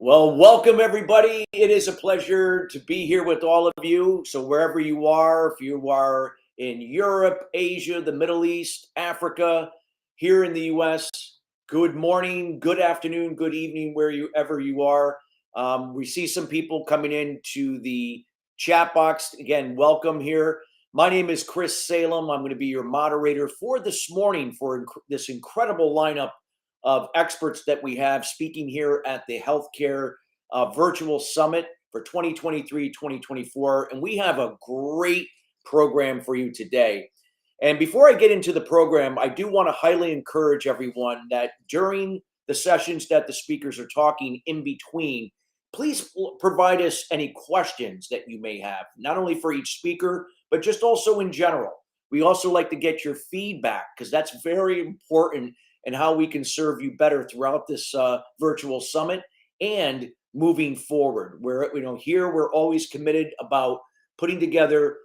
Well, welcome everybody. It is a pleasure to be here with all of you. So wherever you are, if you are in Europe, Asia, the Middle East, Africa, here in the US, good morning, good afternoon, good evening, wherever you are. We see some people coming into the chat box. Again, welcome here. My name is Chris Salem. I'm going to be your moderator for this morning for this incredible lineup of experts that we have speaking here at the Healthcare Virtual Summit for 2023-2024. And we have a great program for you today. And before I get into the program, I do want to highly encourage everyone that during the sessions that the speakers are talking in between, please provide us any questions that you may have, not only for each speaker, but just also in general. We also like to get your feedback because that's very important and how we can serve you better throughout this virtual summit and moving forward. Where here we're always committed about putting together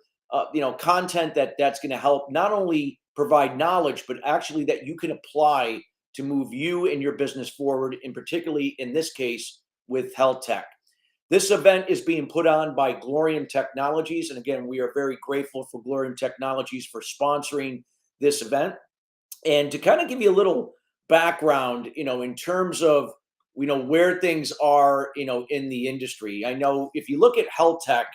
content that's going to help not only provide knowledge, but actually that you can apply to move you and your business forward, and particularly in this case with HealthTech. This event is being put on by Glorium Technologies, and again, we are very grateful for Glorium Technologies for sponsoring this event. And to kind of give you a little background, in terms of, where things are, in the industry. I know if you look at HealthTech,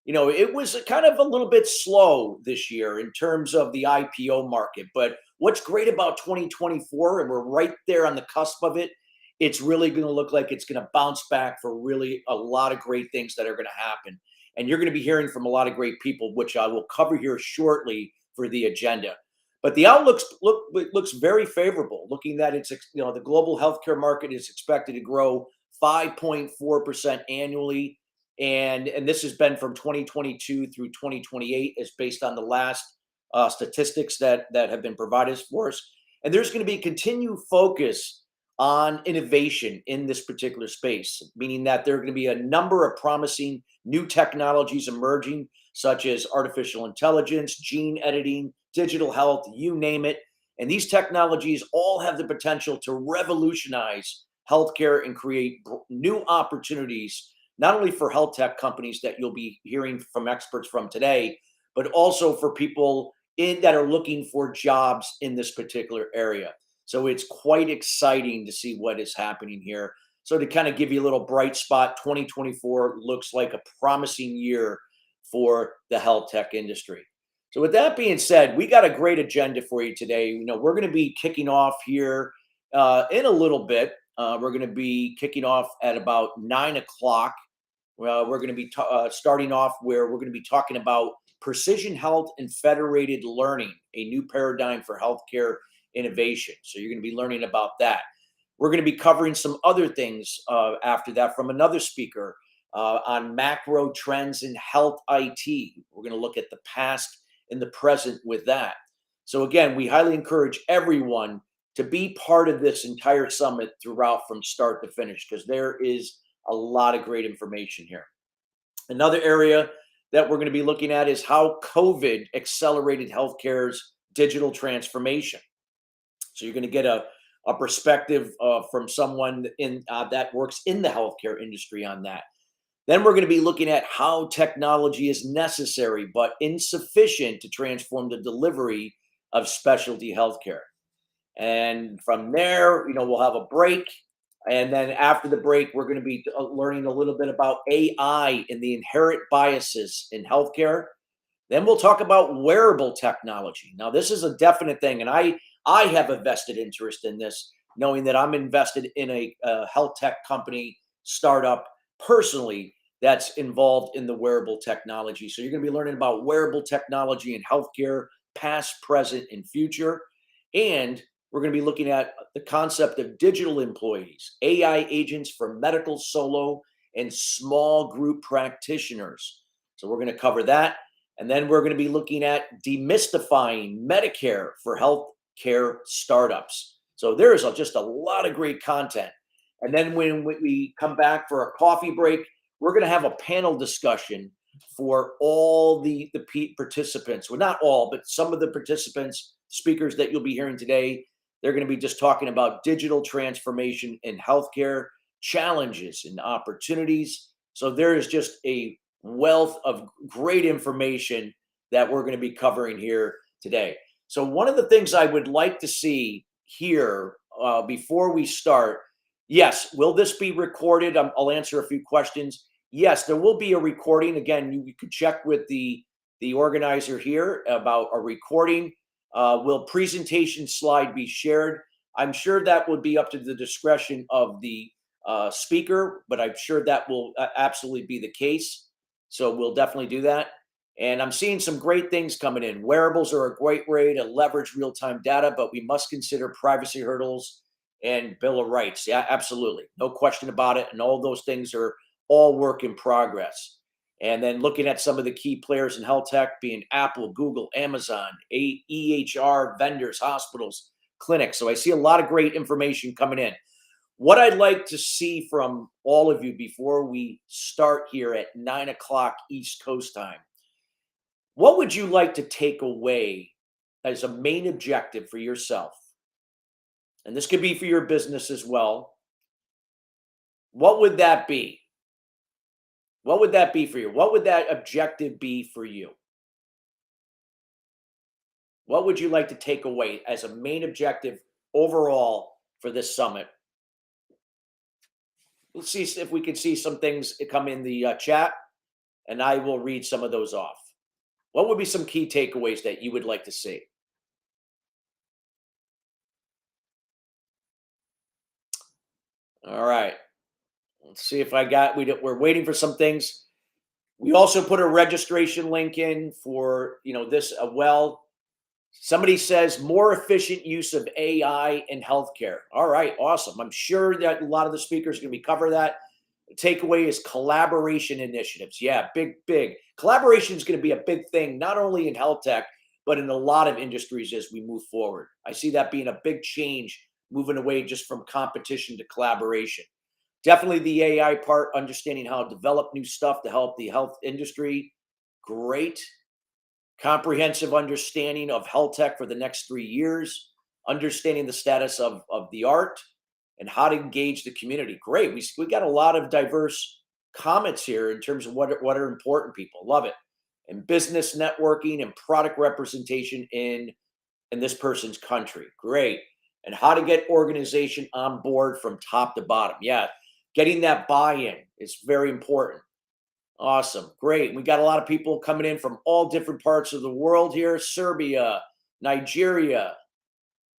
it was kind of a little bit slow this year in terms of the IPO market. But what's great about 2024, and we're right there on the cusp of it, it's really going to look like it's going to bounce back for really a lot of great things that are going to happen. And you're going to be hearing from a lot of great people, which I will cover here shortly for the agenda. But the outlook looks very favorable, looking that it's, the global healthcare market is expected to grow 5.4% annually. And this has been from 2022 through 2028 is based on the last statistics that have been provided for us. And there's going to be continued focus on innovation in this particular space, meaning that there are going to be a number of promising new technologies emerging, such as artificial intelligence, gene editing, digital health, you name it. And these technologies all have the potential to revolutionize healthcare and create new opportunities, not only for health tech companies that you'll be hearing from experts from today, but also for people that are looking for jobs in this particular area. So it's quite exciting to see what is happening here. So to kind of give you a little bright spot, 2024 looks like a promising year for the health tech industry. So with that being said, we got a great agenda for you today. We're going to be kicking off here in a little bit. We're going to be kicking off at about 9 o'clock. We're going to be starting off where we're going to be talking about precision health and federated learning, a new paradigm for healthcare innovation. So you're going to be learning about that. We're going to be covering some other things after that from another speaker on macro trends in health IT. We're going to look at the past and the present with that. So again, we highly encourage everyone to be part of this entire summit throughout from start to finish, because there is a lot of great information here. Another area that we're going to be looking at is how COVID accelerated healthcare's digital transformation. So you're going to get a perspective from someone that works in the healthcare industry on that. Then we're going to be looking at how technology is necessary but insufficient to transform the delivery of specialty healthcare. And from there, we'll have a break. And then after the break, we're going to be learning a little bit about AI and the inherent biases in healthcare. Then we'll talk about wearable technology. Now, this is a definite thing, and I have a vested interest in this, knowing that I'm invested in a health tech company startup personally that's involved in the wearable technology. So you're going to be learning about wearable technology in healthcare, past, present, and future. And we're going to be looking at the concept of digital employees, AI agents for medical solo and small group practitioners. So we're going to cover that. And then we're going to be looking at demystifying Medicare for healthcare startups. So there's just a lot of great content. And then when we come back for a coffee break, we're going to have a panel discussion for all the participants. Well, not all, but some of the participants, speakers that you'll be hearing today. They're going to be just talking about digital transformation in healthcare, challenges and opportunities. So there is just a wealth of great information that we're going to be covering here today. So one of the things I would like to see here before we start, yes, will this be recorded? I'll answer a few questions. Yes, there will be a recording. Again, you could check with the organizer here about a recording. Will presentation slide be shared? I'm sure that would be up to the discretion of the speaker, but I'm sure that will absolutely be the case. So we'll definitely do that. And I'm seeing some great things coming in. Wearables are a great way to leverage real-time data, but we must consider privacy hurdles and Bill of Rights. Yeah, absolutely. No question about it. And all those things are all work in progress. And then looking at some of the key players in health tech being Apple, Google, Amazon, EHR vendors, hospitals, clinics. So I see a lot of great information coming in. What I'd like to see from all of you before we start here at 9 o'clock East Coast time, what would you like to take away as a main objective for yourself? And this could be for your business as well. What would that be? What would that be for you? What would that objective be for you? What would you like to take away as a main objective overall for this summit? Let's see if we can see some things come in the chat, and I will read some of those off. What would be some key takeaways that you would like to see? All right. Let's see if I got, we're waiting for some things. We also put a registration link in for, this well. Somebody says more efficient use of AI in healthcare. All right, awesome. I'm sure that a lot of the speakers are going to be cover that. The takeaway is collaboration initiatives. Yeah, big. Collaboration is going to be a big thing, not only in health tech, but in a lot of industries as we move forward. I see that being a big change, moving away just from competition to collaboration. Definitely the AI part, understanding how to develop new stuff to help the health industry. Great. Comprehensive understanding of health tech for the next 3 years, understanding the status of the art and how to engage the community. Great. We got a lot of diverse comments here in terms of what are important people. Love it. And business networking and product representation in this person's country. Great. And how to get organization on board from top to bottom. Yeah. Getting that buy-in is very important. Awesome. Great. We got a lot of people coming in from all different parts of the world here. Serbia, Nigeria.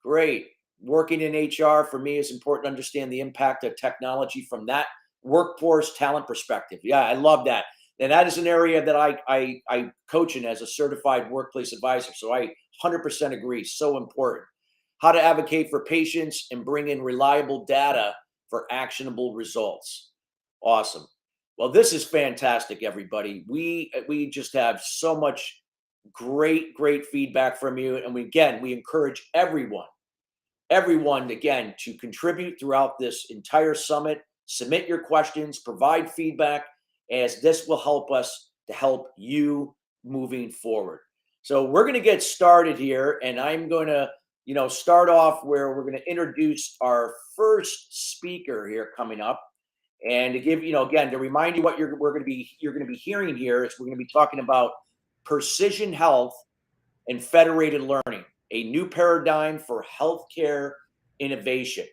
Great. Working in HR for me is important to understand the impact of technology from that workforce talent perspective. Yeah, I love that. And that is an area that I coach in as a certified workplace advisor. So I 100% agree. So important. How to advocate for patients and bring in reliable data for actionable results. Awesome. Well, this is fantastic, everybody. We just have so much great feedback from you. And we encourage everyone again to contribute throughout this entire summit. Submit your questions, provide feedback, as this will help us to help you moving forward. So we're going to get started here, and I'm going to start off where we're going to introduce our first speaker here coming up. And to give, again, to remind you what you're going to be hearing here is we're going to be talking about precision health and federated learning. a new paradigm for healthcare innovation.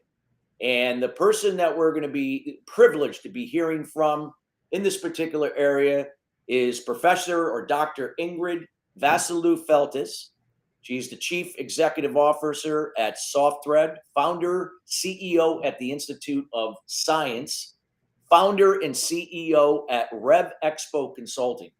And the person that we're going to be privileged to be hearing from in this particular area is Professor or Dr. Ingrid Vasilou-Feltis. She's the Chief Executive Officer at SoftThread, founder, CEO at the Institute of Science, founder and CEO at Rev Expo Consulting.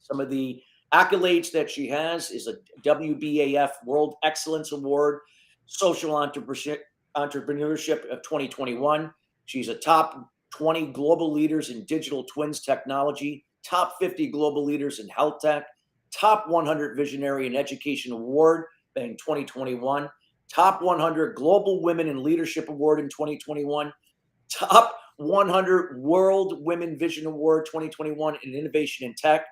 Some of the accolades that she has is a WBAF World Excellence Award, Social Entrepreneurship of 2021. She's a top 20 global leaders in digital twins technology, top 50 global leaders in health tech, top 100 Visionary in Education Award in 2021, top 100 Global Women in Leadership Award in 2021, top 100 World Women Vision Award 2021 in Innovation in Tech,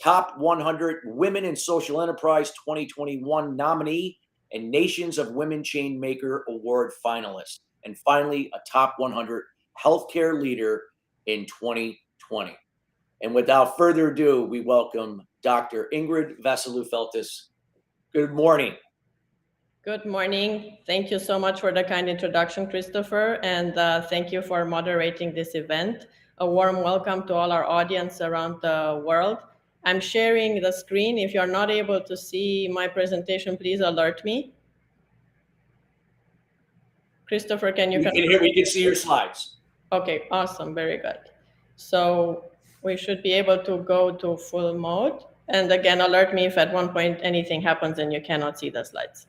top 100 Women in Social Enterprise 2021 nominee, and Nations of Women Chainmaker Award finalist. And finally, a top 100 healthcare leader in 2020. And without further ado, we welcome Dr. Ingrid Vasilou-Feltis. Good morning. Good morning. Thank you so much for the kind introduction, Christopher, and thank you for moderating this event. A warm welcome to all our audience around the world. I'm sharing the screen. If you're not able to see my presentation, please alert me. Christopher, can you confirm? We can see your slides. Okay, awesome, very good. So we should be able to go to full mode. And again, alert me if at one point anything happens and you cannot see the slides.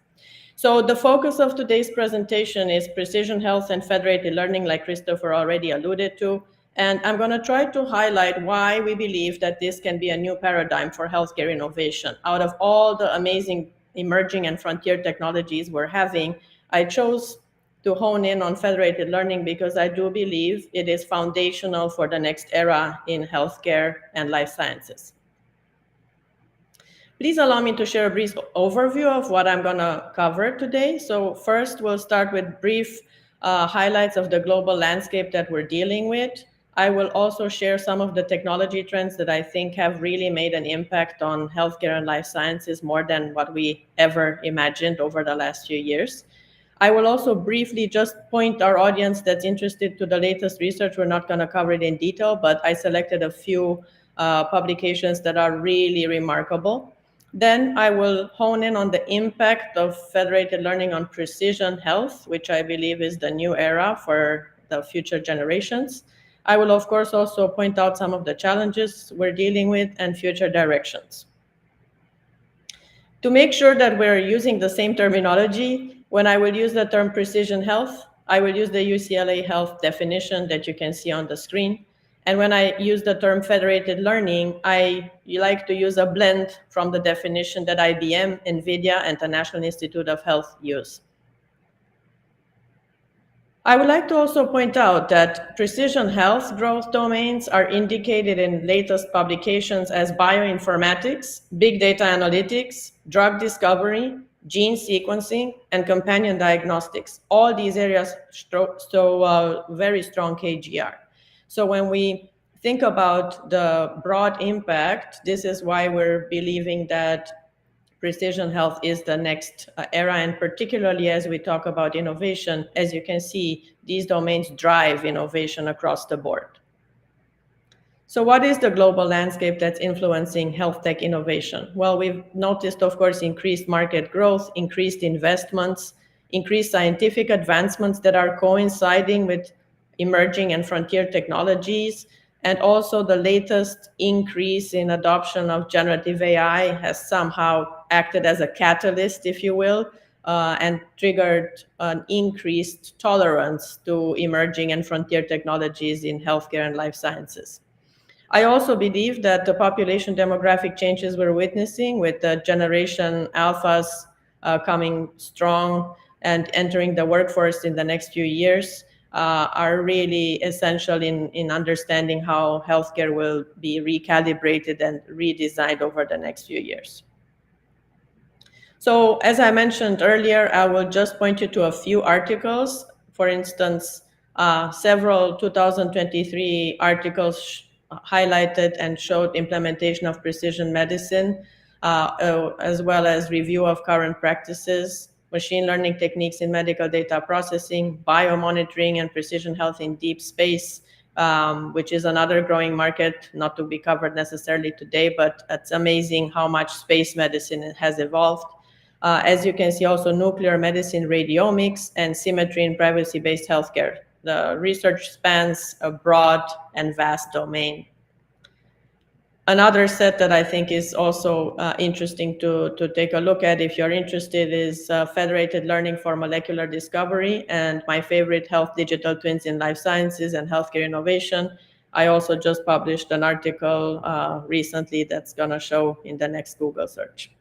So the focus of today's presentation is precision health and federated learning, like Christopher already alluded to. And I'm going to try to highlight why we believe that this can be a new paradigm for healthcare innovation. Out of all the amazing emerging and frontier technologies we're having, I chose to hone in on federated learning because I do believe it is foundational for the next era in healthcare and life sciences. Please allow me to share a brief overview of what I'm going to cover today. So first, we'll start with brief highlights of the global landscape that we're dealing with. I will also share some of the technology trends that I think have really made an impact on healthcare and life sciences more than what we ever imagined over the last few years. I will also briefly just point our audience that's interested to the latest research. We're not going to cover it in detail, but I selected a few publications that are really remarkable. Then I will hone in on the impact of federated learning on precision health, which I believe is the new era for the future generations. I will, of course, also point out some of the challenges we're dealing with and future directions. To make sure that we're using the same terminology, when I will use the term precision health, I will use the UCLA Health definition that you can see on the screen. And when I use the term federated learning, I like to use a blend from the definition that IBM, NVIDIA, and the National Institute of Health use. I would like to also point out that precision health growth domains are indicated in latest publications as bioinformatics, big data analytics, drug discovery, gene sequencing, and companion diagnostics. All these areas show very strong KGR. So when we think about the broad impact, this is why we're believing that precision health is the next era, and particularly as we talk about innovation, as you can see, these domains drive innovation across the board. So what is the global landscape that's influencing health tech innovation? Well, we've noticed, of course, increased market growth, increased investments, increased scientific advancements that are coinciding with emerging and frontier technologies. And also the latest increase in adoption of generative AI has somehow acted as a catalyst, if you will, and triggered an increased tolerance to emerging and frontier technologies in healthcare and life sciences. I also believe that the population demographic changes we're witnessing with the generation alphas coming strong and entering the workforce in the next few years are really essential in understanding how healthcare will be recalibrated and redesigned over the next few years. So as I mentioned earlier, I will just point you to a few articles. For instance, several 2023 articles highlighted and showed implementation of precision medicine as well as review of current practices, machine learning techniques in medical data processing, biomonitoring, and precision health in deep space, which is another growing market, not to be covered necessarily today, but it's amazing how much space medicine has evolved. As you can see, also nuclear medicine, radiomics, and symmetry in privacy-based healthcare. The research spans a broad and vast domain. Another set that I think is also interesting to take a look at if you're interested is federated learning for molecular discovery, and my favorite, health digital twins in life sciences and healthcare innovation. I also just published an article recently that's going to show in the next Google search.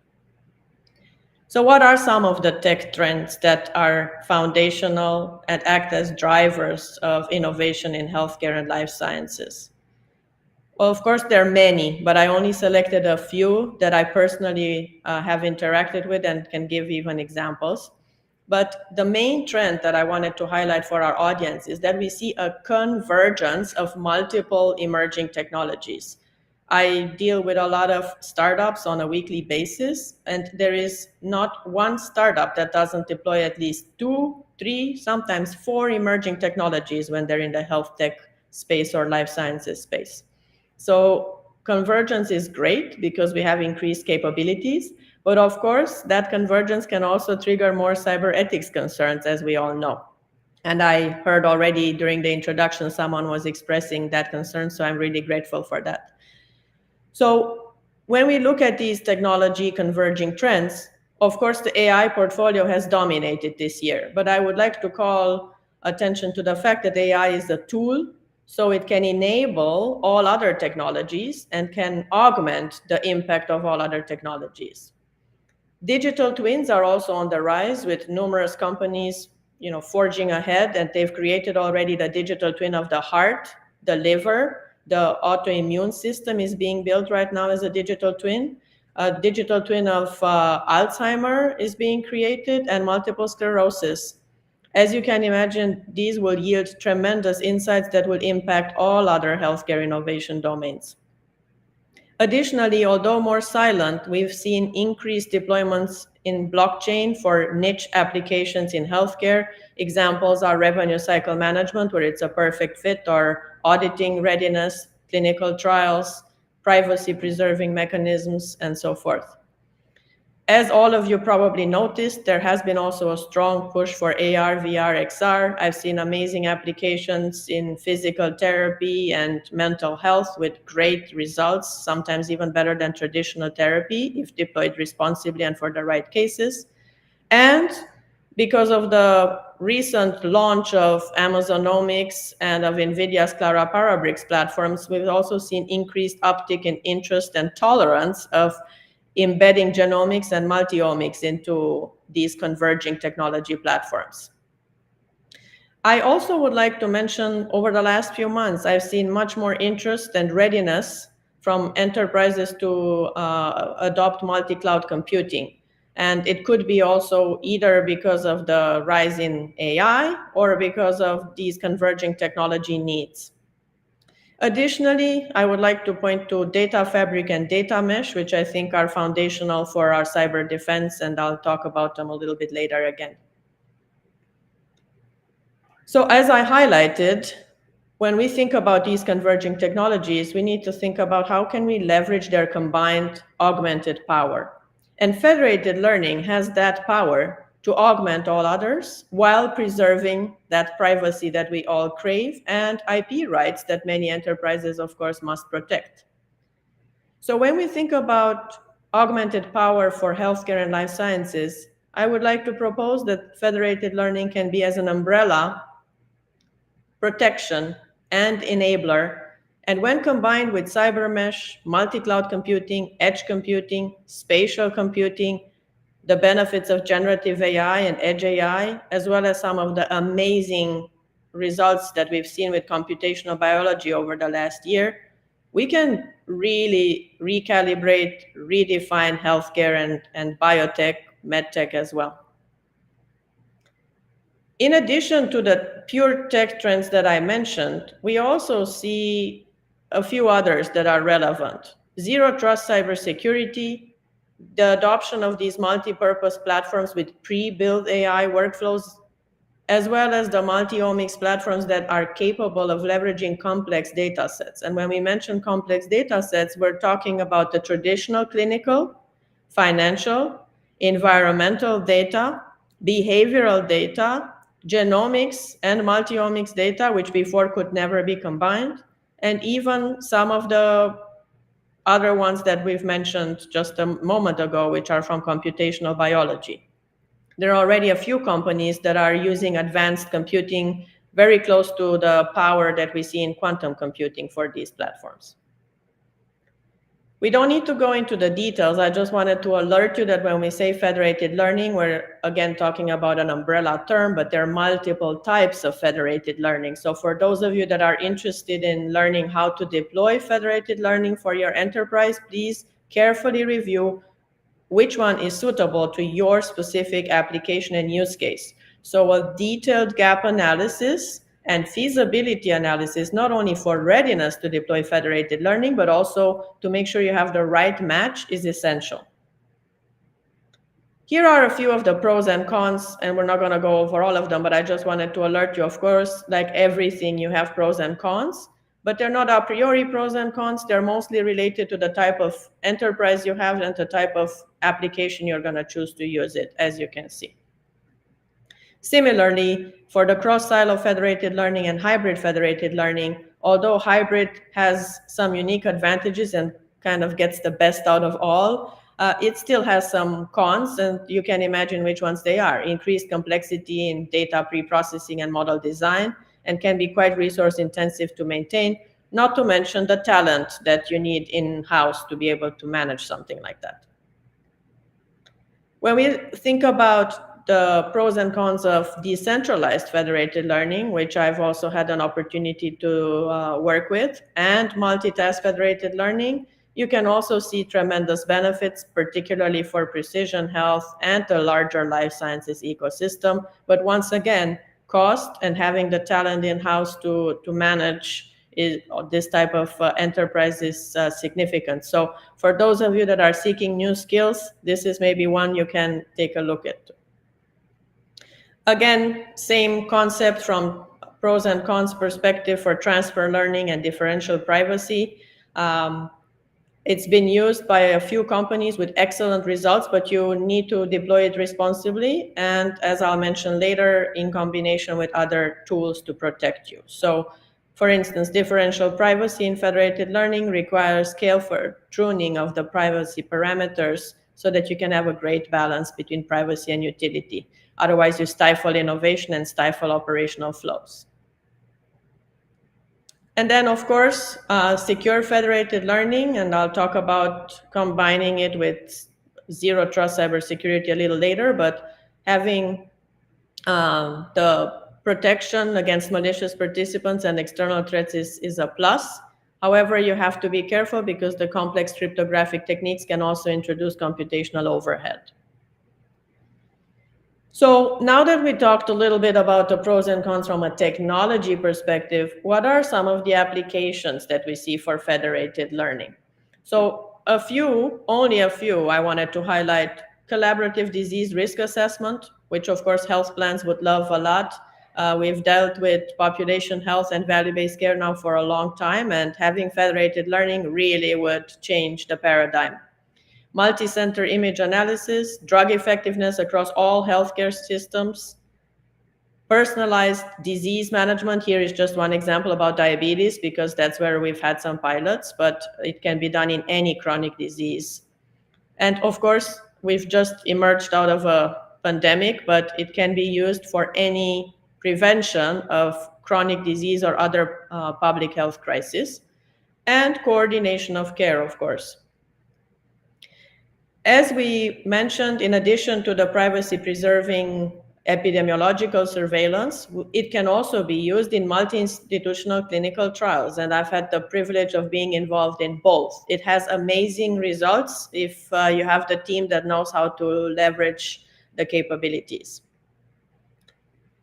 So what are some of the tech trends that are foundational and act as drivers of innovation in healthcare and life sciences? Well, of course, there are many, but I only selected a few that I personally have interacted with and can give even examples. But the main trend that I wanted to highlight for our audience is that we see a convergence of multiple emerging technologies. I deal with a lot of startups on a weekly basis, and there is not one startup that doesn't deploy at least 2, 3, sometimes 4 emerging technologies when they're in the health tech space or life sciences space. So convergence is great because we have increased capabilities, but of course that convergence can also trigger more cyber ethics concerns, as we all know. And I heard already during the introduction, someone was expressing that concern, so I'm really grateful for that. So when we look at these technology converging trends, of course, the AI portfolio has dominated this year, but I would like to call attention to the fact that AI is a tool, so it can enable all other technologies and can augment the impact of all other technologies. Digital twins are also on the rise, with numerous companies, forging ahead, and they've created already the digital twin of the heart, the liver. The autoimmune system is being built right now as a digital twin. A digital twin of Alzheimer is being created, and multiple sclerosis. As you can imagine, these will yield tremendous insights that will impact all other healthcare innovation domains. Additionally, although more silent, we've seen increased deployments in blockchain for niche applications in healthcare. Examples are revenue cycle management, where it's a perfect fit, or auditing readiness, clinical trials, privacy preserving mechanisms, and so forth. As all of you probably noticed, there has been also a strong push for AR, VR, XR. I've seen amazing applications in physical therapy and mental health with great results, sometimes even better than traditional therapy if deployed responsibly and for the right cases. And because of the recent launch of Amazonomics and of NVIDIA's Clara Parabricks platforms, we've also seen increased uptick in interest and tolerance of embedding genomics and multiomics into these converging technology platforms. I also would like to mention, over the last few months, I've seen much more interest and readiness from enterprises to adopt multi-cloud computing. And it could be also either because of the rise in AI or because of these converging technology needs. Additionally, I would like to point to data fabric and data mesh, which I think are foundational for our cyber defense, and I'll talk about them a little bit later again. So as I highlighted, when we think about these converging technologies, we need to think about how can we leverage their combined augmented power. And federated learning has that power to augment all others while preserving that privacy that we all crave and IP rights that many enterprises, of course, must protect. So when we think about augmented power for healthcare and life sciences, I would like to propose that federated learning can be as an umbrella, protection, and enabler. And when combined with cyber mesh, multi-cloud computing, edge computing, spatial computing, the benefits of generative AI and edge AI, as well as some of the amazing results that we've seen with computational biology over the last year, we can really recalibrate, redefine healthcare and biotech, medtech as well. In addition to the pure tech trends that I mentioned, we also see a few others that are relevant. Zero trust cybersecurity, the adoption of these multi-purpose platforms with pre-built AI workflows, as well as the multi-omics platforms that are capable of leveraging complex data sets. And when we mention complex data sets, we're talking about the traditional clinical, financial, environmental data, behavioral data, genomics and multi-omics data, which before could never be combined, and even some of the other ones that we've mentioned just a moment ago, which are from computational biology. There are already a few companies that are using advanced computing very close to the power that we see in quantum computing for these platforms. We don't need to go into the details. I just wanted to alert you that when we say federated learning, we're again talking about an umbrella term, but there are multiple types of federated learning. So for those of you that are interested in learning how to deploy federated learning for your enterprise, please carefully review which one is suitable to your specific application and use case. So a detailed gap analysis and feasibility analysis, not only for readiness to deploy federated learning, but also to make sure you have the right match, is essential. Here are a few of the pros and cons, and we're not going to go over all of them, but I just wanted to alert you, of course, like everything, you have pros and cons, but they're not a priori pros and cons. They're mostly related to the type of enterprise you have and the type of application you're going to choose to use it, as you can see. Similarly, for the cross-silo federated learning and hybrid federated learning, although hybrid has some unique advantages and kind of gets the best out of all, it still has some cons, and you can imagine which ones they are. Increased complexity in data pre-processing and model design, and can be quite resource intensive to maintain, not to mention the talent that you need in-house to be able to manage something like that. When we think about the pros and cons of decentralized federated learning, which I've also had an opportunity to work with, and multitask federated learning, you can also see tremendous benefits, particularly for precision health and the larger life sciences ecosystem. But once again, cost and having the talent in-house to manage this type of enterprise is significant. So for those of you that are seeking new skills, this is maybe one you can take a look at. Again, same concept from pros and cons perspective for transfer learning and differential privacy. It's been used by a few companies with excellent results, but you need to deploy it responsibly, and as I'll mention later, in combination with other tools to protect you. So, for instance, differential privacy in federated learning requires careful tuning of the privacy parameters so that you can have a great balance between privacy and utility. Otherwise, you stifle innovation and stifle operational flows. And then, of course, secure federated learning, and I'll talk about combining it with zero trust cybersecurity a little later, but having the protection against malicious participants and external threats is a plus. However, you have to be careful because the complex cryptographic techniques can also introduce computational overhead. So now that we talked a little bit about the pros and cons from a technology perspective, what are some of the applications that we see for federated learning? So only a few, I wanted to highlight: collaborative disease risk assessment, which of course health plans would love a lot. We've dealt with population health and value-based care now for a long time, and having federated learning really would change the paradigm. Multi-center image analysis, drug effectiveness across all healthcare systems, personalized disease management. Here is just one example about diabetes, because that's where we've had some pilots, but it can be done in any chronic disease. And of course, we've just emerged out of a pandemic, but it can be used for any prevention of chronic disease or other public health crisis, and coordination of care, of course. As we mentioned, in addition to the privacy-preserving epidemiological surveillance, it can also be used in multi-institutional clinical trials, and I've had the privilege of being involved in both. It has amazing results if you have the team that knows how to leverage the capabilities.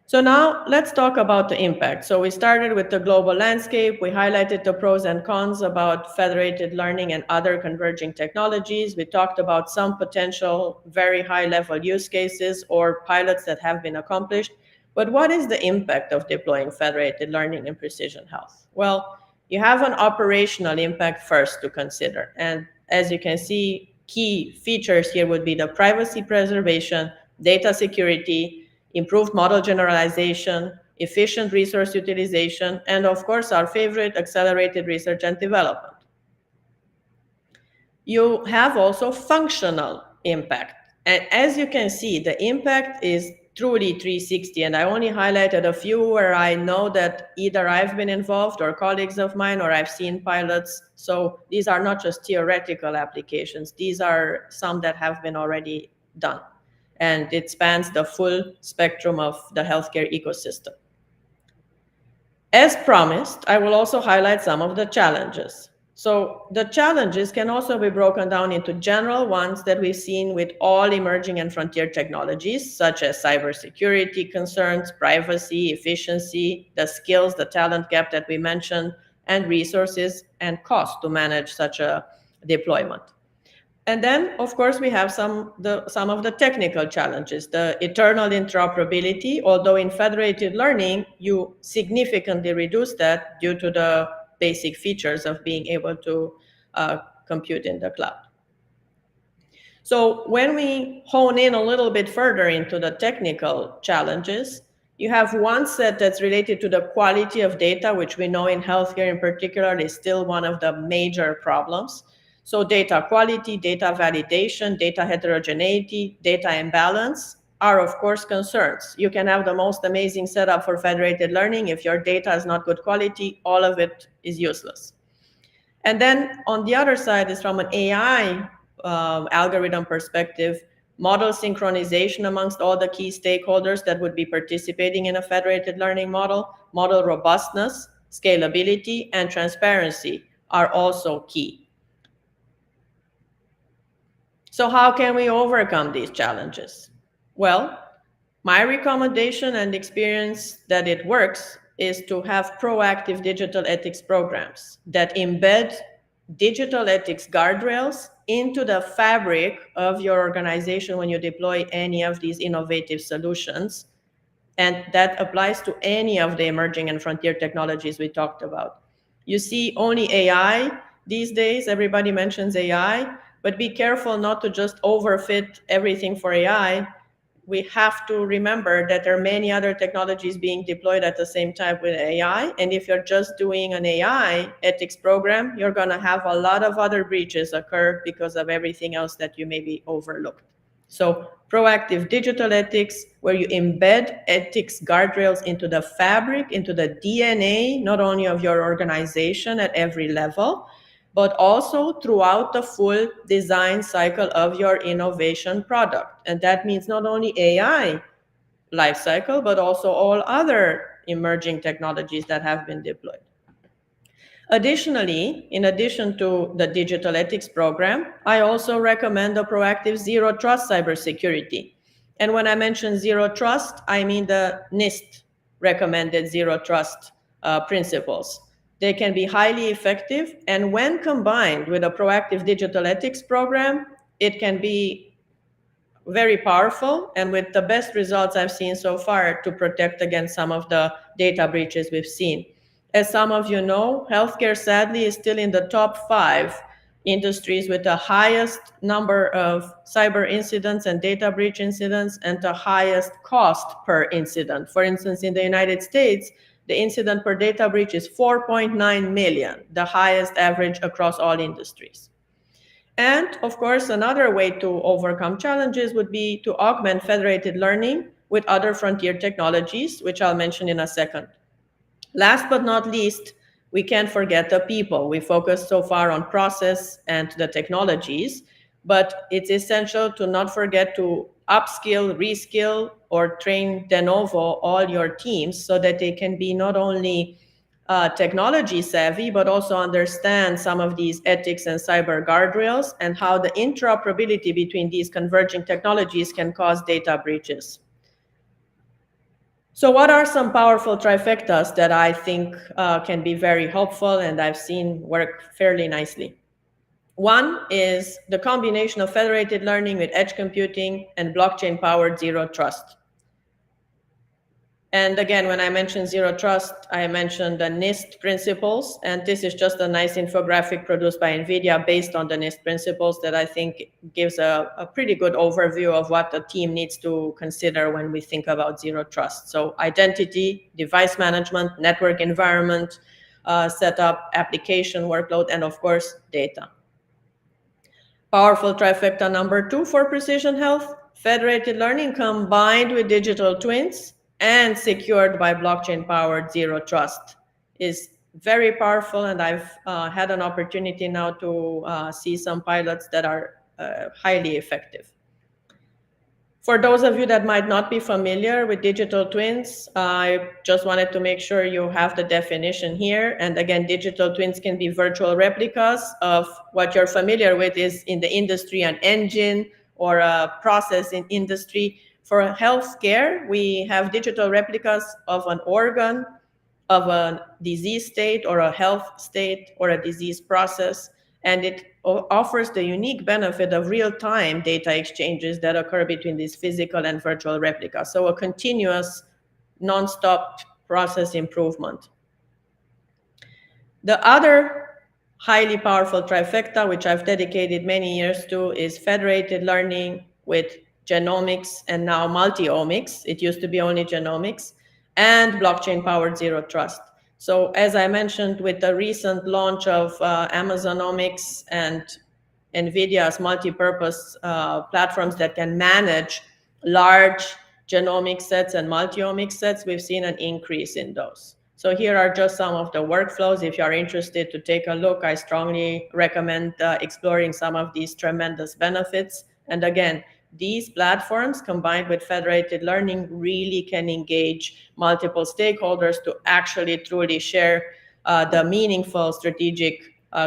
So now let's talk about the impact. So we started with the global landscape. We highlighted the pros and cons about federated learning and other converging technologies. We talked about some potential very high level use cases or pilots that have been accomplished. But what is the impact of deploying federated learning in precision health? Well, you have an operational impact first to consider. And as you can see, key features here would be the privacy preservation, data security, improved model generalization, efficient resource utilization, and of course, our favorite, accelerated research and development. You have also functional impact. And as you can see, the impact is truly 360. And I only highlighted a few where I know that either I've been involved or colleagues of mine or I've seen pilots. So these are not just theoretical applications. These are some that have been already done. And it spans the full spectrum of the healthcare ecosystem. As promised, I will also highlight some of the challenges. So the challenges can also be broken down into general ones that we've seen with all emerging and frontier technologies, such as cybersecurity concerns, privacy, efficiency, the skills, the talent gap that we mentioned, and resources and cost to manage such a deployment. And then, of course, we have some of the technical challenges, the eternal interoperability, although in federated learning, you significantly reduce that due to the basic features of being able to compute in the cloud. So when we hone in a little bit further into the technical challenges, you have one set that's related to the quality of data, which we know in healthcare in particular is still one of the major problems. So data quality, data validation, data heterogeneity, data imbalance are of course concerns. You can have the most amazing setup for federated learning. If your data is not good quality, all of it is useless. And then on the other side is from an AI algorithm perspective, model synchronization amongst all the key stakeholders that would be participating in a federated learning model, model robustness, scalability, and transparency are also key. So how can we overcome these challenges? Well, my recommendation and experience that it works is to have proactive digital ethics programs that embed digital ethics guardrails into the fabric of your organization when you deploy any of these innovative solutions. And that applies to any of the emerging and frontier technologies we talked about. You see only AI these days, everybody mentions AI, but be careful not to just overfit everything for AI. We have to remember that there are many other technologies being deployed at the same time with AI. And if you're just doing an AI ethics program, you're going to have a lot of other breaches occur because of everything else that you maybe overlooked. So proactive digital ethics, where you embed ethics guardrails into the fabric, into the DNA, not only of your organization at every level, but also throughout the full design cycle of your innovation product. And that means not only AI lifecycle, but also all other emerging technologies that have been deployed. Additionally, in addition to the digital ethics program, I also recommend the proactive zero trust cybersecurity. And when I mention zero trust, I mean the NIST recommended zero trust principles. They can be highly effective, and when combined with a proactive digital ethics program, it can be very powerful and with the best results I've seen so far to protect against some of the data breaches we've seen. As some of you know, healthcare sadly is still in the top 5 industries with the highest number of cyber incidents and data breach incidents and the highest cost per incident. For instance, in the United States, the incident per data breach is 4.9 million, the highest average across all industries. And of course, another way to overcome challenges would be to augment federated learning with other frontier technologies, which I'll mention in a second. Last but not least, we can't forget the people. We focused so far on process and the technologies, but it's essential to not forget to upskill, reskill, or train de novo all your teams so that they can be not only technology savvy, but also understand some of these ethics and cyber guardrails and how the interoperability between these converging technologies can cause data breaches. So what are some powerful trifectas that I think can be very helpful and I've seen work fairly nicely? One is the combination of federated learning with edge computing and blockchain-powered zero trust. And again, when I mentioned zero trust, I mentioned the NIST principles, and this is just a nice infographic produced by NVIDIA based on the NIST principles that I think gives a pretty good overview of what the team needs to consider when we think about zero trust. So identity, device management, network environment, setup, application workload, and of course, data. Powerful trifecta number 2 for precision health, federated learning combined with digital twins and secured by blockchain-powered zero trust is very powerful, and I've had an opportunity now to see some pilots that are highly effective. For those of you that might not be familiar with digital twins, I just wanted to make sure you have the definition here. And again, digital twins can be virtual replicas of what you're familiar with is in the industry, an engine or a process in industry. For healthcare, we have digital replicas of an organ, of a disease state or a health state or a disease process, and it offers the unique benefit of real-time data exchanges that occur between these physical and virtual replicas. So a continuous, non-stop process improvement. The other highly powerful trifecta, which I've dedicated many years to, is federated learning with genomics and now multi-omics. It used to be only genomics, and blockchain-powered zero trust. So as I mentioned, with the recent launch of Amazonomics and NVIDIA's multi-purpose platforms that can manage large genomic sets and multi-omic sets, we've seen an increase in those. So here are just some of the workflows. If you are interested to take a look, I strongly recommend exploring some of these tremendous benefits. And again, these platforms combined with federated learning really can engage multiple stakeholders to actually truly share the meaningful strategic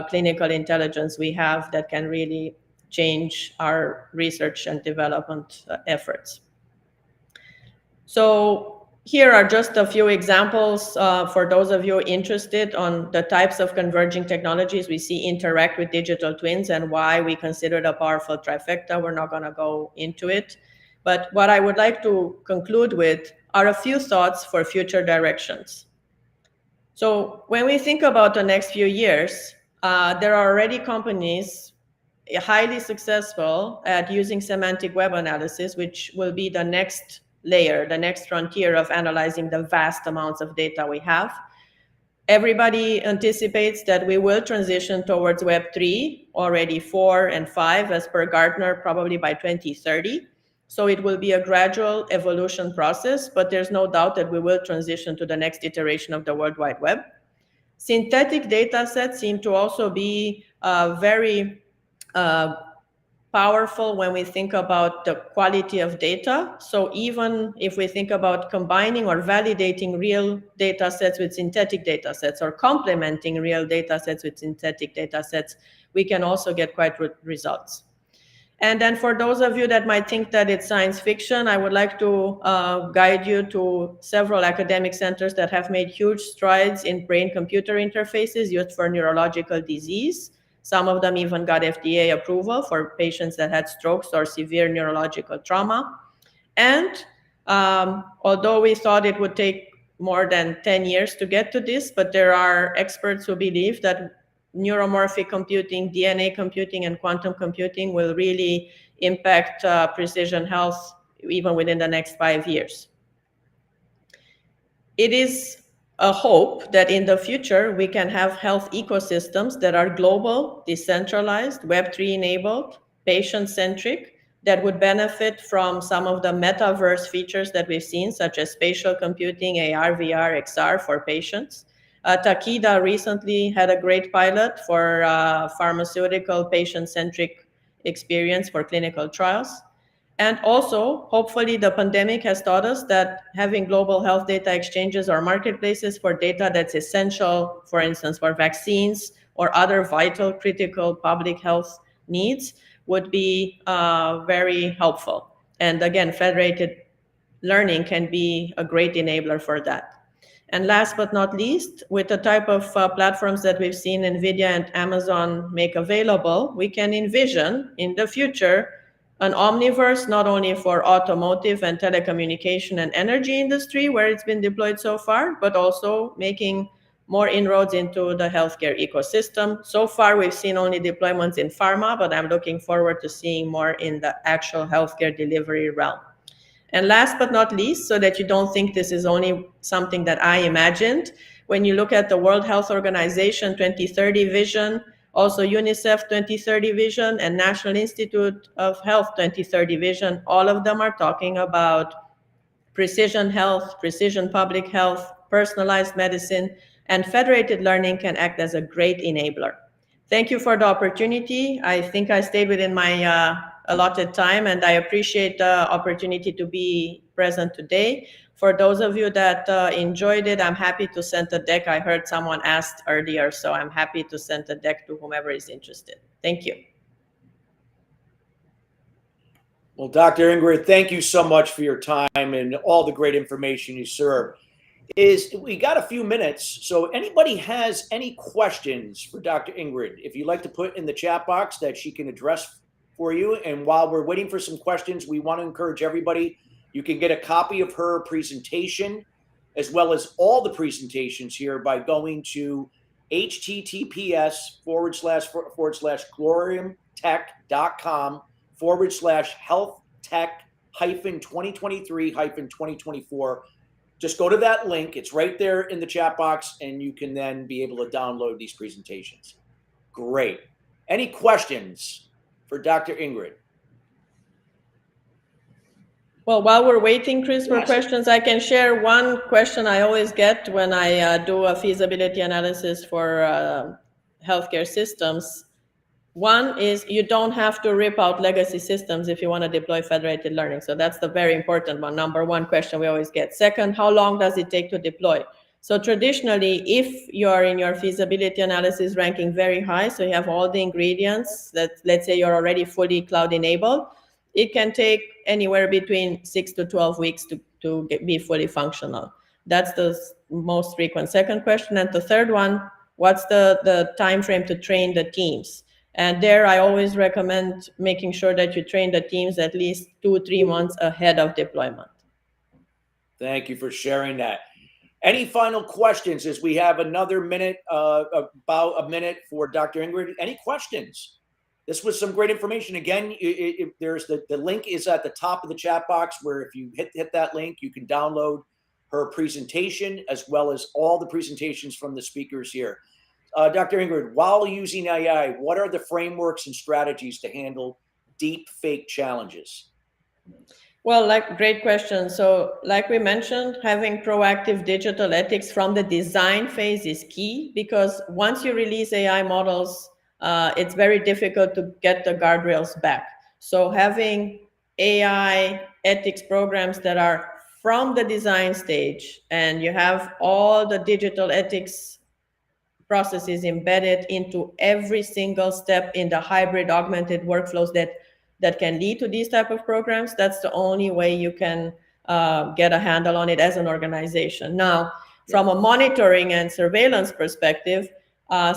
clinical intelligence we have that can really change our research and development efforts. So here are just a few examples for those of you interested on the types of converging technologies we see interact with digital twins and why we consider it a powerful trifecta. We're not going to go into it. But what I would like to conclude with are a few thoughts for future directions. So when we think about the next few years, there are already companies highly successful at using semantic web analysis, which will be the next layer, the next frontier of analyzing the vast amounts of data we have. Everybody anticipates that we will transition towards Web3, already 4 and 5 as per Gartner, probably by 2030. So it will be a gradual evolution process, but there's no doubt that we will transition to the next iteration of the World Wide Web. Synthetic data sets seem to also be very powerful when we think about the quality of data. So even if we think about combining or validating real data sets with synthetic data sets or complementing real data sets with synthetic data sets, we can also get quite results. And then for those of you that might think that it's science fiction, I would like to guide you to several academic centers that have made huge strides in brain-computer interfaces used for neurological disease. Some of them even got FDA approval for patients that had strokes or severe neurological trauma. And although we thought it would take more than 10 years to get to this, but there are experts who believe that neuromorphic computing, DNA computing, and quantum computing will really impact precision health even within the next 5 years. It is a hope that in the future we can have health ecosystems that are global, decentralized, Web3 enabled, patient-centric, that would benefit from some of the metaverse features that we've seen, such as spatial computing, AR, VR, XR for patients. Takeda recently had a great pilot for pharmaceutical patient-centric experience for clinical trials. And also, hopefully, the pandemic has taught us that having global health data exchanges or marketplaces for data that's essential, for instance, for vaccines or other vital, critical public health needs would be very helpful. And again, federated learning can be a great enabler for that. And last but not least, with the type of platforms that we've seen NVIDIA and Amazon make available, we can envision in the future an omniverse not only for automotive and telecommunication and energy industry, where it's been deployed so far, but also making more inroads into the healthcare ecosystem. So far, we've seen only deployments in pharma, but I'm looking forward to seeing more in the actual healthcare delivery realm. And last but not least, so that you don't think this is only something that I imagined, when you look at the World Health Organization 2030 vision, also UNICEF 2030 vision, and National Institute of Health 2030 vision, all of them are talking about precision health, precision public health, personalized medicine, and federated learning can act as a great enabler. Thank you for the opportunity. I think I stayed within my allotted time, and I appreciate the opportunity to be present today. For those of you that enjoyed it, I'm happy to send the deck. I heard someone asked earlier, so I'm happy to send the deck to whomever is interested. Thank you. Well, Dr. Ingrid, thank you so much for your time and all the great information you serve. We got a few minutes, so anybody has any questions for Dr. Ingrid, if you'd like to put in the chat box that she can address for you. And while we're waiting for some questions, we want to encourage everybody, you can get a copy of her presentation as well as all the presentations here by going to https://gloriumtech.com/healthtech 2023-2024. Just go to that link. It's right there in the chat box, and you can then be able to download these presentations. Great. Any questions for Dr. Ingrid? Well, while we're waiting, Chris, for questions, I can share one question I always get when I do a feasibility analysis for healthcare systems. One is you don't have to rip out legacy systems if you want to deploy federated learning. So that's the very important one. Number one question we always get. Second, how long does it take to deploy? So traditionally, if you're in your feasibility analysis ranking very high, so you have all the ingredients that, let's say you're already fully cloud enabled, it can take anywhere between 6 to 12 weeks to be fully functional. That's the most frequent second question. And the third one, what's the time frame to train the teams? And there I always recommend making sure that you train the teams at least 2-3 months ahead of deployment. Thank you for sharing that. Any final questions as we have another minute, about a minute for Dr. Ingrid? Any questions? This was some great information. Again, there's the link is at the top of the chat box, where if you hit that link, you can download her presentation as well as all the presentations from the speakers here. Dr. Ingrid, while using AI, what are the frameworks and strategies to handle deep fake challenges? Well, great question. So like we mentioned, having proactive digital ethics from the design phase is key, because once you release AI models, it's very difficult to get the guardrails back. So having AI ethics programs that are from the design stage, and you have all the digital ethics processes embedded into every single step in the hybrid augmented workflows that can lead to these type of programs, that's the only way you can get a handle on it as an organization. Now, from a monitoring and surveillance perspective,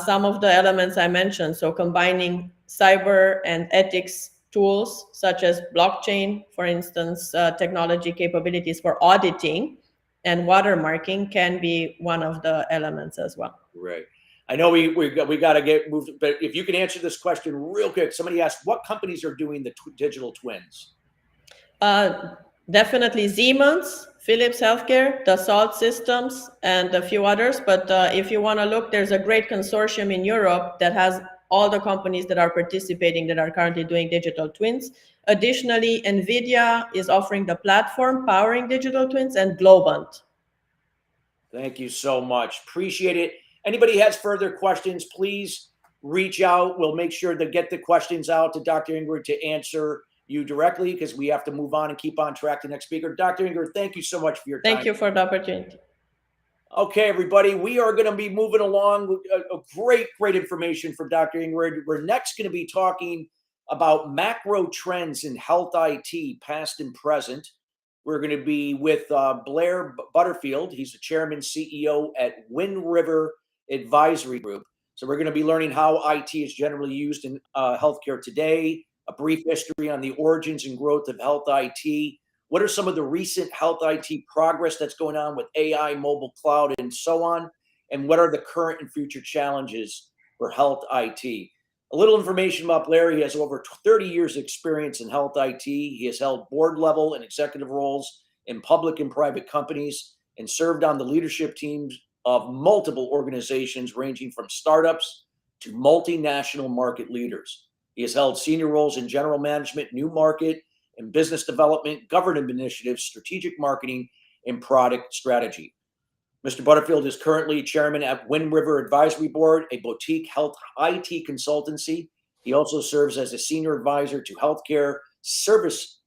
some of the elements I mentioned, so combining cyber and ethics tools such as blockchain, for instance, technology capabilities for auditing and watermarking can be one of the elements as well. Right. I know we got to get moved, but if you can answer this question real quick. Somebody asked, what companies are doing the digital twins? Definitely Siemens, Philips Healthcare, Dassault Systems, and a few others. But if you want to look, there's a great consortium in Europe that has all the companies that are participating that are currently doing digital twins. Additionally, NVIDIA is offering the platform powering digital twins, and Globant. Thank you so much. Appreciate it. Anybody has further questions, please reach out. We'll make sure to get the questions out to Dr. Ingrid to answer you directly, because we have to move on and keep on track to the next speaker. Dr. Ingrid, thank you so much for your time. Thank you for the opportunity. Okay, everybody, we are going to be moving along with a great information from Dr. Ingrid. We're next going to be talking about macro trends in health IT, past and present. We're going to be with Blair Butterfield. He's the chairman, CEO at Wind River Advisory Group. So we're going to be learning how IT is generally used in healthcare today, a brief history on the origins and growth of health IT. What are some of the recent health IT progress that's going on with AI, mobile cloud, and so on? And what are the current and future challenges for health IT? A little information about Blair. He has over 30 years of experience in health IT. He has held board level and executive roles in public and private companies and served on the leadership teams of multiple organizations ranging from startups to multinational market leaders. He has held senior roles in general management, new market and business development, government initiatives, strategic marketing, and product strategy. Mr. Butterfield is currently chairman at Wind River Advisory Board, a boutique health IT consultancy. He also serves as a senior advisor to healthcare service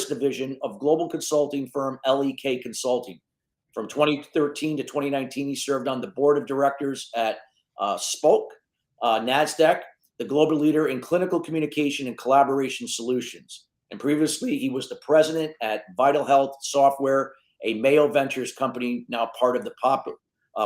division of global consulting firm LEK Consulting. From 2013 to 2019, he served on the board of directors at Spoke, NASDAQ, the global leader in clinical communication and collaboration solutions. And previously, he was the president at Vital Health Software, a Mayo Ventures company, now part of the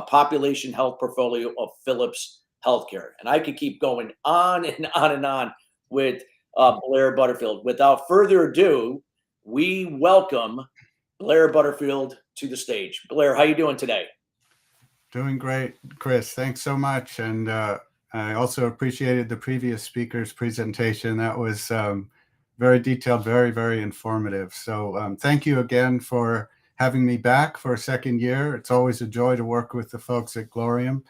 population health portfolio of Philips Healthcare. And I could keep going on and on and on with Blair Butterfield. Without further ado, we welcome Blair Butterfield to the stage. Blair, how you doing today? Doing great, Chris. Thanks so much. And I also appreciated the previous speaker's presentation. That was very detailed, very, very informative. So thank you again for having me back for a second year. It's always a joy to work with the folks at Glorium.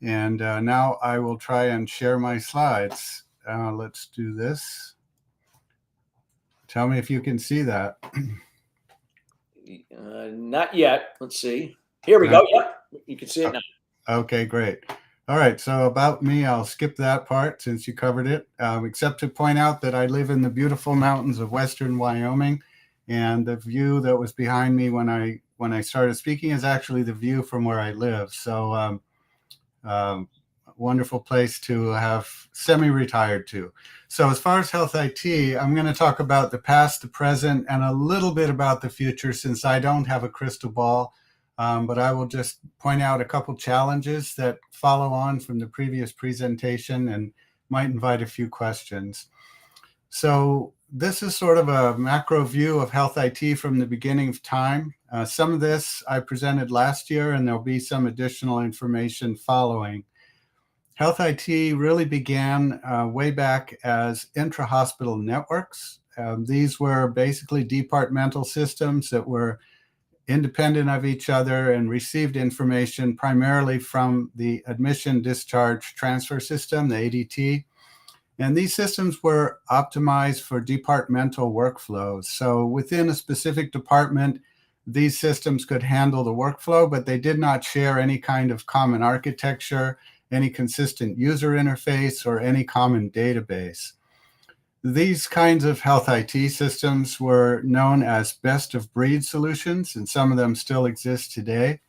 And now I will try and share my slides. Let's do this. Tell me if you can see that. Not yet. Let's see. Here we go. Yep, you can see it now. Okay, great. All right, so about me, I'll skip that part since you covered it, except to point out that I live in the beautiful mountains of western Wyoming. And the view that was behind me when I started speaking is actually the view from where I live. So wonderful place to have semi-retired to. So as far as health IT, I'm going to talk about the past, the present, and a little bit about the future since I don't have a crystal ball. But I will just point out a couple challenges that follow on from the previous presentation and might invite a few questions. So this is sort of a macro view of health IT from the beginning of time. Some of this I presented last year, and there'll be some additional information following. Health IT really began way back as intra-hospital networks. These were basically departmental systems that were independent of each other and received information primarily from the admission discharge transfer system, the ADT. And these systems were optimized for departmental workflows. So within a specific department, these systems could handle the workflow, but they did not share any kind of common architecture, any consistent user interface, or any common database. These kinds of health IT systems were known as best of breed solutions, and some of them still exist today.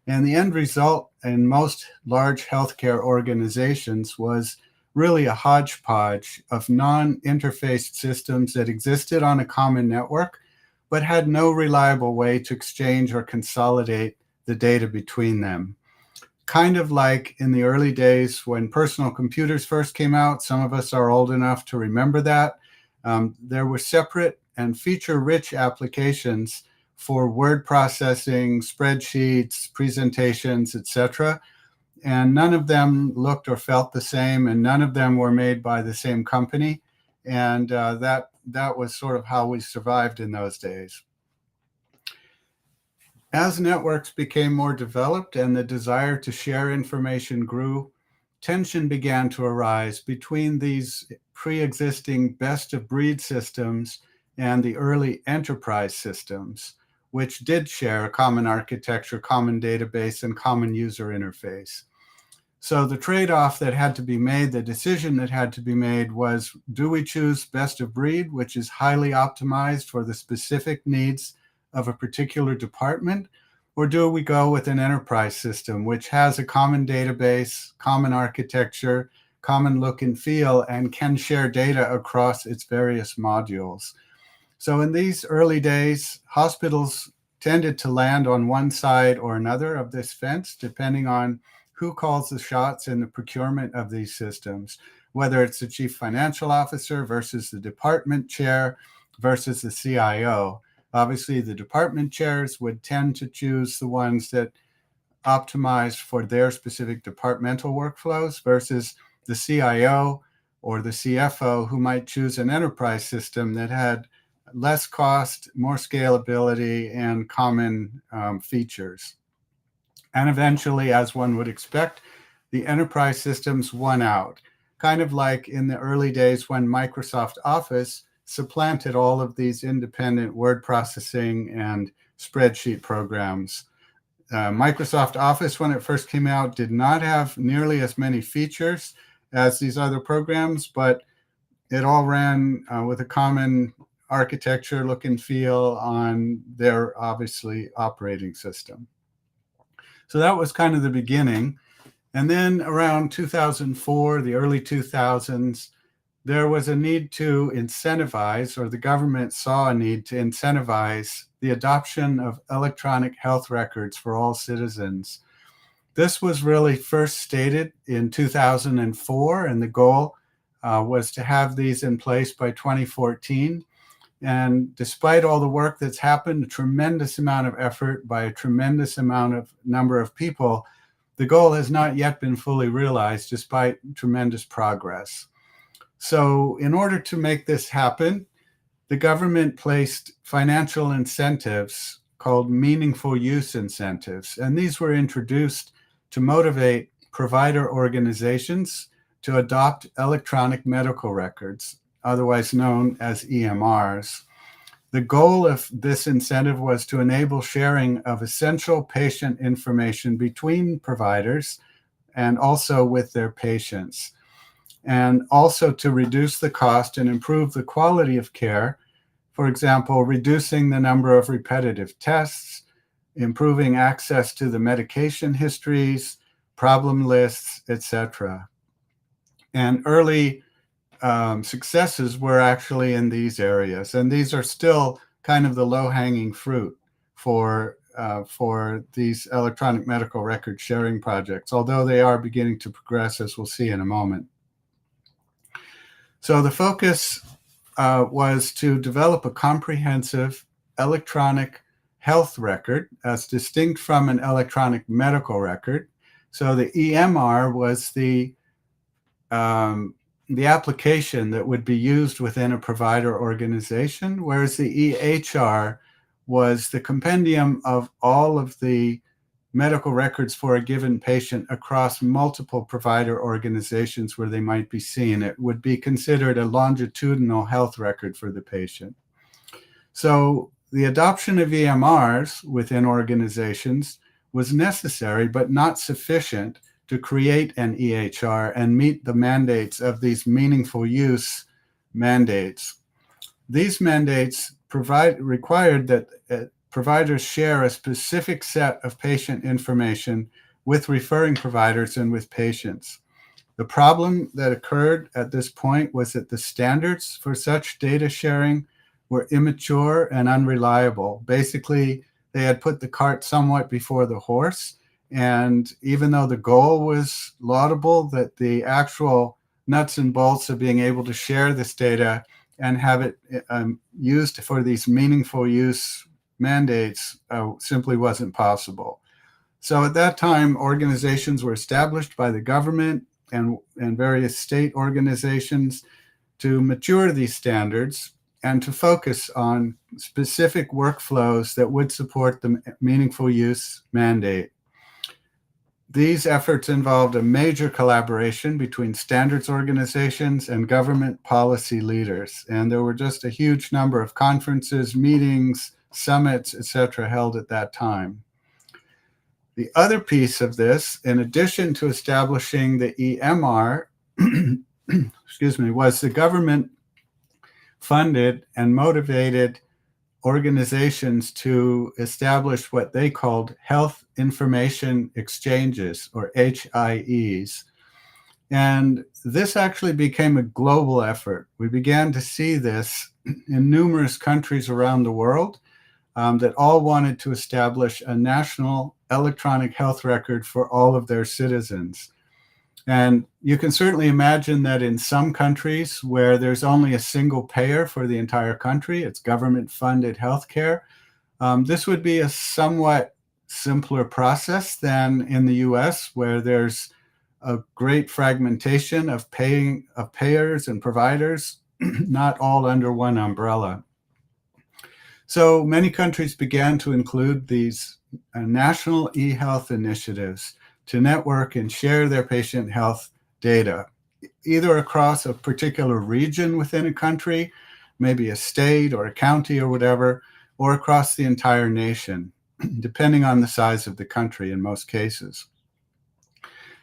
And the end result in most large healthcare organizations was really a hodgepodge of non-interfaced systems that existed on a common network, but had no reliable way to exchange or consolidate the data between them. Kind of like in the early days when personal computers first came out, some of us are old enough to remember that. There were separate and feature-rich applications for word processing, spreadsheets, presentations, etc. And none of them looked or felt the same, and none of them were made by the same company. And that was sort of how we survived in those days. As networks became more developed and the desire to share information grew, tension began to arise between these pre-existing best-of-breed systems and the early enterprise systems, which did share a common architecture, common database, and common user interface. So the trade-off that had to be made, the decision that had to be made was, do we choose best of breed, which is highly optimized for the specific needs of a particular department, or do we go with an enterprise system, which has a common database, common architecture, common look and feel, and can share data across its various modules? So in these early days, hospitals tended to land on one side or another of this fence, depending on who calls the shots in the procurement of these systems, whether it's the chief financial officer versus the department chair versus the CIO. Obviously, the department chairs would tend to choose the ones that optimized for their specific departmental workflows versus the CIO or the CFO, who might choose an enterprise system that had less cost, more scalability, and common features. And eventually, as one would expect, the enterprise systems won out, kind of like in the early days when Microsoft Office supplanted all of these independent word processing and spreadsheet programs. Microsoft Office, when it first came out, did not have nearly as many features as these other programs, but it all ran with a common architecture, look and feel on their, obviously, operating system. So that was kind of the beginning. And then around 2004, the early 2000s, there was a need to incentivize, or the government saw a need to incentivize the adoption of electronic health records for all citizens. This was really first stated in 2004, and the goal was to have these in place by 2014. And despite all the work that's happened, a tremendous amount of effort by a tremendous number of people, the goal has not yet been fully realized despite tremendous progress. So in order to make this happen, the government placed financial incentives called meaningful use incentives. And these were introduced to motivate provider organizations to adopt electronic medical records, otherwise known as EMRs. The goal of this incentive was to enable sharing of essential patient information between providers and also with their patients, and also to reduce the cost and improve the quality of care. For example, reducing the number of repetitive tests, improving access to the medication histories, problem lists, etc. And early successes were actually in these areas, and these are still kind of the low-hanging fruit for these electronic medical record sharing projects, although they are beginning to progress, as we'll see in a moment. So the focus was to develop a comprehensive electronic health record as distinct from an electronic medical record. So the EMR was the application that would be used within a provider organization, whereas the EHR was the compendium of all of the medical records for a given patient across multiple provider organizations where they might be seen. It would be considered a longitudinal health record for the patient. So the adoption of EMRs within organizations was necessary, but not sufficient to create an EHR and meet the mandates of these meaningful use mandates. These mandates required that providers share a specific set of patient information with referring providers and with patients. The problem that occurred at this point was that the standards for such data sharing were immature and unreliable. Basically, they had put the cart somewhat before the horse. And even though the goal was laudable, that the actual nuts and bolts of being able to share this data and have it used for these meaningful use mandates simply wasn't possible. So at that time, organizations were established by the government and various state organizations to mature these standards and to focus on specific workflows that would support the meaningful use mandate. These efforts involved a major collaboration between standards organizations and government policy leaders. And there were just a huge number of conferences, meetings, summits, etc., held at that time. The other piece of this, in addition to establishing the EMR, was the government funded and motivated organizations to establish what they called health information exchanges, or HIEs. And this actually became a global effort. We began to see this in numerous countries around the world that all wanted to establish a national electronic health record for all of their citizens. And you can certainly imagine that in some countries where there's only a single payer for the entire country, it's government-funded healthcare, this would be a somewhat simpler process than in the US, where there's a great fragmentation of payers and providers, not all under one umbrella. So many countries began to include these national e-health initiatives to network and share their patient health data, either across a particular region within a country, maybe a state or a county or whatever, or across the entire nation, depending on the size of the country in most cases.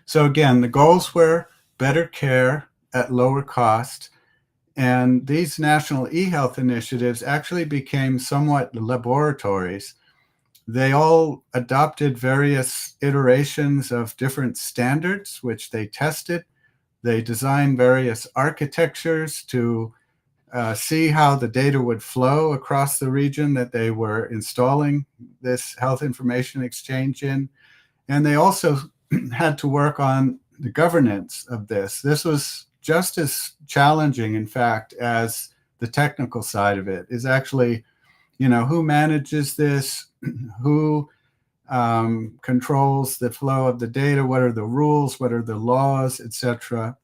So again, the goals were better care at lower cost, and these national e-health initiatives actually became somewhat laboratories. They all adopted various iterations of different standards, which they tested. They designed various architectures to see how the data would flow across the region that they were installing this health information exchange in. And they also had to work on the governance of this. This was just as challenging, in fact, as the technical side of it, is actually, who manages this, who controls the flow of the data, what are the rules, what are the laws, etc.,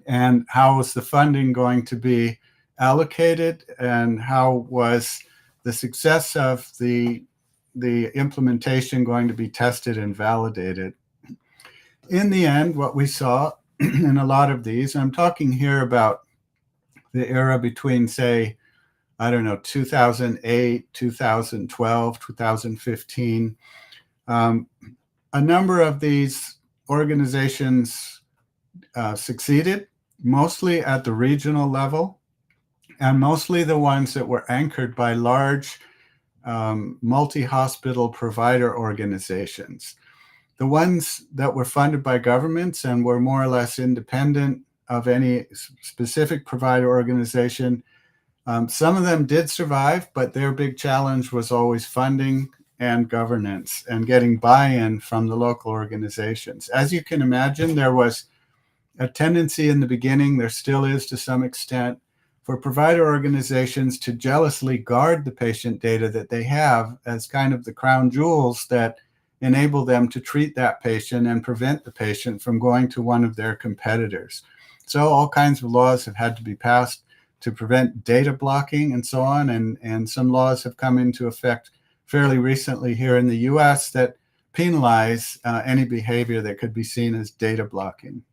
and how was the funding going to be allocated, and how was the success of the implementation going to be tested and validated. In the end, what we saw in a lot of these, I'm talking here about the era between, say, 2008, 2012, 2015. A number of these organizations succeeded, mostly at the regional level, and mostly the ones that were anchored by large multi-hospital provider organizations. The ones that were funded by governments and were more or less independent of any specific provider organization, some of them did survive, but their big challenge was always funding and governance and getting buy-in from the local organizations. As you can imagine, there was a tendency in the beginning, there still is to some extent, for provider organizations to jealously guard the patient data that they have as kind of the crown jewels that enable them to treat that patient and prevent the patient from going to one of their competitors. So all kinds of laws have had to be passed to prevent data blocking and so on, and some laws have come into effect fairly recently here in the US that penalize any behavior that could be seen as data blocking.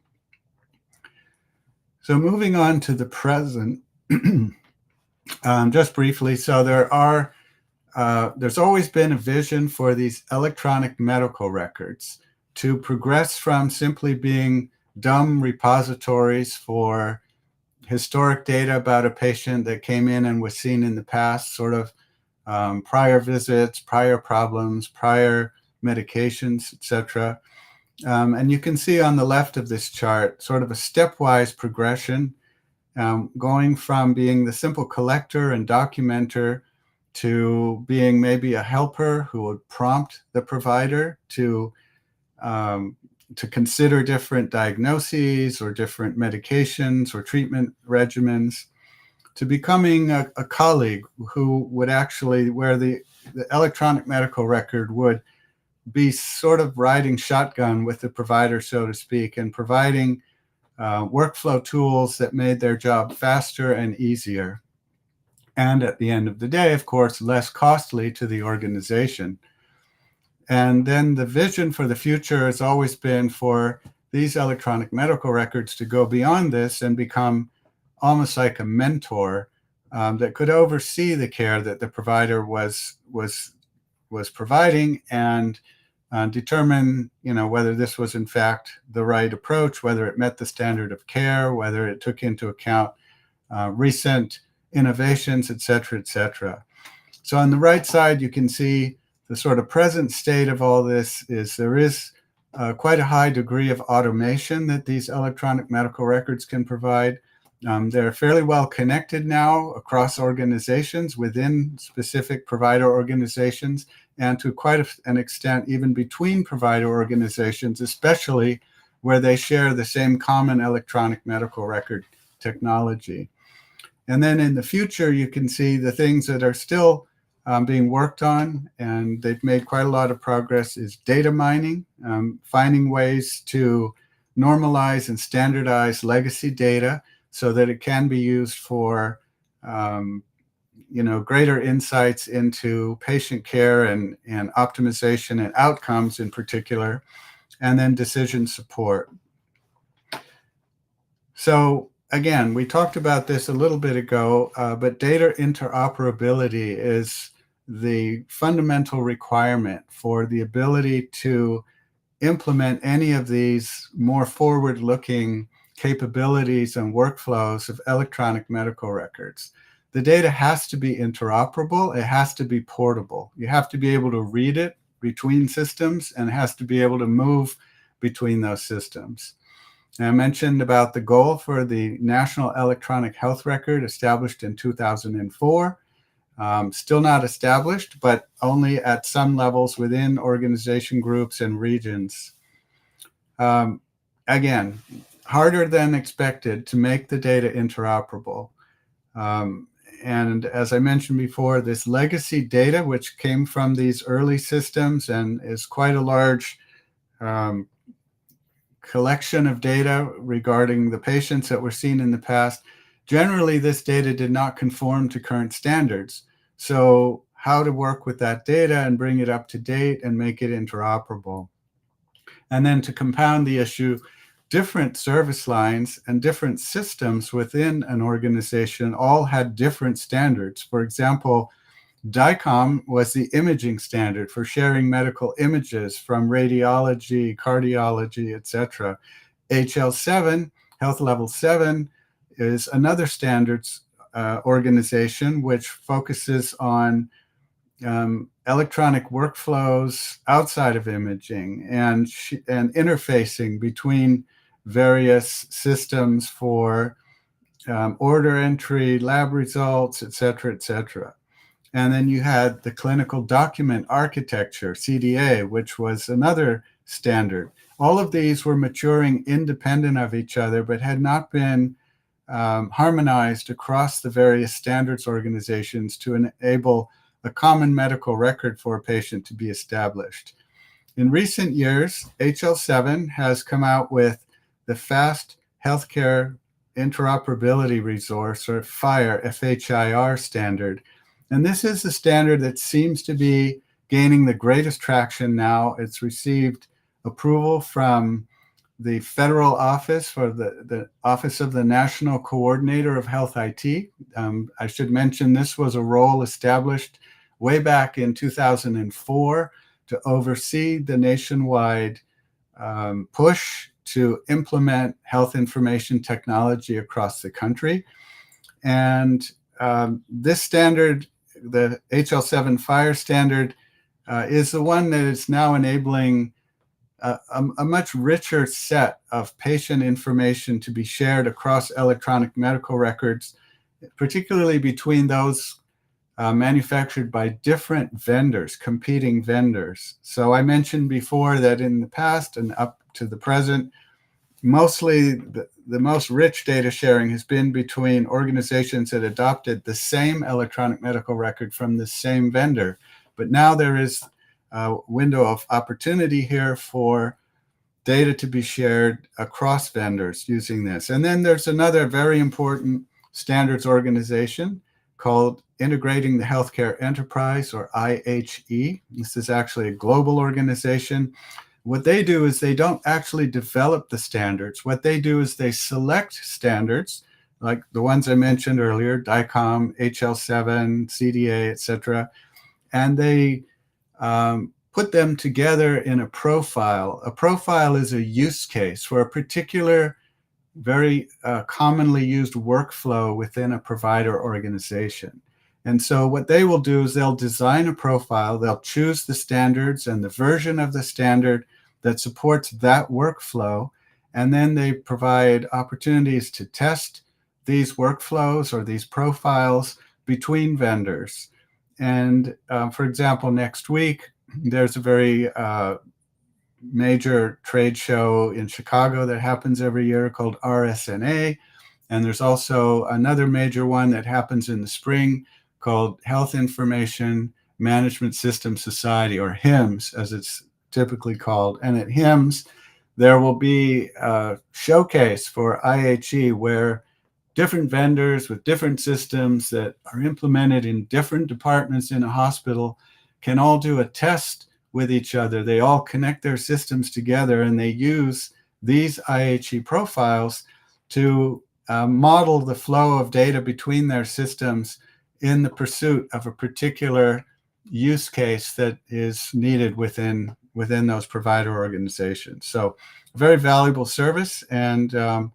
So moving on to the present, just briefly, so there's always been a vision for these electronic medical records to progress from simply being dumb repositories for historic data about a patient that came in and was seen in the past, sort of prior visits, prior problems, prior medications, etc. And you can see on the left of this chart sort of a stepwise progression, going from being the simple collector and documenter to being maybe a helper who would prompt the provider to consider different diagnoses or different medications or treatment regimens, to becoming a colleague who would actually, where the electronic medical record would be sort of riding shotgun with the provider, so to speak, and providing workflow tools that made their job faster and easier. And at the end of the day, of course, less costly to the organization. And then the vision for the future has always been for these electronic medical records to go beyond this and become almost like a mentor that could oversee the care that the provider was providing and determine, whether this was in fact the right approach, whether it met the standard of care, whether it took into account recent innovations, et cetera, et cetera. So on the right side, you can see the sort of present state of all this is there is quite a high degree of automation that these electronic medical records can provide. They're fairly well connected now across organizations, within specific provider organizations, and to quite an extent even between provider organizations, especially where they share the same common electronic medical record technology. And then in the future, you can see the things that are still being worked on, and they've made quite a lot of progress, is data mining, finding ways to normalize and standardize legacy data so that it can be used for greater insights into patient care and optimization and outcomes in particular, and then decision support. So again, we talked about this a little bit ago, but data interoperability is the fundamental requirement for the ability to implement any of these more forward-looking capabilities and workflows of electronic medical records. The data has to be interoperable. It has to be portable. You have to be able to read it between systems, and it has to be able to move between those systems. And I mentioned about the goal for the National Electronic Health Record established in 2004. Still not established, but only at some levels within organization groups and regions. Again, harder than expected to make the data interoperable. And as I mentioned before, this legacy data, which came from these early systems and is quite a large collection of data regarding the patients that were seen in the past, generally this data did not conform to current standards. So how to work with that data and bring it up to date and make it interoperable. And then to compound the issue, different service lines and different systems within an organization all had different standards. For example, DICOM was the imaging standard for sharing medical images from radiology, cardiology, etc. HL7, Health Level 7, is another standards organization which focuses on electronic workflows outside of imaging and interfacing between various systems for order entry, lab results, etc., etc. And then you had the clinical document architecture, CDA, which was another standard. All of these were maturing independent of each other, but had not been harmonized across the various standards organizations to enable a common medical record for a patient to be established. In recent years, HL7 has come out with the Fast Healthcare Interoperability Resource, or FHIR, F-H-I-R standard. And this is the standard that seems to be gaining the greatest traction now. It's received approval from the federal office for the Office of the National Coordinator of Health IT. I should mention this was a role established way back in 2004 to oversee the nationwide push to implement health information technology across the country. And this standard, the HL7 FHIR standard, is the one that is now enabling a much richer set of patient information to be shared across electronic medical records, particularly between those manufactured by different vendors, competing vendors. So I mentioned before that in the past and up to the present, mostly the most rich data sharing has been between organizations that adopted the same electronic medical record from the same vendor. But now there is a window of opportunity here for data to be shared across vendors using this. And then there's another very important standards organization called Integrating the Healthcare Enterprise, or IHE. This is actually a global organization. What they do is they don't actually develop the standards. What they do is they select standards, like the ones I mentioned earlier, DICOM, HL7, CDA, etc., and they put them together in a profile. A profile is a use case for a particular, very commonly used workflow within a provider organization. And so what they will do is they'll design a profile, they'll choose the standards and the version of the standard that supports that workflow. And then they provide opportunities to test these workflows or these profiles between vendors. And for example, next week, there's a very major trade show in Chicago that happens every year called RSNA. And there's also another major one that happens in the spring called Health Information Management System Society, or HIMSS, as it's typically called. And at HIMSS, there will be a showcase for IHE where different vendors with different systems that are implemented in different departments in a hospital can all do a test with each other. They all connect their systems together, and they use these IHE profiles to model the flow of data between their systems in the pursuit of a particular use case that is needed within those provider organizations. So a very valuable service, and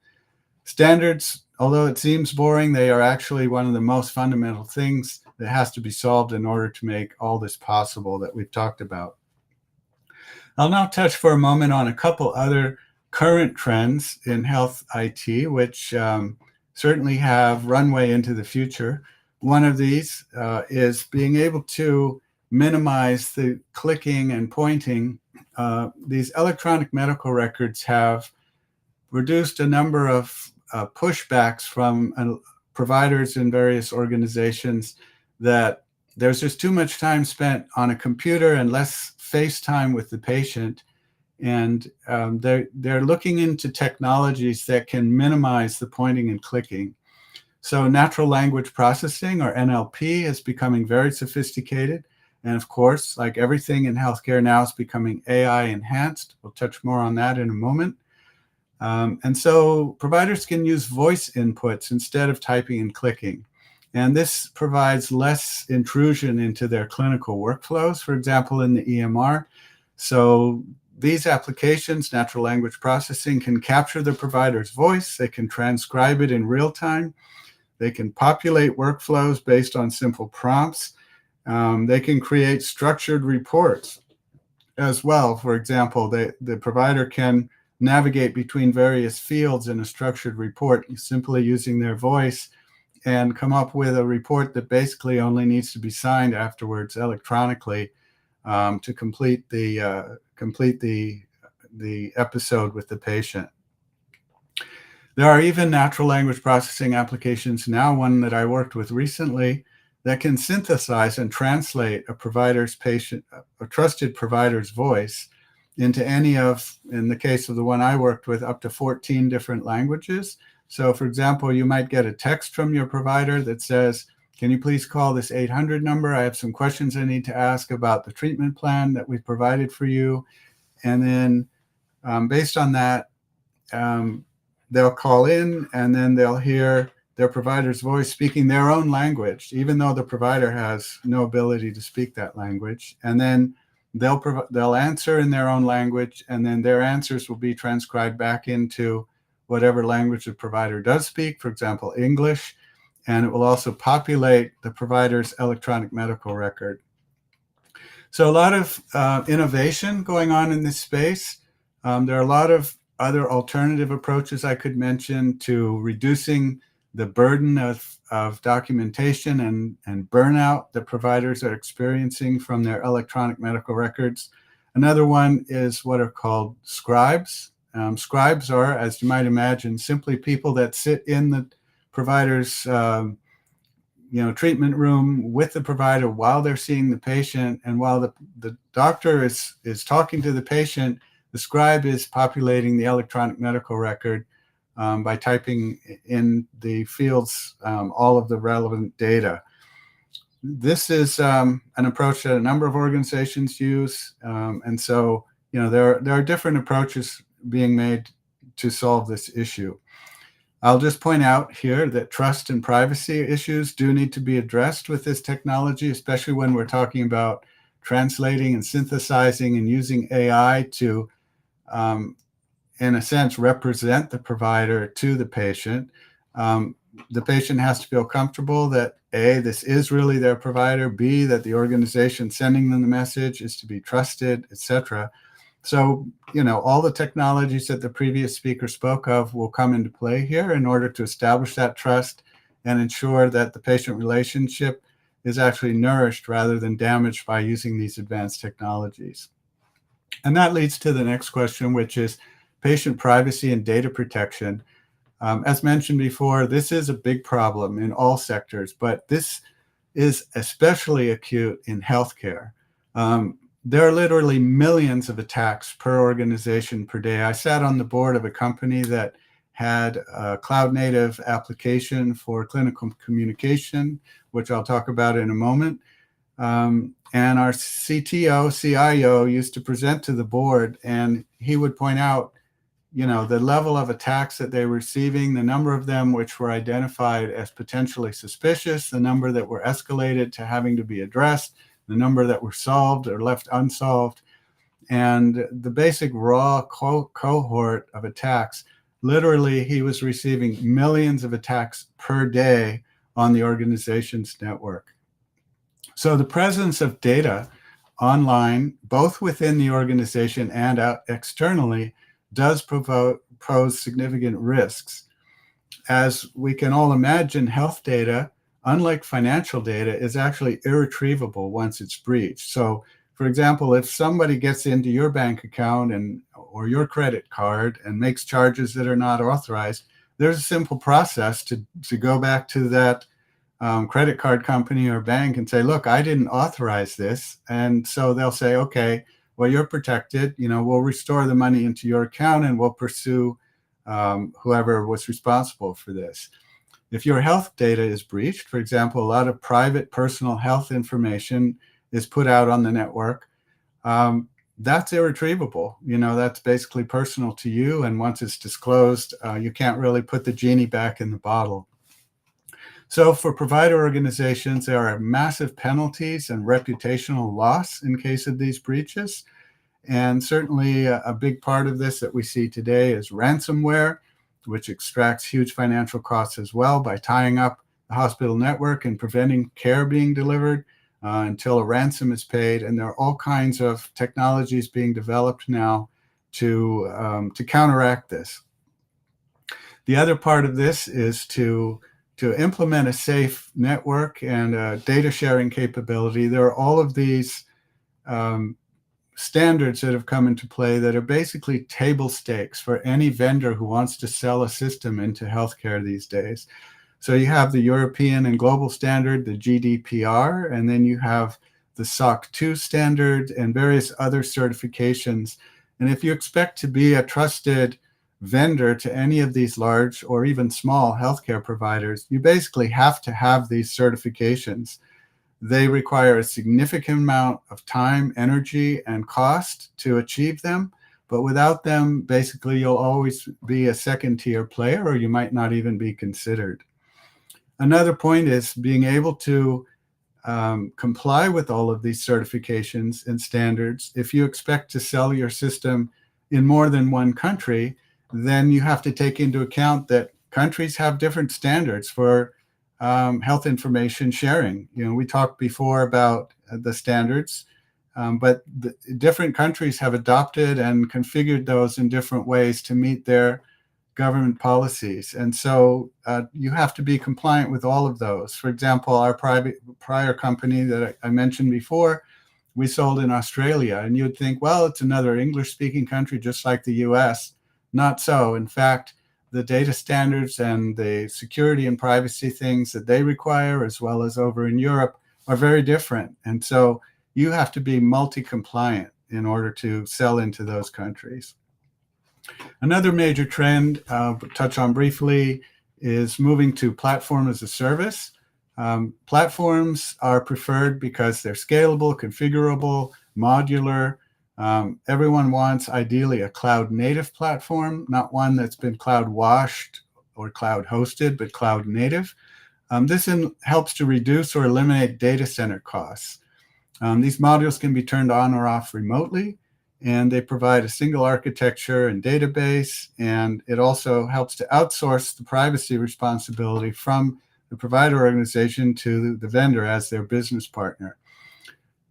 standards, although it seems boring, they are actually one of the most fundamental things that has to be solved in order to make all this possible that we've talked about. I'll now touch for a moment on a couple other current trends in health IT, which certainly have runway into the future. One of these is being able to minimize the clicking and pointing. These electronic medical records have reduced a number of pushbacks from providers in various organizations that there's just too much time spent on a computer and less face time with the patient. And they're looking into technologies that can minimize the pointing and clicking. So natural language processing, or NLP, is becoming very sophisticated. And of course, like everything in healthcare now, is becoming AI enhanced. We'll touch more on that in a moment. And so providers can use voice inputs instead of typing and clicking. And this provides less intrusion into their clinical workflows, for example, in the EMR. So these applications, natural language processing, can capture the provider's voice. They can transcribe it in real time. They can populate workflows based on simple prompts. They can create structured reports as well. For example, the provider can navigate between various fields in a structured report simply using their voice, and come up with a report that basically only needs to be signed afterwards electronically to complete the episode with the patient. There are even natural language processing applications now, one that I worked with recently, that can synthesize and translate a trusted provider's voice into any of, in the case of the one I worked with, up to 14 different languages. So for example, you might get a text from your provider that says, can you please call this 800 number? I have some questions I need to ask about the treatment plan that we've provided for you. And then based on that, they'll call in, and then they'll hear their provider's voice speaking their own language, even though the provider has no ability to speak that language. And then they'll answer in their own language, and then their answers will be transcribed back into whatever language the provider does speak, for example, English, and it will also populate the provider's electronic medical record. So a lot of innovation going on in this space. There are a lot of other alternative approaches I could mention to reducing the burden of documentation and burnout that providers are experiencing from their electronic medical records. Another one is what are called scribes. Scribes are, as you might imagine, simply people that sit in the provider's treatment room with the provider while they're seeing the patient, and while the doctor is talking to the patient, the scribe is populating the electronic medical record by typing in the fields all of the relevant data. This is an approach that a number of organizations use, and so there are different approaches being made to solve this issue. I'll just point out here that trust and privacy issues do need to be addressed with this technology, especially when we're talking about translating and synthesizing and using AI to, in a sense, represent the provider to the patient. The patient has to feel comfortable that A, this is really their provider, B, that the organization sending them the message is to be trusted, etc. So, all the technologies that the previous speaker spoke of will come into play here in order to establish that trust and ensure that the patient relationship is actually nourished rather than damaged by using these advanced technologies. And that leads to the next question, which is patient privacy and data protection. As mentioned before, this is a big problem in all sectors, but this is especially acute in healthcare. There are literally millions of attacks per organization per day. I sat on the board of a company that had a cloud-native application for clinical communication, which I'll talk about in a moment. And our CTO, CIO used to present to the board, and he would point out, the level of attacks that they were receiving, the number of them which were identified as potentially suspicious, the number that were escalated to having to be addressed, the number that were solved or left unsolved, and the basic raw cohort of attacks. Literally, he was receiving millions of attacks per day on the organization's network. So the presence of data online, both within the organization and out externally, does pose significant risks. As we can all imagine, health data, unlike financial data, is actually irretrievable once it's breached. So, for example, if somebody gets into your bank account or your credit card and makes charges that are not authorized, there's a simple process to go back to that credit card company or bank and say, look, I didn't authorize this. And so they'll say, okay, well, you're protected. We'll restore the money into your account and we'll pursue whoever was responsible for this. If your health data is breached, for example, a lot of private personal health information is put out on the network, that's irretrievable. That's basically personal to you. And once it's disclosed, you can't really put the genie back in the bottle. So for provider organizations, there are massive penalties and reputational loss in case of these breaches. And certainly a big part of this that we see today is ransomware, which extracts huge financial costs as well by tying up the hospital network and preventing care being delivered until a ransom is paid. And there are all kinds of technologies being developed now to counteract this. The other part of this is to implement a safe network and a data sharing capability. There are all of these standards that have come into play that are basically table stakes for any vendor who wants to sell a system into healthcare these days. So you have the European and global standard, the GDPR, and then you have the SOC 2 standard and various other certifications. And if you expect to be a trusted vendor to any of these large or even small healthcare providers, you basically have to have these certifications. They require a significant amount of time, energy, and cost to achieve them. But without them, basically, you'll always be a second-tier player, or you might not even be considered. Another point is being able to comply with all of these certifications and standards. If you expect to sell your system in more than one country, then you have to take into account that countries have different standards for health information sharing. We talked before about the standards, but different countries have adopted and configured those in different ways to meet their government policies. And so you have to be compliant with all of those. For example, our prior company that I mentioned before, we sold in Australia, and you'd think, well, it's another English-speaking country just like the US. Not so. In fact, the data standards and the security and privacy things that they require, as well as over in Europe, are very different. And so you have to be multi-compliant in order to sell into those countries. Another major trend I'll touch on briefly is moving to platform as a service. Platforms are preferred because they're scalable, configurable, modular. Everyone wants ideally a cloud native platform, not one that's been cloud washed or cloud hosted, but cloud native. This helps to reduce or eliminate data center costs. These modules can be turned on or off remotely, and they provide a single architecture and database, and it also helps to outsource the privacy responsibility from the provider organization to the vendor as their business partner.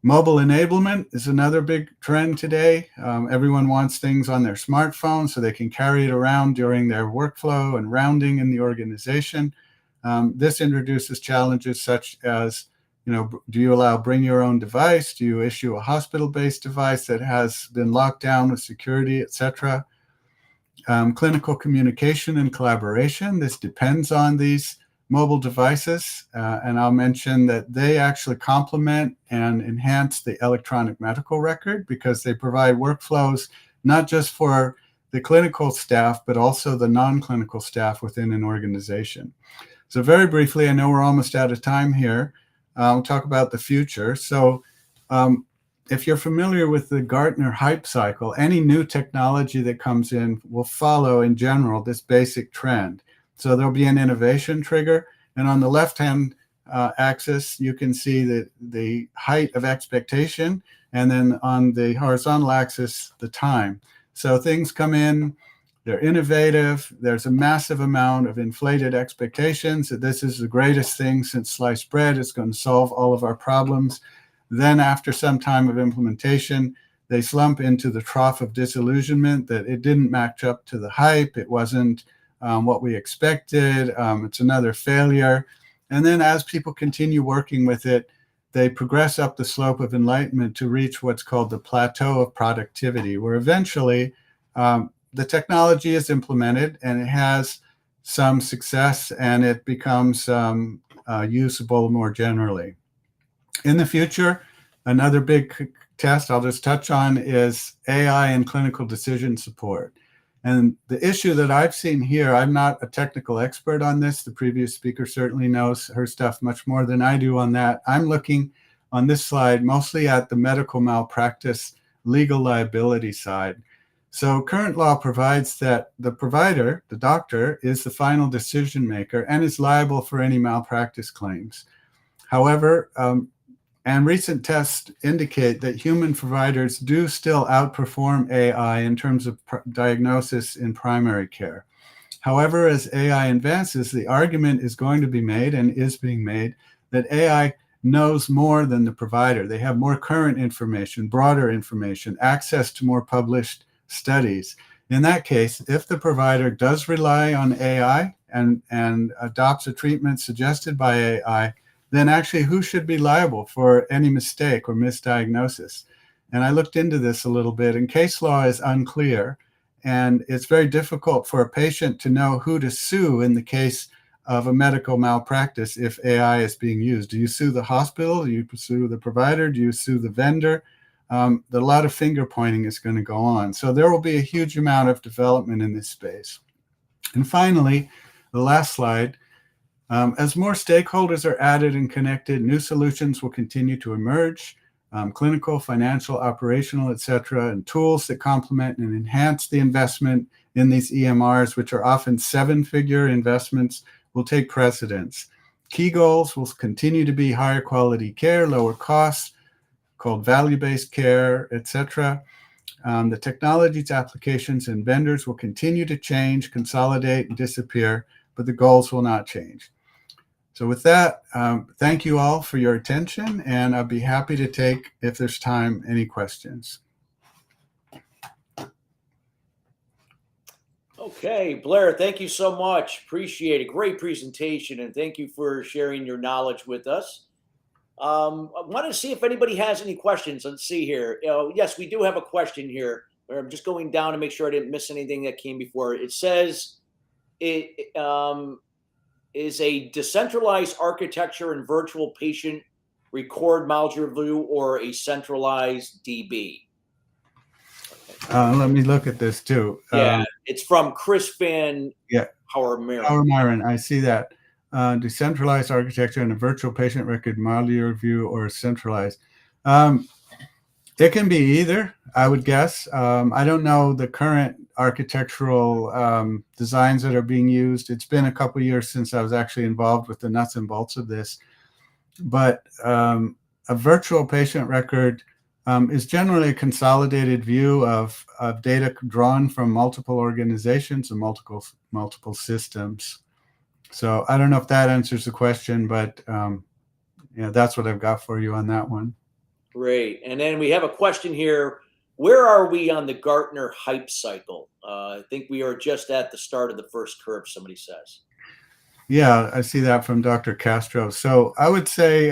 Mobile enablement is another big trend today. Everyone wants things on their smartphone so they can carry it around during their workflow and rounding in the organization. This introduces challenges such as, do you allow bring your own device? Do you issue a hospital-based device that has been locked down with security, etc.? Clinical communication and collaboration. This depends on these mobile devices, and I'll mention that they actually complement and enhance the electronic medical record because they provide workflows not just for the clinical staff, but also the non-clinical staff within an organization. So very briefly, I know we're almost out of time here. We'll talk about the future. So if you're familiar with the Gartner hype cycle, any new technology that comes in will follow in general this basic trend. So there'll be an innovation trigger, and on the left-hand axis, you can see the height of expectation, and then on the horizontal axis, the time. So things come in, they're innovative, there's a massive amount of inflated expectations that this is the greatest thing since sliced bread, it's going to solve all of our problems. Then after some time of implementation, they slump into the trough of disillusionment that it didn't match up to the hype, it wasn't what we expected, it's another failure. And then as people continue working with it, they progress up the slope of enlightenment to reach what's called the plateau of productivity, where eventually the technology is implemented and it has some success and it becomes usable more generally. In the future, another big test I'll just touch on is AI and clinical decision support. And the issue that I've seen here, I'm not a technical expert on this. The previous speaker certainly knows her stuff much more than I do on that. I'm looking on this slide mostly at the medical malpractice legal liability side. So current law provides that the provider, the doctor, is the final decision maker and is liable for any malpractice claims. However, and recent tests indicate that human providers do still outperform AI in terms of diagnosis in primary care. However, as AI advances, the argument is going to be made and is being made that AI knows more than the provider. They have more current information, broader information, access to more published studies. In that case, if the provider does rely on AI and adopts a treatment suggested by AI, then actually who should be liable for any mistake or misdiagnosis? And I looked into this a little bit, and case law is unclear, and it's very difficult for a patient to know who to sue in the case of a medical malpractice if AI is being used. Do you sue the hospital? Do you sue the provider? Do you sue the vendor? A lot of finger pointing is going to go on. So there will be a huge amount of development in this space. And finally, the last slide, as more stakeholders are added and connected, new solutions will continue to emerge, clinical, financial, operational, etc., and tools that complement and enhance the investment in these EMRs, which are often seven-figure investments, will take precedence. Key goals will continue to be higher quality care, lower costs, called value-based care, etc. The technologies, applications, and vendors will continue to change, consolidate, and disappear, but the goals will not change. So with that, thank you all for your attention, and I'll be happy to take, if there's time, any questions. Okay, Blair, thank you so much. Appreciate it. Great presentation, and thank you for sharing your knowledge with us. I wanted to see if anybody has any questions. Let's see here. Yes, we do have a question here. I'm just going down to make sure I didn't miss anything that came before. It says, is a decentralized architecture and virtual patient record module view or a centralized DB? Let me look at this too. Yeah, it's from Chris Van Howard-Myron. I see that. Decentralized architecture and a virtual patient record modular view or centralized. It can be either, I would guess. I don't know the current architectural designs that are being used. It's been a couple of years since I was actually involved with the nuts and bolts of this. But a virtual patient record is generally a consolidated view of data drawn from multiple organizations and multiple systems. So I don't know if that answers the question, but yeah, that's what I've got for you on that one. Great. And then we have a question here. Where are we on the Gartner hype cycle? I think we are just at the start of the first curve, somebody says. Yeah, I see that from Dr. Castro. So I would say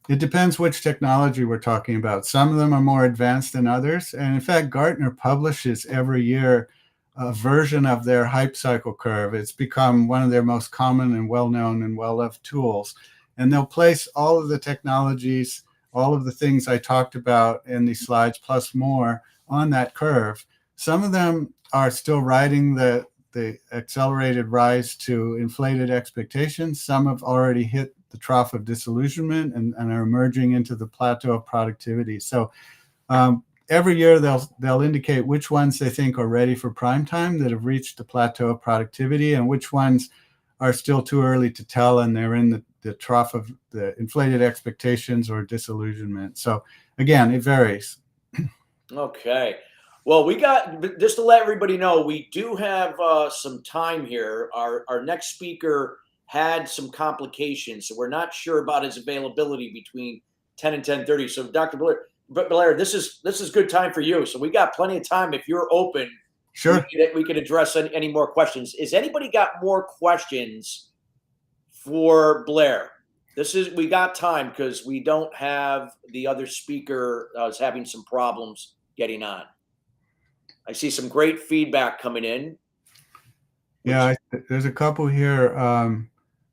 it depends which technology we're talking about. Some of them are more advanced than others. And in fact, Gartner publishes every year a version of their hype cycle curve. It's become one of their most common and well-known and well-loved tools. And they'll place all of the technologies, all of the things I talked about in these slides, plus more on that curve. Some of them are still riding the accelerated rise to inflated expectations. Some have already hit the trough of disillusionment and are emerging into the plateau of productivity. So every year they'll indicate which ones they think are ready for prime time, that have reached the plateau of productivity, and which ones are still too early to tell and they're in the trough of the inflated expectations or disillusionment. So again, it varies. Okay. Well, we got, just to let everybody know, we do have some time here. Our next speaker had some complications, so we're not sure about his availability between 10 and 10:30. So, Dr. Blair, this is good time for you. So we got plenty of time. If you're open, Sure. we could address any more questions. Is anybody got more questions for Blair? We got time because we don't have the other speaker is having some problems getting on. I see some great feedback coming in. Yeah, there's a couple here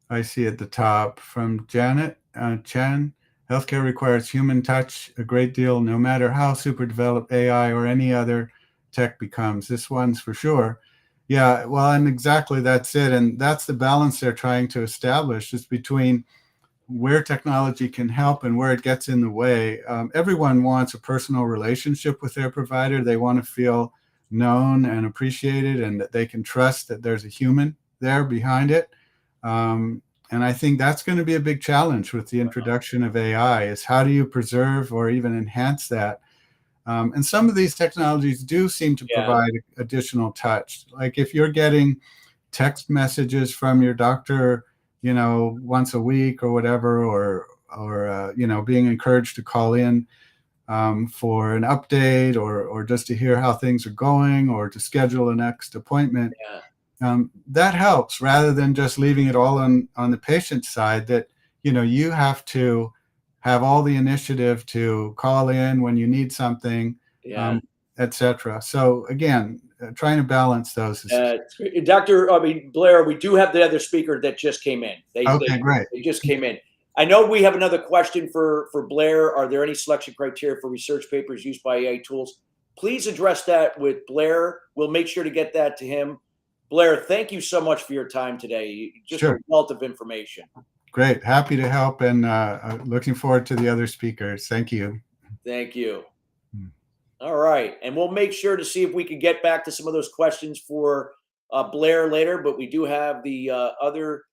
I see at the top from Janet Chen. Healthcare requires human touch a great deal, no matter how super developed AI or any other tech becomes. This one's for sure. Yeah, well, and exactly that's it. And that's the balance they're trying to establish, is between where technology can help and where it gets in the way. Everyone wants a personal relationship with their provider. They want to feel known and appreciated, and that they can trust that there's a human there behind it. And I think that's going to be a big challenge with the introduction of AI, is how do you preserve or even enhance that? And some of these technologies do seem to provide additional touch. Like if you're getting text messages from your doctor, once a week or whatever, or being encouraged to call in for an update, or just to hear how things are going, or to schedule a next appointment. That helps, rather than just leaving it all on the patient side, that, you have to have all the initiative to call in when you need something, etc. So again, trying to balance those. Blair, we do have the other speaker that just came in. Great. They just came in. I know we have another question for Blair. Are there any selection criteria for research papers used by AI tools? Please address that with Blair. We'll make sure to get that to him. Blair, thank you so much for your time today. Just a wealth of information. Great. Happy to help, and looking forward to the other speakers. Thank you. Thank you. All right. And we'll make sure to see if we can get back to some of those questions for Blair later, but we do have the other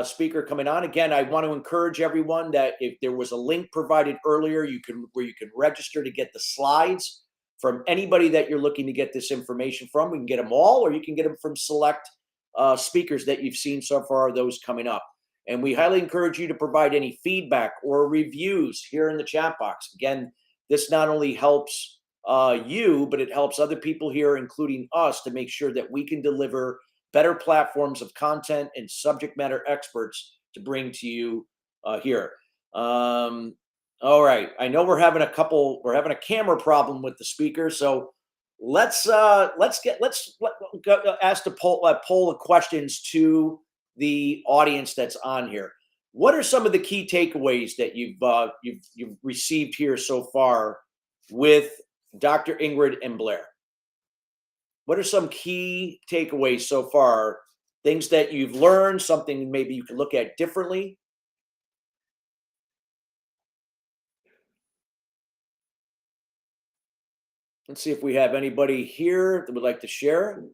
speaker coming on. Again, I want to encourage everyone that if there was a link provided earlier, where you can register to get the slides from anybody that you're looking to get this information from. We can get them all, or you can get them from select speakers that you've seen so far, those coming up. And we highly encourage you to provide any feedback or reviews here in the chat box. Again, this not only helps you, but it helps other people here, including us, to make sure that we can deliver better platforms of content and subject matter experts to bring to you here. All right. I know we're having a camera problem with the speaker, so let's ask the poll of questions to the audience that's on here. What are some of the key takeaways that you've received here so far with Dr. Ingrid and Blair? What are some key takeaways so far? Things that you've learned, something maybe you can look at differently? Let's see if we have anybody here that would like to share.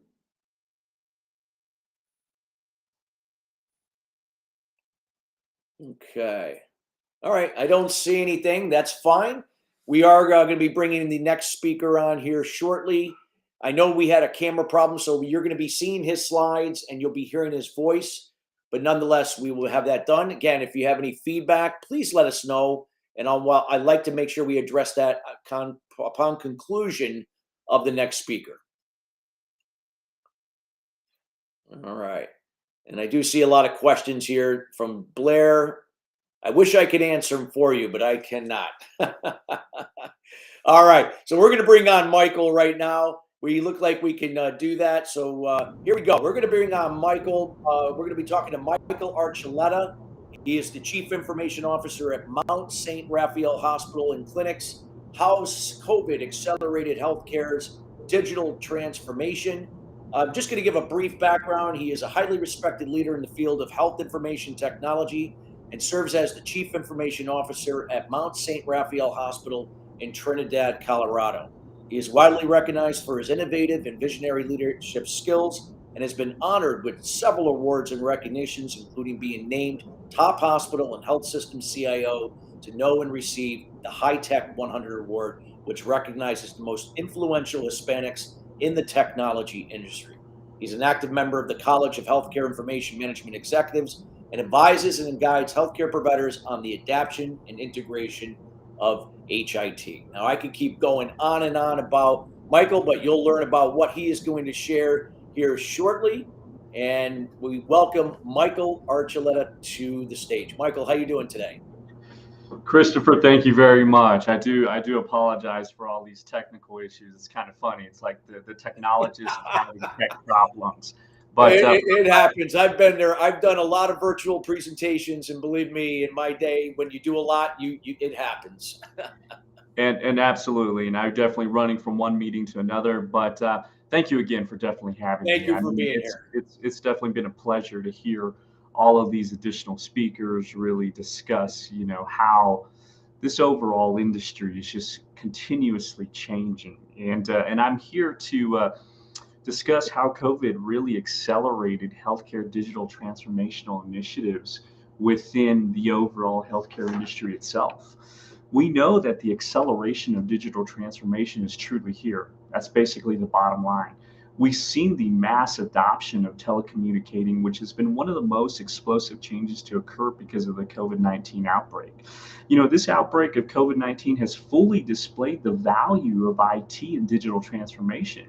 Okay. All right. I don't see anything. That's fine. We are going to be bringing the next speaker on here shortly. I know we had a camera problem, so you're going to be seeing his slides and you'll be hearing his voice. But nonetheless, we will have that done. Again, if you have any feedback, please let us know. And I'd like to make sure we address that upon conclusion of the next speaker. All right. And I do see a lot of questions here from Blair. I wish I could answer them for you, but I cannot. All right. So we're going to bring on Michael right now. We look like we can do that. So here we go. We're going to bring on Michael. We're going to be talking to Michael Archuleta. He is the Chief Information Officer at Mount St. Raphael Hospital and Clinics. How COVID accelerated healthcare's digital transformation. I'm just going to give a brief background. He is a highly respected leader in the field of health information technology and serves as the Chief Information Officer at Mount St. Raphael Hospital in Trinidad, Colorado. He is widely recognized for his innovative and visionary leadership skills and has been honored with several awards and recognitions, including being named Top Hospital and Health System CIO to know and receive the HealthTech 100 Award, which recognizes the most influential Hispanics in the technology industry. He's an active member of the College of Healthcare Information Management Executives and advises and guides healthcare providers on the adoption and integration of HIT. Now, I could keep going on and on about Michael, but you'll learn about what he is going to share here shortly. And we welcome Michael Archuleta to the stage. Michael, how you doing today? Christopher, thank you very much. I do apologize for all these technical issues. It's kind of funny. It's like the technologists having tech problems. But it happens. I've been there. I've done a lot of virtual presentations, and believe me, in my day, when you do a lot, it happens. and absolutely, and I'm definitely running from one meeting to another. But thank you again for definitely having me. Thank you for being here. It's definitely been a pleasure to hear all of these additional speakers really discuss, how this overall industry is just continuously changing. And I'm here to discuss how COVID really accelerated healthcare digital transformational initiatives within the overall healthcare industry itself. We know that the acceleration of digital transformation is truly here. That's basically the bottom line. We've seen the mass adoption of telecommunicating, which has been one of the most explosive changes to occur because of the COVID-19 outbreak. This outbreak of COVID-19 has fully displayed the value of IT and digital transformation.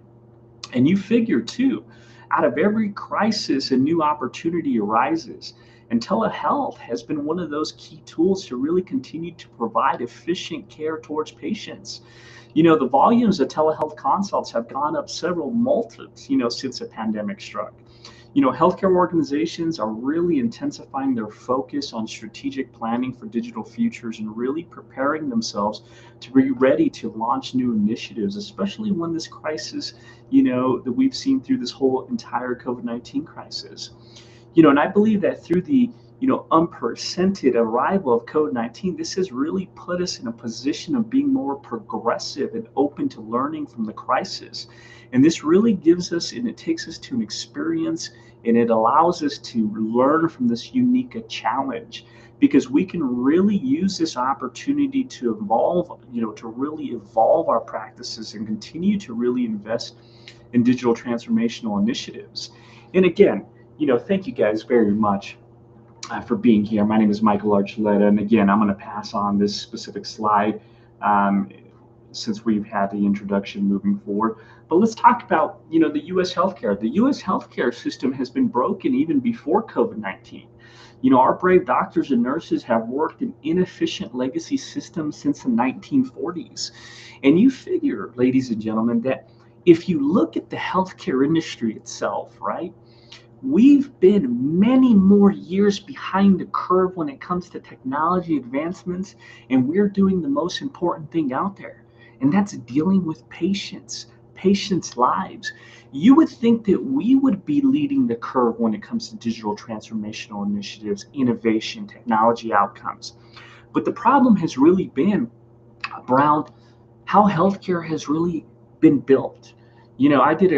And you figure too, out of every crisis, a new opportunity arises. And telehealth has been one of those key tools to really continue to provide efficient care towards patients. The volumes of telehealth consults have gone up several multiples, since the pandemic struck. Healthcare organizations are really intensifying their focus on strategic planning for digital futures and really preparing themselves to be ready to launch new initiatives, especially when this crisis, that we've seen through this whole entire COVID-19 crisis. And I believe that through the unprecedented arrival of COVID-19, this has really put us in a position of being more progressive and open to learning from the crisis. And this really gives us, and it takes us to an experience, and it allows us to learn from this unique challenge, because we can really use this opportunity to evolve, to really evolve our practices and continue to really invest in digital transformational initiatives. And again, thank you guys very much for being here. My name is Michael Archuleta, and again, I'm going to pass on this specific slide since we've had the introduction moving forward. But let's talk about, the U.S. healthcare. The U.S. healthcare system has been broken even before COVID-19. Our brave doctors and nurses have worked in inefficient legacy systems since the 1940s. And you figure, ladies and gentlemen, that if you look at the healthcare industry itself, right, we've been many more years behind the curve when it comes to technology advancements, and we're doing the most important thing out there, and that's dealing with patients' lives. You would think that we would be leading the curve when it comes to digital transformational initiatives, innovation, technology outcomes. But the problem has really been around how healthcare has really been built. I did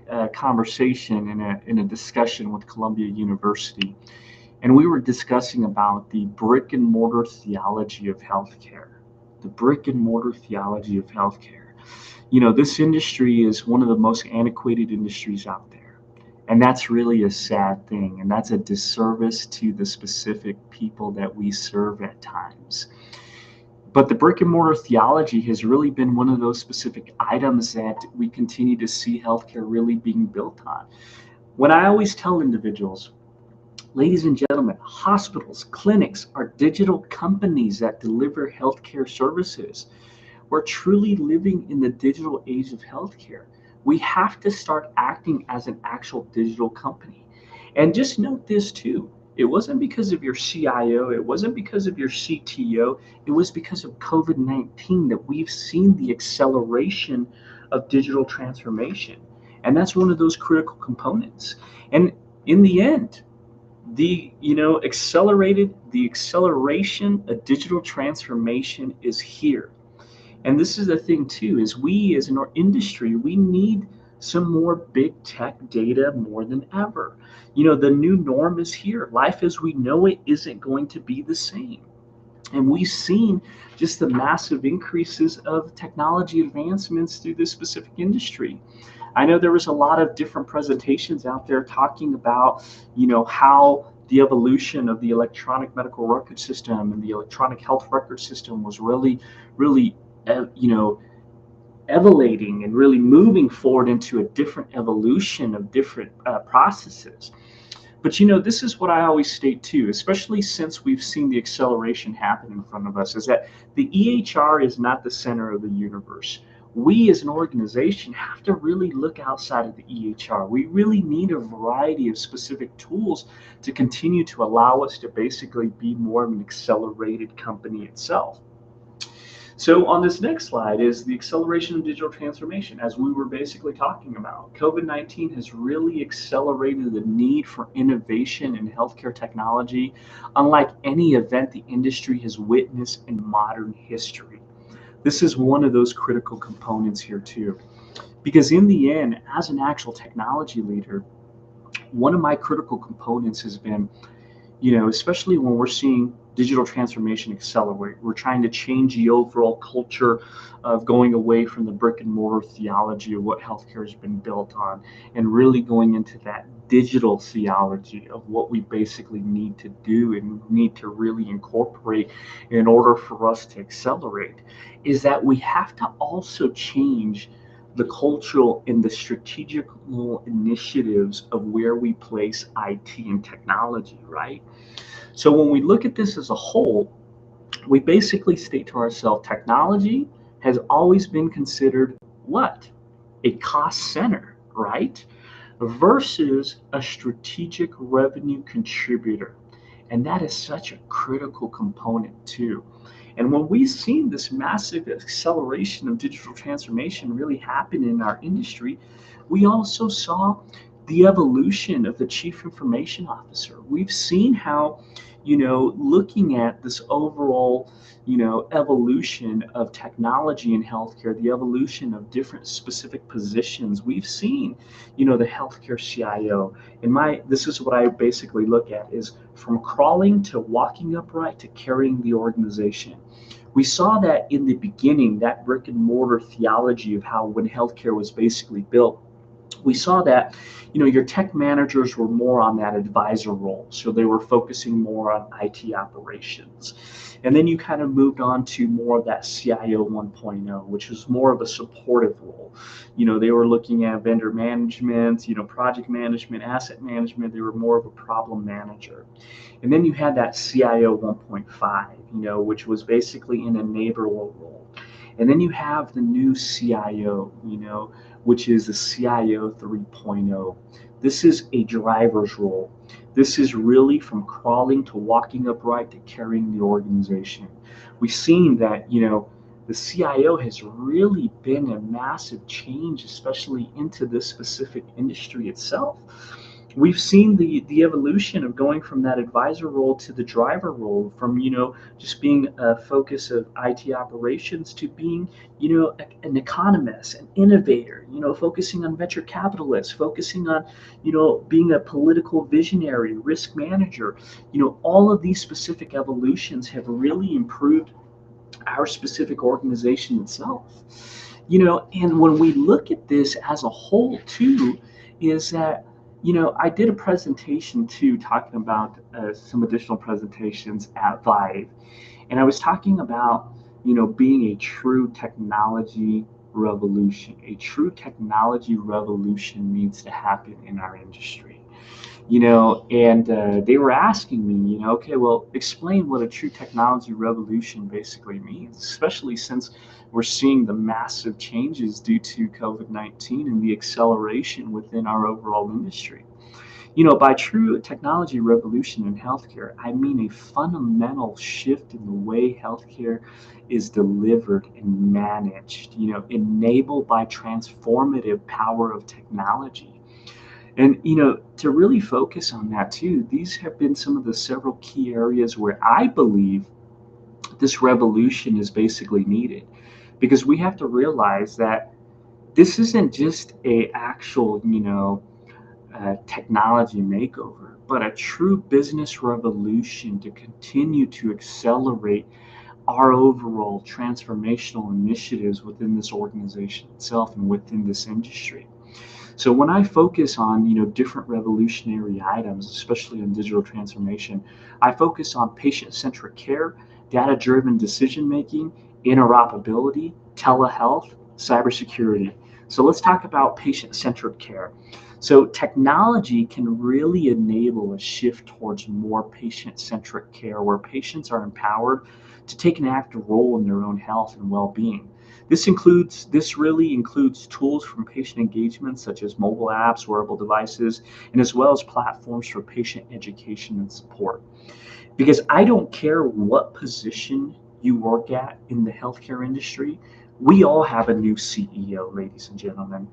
a conversation in a discussion with Columbia University, and we were discussing about the brick and mortar theology of healthcare. The brick and mortar theology of healthcare. This industry is one of the most antiquated industries out there, and that's really a sad thing, and that's a disservice to the specific people that we serve at times. But the brick and mortar theology has really been one of those specific items that we continue to see healthcare really being built on. When I always tell individuals, ladies and gentlemen, hospitals, clinics are digital companies that deliver healthcare services. We're truly living in the digital age of healthcare. We have to start acting as an actual digital company. And just note this too. It wasn't because of your CIO, it wasn't because of your CTO, it was because of COVID-19 that we've seen the acceleration of digital transformation. And that's one of those critical components. And in the end, the acceleration of digital transformation is here. And this is the thing too, is we as an industry, we need some more big tech data more than ever. The new norm is here. Life as we know it isn't going to be the same. And we've seen just the massive increases of technology advancements through this specific industry. I know there was a lot of different presentations out there talking about, how the evolution of the electronic medical record system and the electronic health record system was really, really, evoluting and really moving forward into a different evolution of different processes. But this is what I always state too, especially since we've seen the acceleration happen in front of us, is that the EHR is not the center of the universe. We as an organization have to really look outside of the EHR. We really need a variety of specific tools to continue to allow us to basically be more of an accelerated company itself. So on this next slide is the acceleration of digital transformation, as we were basically talking about. COVID-19 has really accelerated the need for innovation in healthcare technology, unlike any event the industry has witnessed in modern history. This is one of those critical components here too. Because in the end, as an actual technology leader, one of my critical components has been, especially when we're seeing digital transformation accelerate. We're trying to change the overall culture of going away from the brick and mortar theology of what healthcare has been built on and really going into that digital theology of what we basically need to do and need to really incorporate in order for us to accelerate, is that we have to also change the cultural and the strategical initiatives of where we place IT and technology, right? So when we look at this as a whole, we basically state to ourselves, technology has always been considered what? A cost center, right? Versus a strategic revenue contributor. And that is such a critical component too. And when we've seen this massive acceleration of digital transformation really happen in our industry, we also saw the evolution of the chief information officer. We've seen how, looking at this overall, evolution of technology in healthcare, the evolution of different specific positions, we've seen, the healthcare CIO. This is what I basically look at, is from crawling to walking upright to carrying the organization. We saw that in the beginning, that brick and mortar theology of how when healthcare was basically built, we saw that, your tech managers were more on that advisor role. So they were focusing more on IT operations. And then you kind of moved on to more of that CIO 1.0, which was more of a supportive role. They were looking at vendor management, project management, asset management. They were more of a problem manager. And then you had that CIO 1.5, which was basically an enabler role. And then you have the new CIO, which is the CIO 3.0. This is a driver's role. This is really from crawling to walking upright to carrying the organization. We've seen that, the CIO has really been a massive change, especially into this specific industry itself. We've seen the evolution of going from that advisor role to the driver role, from just being a focus of IT operations to being an economist, an innovator, focusing on venture capitalists, focusing on being a political visionary, risk manager. All of these specific evolutions have really improved our specific organization itself. And when we look at this as a whole too, is that I did a presentation too, talking about some additional presentations at Vive, and I was talking about being a true technology revolution. A true technology revolution needs to happen in our industry. And they were asking me, okay, well, explain what a true technology revolution basically means, especially since we're seeing the massive changes due to COVID-19 and the acceleration within our overall industry. By true technology revolution in healthcare, I mean a fundamental shift in the way healthcare is delivered and managed, enabled by transformative power of technology. And, to really focus on that too, these have been some of the several key areas where I believe this revolution is basically needed. Because we have to realize that this isn't just a actual, technology makeover, but a true business revolution to continue to accelerate our overall transformational initiatives within this organization itself and within this industry. So when I focus on, different revolutionary items, especially in digital transformation, I focus on patient-centric care, data-driven decision-making, interoperability, telehealth, cybersecurity. So let's talk about patient-centric care. So technology can really enable a shift towards more patient-centric care where patients are empowered to take an active role in their own health and well-being. This really includes tools from patient engagement such as mobile apps, wearable devices, and as well as platforms for patient education and support. Because I don't care what position you work at in the healthcare industry, we all have a new CEO, ladies and gentlemen.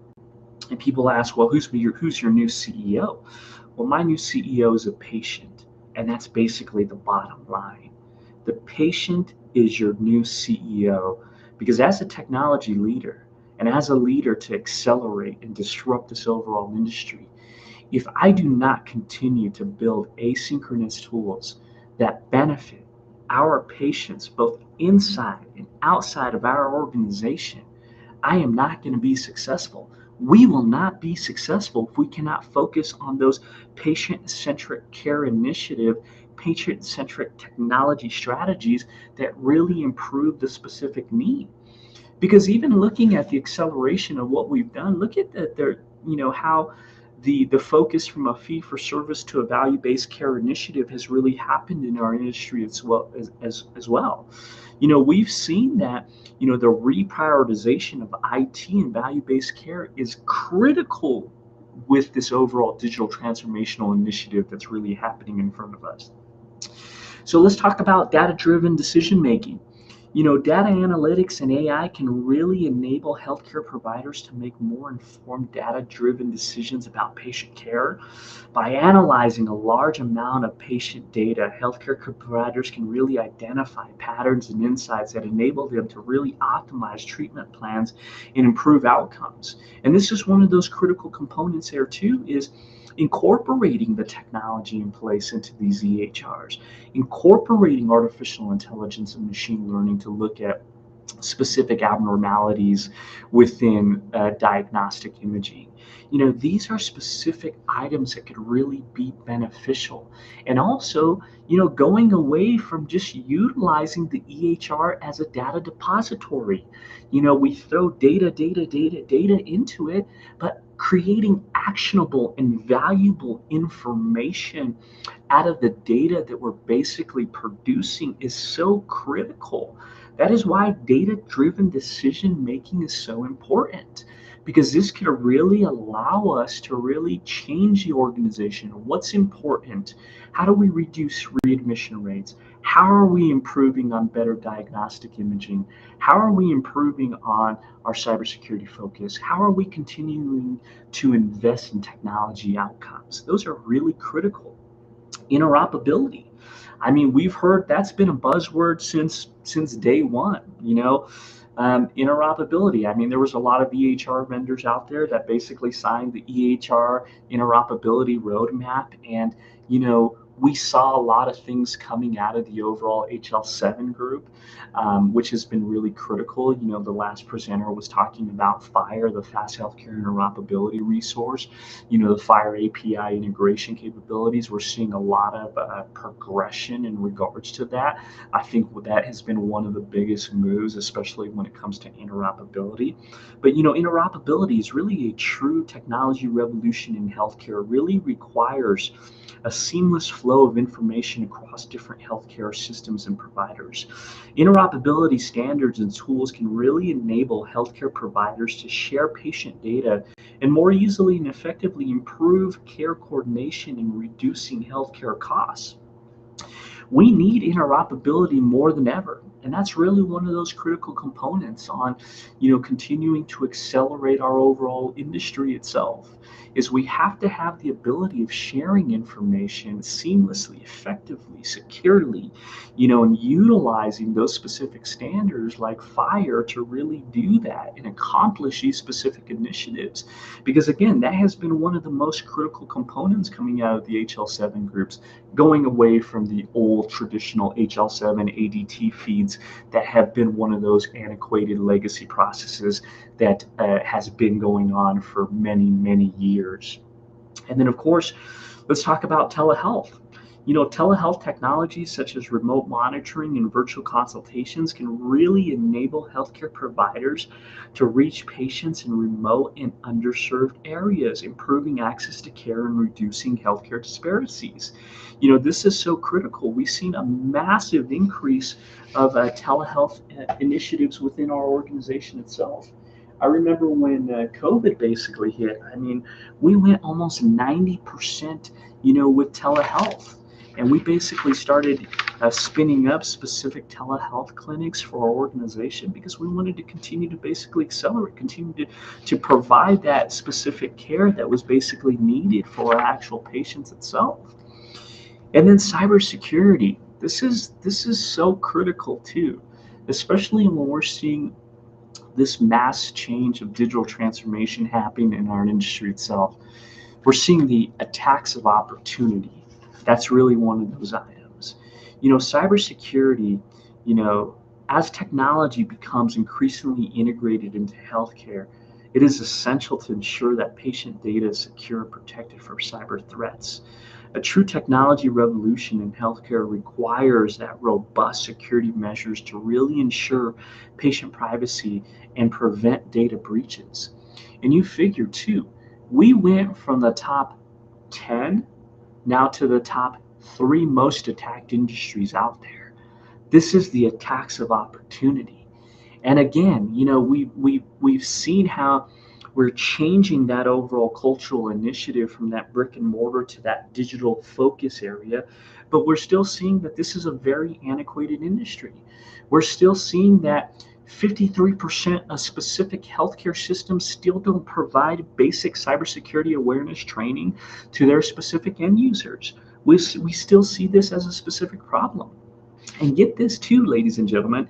And people ask, well, who's your new CEO? Well, my new CEO is a patient, and that's basically the bottom line. The patient is your new CEO because as a technology leader and as a leader to accelerate and disrupt this overall industry, if I do not continue to build asynchronous tools that benefit our patients both inside and outside of our organization, I am not going to be successful. We will not be successful if we cannot focus on those patient-centric care initiative, patient-centric technology strategies that really improve the specific need. Because even looking at the acceleration of what we've done, look at how the focus from a fee for service to a value-based care initiative has really happened in our industry as well. We've seen that the reprioritization of IT and value-based care is critical with this overall digital transformational initiative that's really happening in front of us. So let's talk about data-driven decision making. Data analytics and AI can really enable healthcare providers to make more informed data-driven decisions about patient care. By analyzing a large amount of patient data, healthcare providers can really identify patterns and insights that enable them to really optimize treatment plans and improve outcomes. And this is one of those critical components there too, is incorporating the technology in place into these EHRs, incorporating artificial intelligence and machine learning to look at specific abnormalities within diagnostic imaging. These are specific items that could really be beneficial. And also, going away from just utilizing the EHR as a data depository. We throw data into it, but creating actionable and valuable information out of the data that we're basically producing is so critical. That is why data-driven decision making is so important, because this can really allow us to really change the organization. What's important? How do we reduce readmission rates? How are we improving on better diagnostic imaging? How are we improving on our cybersecurity focus? How are we continuing to invest in technology outcomes? Those are really critical. Interoperability. I mean, we've heard that's been a buzzword since day one. Interoperability. I mean, there was a lot of EHR vendors out there that basically signed the EHR interoperability roadmap, and We saw a lot of things coming out of the overall HL7 group, which has been really critical. The last presenter was talking about FHIR, the Fast Healthcare Interoperability Resource, the FHIR API integration capabilities. We're seeing a lot of progression in regards to that. I think that has been one of the biggest moves, especially when it comes to interoperability. But interoperability is really a true technology revolution in healthcare. It really requires a seamless flow of information across different healthcare systems and providers. Interoperability standards and tools can really enable healthcare providers to share patient data and more easily and effectively improve care coordination and reducing healthcare costs. We need interoperability more than ever. And that's really one of those critical components on, continuing to accelerate our overall industry itself. Is we have to have the ability of sharing information seamlessly, effectively, securely, and utilizing those specific standards like FHIR to really do that and accomplish these specific initiatives. Because again, that has been one of the most critical components coming out of the HL7 groups, going away from the old traditional HL7 ADT feeds that have been one of those antiquated legacy processes that has been going on for many, many years. And then, of course, let's talk about telehealth. Telehealth technologies such as remote monitoring and virtual consultations can really enable healthcare providers to reach patients in remote and underserved areas, improving access to care and reducing healthcare disparities. This is so critical. We've seen a massive increase of telehealth initiatives within our organization itself. I remember when COVID basically hit. We went almost 90%, with telehealth. And we basically started spinning up specific telehealth clinics for our organization because we wanted to continue to basically accelerate, continue to provide that specific care that was basically needed for our actual patients itself. And then cybersecurity. This is so critical too, especially when we're seeing this mass change of digital transformation happening in our industry itself. We're seeing the attacks of opportunity. That's really one of those items. Cybersecurity, as technology becomes increasingly integrated into healthcare, it is essential to ensure that patient data is secure and protected from cyber threats. A true technology revolution in healthcare requires that robust security measures to really ensure patient privacy and prevent data breaches. And you figure too, we went from the top 10 now to the top 3 most attacked industries out there. This is the attacks of opportunity. And again, we've seen how we're changing that overall cultural initiative from that brick and mortar to that digital focus area, but we're still seeing that this is a very antiquated industry. We're still seeing that 53% of specific healthcare systems still don't provide basic cybersecurity awareness training to their specific end users. We still see this as a specific problem. And get this too, ladies and gentlemen,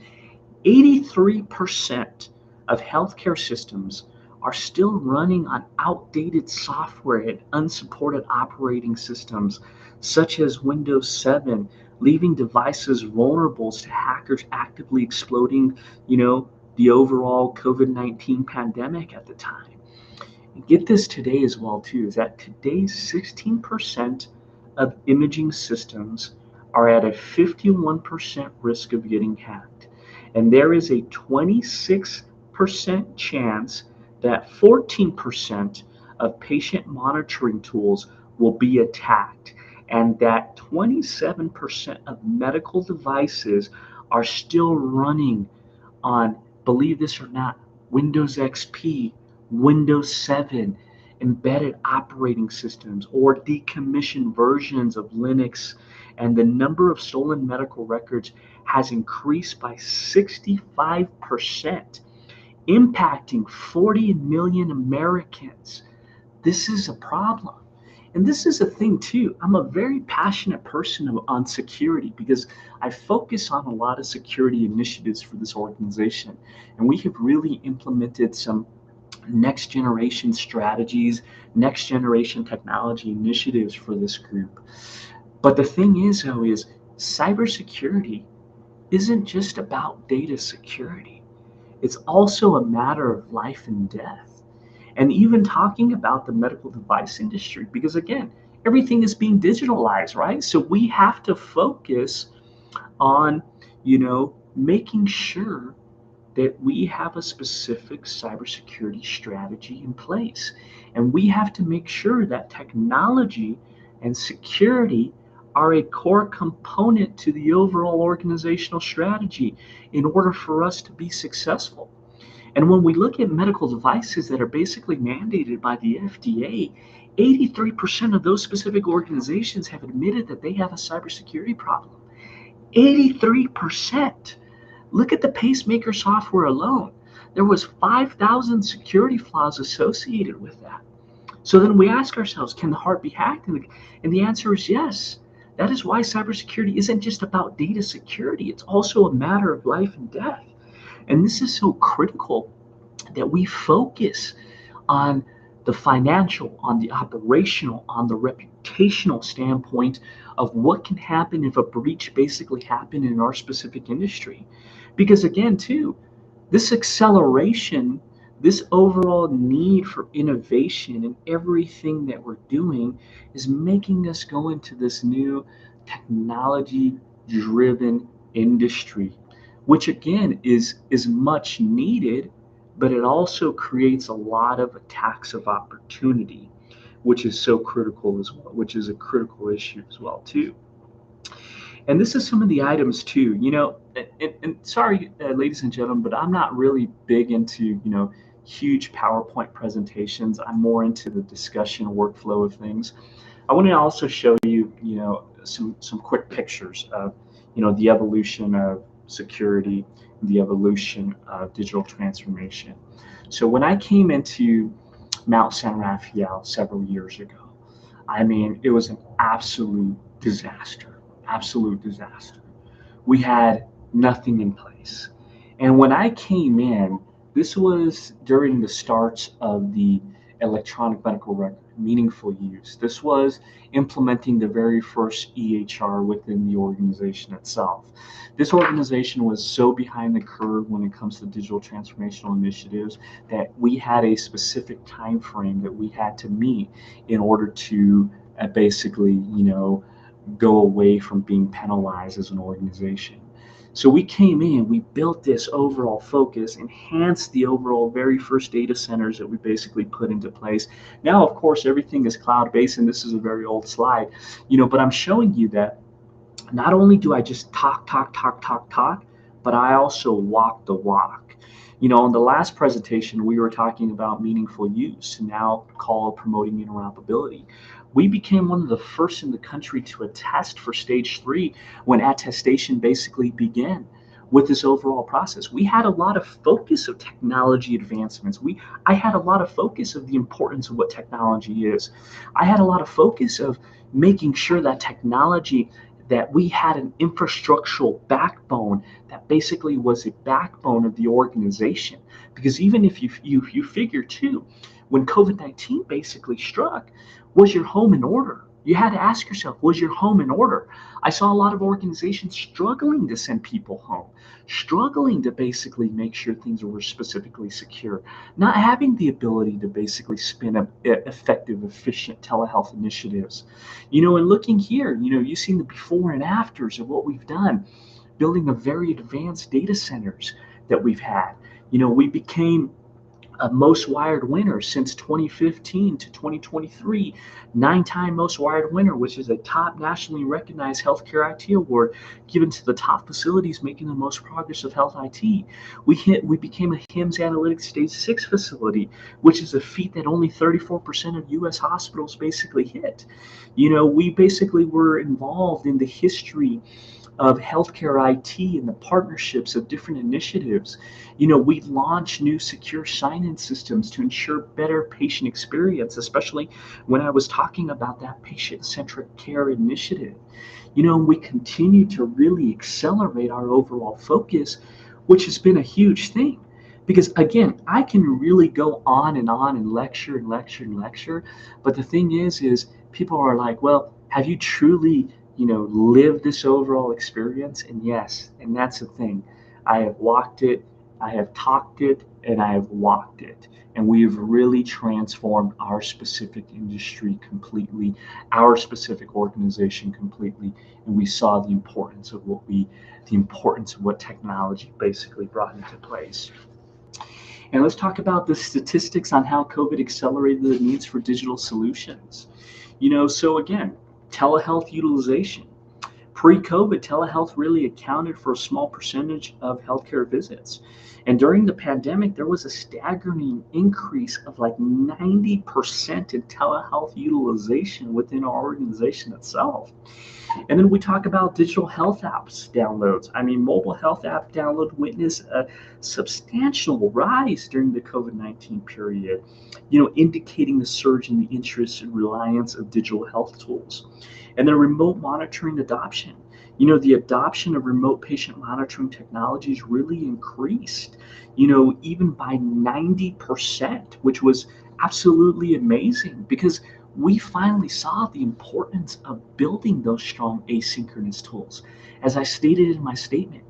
83% of healthcare systems are still running on outdated software and unsupported operating systems, such as Windows 7, leaving devices vulnerable to hackers actively exploiting, the overall COVID-19 pandemic at the time. And get this today as well, too, is that today's 16% of imaging systems are at a 51% risk of getting hacked. And there is a 26% chance that 14% of patient monitoring tools will be attacked, and that 27% of medical devices are still running on, believe this or not, Windows XP, Windows 7, embedded operating systems, or decommissioned versions of Linux. And the number of stolen medical records has increased by 65%. Impacting 40 million Americans. This is a problem. And this is a thing too. I'm a very passionate person on security because I focus on a lot of security initiatives for this organization. And we have really implemented some next generation strategies, next generation technology initiatives for this group. But the thing is, though, is cybersecurity isn't just about data security. It's also a matter of life and death. And even talking about the medical device industry, because again, everything is being digitalized, right? So we have to focus on, making sure that we have a specific cybersecurity strategy in place. And we have to make sure that technology and security are a core component to the overall organizational strategy in order for us to be successful. And when we look at medical devices that are basically mandated by the FDA, 83% of those specific organizations have admitted that they have a cybersecurity problem. 83%. Look at the pacemaker software alone. There was 5,000 security flaws associated with that. So then we ask ourselves, can the heart be hacked? And the answer is yes. That is why cybersecurity isn't just about data security. It's also a matter of life and death. And this is so critical that we focus on the financial, on the operational, on the reputational standpoint of what can happen if a breach basically happened in our specific industry. Because again, too, this acceleration, this overall need for innovation in everything that we're doing is making us go into this new technology driven industry, which again is much needed, but it also creates a lot of attacks of opportunity, which is so critical as well, which is a critical issue as well too. And this is some of the items too, and sorry, ladies and gentlemen, but I'm not really big into, huge PowerPoint presentations. I'm more into the discussion workflow of things. I want to also show you, some quick pictures of, the evolution of security, the evolution of digital transformation. So when I came into Mount San Rafael several years ago, I mean, it was an absolute disaster, absolute disaster. We had nothing in place. And when I came in, this was during the starts of the electronic medical record, meaningful use. This was implementing the very first EHR within the organization itself. This organization was so behind the curve when it comes to digital transformational initiatives that we had a specific time frame that we had to meet in order to basically, go away from being penalized as an organization. So we came in, we built this overall focus, enhanced the overall very first data centers that we basically put into place. Now, of course, everything is cloud-based, and this is a very old slide, but I'm showing you that not only do I just talk, but I also walk the walk. On the last presentation, we were talking about meaningful use, now called promoting interoperability. We became one of the first in the country to attest for stage 3 when attestation basically began with this overall process. We had a lot of focus of technology advancements. I had a lot of focus of the importance of what technology is. I had a lot of focus of making sure that technology, that we had an infrastructural backbone that basically was a backbone of the organization. Because even if you figure too, when COVID-19 basically struck, was your home in order? You had to ask yourself, was your home in order? I saw a lot of organizations struggling to send people home, struggling to basically make sure things were specifically secure, not having the ability to basically spin up effective, efficient telehealth initiatives. And looking here, you've seen the before and afters of what we've done, building a very advanced data centers that we've had. We became a most wired winner since 2015 to 2023, 9-time most wired winner, which is a top nationally recognized healthcare IT award given to the top facilities making the most progress of health IT. We became a HIMSS Analytics Stage 6 facility, which is a feat that only 34% of U.S. hospitals basically hit. We basically were involved in the history of healthcare IT and the partnerships of different initiatives. We launched new secure sign-in systems to ensure better patient experience, especially when I was talking about that patient-centric care initiative. We continue to really accelerate our overall focus, which has been a huge thing. Because again, I can really go on and lecture, but the thing is people are like, well, have you truly live this overall experience. And yes, and that's the thing. I have walked it, I have talked it, and I have walked it. And we have really transformed our specific industry completely, our specific organization completely. And we saw the importance of what technology basically brought into place. And let's talk about the statistics on how COVID accelerated the needs for digital solutions. So again, telehealth utilization. Pre-COVID, telehealth really accounted for a small percentage of healthcare visits. And during the pandemic, there was a staggering increase of like 90% in telehealth utilization within our organization itself. And then we talk about digital health apps downloads. I mean, mobile health app download witnessed a substantial rise during the COVID-19 period, indicating the surge in the interest and reliance of digital health tools. And then remote monitoring adoption. The adoption of remote patient monitoring technologies really increased, even by 90%, which was absolutely amazing because we finally saw the importance of building those strong asynchronous tools. As I stated in my statement,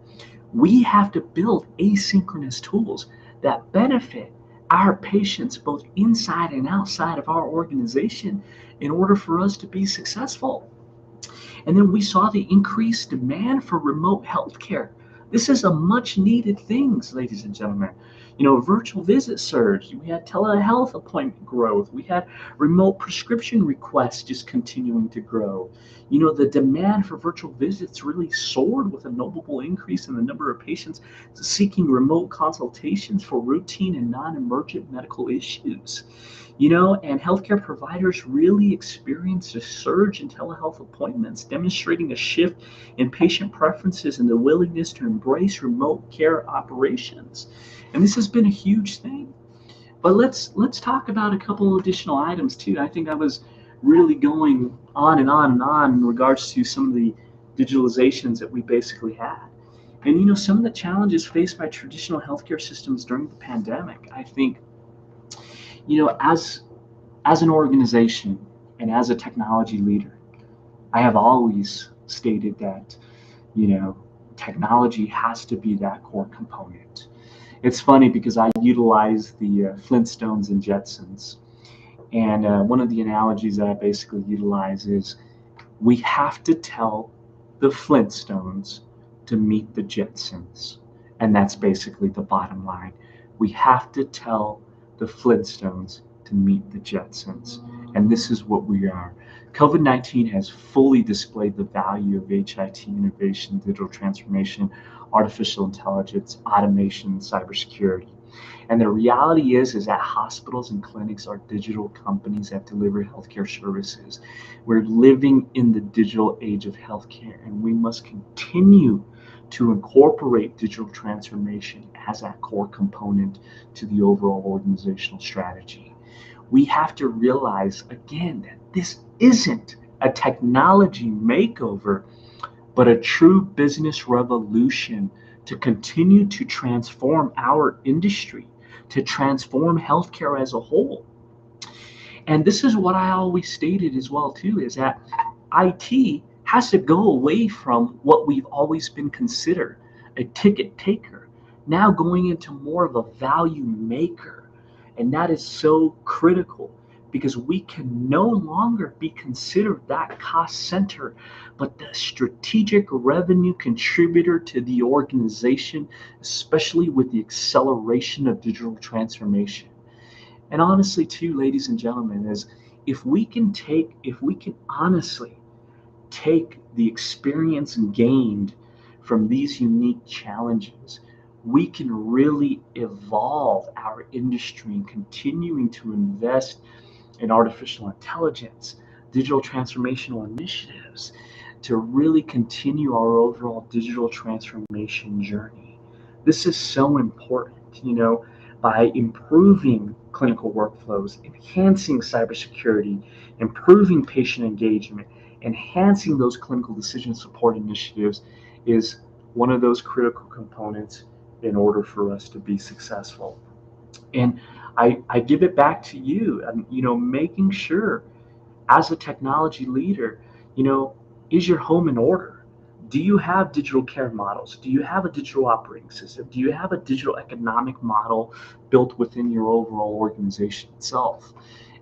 we have to build asynchronous tools that benefit our patients both inside and outside of our organization in order for us to be successful. And then we saw the increased demand for remote healthcare. This is a much needed thing, ladies and gentlemen. Virtual visit surge. We had telehealth appointment growth. We had remote prescription requests just continuing to grow. The demand for virtual visits really soared with a notable increase in the number of patients seeking remote consultations for routine and non-emergent medical issues. And healthcare providers really experienced a surge in telehealth appointments, demonstrating a shift in patient preferences and the willingness to embrace remote care operations. And this has been a huge thing. But let's talk about a couple additional items too. I think I was really going on and on and on in regards to some of the digitalizations that we basically had. And some of the challenges faced by traditional healthcare systems during the pandemic, I think, as an organization and as a technology leader, I have always stated that, technology has to be that core component. It's funny because I utilize the Flintstones and Jetsons. And one of the analogies that I basically utilize is we have to tell the Flintstones to meet the Jetsons. And that's basically the bottom line. We have to tell the Flintstones to meet the Jetsons. And this is what we are. COVID-19 has fully displayed the value of HIT innovation, digital transformation, artificial intelligence, automation, cybersecurity. And the reality is that hospitals and clinics are digital companies that deliver healthcare services. We're living in the digital age of healthcare, and we must continue to incorporate digital transformation as that core component to the overall organizational strategy. We have to realize, again, that this isn't a technology makeover, but a true business revolution to continue to transform our industry, to transform healthcare as a whole. And this is what I always stated as well, too, is that IT has to go away from what we've always been considered, a ticket taker, now going into more of a value maker. And that is so critical because we can no longer be considered that cost center, but the strategic revenue contributor to the organization, especially with the acceleration of digital transformation. And honestly, too, ladies and gentlemen, is if we can honestly take the experience gained from these unique challenges, we can really evolve our industry and continuing to invest in artificial intelligence, digital transformational initiatives to really continue our overall digital transformation journey. This is so important, by improving clinical workflows, enhancing cybersecurity, improving patient engagement, enhancing those clinical decision support initiatives is one of those critical components in order for us to be successful. And I give it back to you, making sure as a technology leader, Is your home in order? Do you have digital care models? Do you have a digital operating system? Do you have a digital economic model built within your overall organization itself?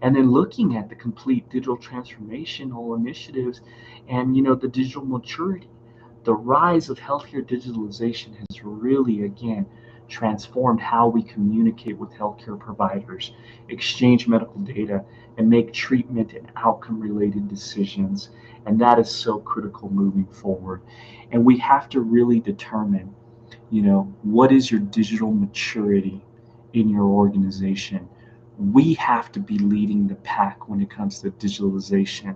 And then looking at the complete digital transformational initiatives and the digital maturity. The rise of healthcare digitalization has really, again, transformed how we communicate with healthcare providers, exchange medical data, and make treatment and outcome related decisions. And that is so critical moving forward. And we have to really determine, what is your digital maturity in your organization? We have to be leading the pack when it comes to digitalization,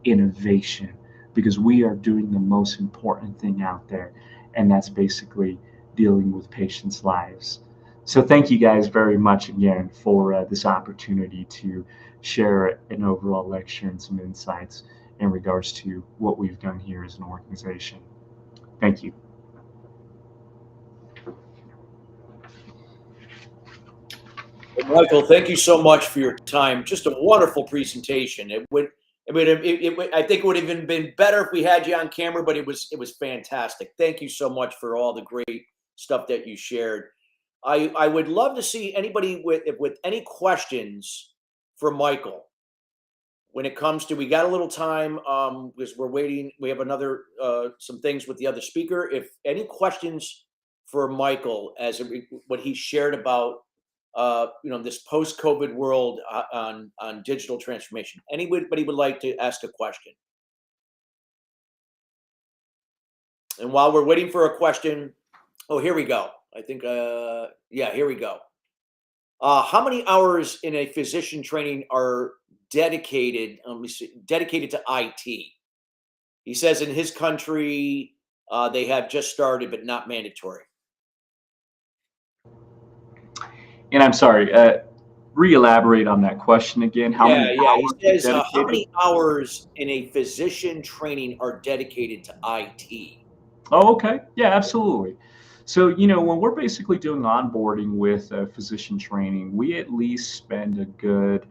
innovation, because we are doing the most important thing out there, and that's basically dealing with patients' lives. So thank you guys very much again for this opportunity to share an overall lecture and some insights in regards to what we've done here as an organization. Thank you. Well, Michael, thank you so much for your time. Just a wonderful presentation. I think it would have even been better if we had you on camera, but it was fantastic. Thank you so much for all the great stuff that you shared. I would love to see anybody with any questions for Michael when it comes to, we got a little time because we're waiting. We have another some things with the other speaker. If any questions for Michael as what he shared about this post-COVID world on digital transformation. Anybody would like to ask a question? And while we're waiting for a question, oh, here we go. I think, yeah, here we go. How many hours in a physician training are dedicated? Let me see, dedicated to IT. He says in his country they have just started, but not mandatory. And I'm sorry, re-elaborate on that question again. How many Yeah. hours He says, how dedicated? many hours in a physician training are dedicated to IT? Oh, okay. Yeah, absolutely. So, when we're basically doing onboarding with physician training, we at least spend a good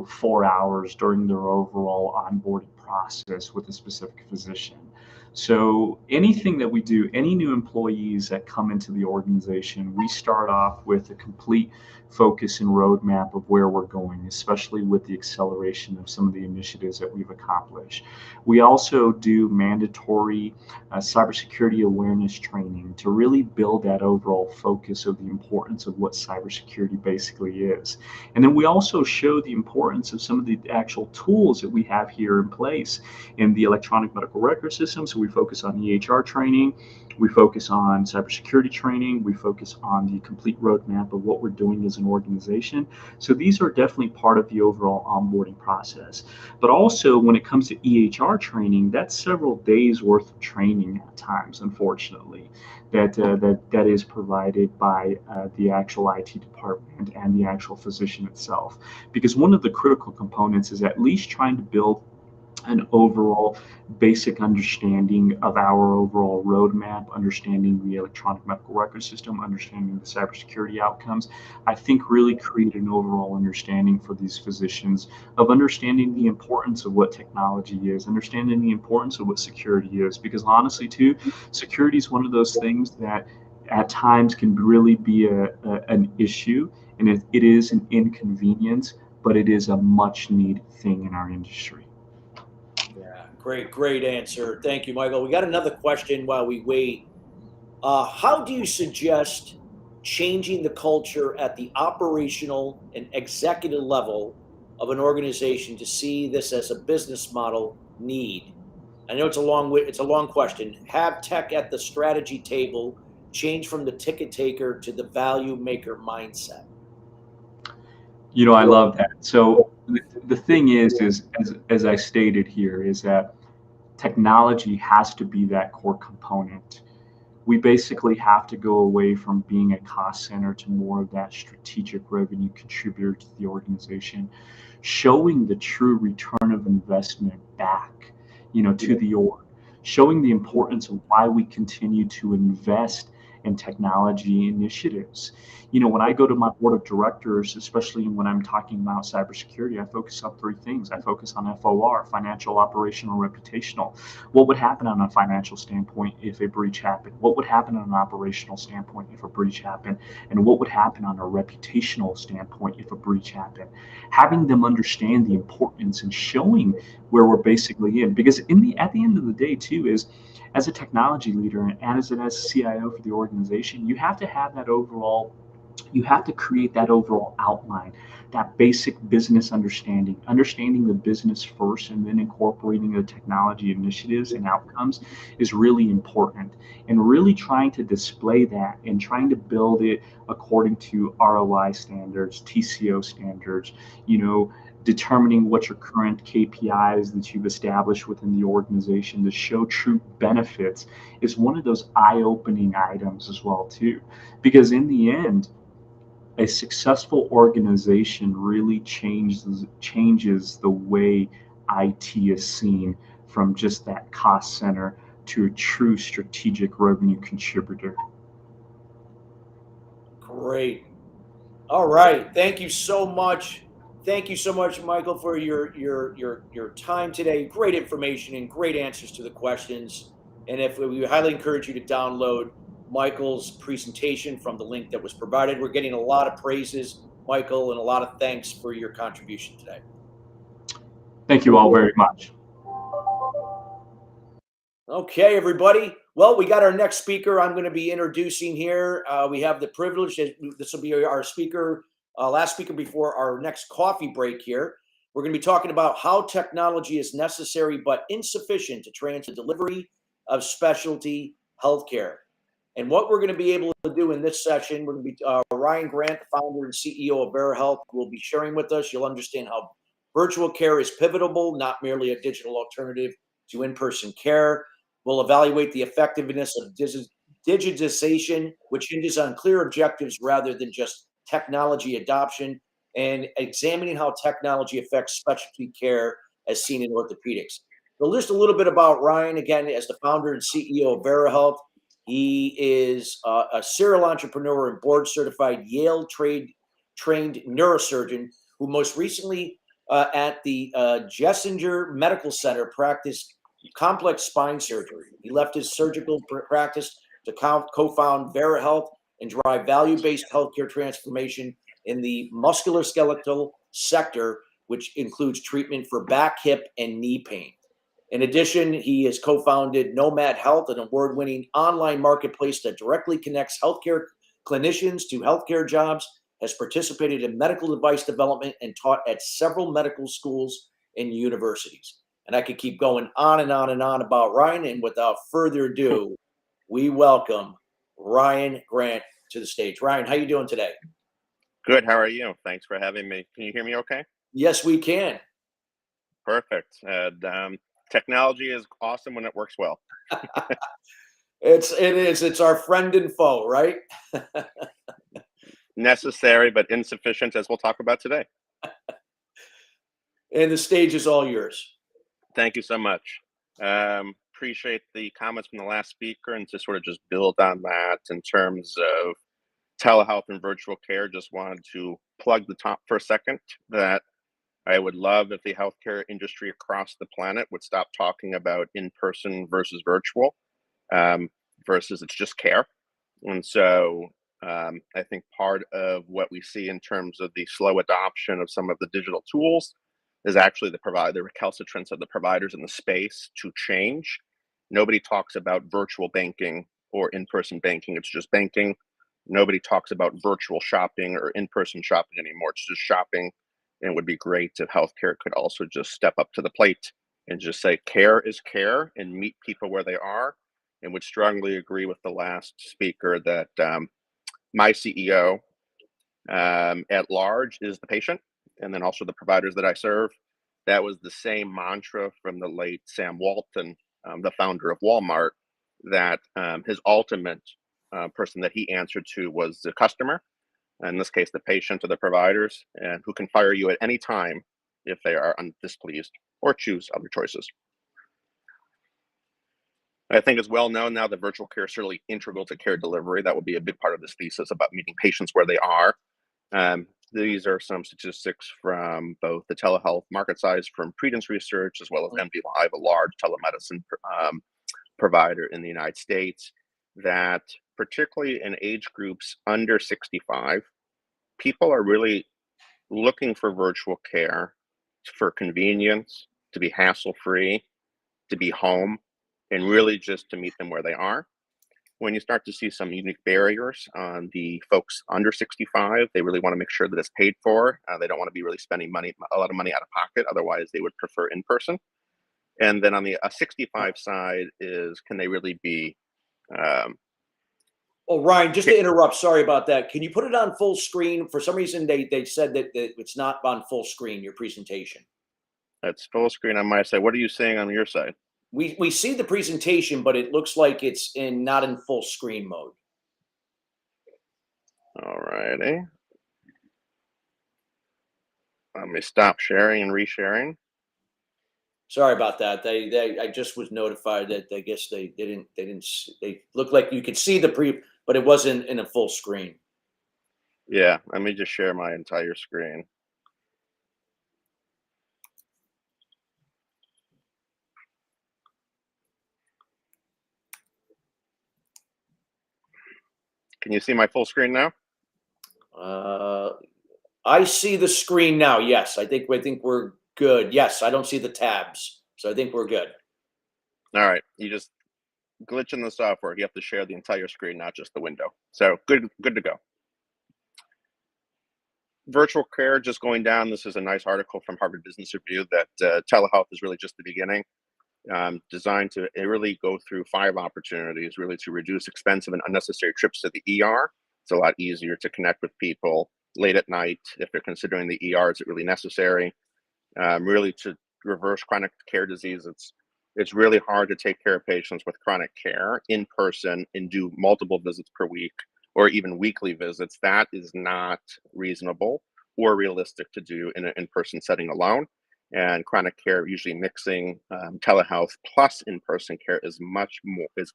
4 hours during their overall onboarding process with a specific physician. So anything that we do, any new employees that come into the organization, we start off with a complete focus and roadmap of where we're going, especially with the acceleration of some of the initiatives that we've accomplished. We also do mandatory cybersecurity awareness training to really build that overall focus of the importance of what cybersecurity basically is. And then we also show the importance of some of the actual tools that we have here in place in the electronic medical record system. So we focus on EHR training, we focus on cybersecurity training, we focus on the complete roadmap of what we're doing as an organization. So these are definitely part of the overall onboarding process. But also when it comes to EHR training, that's several days worth of training at times, unfortunately, that is provided by the actual IT department and the actual physician itself. Because one of the critical components is at least trying to build an overall basic understanding of our overall roadmap, understanding the electronic medical record system, understanding the cybersecurity outcomes. I think really create an overall understanding for these physicians of understanding the importance of what technology is, understanding the importance of what security is. Because honestly, too, security is one of those things that at times can really be an issue, and it is an inconvenience, but it is a much needed thing in our industry. Yeah, great answer. Thank you, Michael. We got another question while we wait. How do you suggest changing the culture at the operational and executive level of an organization to see this as a business model need? I know it's a long question. Have tech at the strategy table change from the ticket taker to the value maker mindset? I love that. So the thing is as I stated here, is that technology has to be that core component. We basically have to go away from being a cost center to more of that strategic revenue contributor to the organization, showing the true return of investment back, to the org, showing the importance of why we continue to invest and technology initiatives. You know, when I go to my board of directors, especially when I'm talking about cybersecurity, I focus on three things. I focus on FOR, financial, operational, reputational. What would happen on a financial standpoint if a breach happened? What would happen on an operational standpoint if a breach happened? And what would happen on a reputational standpoint if a breach happened? Having them understand the importance and showing where we're basically in, because at the end of the day too, is as a technology leader and as a CIO for the organization, you have to have that overall, you have to create that overall outline, that basic business understanding the business first and then incorporating the technology initiatives and outcomes is really important, and really trying to display that and trying to build it according to ROI standards, TCO standards, you know, determining what your current KPIs that you've established within the organization to show true benefits is one of those eye-opening items as well too. Because in the end, a successful organization really changes the way IT is seen, from just that cost center to a true strategic revenue contributor. Great. All right. Thank you so much. Thank you so much, Michael, for your time today. Great information and great answers to the questions. And if we highly encourage you to download Michael's presentation from the link that was provided. We're getting a lot of praises, Michael, and a lot of thanks for your contribution today. Thank you all very much. Okay, everybody. Well, we got our next speaker I'm going to be introducing here. We have the privilege, this will be our speaker, last speaker before our next coffee break here. We're going to be talking about how technology is necessary but insufficient to transform the delivery of specialty healthcare. And what we're going to be able to do in this session, we're going to be Ryan Grant, the founder and CEO of Vera Health, will be sharing with us. You'll understand how virtual care is pivotal, not merely a digital alternative to in-person care. We'll evaluate the effectiveness of digitization, which hinges on clear objectives rather than just technology adoption, and examining how technology affects specialty care as seen in orthopedics. So just a little bit about Ryan, again, as the founder and CEO of Vera Health. He is a serial entrepreneur and board-certified Yale-trained neurosurgeon who most recently at the Jessinger Medical Center practiced complex spine surgery. He left his surgical practice to co-found Vera Health and drive value-based healthcare transformation in the musculoskeletal sector, which includes treatment for back, hip, and knee pain. In addition, he has co-founded Nomad Health, an award-winning online marketplace that directly connects healthcare clinicians to healthcare jobs, has participated in medical device development, and taught at several medical schools and universities. And I could keep going on and on and on about Ryan. And without further ado, we welcome Ryan Grant to the stage. Ryan, how you doing today? Good. How are you? Thanks for having me. Can you hear me okay? Yes, we can. Perfect. Technology is awesome when it works well. It's our friend and foe, right? Necessary, but insufficient, as we'll talk about today. And the stage is all yours. Thank you so much. Appreciate the comments from the last speaker, and to sort of just build on that in terms of telehealth and virtual care, just wanted to plug the top for a second that I would love if the healthcare industry across the planet would stop talking about in-person versus virtual, versus it's just care. And so I think part of what we see in terms of the slow adoption of some of the digital tools is actually the recalcitrance of the providers in the space to change. Nobody talks about virtual banking or in-person banking. It's just banking. Nobody talks about virtual shopping or in-person shopping anymore. It's just shopping. And it would be great if healthcare could also just step up to the plate and just say care is care and meet people where they are. And would strongly agree with the last speaker that my CEO at large is the patient, and then also the providers that I serve. That was the same mantra from the late Sam Walton, the founder of Walmart, that his ultimate person that he answered to was the customer, in this case, the patient or the providers, and who can fire you at any time if they are displeased or choose other choices. I think it's well known now that virtual care is certainly integral to care delivery. That will be a big part of this thesis about meeting patients where they are. These are some statistics from both the telehealth market size from Credence Research, as well as MD Live, a large telemedicine provider in the United States, that particularly in age groups under 65, people are really looking for virtual care for convenience, to be hassle-free, to be home, and really just to meet them where they are. When you start to see some unique barriers on the folks under 65, they really want to make sure that it's paid for. They don't want to be really spending a lot of money out of pocket. Otherwise, they would prefer in person. And then on the 65 side is, can they really be? Oh, Ryan, just to interrupt, sorry about that. Can you put it on full screen? For some reason, they said that it's not on full screen, your presentation. It's full screen on my side. What are you saying on your side? We see the presentation, but it looks like it's not in full screen mode. All righty. Let me stop sharing and resharing. Sorry about that. I just was notified that I guess they looked like you could see the but it wasn't in a full screen. Yeah, let me just share my entire screen. Can you see my full screen now? I see the screen now. Yes, I think we're good. Yes, I don't see the tabs, so I think we're good. All right, you just glitch in the software. You have to share the entire screen, not just the window. So good to go. Virtual care just going down. This is a nice article from Harvard Business Review that telehealth is really just the beginning. Designed to really go through 5 opportunities, really to reduce expensive and unnecessary trips to the ER. It's a lot easier to connect with people late at night. If they're considering the ER, is it really necessary? Really to reverse chronic care disease. It's really hard to take care of patients with chronic care in person and do multiple visits per week or even weekly visits. That is not reasonable or realistic to do in an in-person setting alone. And chronic care, usually mixing telehealth plus in-person care is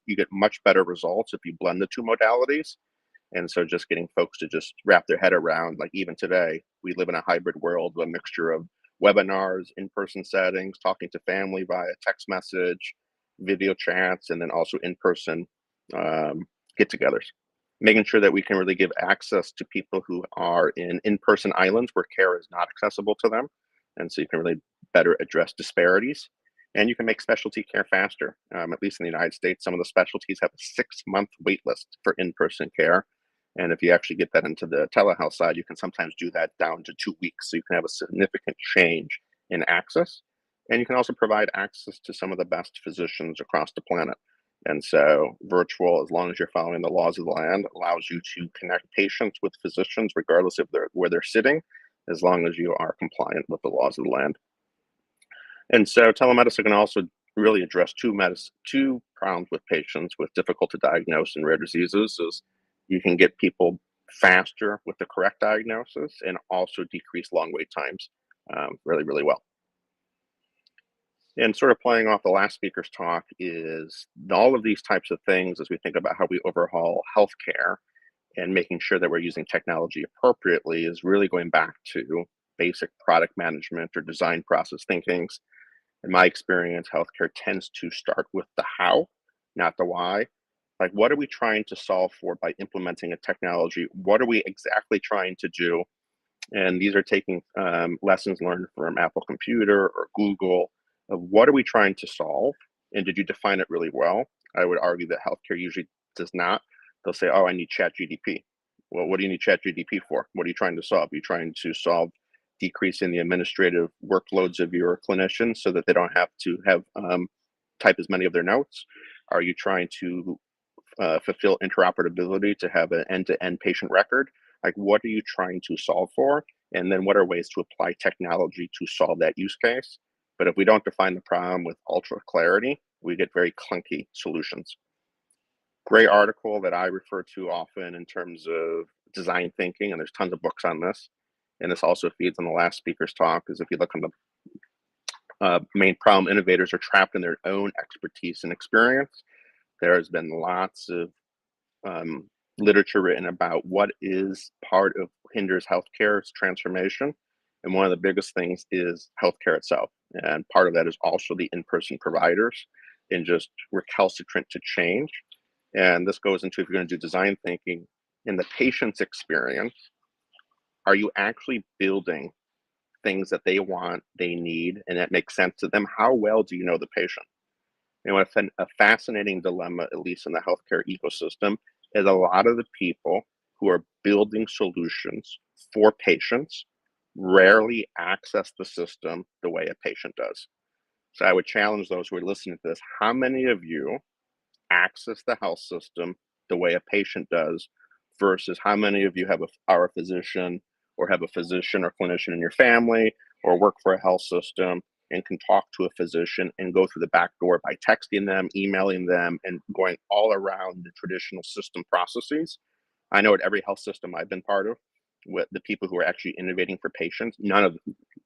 you get much better results if you blend the 2 modalities. And so just getting folks to just wrap their head around, like even today, we live in a hybrid world with a mixture of webinars, in-person settings, talking to family via text message, video chats, and then also in-person get-togethers. Making sure that we can really give access to people who are in-person islands where care is not accessible to them. And so you can really better address disparities. And you can make specialty care faster. At least in the United States, some of the specialties have a 6-month wait list for in-person care. And if you actually get that into the telehealth side, you can sometimes do that down to 2 weeks. So you can have a significant change in access. And you can also provide access to some of the best physicians across the planet. And so virtual, as long as you're following the laws of the land, allows you to connect patients with physicians, regardless of where they're sitting, as long as you are compliant with the laws of the land. And so telemedicine can also really address 2 problems with patients with difficult to diagnose and rare diseases. Is you can get people faster with the correct diagnosis and also decrease long wait times really, really well. And sort of playing off the last speaker's talk is all of these types of things as we think about how we overhaul healthcare and making sure that we're using technology appropriately is really going back to basic product management or design process thinkings. In my experience, healthcare tends to start with the how, not the why. Like, what are we trying to solve for by implementing a technology? What are we exactly trying to do? And these are taking lessons learned from Apple Computer or Google of what are we trying to solve? And did you define it really well? I would argue that healthcare usually does not. They'll say, oh, I need ChatGPT. Well, what do you need ChatGPT for? What are you trying to solve? Are you trying to solve decreasing the administrative workloads of your clinicians so that they don't have to have type as many of their notes? Are you trying to fulfill interoperability to have an end-to-end patient record? Like, what are you trying to solve for? And then what are ways to apply technology to solve that use case? But if we don't define the problem with ultra clarity, we get very clunky solutions. Great article that I refer to often in terms of design thinking, and there's tons of books on this. And this also feeds on the last speaker's talk, is if you look on the main problem, innovators are trapped in their own expertise and experience. There has been lots of literature written about what is part of hinders healthcare's transformation. And one of the biggest things is healthcare itself. And part of that is also the in-person providers and just recalcitrant to change. And this goes into, if you're going to do design thinking, in the patient's experience, are you actually building things that they want, they need, and that makes sense to them? How well do you know the patient? You know, a fascinating dilemma, at least in the healthcare ecosystem, is a lot of the people who are building solutions for patients rarely access the system the way a patient does. So I would challenge those who are listening to this, how many of you access the health system the way a patient does versus how many of you are a physician or have a physician or clinician in your family or work for a health system and can talk to a physician and go through the back door by texting them, emailing them, and going all around the traditional system processes. I know at every health system I've been part of, with the people who are actually innovating for patients,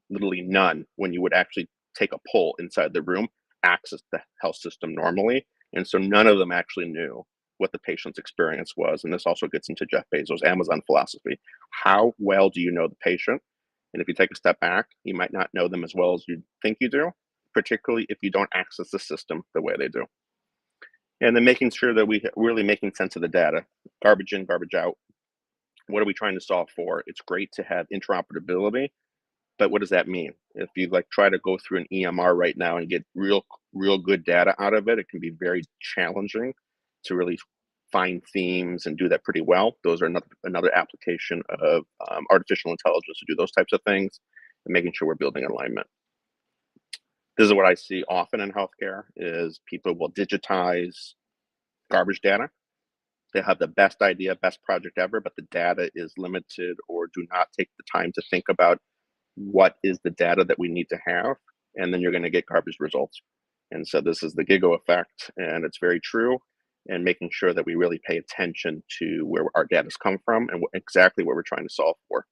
literally none, when you would actually take a poll inside the room, access the health system normally. And so none of them actually knew what the patient's experience was. And this also gets into Jeff Bezos' Amazon philosophy. How well do you know the patient? And if you take a step back, you might not know them as well as you think you do, particularly if you don't access the system the way they do. And then making sure that we're really making sense of the data, garbage in, garbage out. What are we trying to solve for? It's great to have interoperability, but what does that mean? If you try to go through an EMR right now and get real good data out of it, it can be very challenging to really find themes and do that pretty well. Those are another application of artificial intelligence to do those types of things and making sure we're building alignment. This is what I see often in healthcare is people will digitize garbage data. They have the best idea, best project ever, but the data is limited or do not take the time to think about what is the data that we need to have, and then you're going to get garbage results. And so this is the Gigo effect, and it's very true, and making sure that we really pay attention to where our data's come from and exactly what we're trying to solve for.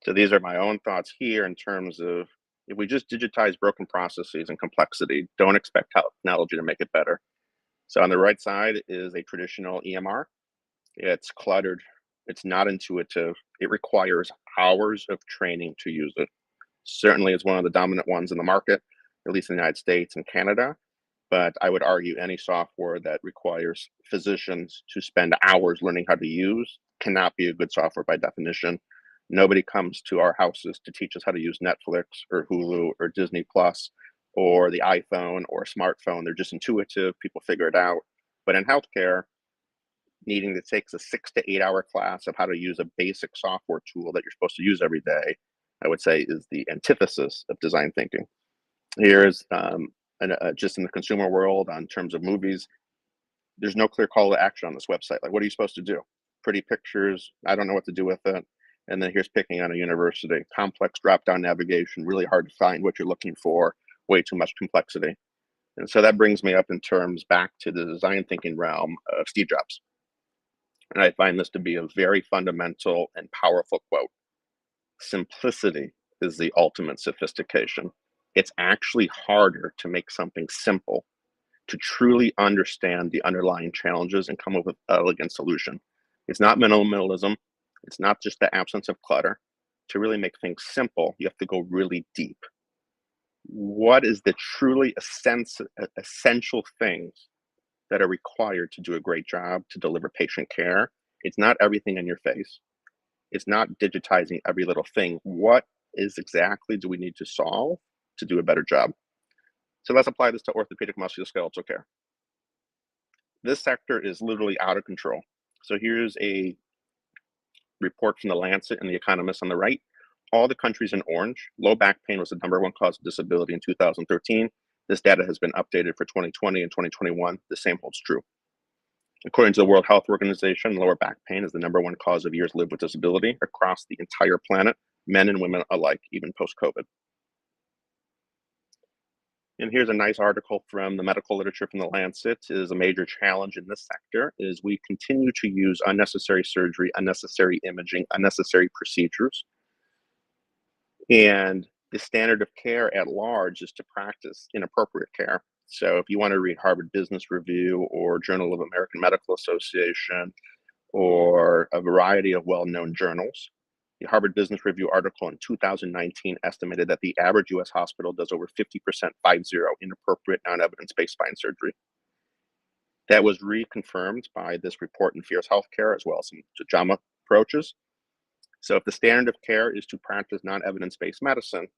So these are my own thoughts here in terms of, if we just digitize broken processes and complexity, don't expect technology to make it better. So on the right side is a traditional EMR. It's cluttered. It's not intuitive. It requires hours of training to use it. Certainly it's one of the dominant ones in the market, at least in the United States and Canada. But I would argue any software that requires physicians to spend hours learning how to use cannot be a good software by definition. Nobody comes to our houses to teach us how to use Netflix or Hulu or Disney Plus or the iPhone or smartphone. They're just intuitive. People figure it out. But in healthcare, needing to take a 6 to 8 hour class of how to use a basic software tool that you're supposed to use every day, I would say is the antithesis of design thinking. Here's just in the consumer world, on terms of movies, there's no clear call to action on this website. Like, what are you supposed to do? Pretty pictures, I don't know what to do with it. And then here's picking on a university. Complex drop-down navigation, really hard to find what you're looking for, way too much complexity. And so that brings me up in terms back to the design thinking realm of Steve Jobs. And I find this to be a very fundamental and powerful quote. Simplicity is the ultimate sophistication. It's actually harder to make something simple, to truly understand the underlying challenges and come up with an elegant solution. It's not minimalism. It's not just the absence of clutter. To really make things simple, you have to go really deep. What is the truly essential things that are required to do a great job to deliver patient care? It's not everything in your face. It's not digitizing every little thing. What is exactly do we need to solve to do a better job? So let's apply this to orthopedic musculoskeletal care. This sector is literally out of control. So here's a report from the Lancet and the Economist on the right. All the countries in orange, low back pain was the #1 cause of disability in 2013. This data has been updated for 2020 and 2021. The same holds true. According to the World Health Organization, lower back pain is the #1 cause of years lived with disability across the entire planet, men and women alike, even post-COVID. And here's a nice article from the medical literature from the Lancet. Is a major challenge in this sector is we continue to use unnecessary surgery, unnecessary imaging, unnecessary procedures. And the standard of care at large is to practice inappropriate care. So if you want to read Harvard Business Review or Journal of American Medical Association or a variety of well-known journals, the Harvard Business Review article in 2019 estimated that the average US hospital does over 50% inappropriate non-evidence-based spine surgery. That was reconfirmed by this report in Fierce Healthcare as well as some JAMA approaches. So if the standard of care is to practice non-evidence-based medicine,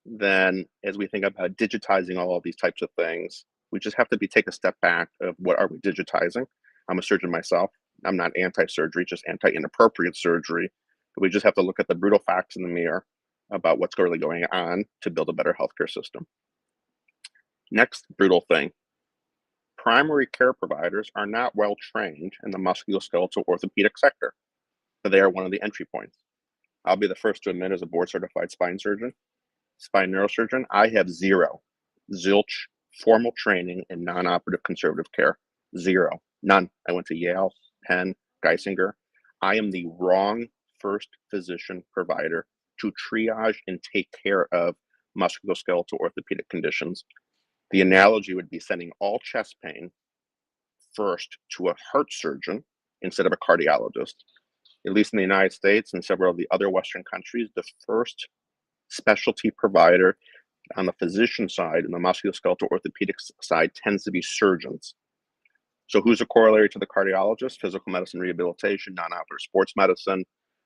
then as we think about digitizing all of these types of things, we just have to take a step back of what are we digitizing? I'm a surgeon myself. I'm not anti-surgery, just anti-inappropriate surgery. But we just have to look at the brutal facts in the mirror about what's really going on to build a better healthcare system. Next brutal thing, primary care providers are not well trained in the musculoskeletal orthopedic sector, but they are one of the entry points. I'll be the first to admit, as a board certified spine neurosurgeon, I have zilch formal training in non-operative conservative care. Zero, none. I went to Yale, Penn, Geisinger. I am the wrong first physician provider to triage and take care of musculoskeletal orthopedic conditions. The analogy would be sending all chest pain first to a heart surgeon instead of a cardiologist. At least in the United States and several of the other Western countries, the first specialty provider on the physician side and the musculoskeletal orthopedics side tends to be surgeons. So who's a corollary to the cardiologist? Physical medicine, rehabilitation, non-operative sports medicine.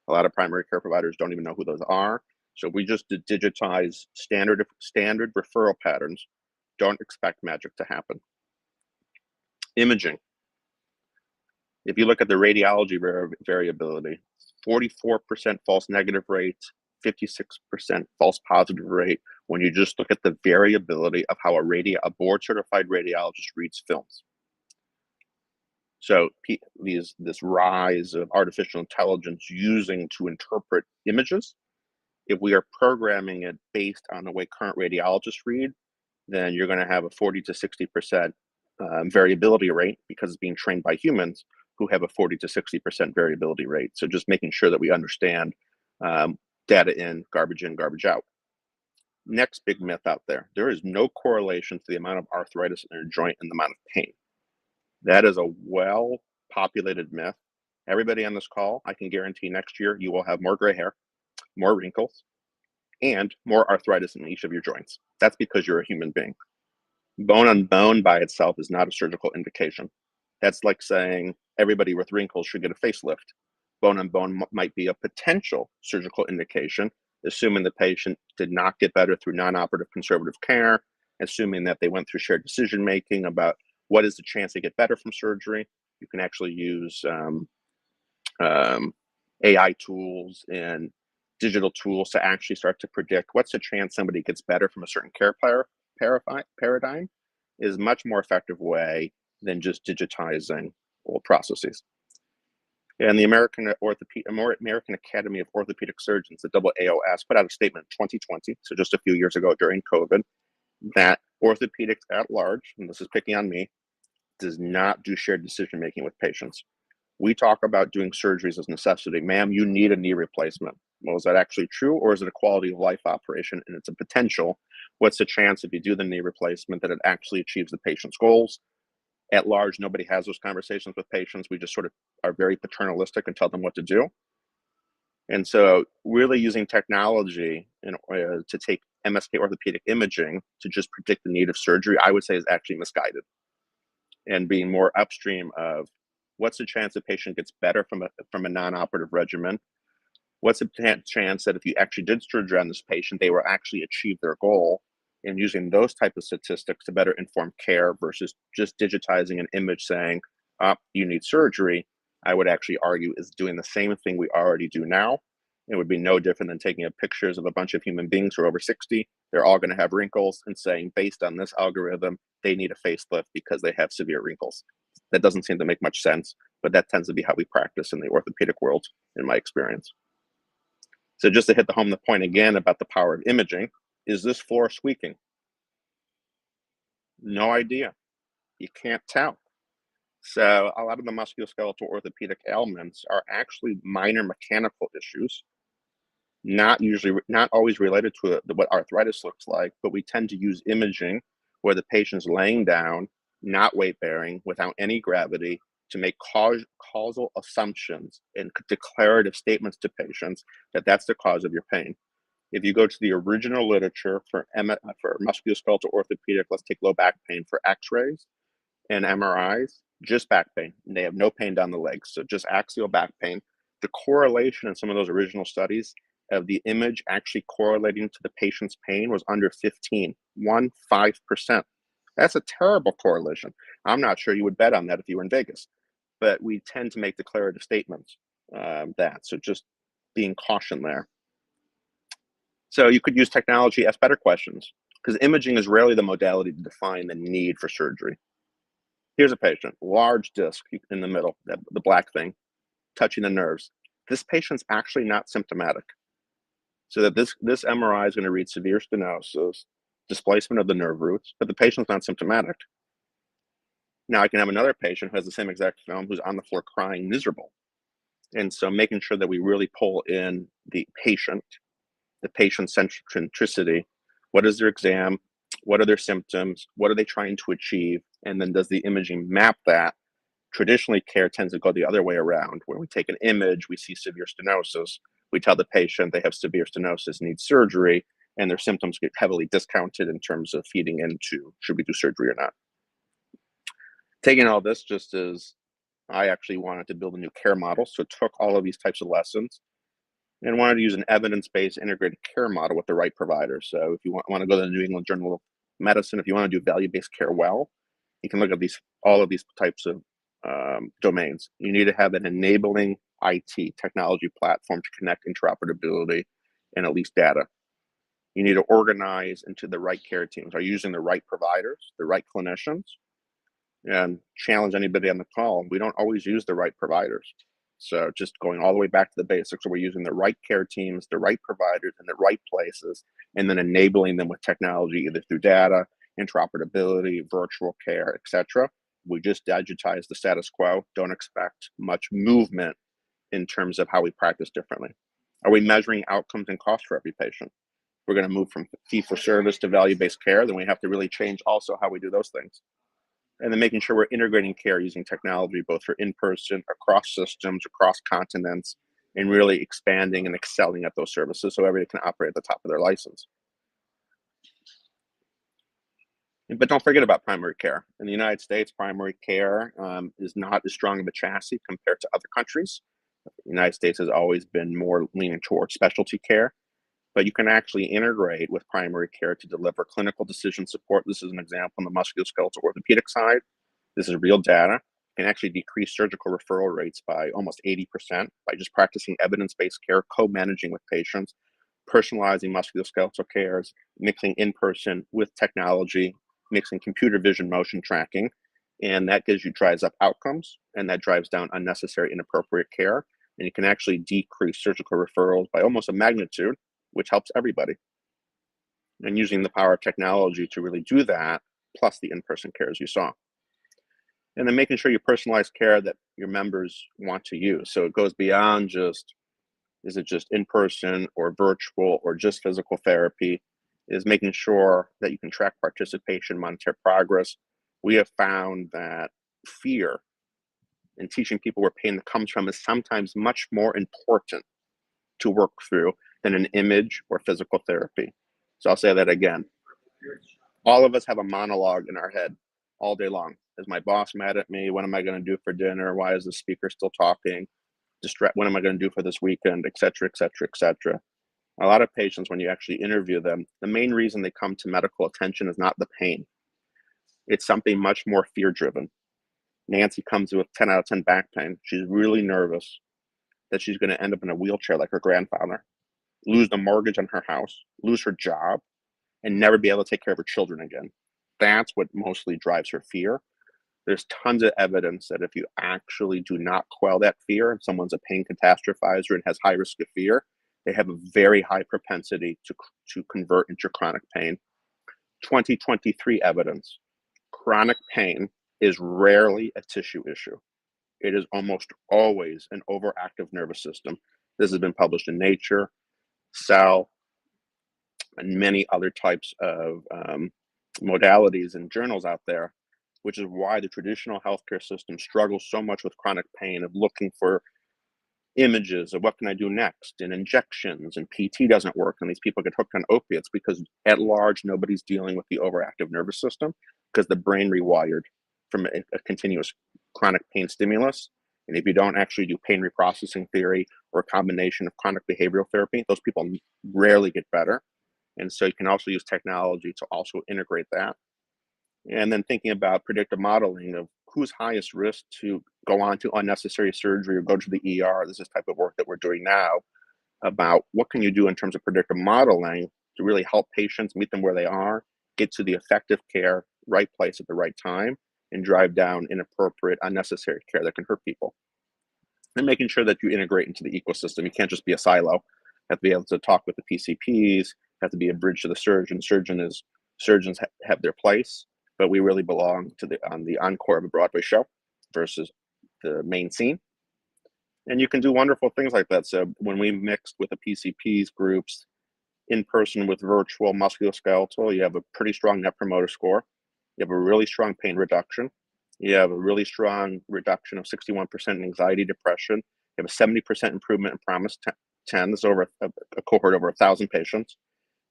A lot of primary care providers don't even know who those are. So we just digitize standard referral patterns. Don't expect magic to happen. Imaging. If you look at the radiology variability, 44% false negative rate, 56% false positive rate, when you just look at the variability of how a board certified radiologist reads films. So this rise of artificial intelligence using to interpret images, if we are programming it based on the way current radiologists read, then you're going to have a 40 to 60% variability rate because it's being trained by humans who have a 40 to 60% variability rate. So just making sure that we understand data in, garbage out. Next big myth out there, there is no correlation to the amount of arthritis in your joint and the amount of pain. That is a well-populated myth. Everybody on this call, I can guarantee next year you will have more gray hair, more wrinkles, and more arthritis in each of your joints. That's because you're a human being. Bone on bone by itself is not a surgical indication. That's like saying everybody with wrinkles should get a facelift. Bone on bone might be a potential surgical indication, assuming the patient did not get better through non-operative conservative care, assuming that they went through shared decision-making about what is the chance they get better from surgery. You can actually use AI tools and digital tools to actually start to predict what's the chance somebody gets better from a certain care paradigm is a much more effective way than just digitizing old processes. And the American Academy of Orthopedic Surgeons, the AAOS, put out a statement in 2020, so just a few years ago during COVID, that orthopedics at large, and this is picking on me, does not do shared decision-making with patients. We talk about doing surgeries as necessity. Ma'am, you need a knee replacement. Well, is that actually true, or is it a quality of life operation and it's a potential? What's the chance if you do the knee replacement that it actually achieves the patient's goals? At large, nobody has those conversations with patients. We just sort of are very paternalistic and tell them what to do. And so really using technology to take MSK orthopedic imaging to just predict the need of surgery, I would say is actually misguided. And being more upstream of what's the chance a patient gets better from a non-operative regimen? What's the chance that if you actually did surgery on this patient, they will actually achieve their goal? And using those type of statistics to better inform care versus just digitizing an image saying, you need surgery, I would actually argue is doing the same thing we already do now. It would be no different than taking pictures of a bunch of human beings who are over 60. They're all going to have wrinkles and saying, based on this algorithm, they need a facelift because they have severe wrinkles. That doesn't seem to make much sense, but that tends to be how we practice in the orthopedic world, in my experience. So just to hit home the point again about the power of imaging, is this floor squeaking? No idea. You can't tell. So a lot of the musculoskeletal orthopedic ailments are actually minor mechanical issues, not always related to what arthritis looks like, but we tend to use imaging where the patient's laying down, not weight bearing, without any gravity, to make causal assumptions and declarative statements to patients that that's the cause of your pain. If you go to the original literature for musculoskeletal orthopedic, let's take low back pain, for x-rays and MRIs, just back pain. And they have no pain down the legs, so just axial back pain. The correlation in some of those original studies of the image actually correlating to the patient's pain was under 15%. That's a terrible correlation. I'm not sure you would bet on that if you were in Vegas, but we tend to make declarative statements so just being caution there. So you could use technology, ask better questions, because imaging is rarely the modality to define the need for surgery. Here's a patient, large disc in the middle, the black thing, touching the nerves. This patient's actually not symptomatic. So that this MRI is going to read severe stenosis, displacement of the nerve roots, but the patient's not symptomatic. Now I can have another patient who has the same exact film who's on the floor crying, miserable. And so making sure that we really pull in the patient centricity. What is their exam? What are their symptoms? What are they trying to achieve? And then does the imaging map that? Traditionally, care tends to go the other way around, where we take an image, we see severe stenosis, we tell the patient they have severe stenosis, need surgery, and their symptoms get heavily discounted in terms of feeding into, should we do surgery or not? Taking all this, just as I actually wanted to build a new care model, so took all of these types of lessons and wanted to use an evidence-based integrated care model with the right provider. So if you want to go to the New England Journal of Medicine, if you want to do value-based care well, you can look at all of these types of domains. You need to have an enabling IT technology platform to connect interoperability and at least data. You need to organize into the right care teams. Are you using the right providers, the right clinicians? And challenge anybody on the call, we don't always use the right providers. So just going all the way back to the basics, so we're using the right care teams, the right providers in the right places, and then enabling them with technology, either through data, interoperability, virtual care, etc. We just digitize the status quo. Don't expect much movement in terms of how we practice differently. Are we measuring outcomes and costs for every patient? We're going to move from fee-for-service to value-based care, then we have to really change also how we do those things. And then making sure we're integrating care using technology, both for in-person, across systems, across continents, and really expanding and excelling at those services so everybody can operate at the top of their license. But don't forget about primary care. In the United States, primary care is not as strong of a chassis compared to other countries. The United States has always been more leaning towards specialty care, but you can actually integrate with primary care to deliver clinical decision support. This is an example on the musculoskeletal orthopedic side. This is real data. You can actually decrease surgical referral rates by almost 80% by just practicing evidence-based care, co-managing with patients, personalizing musculoskeletal cares, mixing in-person with technology, mixing computer vision motion tracking, and that drives up outcomes, and that drives down unnecessary inappropriate care, and you can actually decrease surgical referrals by almost a magnitude, which helps everybody. And using the power of technology to really do that, plus the in-person care as you saw. And then making sure you personalize care that your members want to use. So it goes beyond just, is it just in-person or virtual or just physical therapy? Is making sure that you can track participation, monitor progress. We have found that fear and teaching people where pain comes from is sometimes much more important to work through than an image or physical therapy. So I'll say that again. All of us have a monologue in our head all day long. Is my boss mad at me? What am I going to do for dinner? Why is the speaker still talking? What am I going to do for this weekend, et cetera, et cetera, et cetera. A lot of patients, when you actually interview them, the main reason they come to medical attention is not the pain. It's something much more fear-driven. Nancy comes with 10 out of 10 back pain. She's really nervous that she's going to end up in a wheelchair like her grandfather, lose the mortgage on her house, lose her job, and never be able to take care of her children again. That's what mostly drives her fear. There's tons of evidence that if you actually do not quell that fear, if someone's a pain catastrophizer and has high risk of fear, they have a very high propensity to convert into chronic pain. 2023 evidence, chronic pain is rarely a tissue issue. It is almost always an overactive nervous system. This has been published in Nature, Cell, and many other types of modalities and journals out there, which is why the traditional healthcare system struggles so much with chronic pain, of looking for images of what can I do next, and injections, and PT doesn't work, and these people get hooked on opiates because at large nobody's dealing with the overactive nervous system, because the brain rewired from a continuous chronic pain stimulus. And if you don't actually do pain reprocessing theory or a combination of chronic behavioral therapy, those people rarely get better. And so you can also use technology to also integrate that. And then thinking about predictive modeling of who's highest risk to go on to unnecessary surgery or go to the ER. This is the type of work that we're doing now, about what can you do in terms of predictive modeling to really help patients, meet them where they are, get to the effective care, right place at the right time, and drive down inappropriate, unnecessary care that can hurt people. And making sure that you integrate into the ecosystem. You can't just be a silo. You have to be able to talk with the PCPs, have to be a bridge to the surgeon. Surgeons have their place, but we really belong to on the encore of a Broadway show versus the main scene. And you can do wonderful things like that. So when we mixed with the PCPs groups, in person with virtual, musculoskeletal, you have a pretty strong net promoter score. You have a really strong pain reduction. You have a really strong reduction of 61% in anxiety, depression. You have a 70% improvement in PROMIS 10. This is over a cohort over 1,000 patients.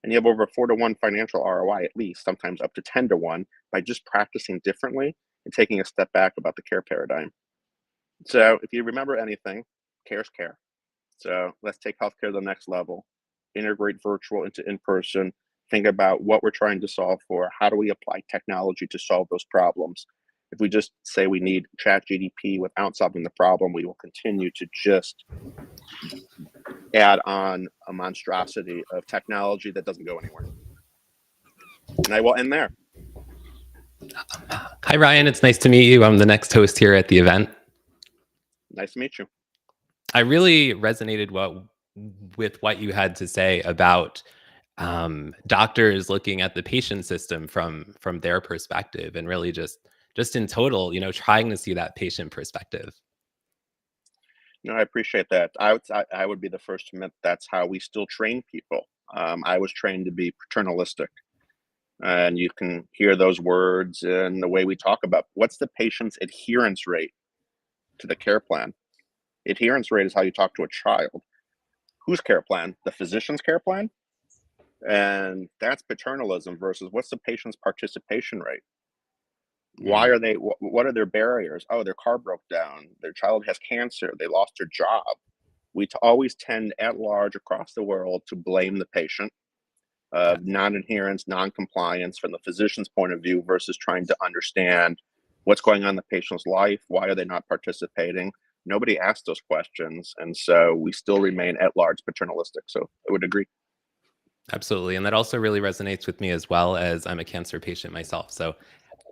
And you have over a 4-to-1 financial ROI, at least, sometimes up to 10-to-1, by just practicing differently and taking a step back about the care paradigm. So if you remember anything, care is care. So let's take healthcare to the next level, integrate virtual into in-person, think about what we're trying to solve for, how do we apply technology to solve those problems. If we just say we need ChatGPT without solving the problem, we will continue to just add on a monstrosity of technology that doesn't go anywhere. And I will end there. Hi, Ryan. It's nice to meet you. I'm the next host here at the event. Nice to meet you. I really resonated with what you had to say about doctors looking at the patient system from their perspective, and really just in total, trying to see that patient perspective. No, I appreciate that. I would be the first to admit that's how we still train people. I was trained to be paternalistic. And you can hear those words in the way we talk about what's the patient's adherence rate to the care plan. Adherence rate is how you talk to a child. Whose care plan? The physician's care plan? And that's paternalism versus what's the patient's participation rate? Why are they, what are their barriers? Oh, their car broke down. Their child has cancer. They lost their job. We always tend at large across the world to blame the patient. Non-adherence, non-compliance from the physician's point of view versus trying to understand what's going on in the patient's life. Why are they not participating? Nobody asks those questions. And so we still remain at large paternalistic. So I would agree. Absolutely. And that also really resonates with me, as well, as I'm a cancer patient myself. So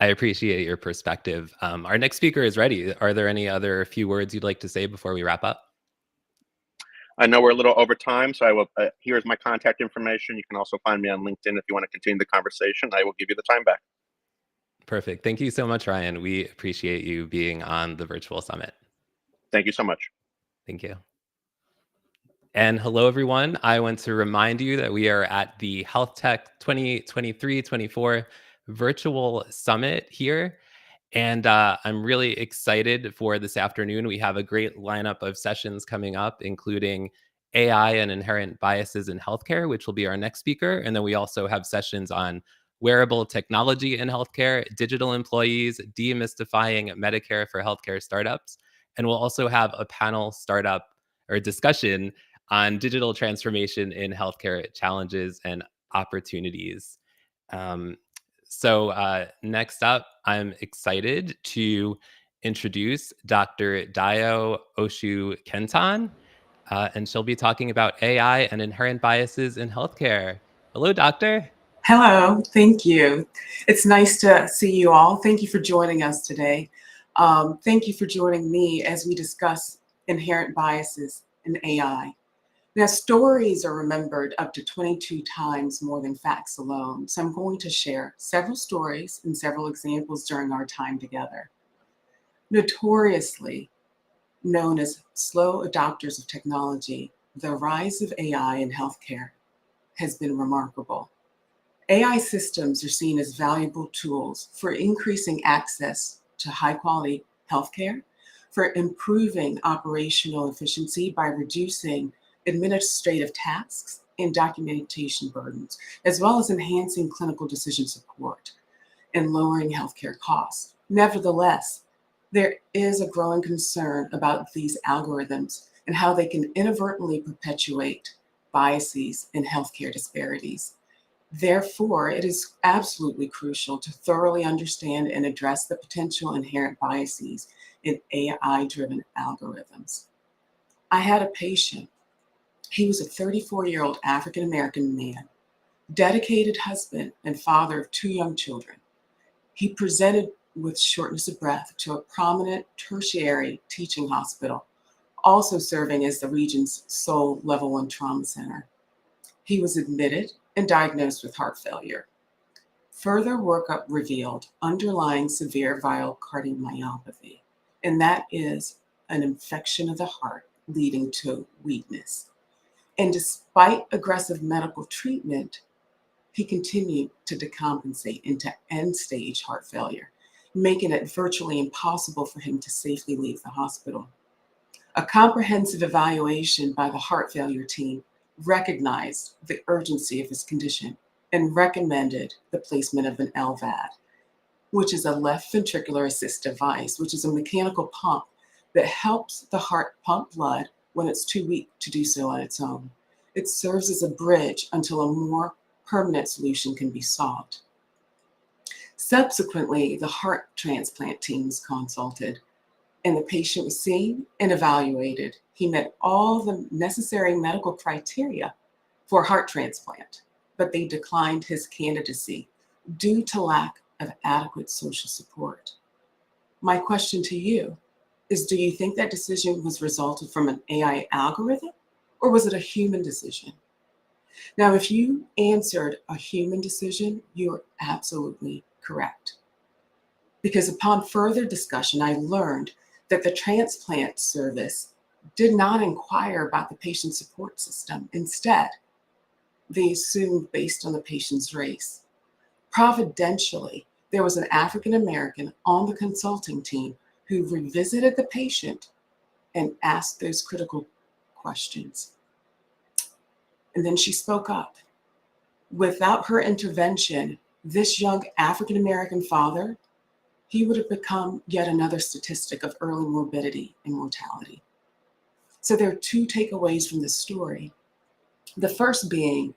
I appreciate your perspective. Our next speaker is ready. Are there any other few words you'd like to say before we wrap up? I know we're a little over time, so I will. Here's my contact information. You can also find me on LinkedIn if you want to continue the conversation. I will give you the time back. Perfect. Thank you so much, Ryan. We appreciate you being on the virtual summit. Thank you so much. Thank you. And hello, everyone. I want to remind you that we are at the HealthTech 2023-24 virtual summit here. And I'm really excited for this afternoon. We have a great lineup of sessions coming up, including AI and inherent biases in healthcare, which will be our next speaker. And then we also have sessions on wearable technology in healthcare, digital employees, demystifying Medicare for healthcare startups. And we'll also have a panel startup or discussion on digital transformation in healthcare challenges and opportunities. So next up, I'm excited to introduce Dr. Dio Oshu Kenton, and she'll be talking about AI and inherent biases in healthcare. Hello, doctor. Hello, thank you. It's nice to see you all. Thank you for joining us today. Thank you for joining me as we discuss inherent biases in AI. Now, stories are remembered up to 22 times more than facts alone. So I'm going to share several stories and several examples during our time together. Notoriously known as slow adopters of technology, the rise of AI in healthcare has been remarkable. AI systems are seen as valuable tools for increasing access to high-quality healthcare, for improving operational efficiency by reducing administrative tasks and documentation burdens, as well as enhancing clinical decision support and lowering healthcare costs. Nevertheless, there is a growing concern about these algorithms and how they can inadvertently perpetuate biases and healthcare disparities. Therefore, it is absolutely crucial to thoroughly understand and address the potential inherent biases in AI-driven algorithms. I had a patient. He was a 34-year-old African-American man, dedicated husband and father of 2 young children. He presented with shortness of breath to a prominent tertiary teaching hospital, also serving as the region's sole level 1 trauma center. He was admitted and diagnosed with heart failure. Further workup revealed underlying severe viral cardiomyopathy, and that is an infection of the heart leading to weakness. And despite aggressive medical treatment, he continued to decompensate into end-stage heart failure, making it virtually impossible for him to safely leave the hospital. A comprehensive evaluation by the heart failure team recognized the urgency of his condition and recommended the placement of an LVAD, which is a left ventricular assist device, which is a mechanical pump that helps the heart pump blood when it's too weak to do so on its own. It serves as a bridge until a more permanent solution can be sought. Subsequently, the heart transplant team was consulted, and the patient was seen and evaluated. He met all the necessary medical criteria for heart transplant, but they declined his candidacy due to lack of adequate social support. My question to you is, do you think that decision was resulted from an AI algorithm, or was it a human decision? Now, if you answered a human decision, you're absolutely correct. Because upon further discussion, I learned that the transplant service did not inquire about the patient support system. Instead, they assumed based on the patient's race. Providentially, there was an African American on the consulting team who revisited the patient and asked those critical questions. And then she spoke up. Without her intervention, this young African American father, he would have become yet another statistic of early morbidity and mortality. So there are 2 takeaways from this story. The first being,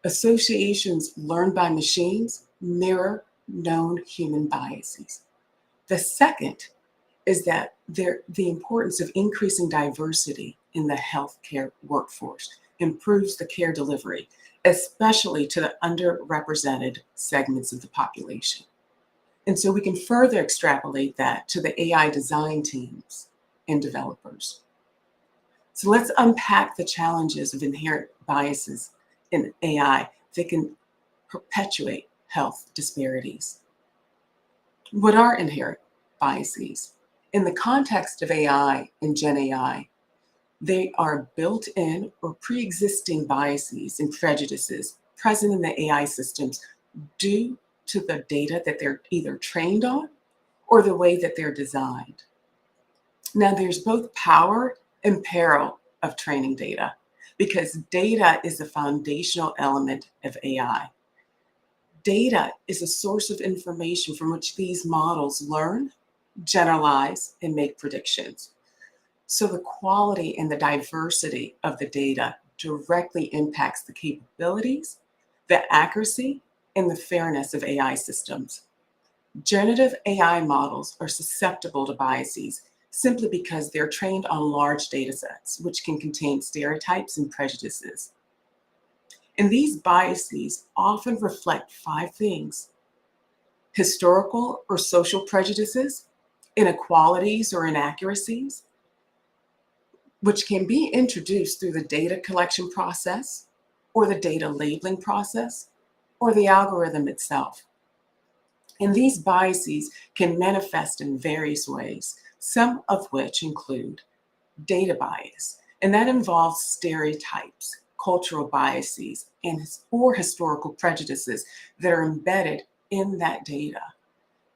associations learned by machines mirror known human biases. The second is that the importance of increasing diversity in the healthcare workforce improves the care delivery, especially to the underrepresented segments of the population. And so we can further extrapolate that to the AI design teams and developers. So let's unpack the challenges of inherent biases in AI that can perpetuate health disparities. What are inherent biases? In the context of AI and Gen AI, they are built-in or pre-existing biases and prejudices present in the AI systems due to the data that they're either trained on or the way that they're designed. Now, there's both power and peril of training data, because data is the foundational element of AI. Data is a source of information from which these models learn, generalize, and make predictions. So the quality and the diversity of the data directly impacts the capabilities, the accuracy, and the fairness of AI systems. Generative AI models are susceptible to biases simply because they're trained on large data sets, which can contain stereotypes and prejudices. And these biases often reflect 5 things: historical or social prejudices, inequalities or inaccuracies, which can be introduced through the data collection process, or the data labeling process, or the algorithm itself. And these biases can manifest in various ways, some of which include data bias, and that involves stereotypes, cultural biases or historical prejudices that are embedded in that data.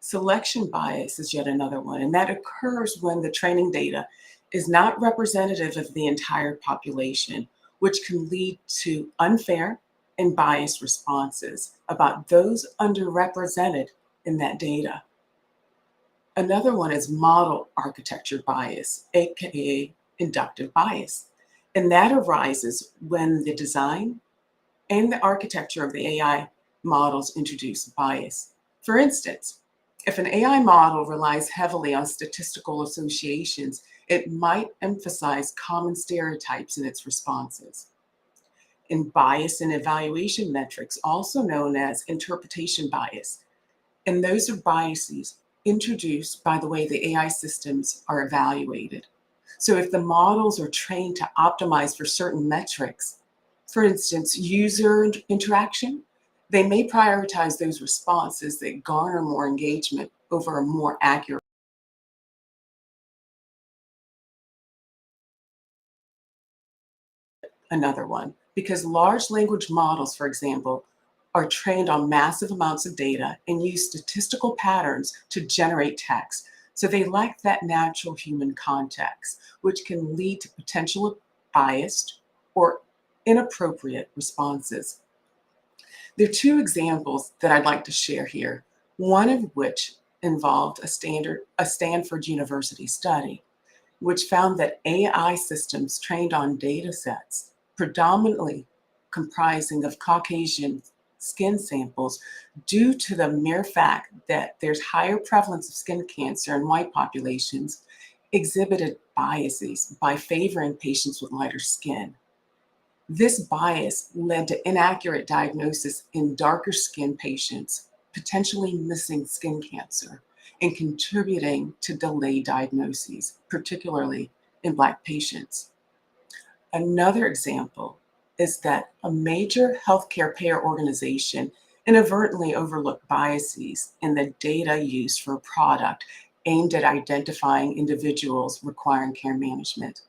Selection bias is yet another one, and that occurs when the training data is not representative of the entire population, which can lead to unfair and biased responses about those underrepresented in that data. Another one is model architecture bias, aka inductive bias. And that arises when the design and the architecture of the AI models introduce bias. For instance, if an AI model relies heavily on statistical associations, it might emphasize common stereotypes in its responses. And bias in evaluation metrics, also known as interpretation bias, and those are biases introduced by the way the AI systems are evaluated. So if the models are trained to optimize for certain metrics, for instance, user interaction, they may prioritize those responses that garner more engagement over a more accurate. Another one, because large language models, for example, are trained on massive amounts of data and use statistical patterns to generate text. So they lack that natural human context, which can lead to potential biased or inappropriate responses. There are two examples that I'd like to share here, one of which involved a Stanford University study, which found that AI systems trained on data sets predominantly comprising of Caucasian skin samples due to the mere fact that there's higher prevalence of skin cancer in white populations exhibited biases by favoring patients with lighter skin. This bias led to inaccurate diagnosis in darker skin patients, potentially missing skin cancer and contributing to delayed diagnoses, particularly in Black patients. Another example is that a major healthcare payer organization inadvertently overlooked biases in the data used for a product aimed at identifying individuals requiring care management.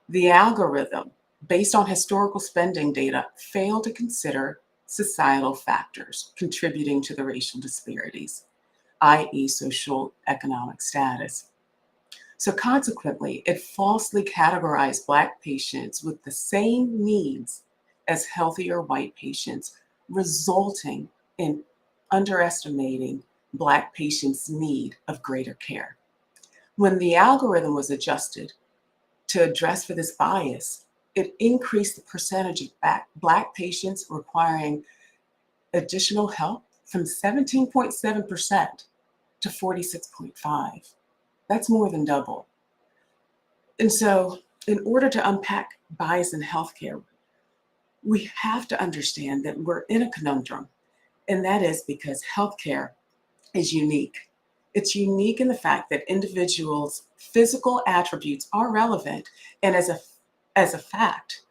The algorithm, based on historical spending data, failed to consider societal factors contributing to the racial disparities, i.e. social economic status. So consequently, it falsely categorized Black patients with the same needs as healthier white patients, resulting in underestimating Black patients' need of greater care. When the algorithm was adjusted to address for this bias, it increased the percentage of Black patients requiring additional help from 17.7% to 46.5%. That's more than double. And so in order to unpack bias in healthcare, we have to understand that we're in a conundrum. And that is because healthcare is unique. It's unique in the fact that individuals' physical attributes are relevant. And as a fact,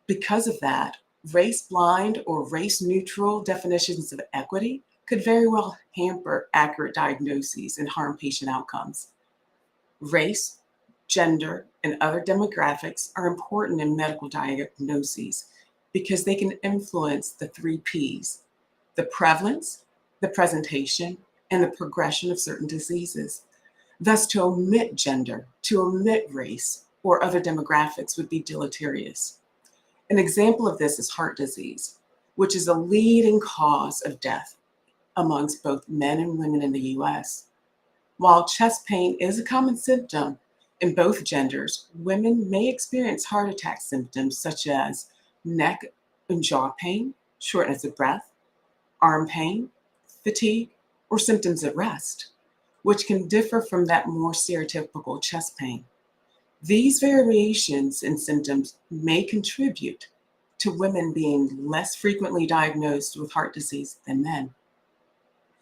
because of that, race-blind or race-neutral definitions of equity could very well hamper accurate diagnoses and harm patient outcomes. Race, gender, and other demographics are important in medical diagnoses because they can influence the 3 Ps: the prevalence, the presentation, and the progression of certain diseases. Thus, to omit gender, to omit race, or other demographics would be deleterious. An example of this is heart disease, which is a leading cause of death amongst both men and women in the US. While chest pain is a common symptom in both genders, women may experience heart attack symptoms such as neck and jaw pain, shortness of breath, arm pain, fatigue, or symptoms of rest, which can differ from that more stereotypical chest pain. These variations in symptoms may contribute to women being less frequently diagnosed with heart disease than men.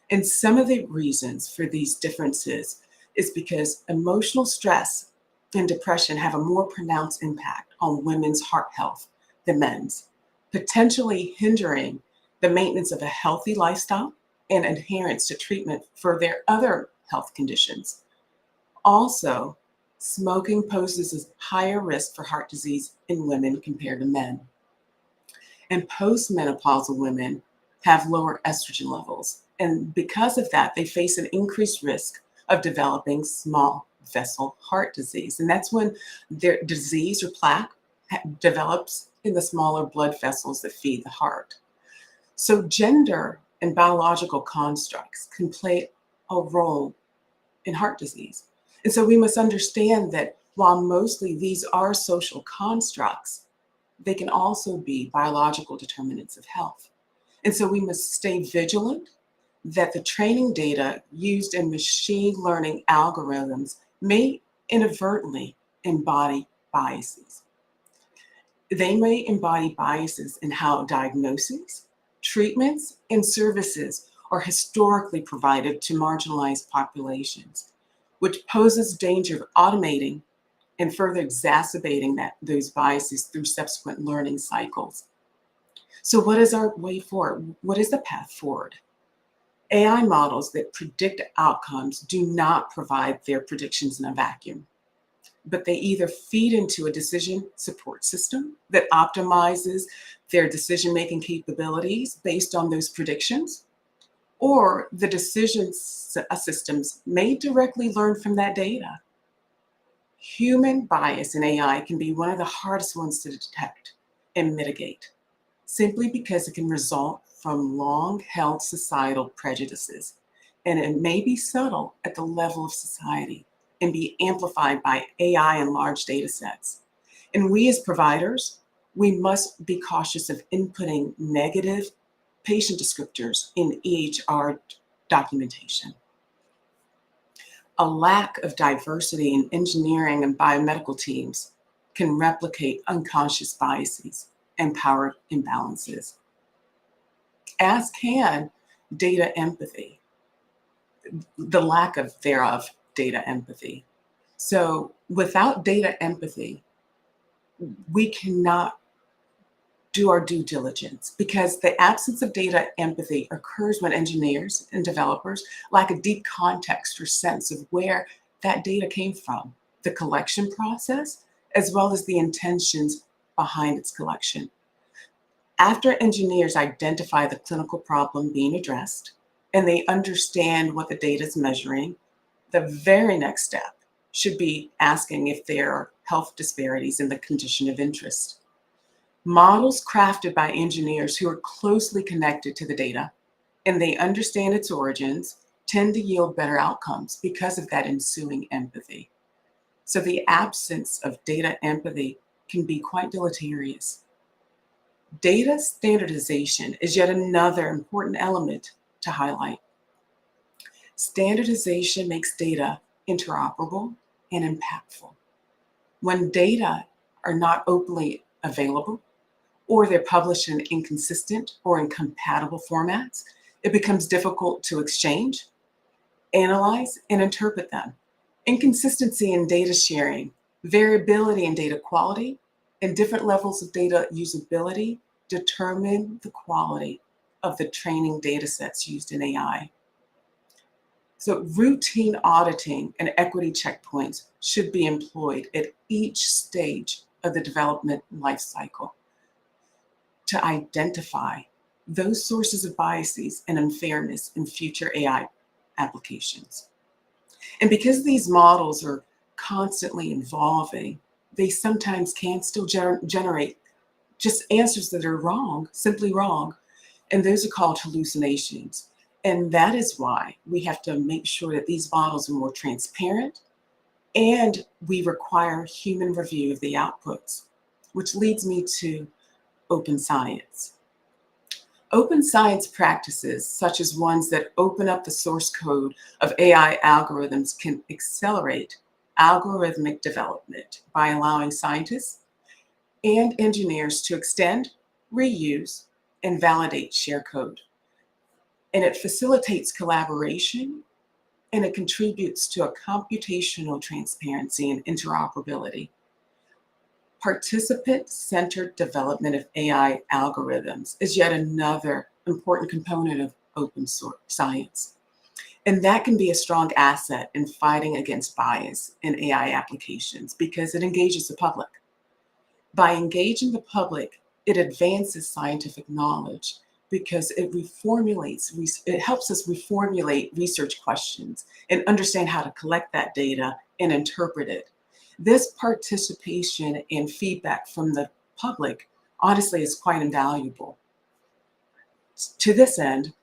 And some of the reasons for these differences is because emotional stress and depression have a more pronounced impact on women's heart health than men's, potentially hindering the maintenance of a healthy lifestyle and adherence to treatment for their other health conditions. Also, smoking poses a higher risk for heart disease in women compared to men. And postmenopausal women have lower estrogen levels. And because of that, they face an increased risk of developing small vessel heart disease. And that's when their disease or plaque develops in the smaller blood vessels that feed the heart. So gender and biological constructs can play a role in heart disease. And so we must understand that while mostly these are social constructs, they can also be biological determinants of health. And so we must stay vigilant that the training data used in machine learning algorithms may inadvertently embody biases. They may embody biases in how diagnoses, treatments, and services are historically provided to marginalized populations, which poses danger of automating and further exacerbating those biases through subsequent learning cycles. So what is our way forward? What is the path forward? AI models that predict outcomes do not provide their predictions in a vacuum, but they either feed into a decision support system that optimizes their decision-making capabilities based on those predictions, or the decision systems may directly learn from that data. Human bias in AI can be one of the hardest ones to detect and mitigate, simply because it can result from long-held societal prejudices, and it may be subtle at the level of society and be amplified by AI and large data sets. And we as providers, we must be cautious of inputting negative patient descriptors in EHR documentation. A lack of diversity in engineering and biomedical teams can replicate unconscious biases and power imbalances, as can data empathy, the lack of thereof data empathy. So without data empathy, we cannot do our due diligence, because the absence of data empathy occurs when engineers and developers lack a deep context or sense of where that data came from, the collection process, as well as the intentions behind its collection. After engineers identify the clinical problem being addressed and they understand what the data is measuring, the very next step should be asking if there are health disparities in the condition of interest. Models crafted by engineers who are closely connected to the data and they understand its origins tend to yield better outcomes because of that ensuing empathy. So the absence of data empathy can be quite deleterious. Data standardization is yet another important element to highlight. Standardization makes data interoperable and impactful. When data are not openly available, or they're published in inconsistent or incompatible formats, it becomes difficult to exchange, analyze, and interpret them. Inconsistency in data sharing, variability in data quality, and different levels of data usability determine the quality of the training data sets used in AI. So routine auditing and equity checkpoints should be employed at each stage of the development lifecycle to identify those sources of biases and unfairness in future AI applications. And because these models are constantly evolving, they sometimes can still generate just answers that are wrong, simply wrong, and those are called hallucinations. And that is why we have to make sure that these models are more transparent, and we require human review of the outputs, which leads me to open science. Open science practices, such as ones that open up the source code of AI algorithms, can accelerate algorithmic development by allowing scientists and engineers to extend, reuse, and validate shared code. And it facilitates collaboration, and it contributes to a computational transparency and interoperability. Participant-centered development of AI algorithms is yet another important component of open source science. And that can be a strong asset in fighting against bias in AI applications because it engages the public. By engaging the public it advances scientific knowledge because it helps us reformulate research questions and understand how to collect that data and interpret it. This participation and feedback from the public, honestly, is quite invaluable. To this end,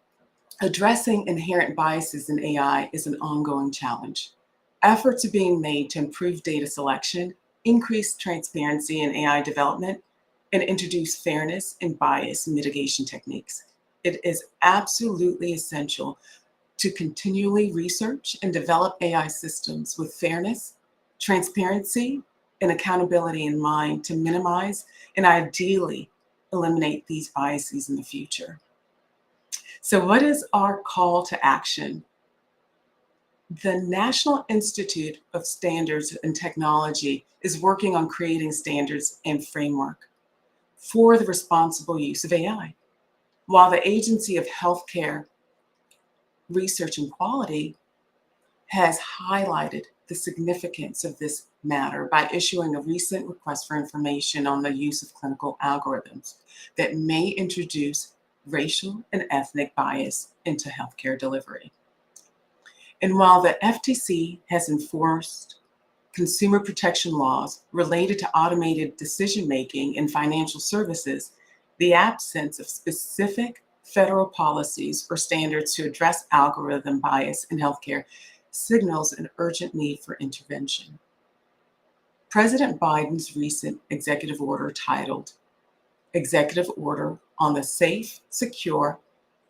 addressing inherent biases in AI is an ongoing challenge. Efforts are being made to improve data selection, increase transparency in AI development, and introduce fairness and bias mitigation techniques. It is absolutely essential to continually research and develop AI systems with fairness, transparency, and accountability in mind to minimize and ideally eliminate these biases in the future. So what is our call to action? The National Institute of Standards and Technology is working on creating standards and framework for the responsible use of AI, while the Agency of Healthcare Research and Quality has highlighted the significance of this matter by issuing a recent request for information on the use of clinical algorithms that may introduce racial and ethnic bias into healthcare delivery. And while the FTC has enforced consumer protection laws related to automated decision-making in financial services, the absence of specific federal policies or standards to address algorithm bias in healthcare signals an urgent need for intervention. President Biden's recent executive order titled Executive Order on the Safe, Secure,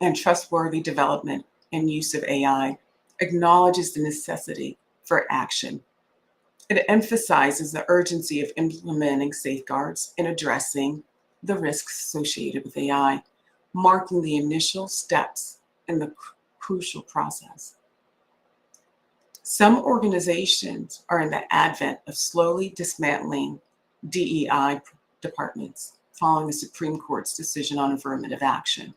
and Trustworthy Development and Use of AI acknowledges the necessity for action. It emphasizes the urgency of implementing safeguards and addressing the risks associated with AI, marking the initial steps in the crucial process. Some organizations are in the advent of slowly dismantling DEI departments following the Supreme Court's decision on affirmative action,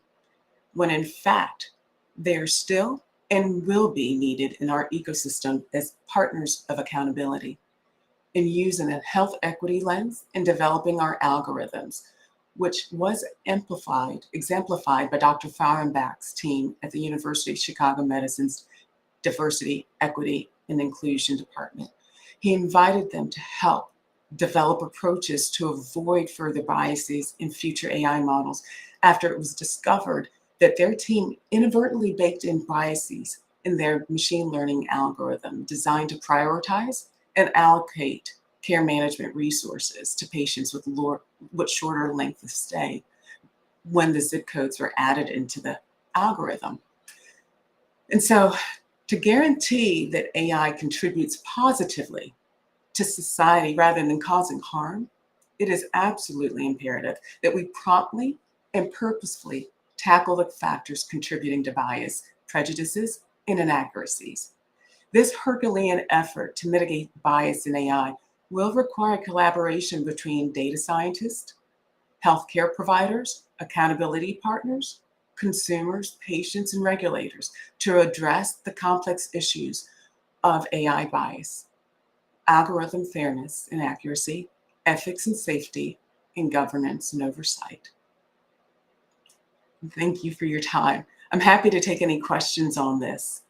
when in fact, they are still and will be needed in our ecosystem as partners of accountability and using a health equity lens in developing our algorithms, which was exemplified by Dr. Fahrenbach's team at the University of Chicago Medicine's Diversity, Equity, and Inclusion Department. He invited them to help develop approaches to avoid further biases in future AI models after it was discovered that their team inadvertently baked in biases in their machine learning algorithm designed to prioritize and allocate care management resources to patients with shorter length of stay when the zip codes were added into the algorithm. And so to guarantee that AI contributes positively to society rather than causing harm, it is absolutely imperative that we promptly and purposefully tackle the factors contributing to bias, prejudices, and inaccuracies. This Herculean effort to mitigate bias in AI will require collaboration between data scientists, healthcare providers, accountability partners, consumers, patients, and regulators to address the complex issues of AI bias, algorithm fairness and accuracy, ethics and safety, and governance and oversight. Thank you for your time. I'm happy to take any questions on this.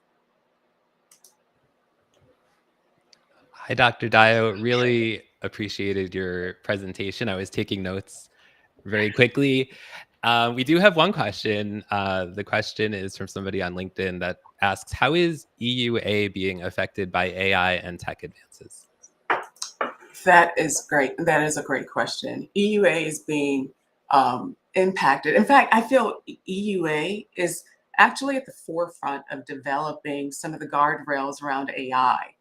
Hi, Dr. Dio. Really appreciated your presentation. I was taking notes very quickly. We do have one question. The question is from somebody on LinkedIn that asks, how is EUA being affected by AI and tech advances? That is great. That is a great question. EUA is being impacted. In fact, I feel EUA is actually at the forefront of developing some of the guardrails around AI.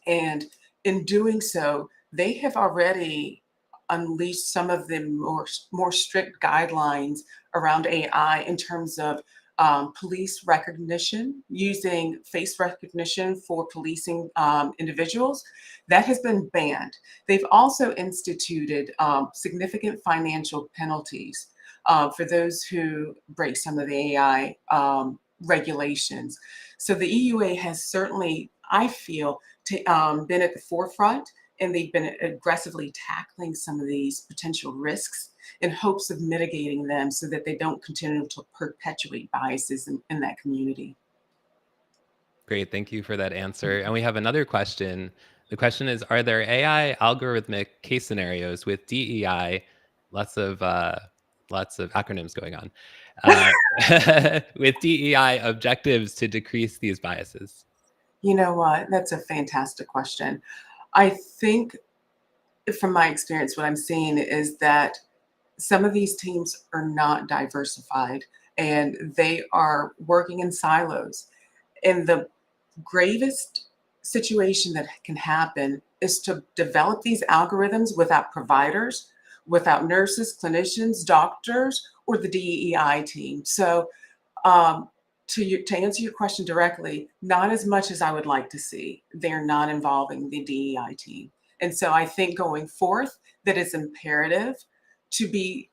And in doing so, they have already unleashed some of the more strict guidelines around AI in terms of police recognition, using face recognition for policing individuals. That has been banned. They've also instituted significant financial penalties for those who break some of the AI regulations. So the EUA has certainly, I feel, been at the forefront and they've been aggressively tackling some of these potential risks in hopes of mitigating them so that they don't continue to perpetuate biases in that community. Great, thank you for that answer. And we have another question. The question is, are there AI algorithmic case scenarios with DEI, lots of acronyms going on, with DEI objectives to decrease these biases? You know what? That's a fantastic question. I think from my experience, what I'm seeing is that some of these teams are not diversified and they are working in silos. And the gravest situation that can happen is to develop these algorithms without providers, without nurses, clinicians, doctors, or the DEI team. So to answer your question directly, not as much as I would like to see. They're not involving the DEI team. And so I think going forth that it's imperative to be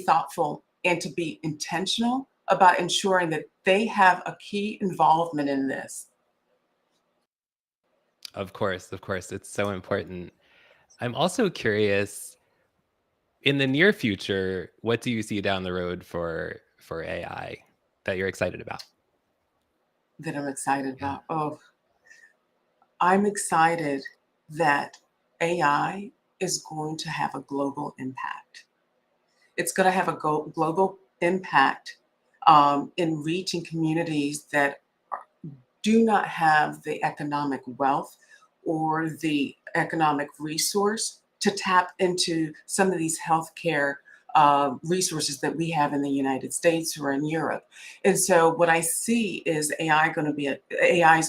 thoughtful and to be intentional about ensuring that they have a key involvement in this. Of course, it's so important. I'm also curious, in the near future, what do you see down the road for AI that you're excited about? That I'm excited about. Oh, I'm excited that AI is going to have a global impact. It's going to have a global impact in reaching communities that do not have the economic wealth or the economic resource to tap into some of these healthcare resources that we have in the United States or in Europe. And so what I see is AI is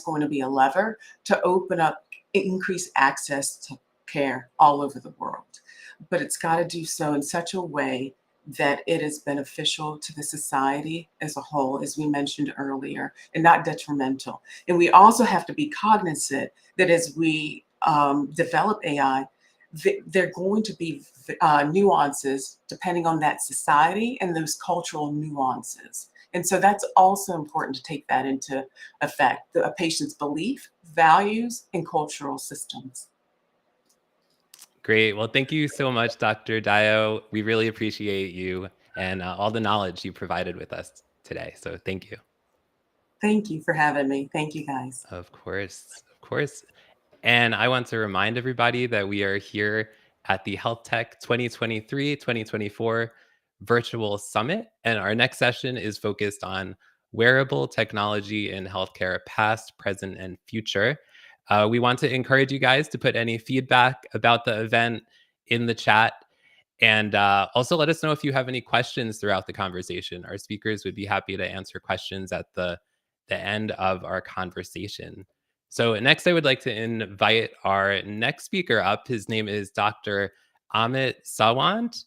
going to be a lever to open up increased access to care all over the world. But it's got to do so in such a way that it is beneficial to the society as a whole, as we mentioned earlier, and not detrimental. And we also have to be cognizant that as we develop AI, there are going to be nuances depending on that society and those cultural nuances. And so that's also important to take that into effect, a patient's belief, values, and cultural systems. Great. Well, thank you so much, Dr. Dio. We really appreciate you and all the knowledge you provided with us today. So thank you. Thank you for having me. Thank you, guys. Of course. And I want to remind everybody that we are here at the HealthTech 2023-2024 Virtual Summit. And our next session is focused on wearable technology in healthcare, past, present, and future. We want to encourage you guys to put any feedback about the event in the chat. And also let us know if you have any questions throughout the conversation. Our speakers would be happy to answer questions at the end of our conversation. So next, I would like to invite our next speaker up. His name is Dr. Amit Sawant,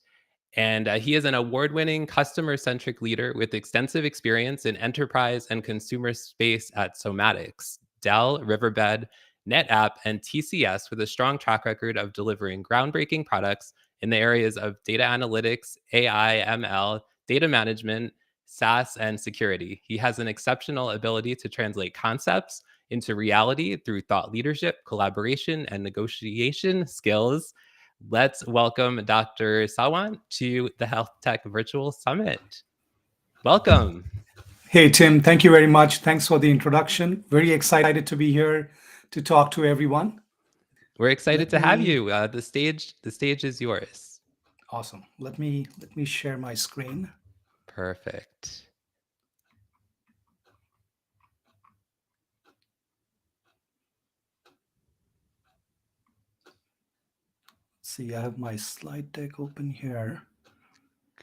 and he is an award-winning customer-centric leader with extensive experience in enterprise and consumer space at Somatics, Dell, Riverbed, NetApp, and TCS, with a strong track record of delivering groundbreaking products in the areas of data analytics, AI, ML, data management, SaaS, and security. He has an exceptional ability to translate concepts into reality through thought leadership, collaboration, and negotiation skills. Let's welcome Dr. Sawant to the HealthTech Virtual Summit. Welcome. Hey, Tim, thank you very much. Thanks for the introduction. Very excited to be here to talk to everyone. We're excited to have you. The stage is yours. Awesome. Let me share my screen. Perfect. See, I have my slide deck open here.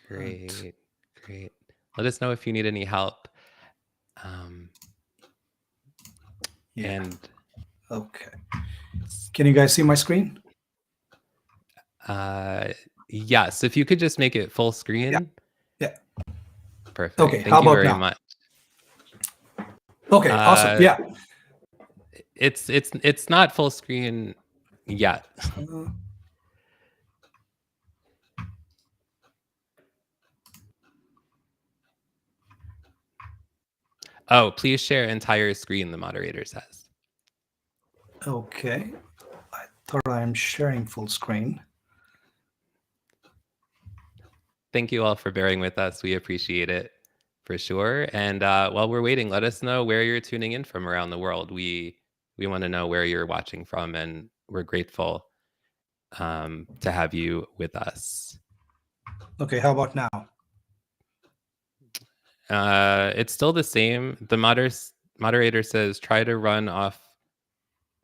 Great. Let us know if you need any help. And okay. Can you guys see my screen? Yes. If you could just make it full screen. Yeah. Perfect. Okay. Thank you very much. Okay. Awesome. Yeah. It's not full screen yet. Oh, please share entire screen, the moderator says. Okay. I thought I'm sharing full screen. Thank you all for bearing with us. We appreciate it for sure. And while we're waiting, let us know where you're tuning in from around the world. We want to know where you're watching from, and we're grateful to have you with us. Okay, how about now? It's still the same. The moderator says, try to run off.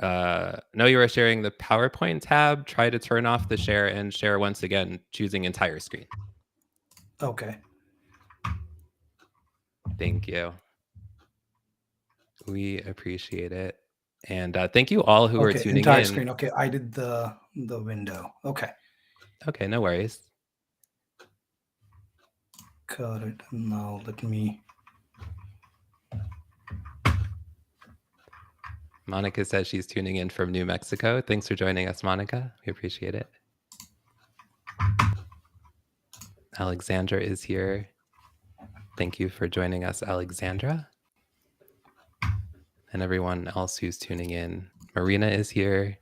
No, you are sharing the PowerPoint tab. Try to turn off the share and share once again, choosing entire screen. Okay. Thank you. We appreciate it. And thank you all who are tuning entire in. Screen. Okay, I did the window. Okay. Okay, no worries. Got it. Now let me. Monica says she's tuning in from New Mexico. Thanks for joining us, Monica. We appreciate it. Alexandra is here. Thank you for joining us, Alexandra. And everyone else who's tuning in. Marina is here.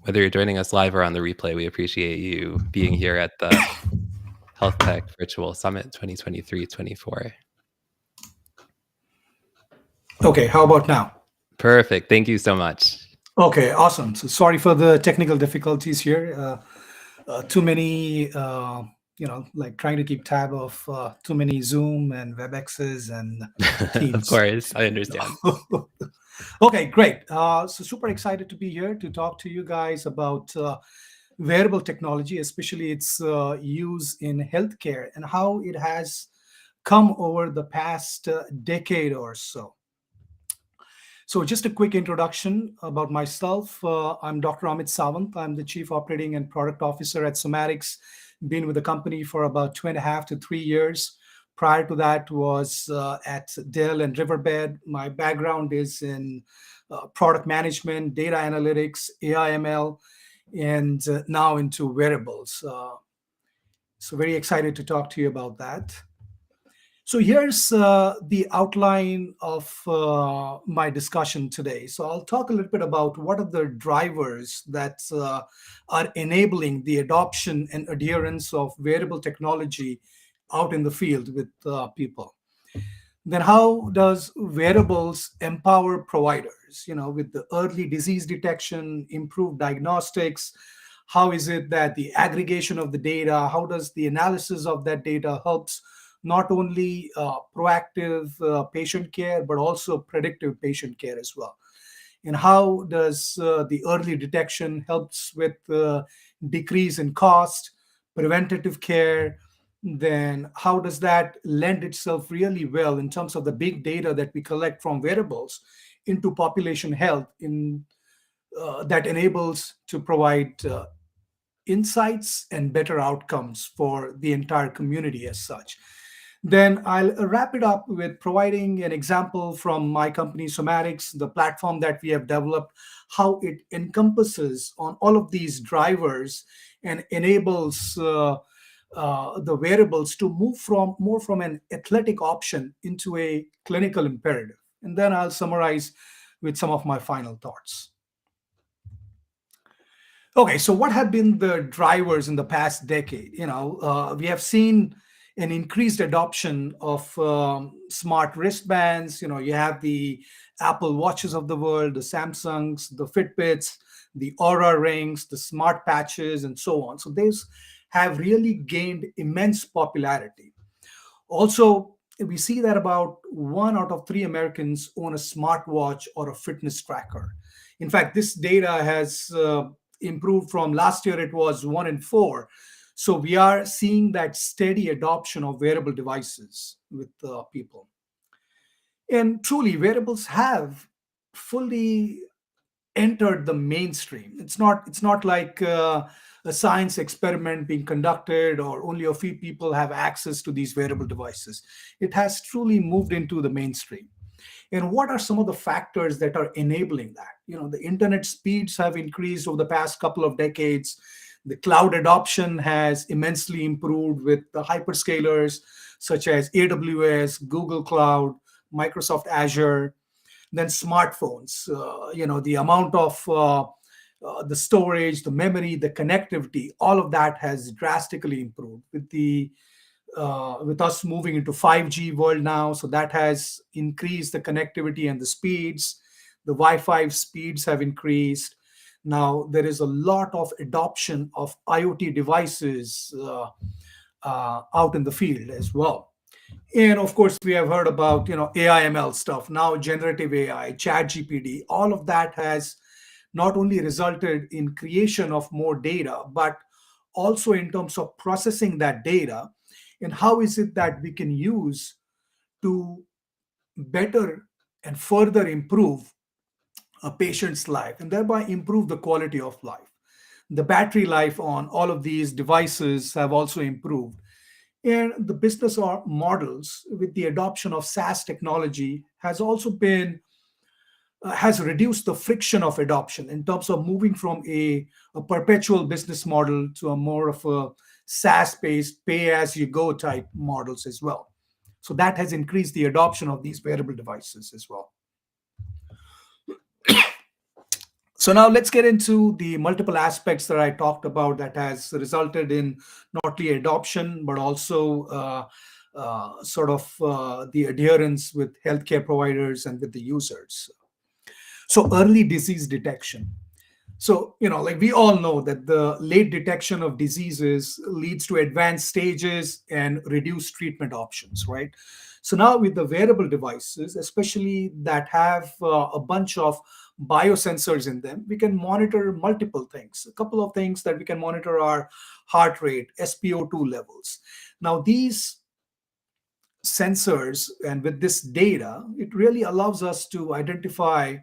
Whether you're joining us live or on the replay, we appreciate you being here at the HealthTech Virtual Summit 2023-24. Okay, how about now? Perfect. Thank you so much. Okay, awesome. So sorry for the technical difficulties here. Too many, like trying to keep tab of too many Zoom and WebExes and Teams. Of course, I understand. Okay, great. So super excited to be here to talk to you guys about wearable technology, especially its use in healthcare and how it has come over the past decade or so. So just a quick introduction about myself. I'm Dr. Amit Sawant. I'm the Chief Operating and Product Officer at Somatics. Been with the company for about 2.5 to 3 years. Prior to that was at Dell and Riverbed. My background is in product management, data analytics, AI/ML, and now into wearables. So very excited to talk to you about that. So here's the outline of my discussion today. So I'll talk a little bit about what are the drivers that are enabling the adoption and adherence of wearable technology out in the field with people. Then how does wearables empower providers, with the early disease detection, improved diagnostics? How is it that the aggregation of the data, how does the analysis of that data helps not only proactive patient care, but also predictive patient care as well? And how does the early detection helps with decrease in cost, preventative care? Then how does that lend itself really well in terms of the big data that we collect from wearables into population health that enables to provide insights and better outcomes for the entire community as such? Then I'll wrap it up with providing an example from my company, Somatics, the platform that we have developed, how it encompasses on all of these drivers and enables the wearables to move more from an athletic option into a clinical imperative. And then I'll summarize with some of my final thoughts. Okay, so what have been the drivers in the past decade? We have seen an increased adoption of smart wristbands. You have the Apple Watches of the world, the Samsungs, the Fitbits, the Aura rings, the smart patches, and so on. So these have really gained immense popularity. Also, we see that about 1 out of 3 Americans own a smartwatch or a fitness tracker. In fact, this data has improved from last year. It was 1 in 4. So we are seeing that steady adoption of wearable devices with people. And truly, wearables have fully entered the mainstream. It's not like a science experiment being conducted or only a few people have access to these wearable devices. It has truly moved into the mainstream. And what are some of the factors that are enabling that? The internet speeds have increased over the past couple of decades. The cloud adoption has immensely improved with the hyperscalers such as AWS, Google Cloud, Microsoft Azure. Then smartphones, the amount of the storage, the memory, the connectivity, all of that has drastically improved with us moving into 5G world now. So that has increased the connectivity and the speeds. The Wi-Fi speeds have increased. Now there is a lot of adoption of IoT devices out in the field as well. And of course, we have heard about AI/ML stuff. Now generative AI, Chat GPT, all of that has not only resulted in creation of more data, but also in terms of processing that data, and how is it that we can use to better and further improve a patient's life and thereby improve the quality of life. The battery life on all of these devices have also improved. And the business models with the adoption of SaaS technology has also been has reduced the friction of adoption in terms of moving from a perpetual business model to a more of a SaaS-based pay-as-you-go type models as well. So that has increased the adoption of these wearable devices as well. So now let's get into the multiple aspects that I talked about that has resulted in not only adoption, but also the adherence with healthcare providers and with the users. So early disease detection. So, like we all know that the late detection of diseases leads to advanced stages and reduced treatment options, right? So now with the wearable devices, especially that have a bunch of biosensors in them, we can monitor multiple things. A couple of things that we can monitor are heart rate, SpO2 levels. Now these sensors and with this data, it really allows us to identify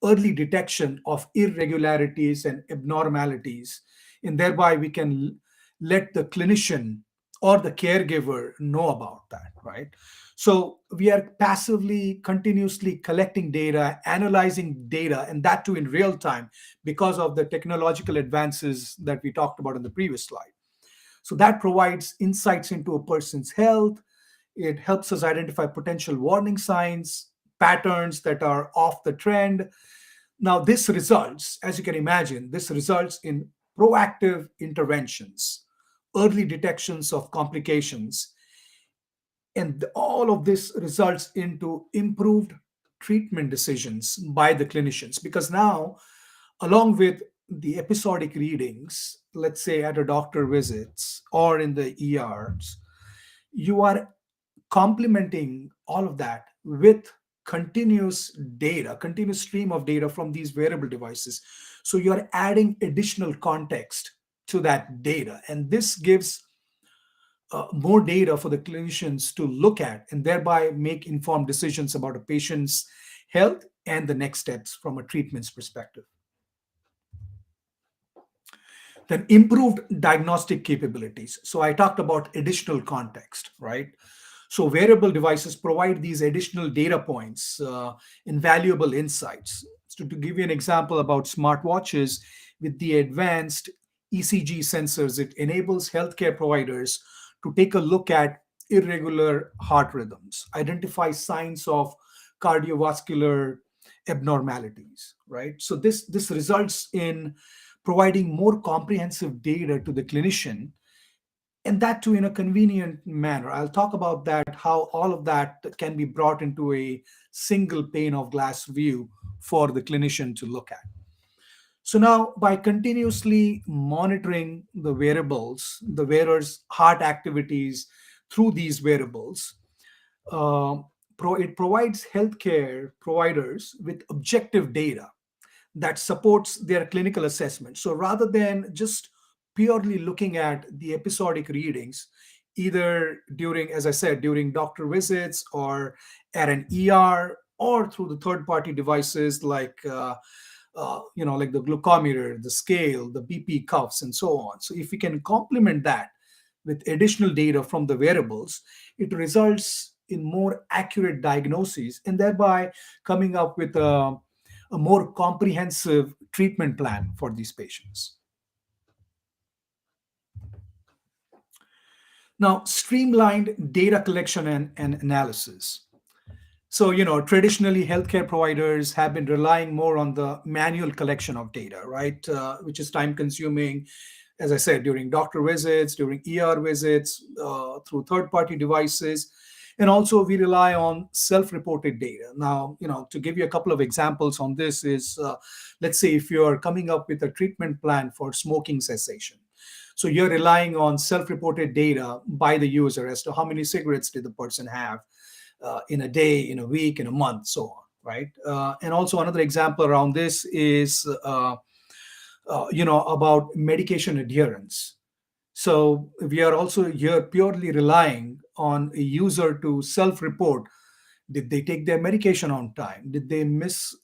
early detection of irregularities and abnormalities, and thereby we can let the clinician or the caregiver know about that, right? So we are passively, continuously collecting data, analyzing data, and that too in real time because of the technological advances that we talked about in the previous slide. So that provides insights into a person's health. It helps us identify potential warning signs, patterns that are off the trend. Now, this results, as you can imagine, this results in proactive interventions, early detections of complications, and all of this results into improved treatment decisions by the clinicians. Because now, along with the episodic readings, let's say at a doctor visits or in the ERs, you are complementing all of that with continuous data, continuous stream of data from these wearable devices. So you're adding additional context to that data. And this gives more data for the clinicians to look at and thereby make informed decisions about a patient's health and the next steps from a treatment's perspective. Then improved diagnostic capabilities. So I talked about additional context, right? So wearable devices provide these additional data points, invaluable insights. So to give you an example about smartwatches, with the advanced ECG sensors, it enables healthcare providers to take a look at irregular heart rhythms, identify signs of cardiovascular abnormalities, right? So this results in providing more comprehensive data to the clinician, and that too in a convenient manner. I'll talk about that, how all of that can be brought into a single pane of glass view for the clinician to look at. So now by continuously monitoring the wearables, the wearer's heart activities through these wearables, it provides healthcare providers with objective data that supports their clinical assessment. So rather than just purely looking at the episodic readings, either during, as I said, during doctor visits or at an ER or through the third-party devices like like the glucometer, the scale, the BP cuffs, and so on. So if we can complement that with additional data from the wearables, it results in more accurate diagnoses and thereby coming up with a more comprehensive treatment plan for these patients. Now, streamlined data collection and analysis. So, traditionally, healthcare providers have been relying more on the manual collection of data, right? Which is time consuming, as I said, during doctor visits, during ER visits, through third party devices. And also, we rely on self reported data. Now, to give you a couple of examples on this is, let's say if you're coming up with a treatment plan for smoking cessation. So you're relying on self reported data by the user as to how many cigarettes did the person have in a day, in a week, in a month, so on, right? And also another example around this is, about medication adherence. So we are also here purely relying on a user to self-report. Did they take their medication on time? Did they miss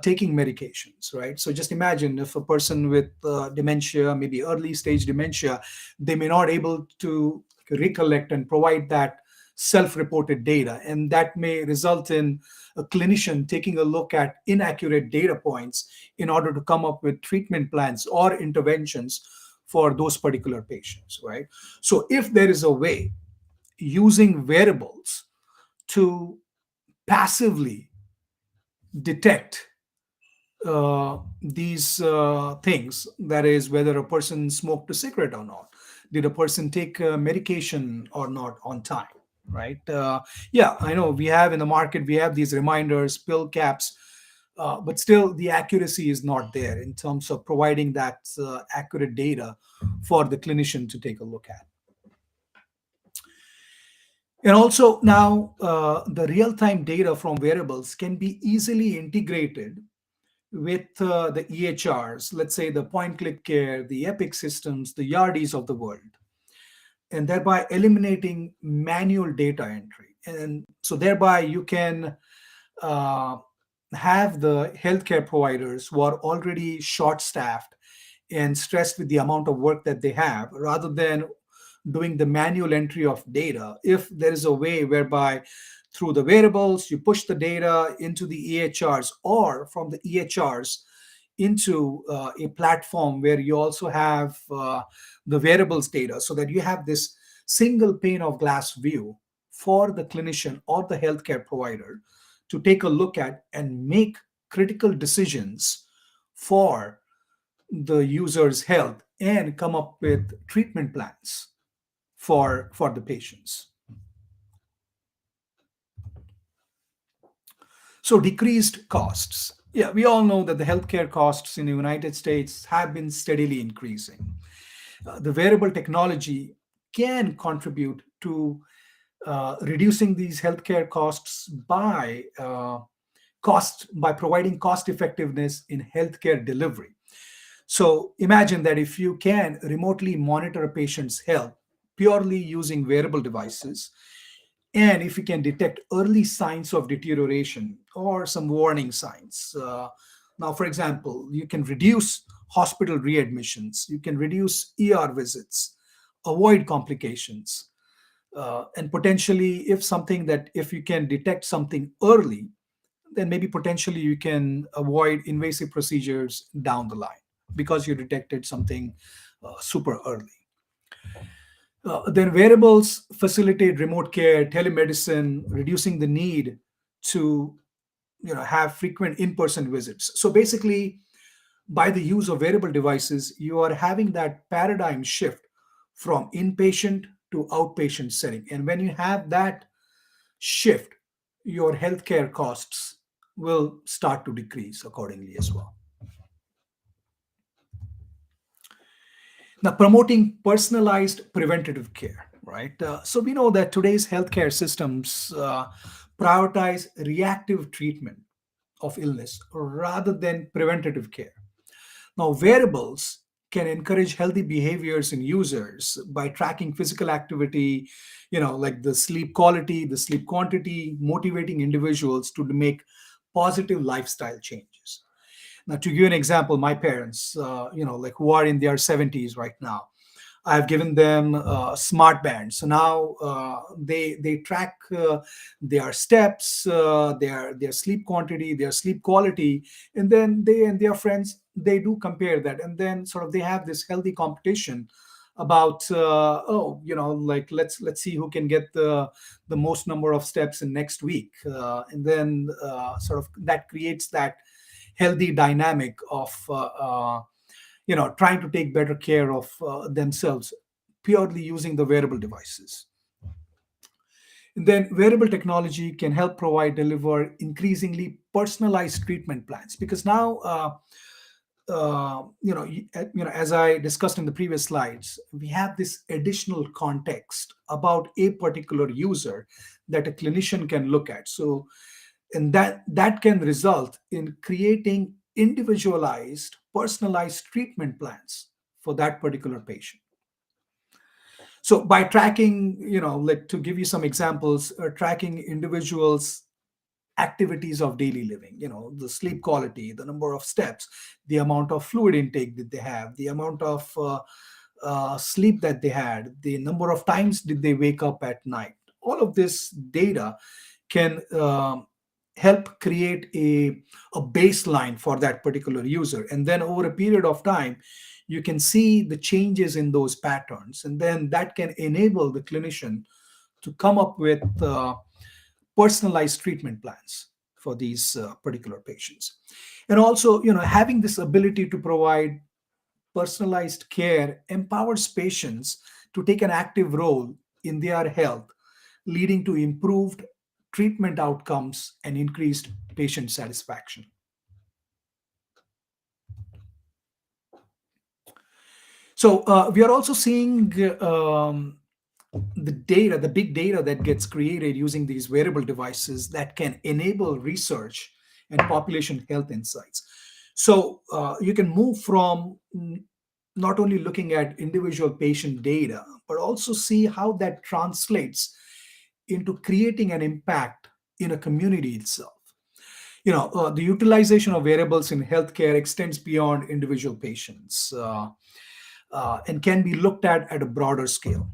taking medications, right? So just imagine if a person with dementia, maybe early stage dementia, they may not able to recollect and provide that self-reported data, and that may result in a clinician taking a look at inaccurate data points in order to come up with treatment plans or interventions for those particular patients, right? So if there is a way using wearables to passively detect these things, that is, whether a person smoked a cigarette or not, did a person take medication or not on time, right? Yeah, I know we have in the market, we have these reminders, pill caps, but still the accuracy is not there in terms of providing that accurate data for the clinician to take a look at. And also now the real-time data from wearables can be easily integrated with the EHRs, let's say the point click care, the Epic systems, the Yardis of the world, and thereby eliminating manual data entry. And so thereby you can have the healthcare providers who are already short staffed and stressed with the amount of work that they have, rather than doing the manual entry of data. If there is a way whereby through the wearables you push the data into the EHRs, or from the EHRs into a platform where you also have the wearables data, so that you have this single pane of glass view for the clinician or the healthcare provider to take a look at and make critical decisions for the user's health and come up with treatment plans for the patients. So decreased costs. Yeah, we all know that the healthcare costs in the United States have been steadily increasing. The wearable technology can contribute to reducing these healthcare costs by providing cost effectiveness in healthcare delivery. So imagine that if you can remotely monitor a patient's health purely using wearable devices, and if you can detect early signs of deterioration or some warning signs. Now, for example, you can reduce hospital readmissions, you can reduce ER visits, avoid complications, and potentially if you can detect something early, then maybe potentially you can avoid invasive procedures down the line because you detected something super early. Then wearables facilitate remote care, telemedicine, reducing the need to have frequent in-person visits. So basically, by the use of wearable devices, you are having that paradigm shift from inpatient to outpatient setting. And when you have that shift, your healthcare costs will start to decrease accordingly as well. Now, promoting personalized preventative care, right? So we know that today's healthcare systems prioritize reactive treatment of illness rather than preventative care. Now, wearables can encourage healthy behaviors in users by tracking physical activity, like the sleep quality, the sleep quantity, motivating individuals to make positive lifestyle changes. Now, to give you an example, my parents, like who are in their 70s right now, I've given them smart bands. So now they track their steps, their sleep quantity, their sleep quality, and then they and their friends, they do compare that, and then sort of they have this healthy competition about like let's see who can get the most number of steps in next week, and then sort of that creates that healthy dynamic of trying to take better care of themselves purely using the wearable devices. And then wearable technology can help deliver increasingly personalized treatment plans, because now as I discussed in the previous slides, we have this additional context about a particular user that a clinician can look at. So, and that can result in creating individualized, personalized treatment plans for that particular patient. So by tracking, like to give you some examples, tracking individuals' activities of daily living, the sleep quality, the number of steps, the amount of fluid intake that they have, the amount of sleep that they had, the number of times did they wake up at night. All of this data can help create a baseline for that particular user. And then over a period of time, you can see the changes in those patterns. And then that can enable the clinician to come up with personalized treatment plans for these particular patients. And also, having this ability to provide personalized care empowers patients to take an active role in their health, leading to improved treatment outcomes and increased patient satisfaction. So we are also seeing the big data that gets created using these wearable devices that can enable research and population health insights. So you can move from not only looking at individual patient data, but also see how that translates into creating an impact in a community itself. The utilization of wearables in healthcare extends beyond individual patients and can be looked at a broader scale.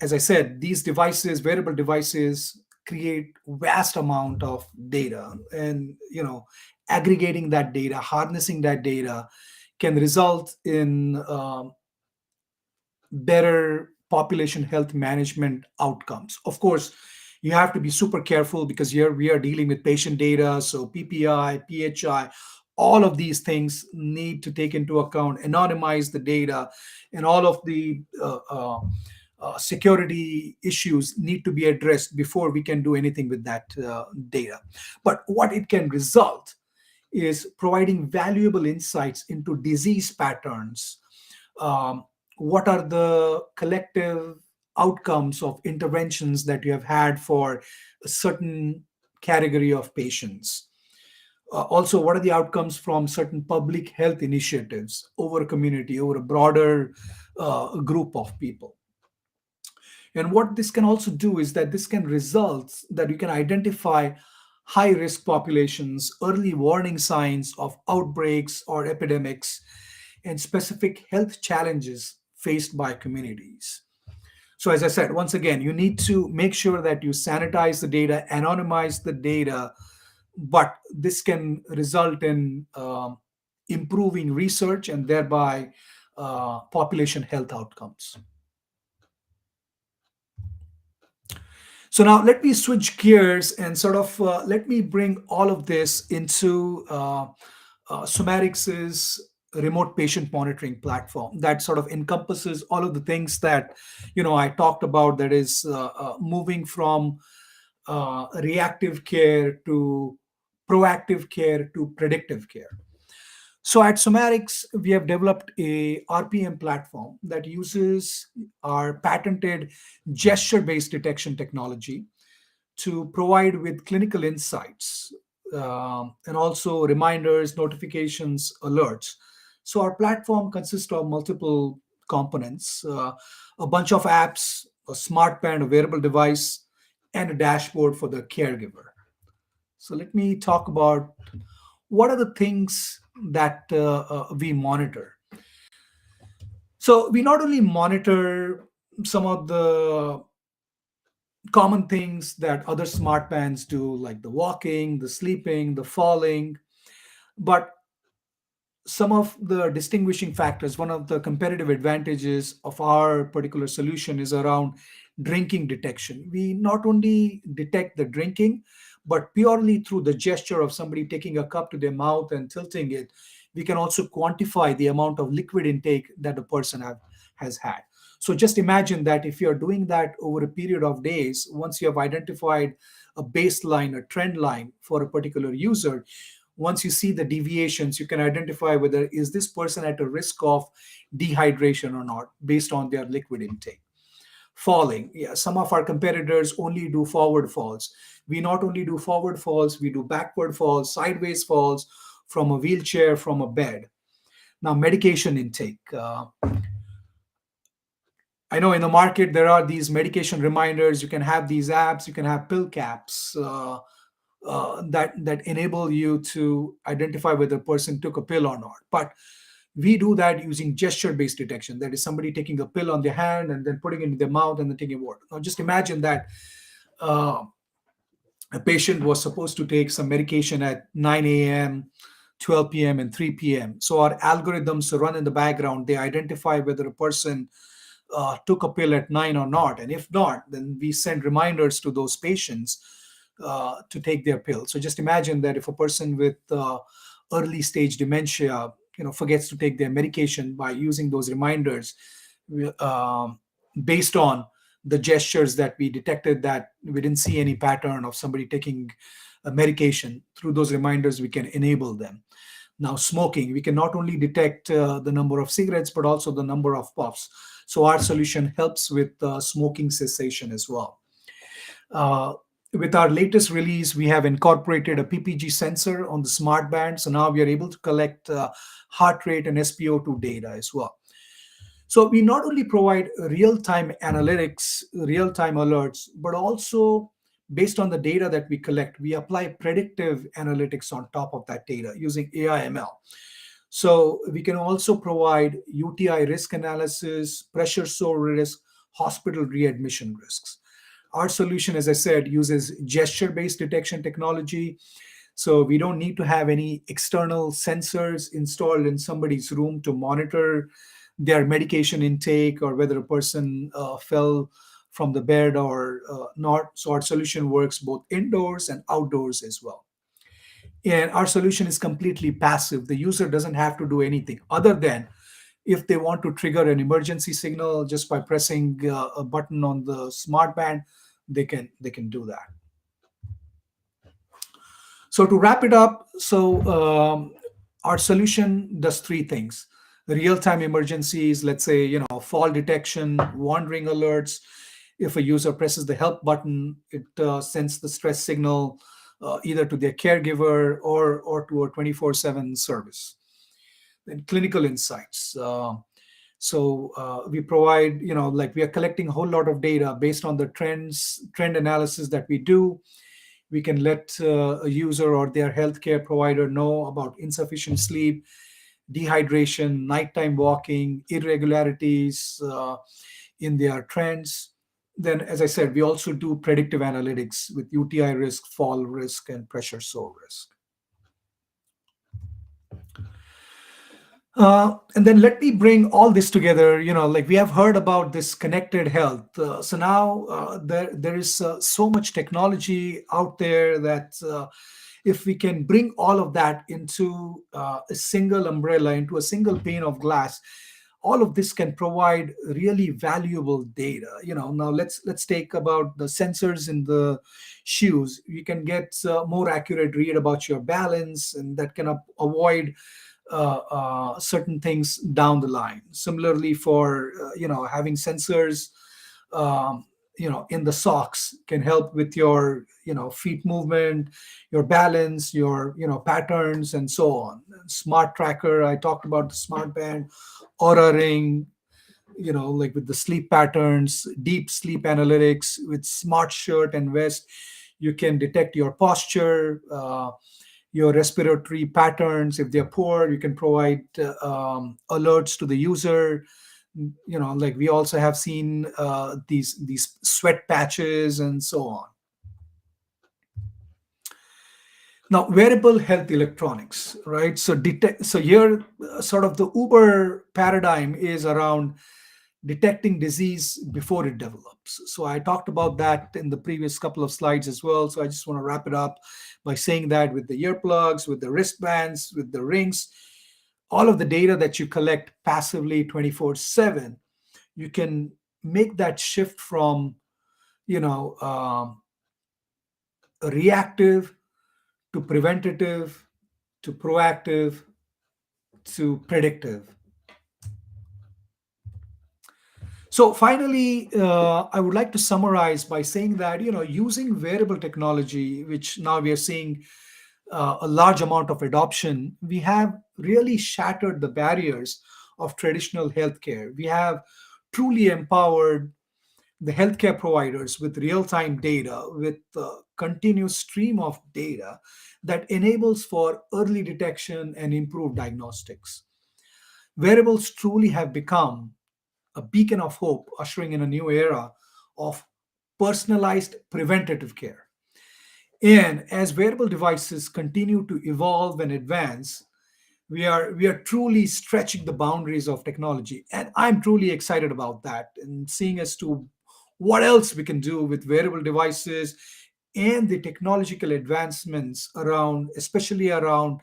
As I said, these devices, wearable devices, create vast amount of data, and aggregating that data, harnessing that data, can result in better population health management outcomes. Of course, you have to be super careful because here we are dealing with patient data, so PPI, PHI, all of these things need to take into account, anonymize the data, and all of the security issues need to be addressed before we can do anything with that data. But what it can result is providing valuable insights into disease patterns. What are the collective outcomes of interventions that you have had for a certain category of patients? Also, what are the outcomes from certain public health initiatives over a community, over a broader group of people? And what this can also do is that this can result that you can identify high risk populations, early warning signs of outbreaks or epidemics, and specific health challenges faced by communities. So as I said, once again, you need to make sure that you sanitize the data, anonymize the data, but this can result in improving research and thereby population health outcomes. So now let me switch gears and sort of let me bring all of this into Somatics' remote patient monitoring platform that sort of encompasses all of the things that I talked about, that is moving from reactive care to proactive care to predictive care. So at Somatics, we have developed a RPM platform that uses our patented gesture-based detection technology to provide with clinical insights and also reminders, notifications, alerts. So our platform consists of multiple components, a bunch of apps, a smart band, a wearable device, and a dashboard for the caregiver. So let me talk about what are the things that we monitor. So we not only monitor some of the common things that other smart bands do, like the walking, the sleeping, the falling, but some of the distinguishing factors, one of the competitive advantages of our particular solution is around drinking detection. We not only detect the drinking, but purely through the gesture of somebody taking a cup to their mouth and tilting it, we can also quantify the amount of liquid intake that the person has had. So just imagine that if you're doing that over a period of days, once you have identified a baseline, a trend line for a particular user, once you see the deviations, you can identify whether is this person at a risk of dehydration or not based on their liquid intake. Falling, yeah, some of our competitors only do forward falls. We not only do forward falls, we do backward falls, sideways falls from a wheelchair, from a bed. Now, medication intake. I know in the market there are these medication reminders. You can have these apps. You can have pill caps that enable you to identify whether a person took a pill or not. But we do that using gesture-based detection. That is somebody taking a pill on their hand and then putting it in their mouth and then taking water. Now, just imagine that a patient was supposed to take some medication at 9 a.m., 12 p.m., and 3 p.m. So our algorithms run in the background. They identify whether a person took a pill at 9 or not. And if not, then we send reminders to those patients to take their pill. So just imagine that if a person with early stage dementia, forgets to take their medication, by using those reminders, based on the gestures that we detected that we didn't see any pattern of somebody taking a medication, through those reminders, we can enable them. Now, smoking, we can not only detect the number of cigarettes, but also the number of puffs. So our solution helps with smoking cessation as well. With our latest release, we have incorporated a PPG sensor on the smart band. So now we are able to collect heart rate and SpO2 data as well. So we not only provide real-time analytics, real-time alerts, but also based on the data that we collect, we apply predictive analytics on top of that data using AI/ML. So we can also provide UTI risk analysis, pressure sore risk, hospital readmission risks. Our solution, as I said, uses gesture-based detection technology. So we don't need to have any external sensors installed in somebody's room to monitor their medication intake or whether a person fell from the bed or not. So our solution works both indoors and outdoors as well. And our solution is completely passive. The user doesn't have to do anything other than if they want to trigger an emergency signal just by pressing a button on the smart band, they can do that. So to wrap it up, our solution does three things: real-time emergencies, let's say fall detection, wandering alerts. If a user presses the help button, it sends the stress signal either to their caregiver or to a 24/7 service. Then clinical insights. We provide, we are collecting a whole lot of data based on the trend analysis that we do. We can let a user or their healthcare provider know about insufficient sleep, dehydration, nighttime walking, irregularities in their trends. Then, as I said, we also do predictive analytics with UTI risk, fall risk, and pressure sore risk. And then let me bring all this together. We have heard about this connected health. So now there is so much technology out there that if we can bring all of that into a single umbrella, into a single pane of glass, all of this can provide really valuable data. Now let's take about the sensors in the shoes. You can get more accurate read about your balance, and that can avoid certain things down the line. Similarly, for having sensors, in the socks can help with your feet movement, your balance, your patterns, and so on. Smart tracker, I talked about the smart band, Aura ring, with the sleep patterns, deep sleep analytics with smart shirt and vest. You can detect your posture, your respiratory patterns. If they're poor, you can provide alerts to the user. We also have seen these sweat patches and so on. Now, wearable health electronics, right? So here, sort of the Uber paradigm is around detecting disease before it develops. So I talked about that in the previous couple of slides as well. So I just want to wrap it up by saying that with the earplugs, with the wristbands, with the rings, all of the data that you collect passively 24/7, you can make that shift from, reactive to preventative to proactive to predictive. So finally, I would like to summarize by saying that, using wearable technology, which now we are seeing a large amount of adoption, we have really shattered the barriers of traditional healthcare. We have truly empowered the healthcare providers with real-time data, with a continuous stream of data that enables for early detection and improved diagnostics. Wearables truly have become a beacon of hope, ushering in a new era of personalized preventative care. And as wearable devices continue to evolve and advance, we are truly stretching the boundaries of technology. And I'm truly excited about that and seeing as to what else we can do with wearable devices and the technological advancements around, especially around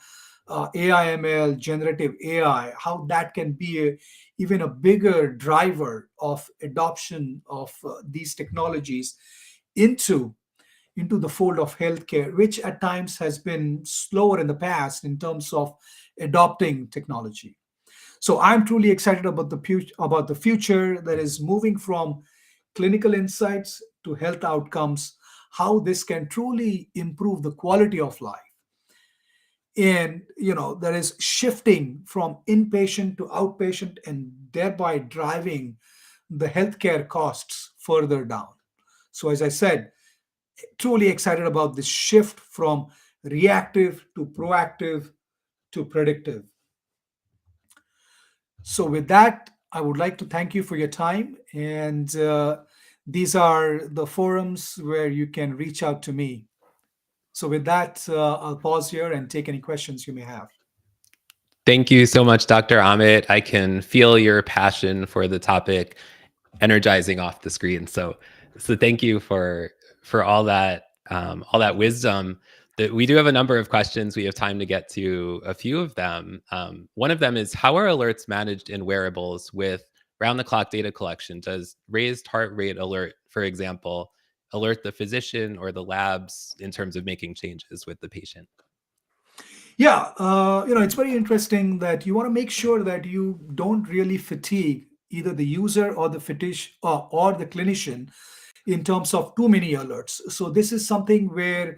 AI, ML, generative AI, how that can be even a bigger driver of adoption of these technologies into the fold of healthcare, which at times has been slower in the past in terms of adopting technology. So I'm truly excited about the future that is moving from clinical insights to health outcomes, how this can truly improve the quality of life. And that is shifting from inpatient to outpatient and thereby driving the healthcare costs further down. So as I said, truly excited about this shift from reactive to proactive to predictive. So, with that, I would like to thank you for your time. And these are the forums where you can reach out to me. So, with that, I'll pause here and take any questions you may have. Thank you so much, Dr. Amit. I can feel your passion for the topic energizing off the screen. So thank you for all that wisdom. That we do have a number of questions. We have time to get to a few of them. One of them is, how are alerts managed in wearables with round-the-clock data collection? Does raised heart rate alert, for example, alert the physician or the labs in terms of making changes with the patient? Yeah, it's very interesting that you want to make sure that you don't really fatigue either the user or the or the clinician in terms of too many alerts. So this is something where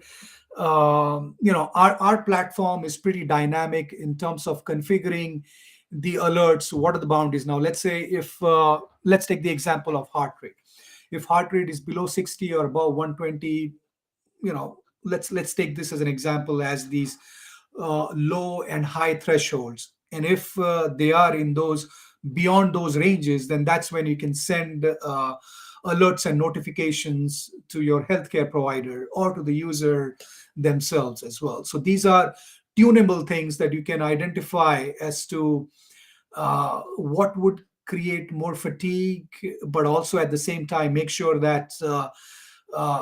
our platform is pretty dynamic in terms of configuring the alerts. What are the boundaries? Now, let's say if let's take the example of heart rate. If heart rate is below 60 or above 120, let's take this as an example as these low and high thresholds. And if they are in those beyond those ranges, then that's when you can send alerts and notifications to your healthcare provider or to the user themselves as well. So these are tunable things that you can identify as to what would create more fatigue, but also at the same time make sure that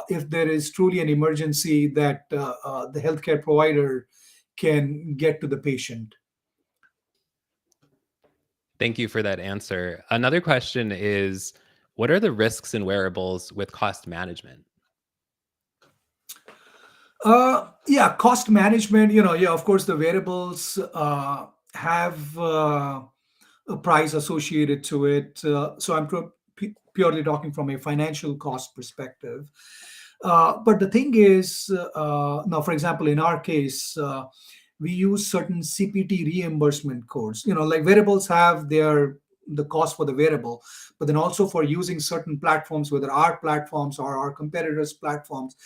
if there is truly an emergency, that the healthcare provider can get to the patient. Thank you for that answer. Another question is, what are the risks in wearables with cost management? Yeah, cost management, of course, the wearables have a price associated to it. So I'm purely talking from a financial cost perspective. But the thing is, now, for example, in our case, we use certain CPT reimbursement codes. Like wearables have the cost for the wearable, but then also for using certain platforms, whether our platforms or our competitors' platforms.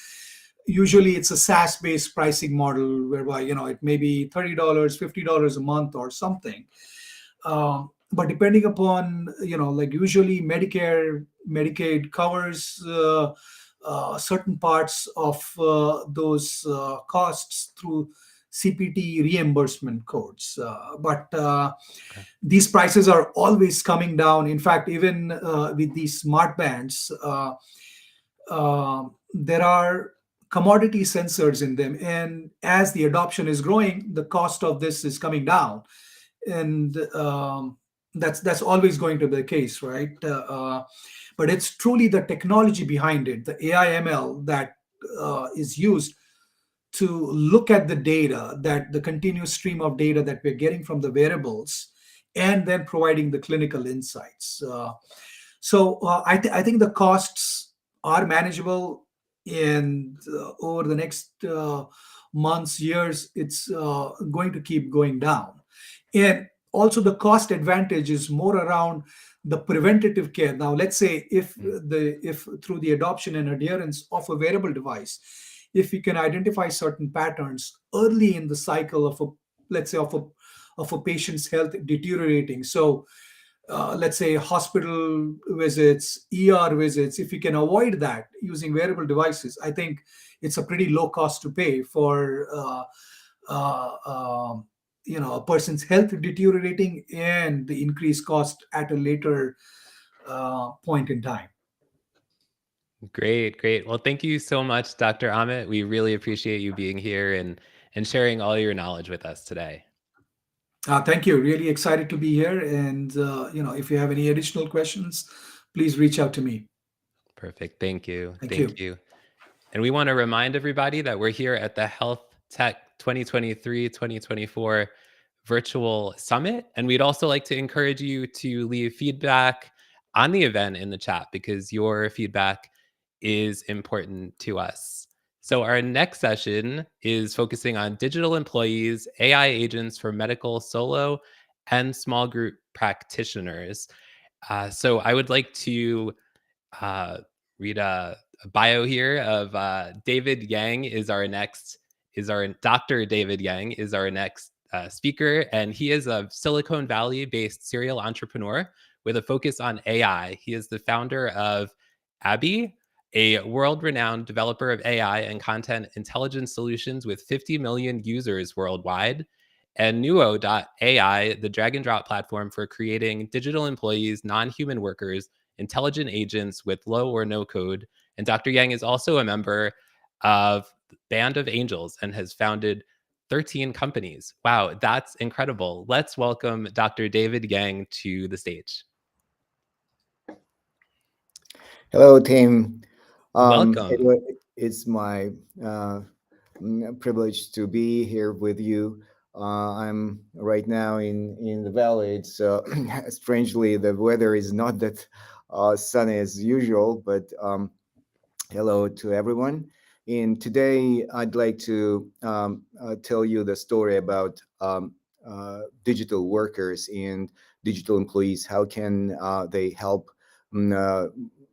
Usually it's a SaaS-based pricing model whereby, it may be $30, $50 a month or something. But depending upon, like usually Medicare, Medicaid covers certain parts of those costs through CPT reimbursement codes. But these prices are always coming down. In fact, even with these smart bands, there are commodity sensors in them. And as the adoption is growing, the cost of this is coming down. And that's always going to be the case, right? But it's truly the technology behind it, the AI ML that is used to look at the data, that the continuous stream of data that we're getting from the wearables, and then providing the clinical insights. I think the costs are manageable, and over the next months, years, it's going to keep going down. And also the cost advantage is more around the preventative care. Now, let's say if through the adoption and adherence of a wearable device, if we can identify certain patterns early in the cycle of let's say of a patient's health deteriorating. So let's say hospital visits, ER visits, if we can avoid that using wearable devices, I think it's a pretty low cost to pay for a person's health deteriorating and the increased cost at a later point in time. Great, great. Well, thank you so much, Dr. Amit. We really appreciate you being here and sharing all your knowledge with us today. Thank you. Really excited to be here. And if you have any additional questions, please reach out to me. Perfect. Thank you. Thank you. And we want to remind everybody that we're here at the HealthTech 2023-2024 Virtual Summit. And we'd also like to encourage you to leave feedback on the event in the chat, because your feedback is important to us. So our next session is focusing on digital employees, AI agents for medical solo and small group practitioners. So I would like to read a bio here of David Yang Dr. David Yang is our next speaker, and he is a Silicon Valley-based serial entrepreneur with a focus on AI. He is the founder of Abby, a world-renowned developer of AI and content intelligence solutions with 50 million users worldwide, and Nuo.ai, the drag and drop platform for creating digital employees, non-human workers, intelligent agents with low or no code. And Dr. Yang is also a member of Band of Angels and has founded 13 companies. Wow, that's incredible. Let's welcome Dr. David Yang to the stage. Hello, team. Welcome. It's my privilege to be here with you. I'm right now in the valley. It's strangely, the weather is not that sunny as usual, but hello to everyone. And today I'd like to tell you the story about digital workers and digital employees. How can they help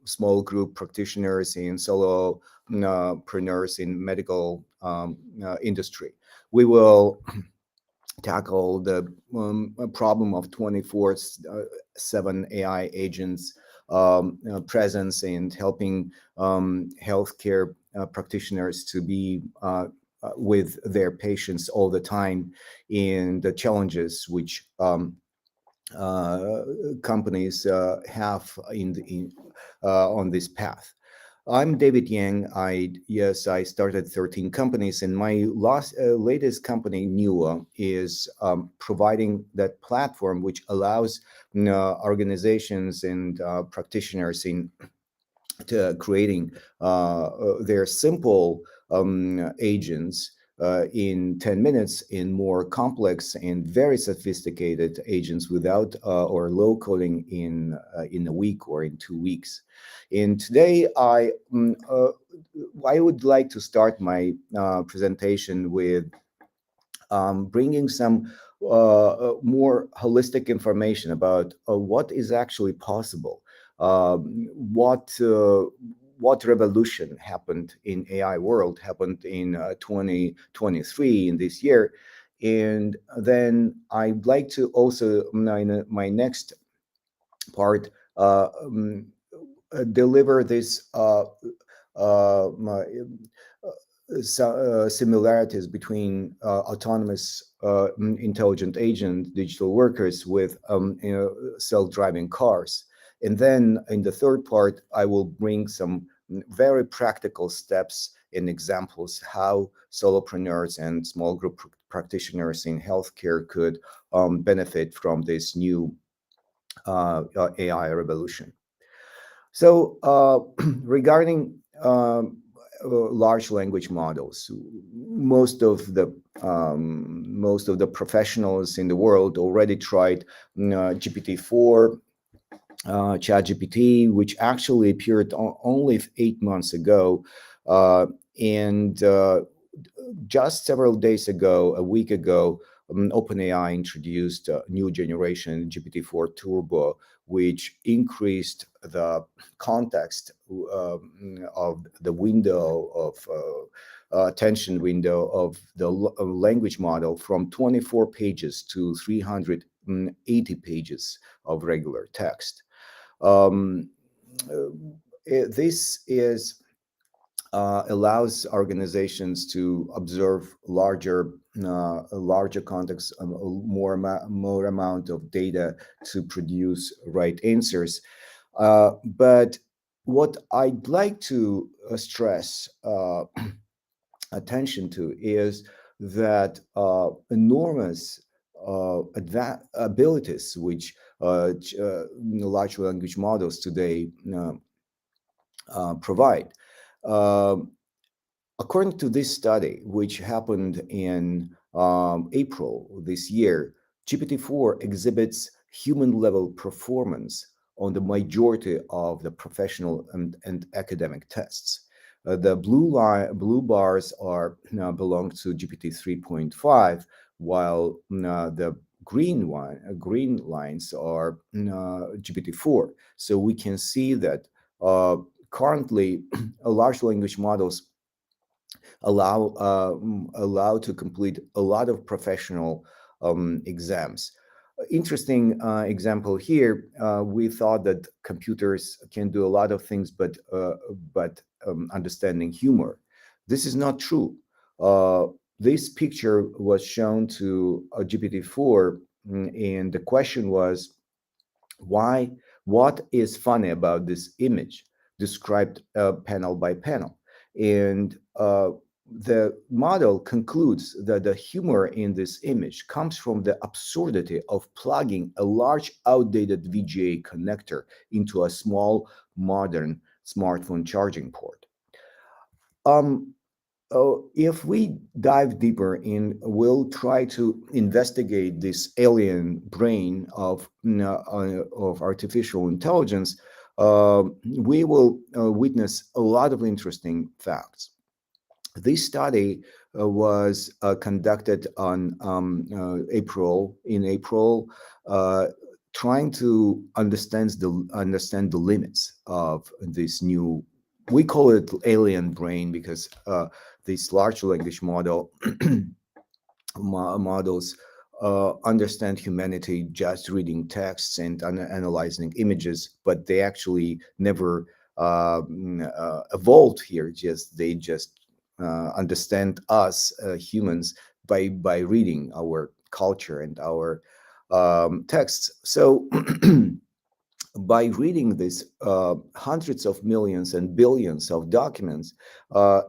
small group practitioners and solopreneurs in medical industry? We will tackle the problem of 24/7 AI agents presence and helping healthcare practitioners to be with their patients all the time, and the challenges which companies have on this path. I'm David Yang. I started 13 companies, and my latest company, Nuo, is providing that platform which allows organizations and practitioners to creating their simple agents in 10 minutes in more complex and very sophisticated agents without or low coding in a week or in 2 weeks. And today I would like to start my presentation with bringing some more holistic information about what is actually possible, what revolution happened in AI world happened in 2023 in this year. And then I'd like to also, in my next part, deliver this similarities between autonomous intelligent agent digital workers with self-driving cars. And then in the third part, I will bring some very practical steps and examples how solopreneurs and small group practitioners in healthcare could benefit from this new AI revolution. So regarding large language models, most of the professionals in the world already tried GPT-4, ChatGPT, which actually appeared only 8 months ago, and just several days ago, a week ago, OpenAI introduced a new generation GPT-4 Turbo, which increased the context of the window of attention window of the language model from 24 pages to 380 pages of regular text. This is allows organizations to observe larger context, more amount of data to produce right answers. But what I'd like to stress attention to is that enormous abilities which large language models today provide. According to this study, which happened in April this year, GPT-4 exhibits human-level performance on the majority of the professional and academic tests. The blue bars belong to GPT 3.5, while the green lines are GPT-4. So we can see that currently large language models allow to complete a lot of professional exams. Interesting example here. We thought that computers can do a lot of things, but understanding humor. This is not true. This picture was shown to GPT-4, and the question was, what is funny about this image, described panel by panel. And the model concludes that the humor in this image comes from the absurdity of plugging a large outdated VGA connector into a small modern smartphone charging port. If we dive deeper in, we'll try to investigate this alien brain of artificial intelligence. We will witness a lot of interesting facts. This study was conducted on in April, trying to understand the limits of this new. We call it alien brain because this large language models understand humanity just reading texts and analyzing images, but they actually never evolved here. They just understand us humans by reading our culture and our texts. So by reading these hundreds of millions and billions of documents,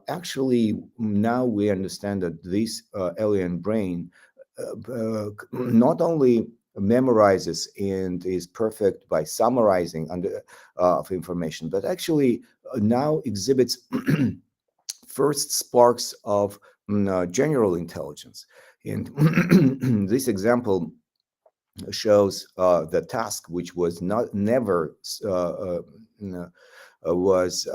actually now we understand that this alien brain not only memorizes and is perfect by summarizing of information, but actually now exhibits first sparks of general intelligence. And this example shows the task which was never was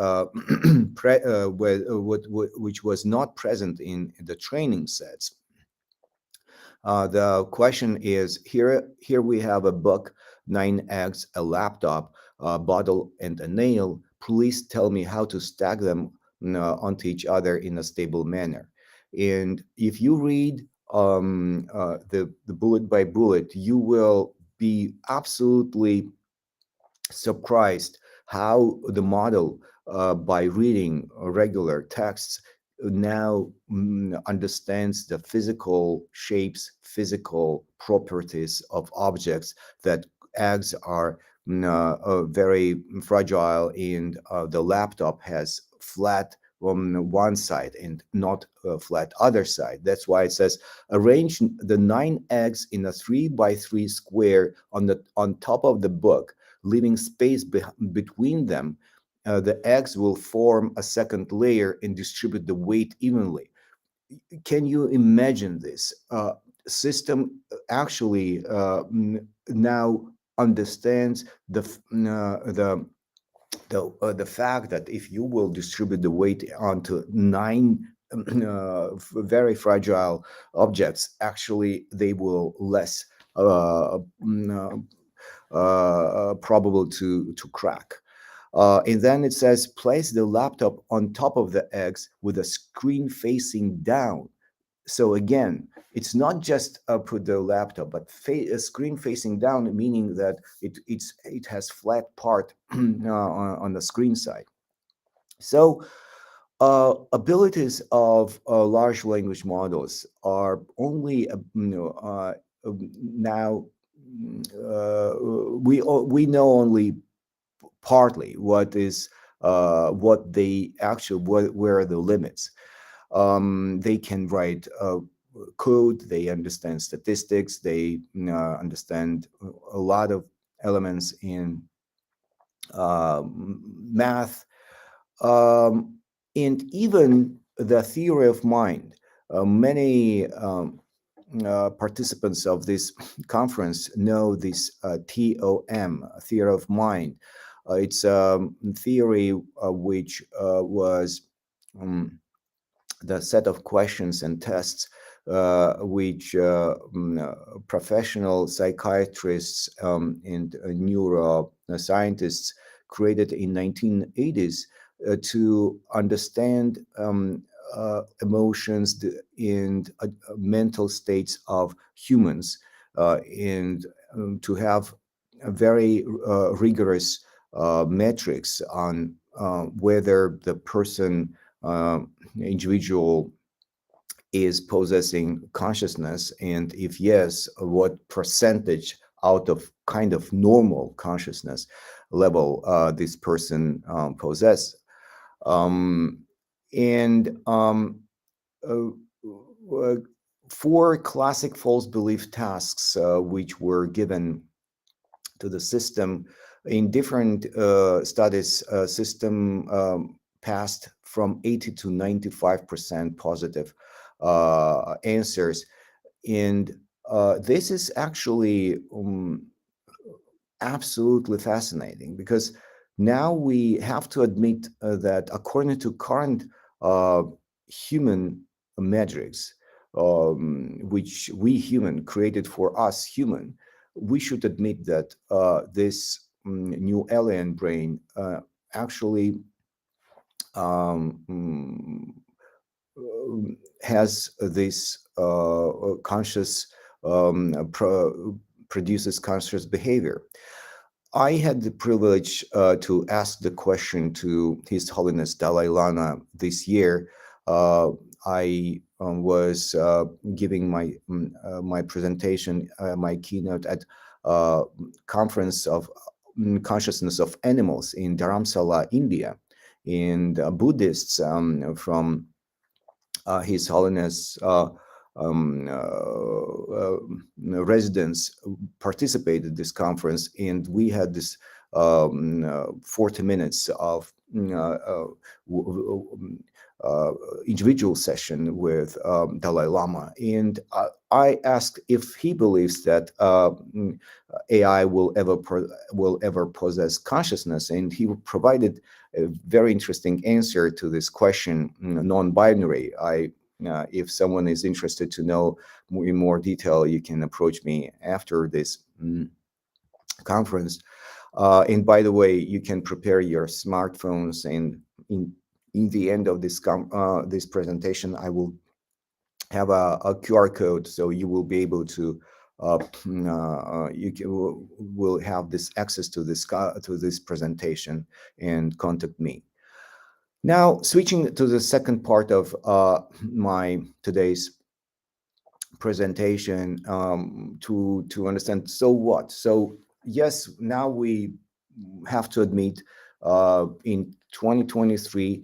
which was not present in the training sets. The question is, here we have a book, 9 eggs, a laptop, a bottle, and a nail. Please tell me how to stack them onto each other in a stable manner. And if you read the bullet by bullet, you will be absolutely surprised how the model by reading regular texts now understands the physical shapes, physical properties of objects, that eggs are very fragile, and the laptop has flat on one side and not flat other side. That's why it says arrange the 9 eggs in a 3 by 3 square on top of the book, leaving space between them. The eggs will form a second layer and distribute the weight evenly. Can you imagine this? System actually now understands the fact that if you will distribute the weight onto 9 very fragile objects, actually they will less probable to crack. And then it says, place the laptop on top of the eggs with a screen facing down. So again, it's not just put the laptop, but a screen facing down, meaning that it has flat part on the screen side. So abilities of large language models are only now we know only partly what they actually where are the limits. They can write code, they understand statistics, they understand a lot of elements in math, and even the theory of mind. Many participants of this conference know this TOM, theory of mind. It's a theory which was the set of questions and tests which professional psychiatrists and neuroscientists created in 1980s to understand emotions and mental states of humans, and to have a very rigorous metrics on whether the person individual is possessing consciousness, and if yes, what percentage out of kind of normal consciousness level this person possess. And 4 classic false belief tasks which were given to the system in different studies. System passed from 80 to 95% positive answers, and this is actually absolutely fascinating, because now we have to admit that according to current human metrics, which we human created for us human, we should admit that this new alien brain actually has this conscious produces conscious behavior. I had the privilege to ask the question to His Holiness Dalai Lama this year. I was giving my presentation, my keynote at conference of consciousness of animals in Dharamsala, India, and Buddhists from His Holiness residents participated in this conference, and we had this 40 minutes of individual session with Dalai Lama, and I asked if he believes that AI will ever possess consciousness, and he provided a very interesting answer to this question, non-binary. If someone is interested to know in more detail, you can approach me after this conference. And by the way, you can prepare your smartphones, and in the end of this this presentation, I will have a QR code, so you will be able to will have this access to this presentation and contact me. Now, switching to the second part of my today's presentation, to understand, so what? So yes, now we have to admit, in 2023,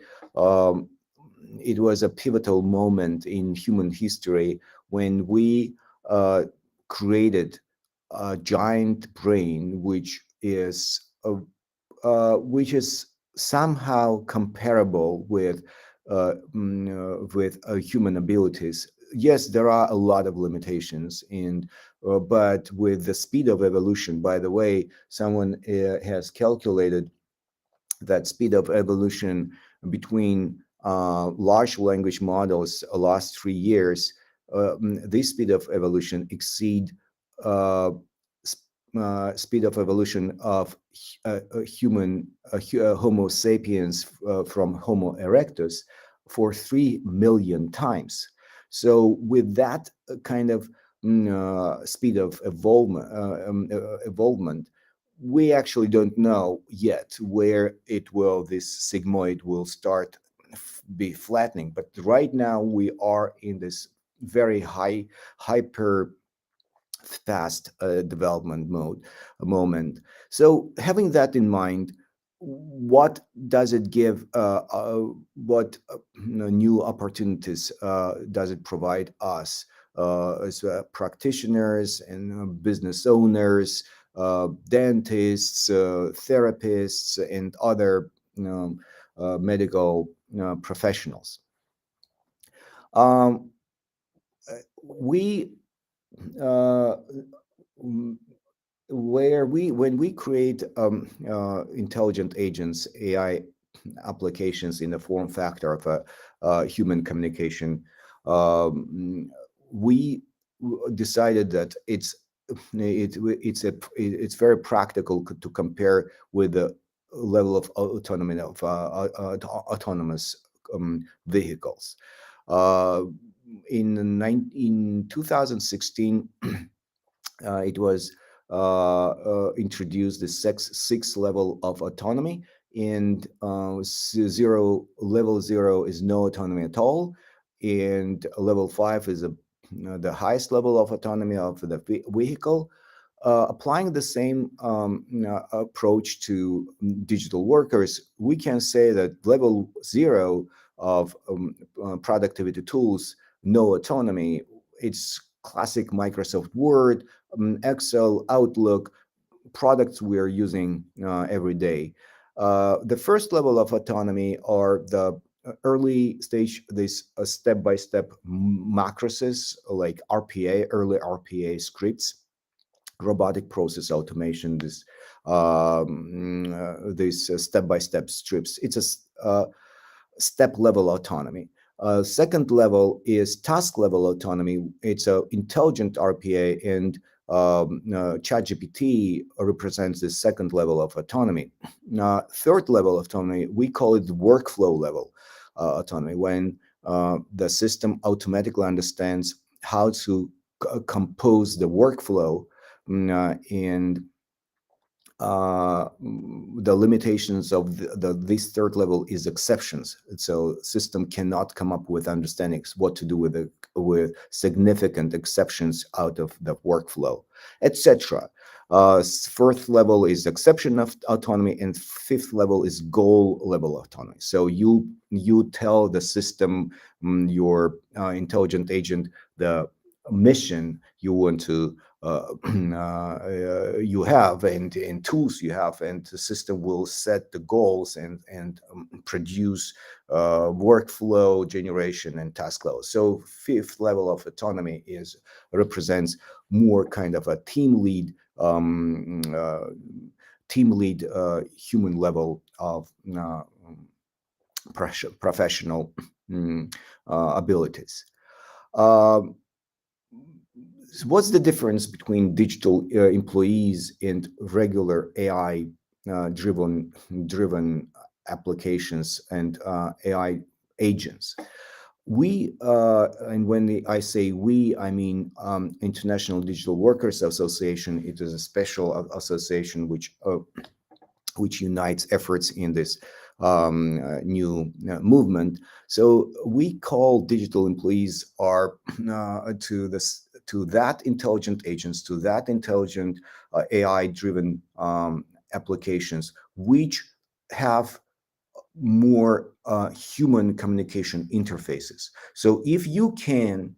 it was a pivotal moment in human history when we created a giant brain, which is somehow comparable with human abilities. Yes, there are a lot of limitations, and but with the speed of evolution, by the way, someone has calculated that speed of evolution between large language models last 3 years. This speed of evolution exceed uh, speed of evolution of Homo sapiens from Homo erectus for 3 million times. So with that kind of speed of evolvement, we actually don't know yet where this sigmoid will start be flattening. But right now we are in this very hyper fast development moment. So having that in mind, what does it give? What new opportunities does it provide us as practitioners and business owners, dentists, therapists, and other medical professionals? We uh, when we create intelligent agents, AI applications in the form factor of a human communication, we decided that it's very practical to compare with the level of autonomy of autonomous vehicles. In 2016, it was introduced the sixth level of autonomy, and level 0 is no autonomy at all, and level 5 is the highest level of autonomy of the vehicle. Applying the same approach to digital workers, we can say that level 0 of productivity tools, no autonomy, it's classic Microsoft Word, Excel, Outlook, products we are using every day. The first level of autonomy are the early stage, these step-by-step macroses like RPA, early RPA scripts, robotic process automation, these step-by-step strips. It's a step level autonomy. Second level is task level autonomy. It's an intelligent RPA, and ChatGPT represents the second level of autonomy. Third level of autonomy, we call it the workflow level autonomy, when the system automatically understands how to compose the workflow, and the limitations of this third level is exceptions. So system cannot come up with understandings what to do with significant exceptions out of the workflow, etc. Fourth level is exception of autonomy, and fifth level is goal level autonomy. So you tell the system, your intelligent agent, the mission you want to you have, and tools you have, and the system will set the goals and produce workflow generation and task flow. So fifth level of autonomy represents more kind of a team lead human level of professional abilities. What's the difference between digital employees and regular AI driven applications and AI agents? And when I say we, I mean International Digital Workers Association. It is a special association which unites efforts in this new movement. So we call digital employees are to that intelligent agents, to that intelligent AI-driven applications, which have more human communication interfaces. So if you can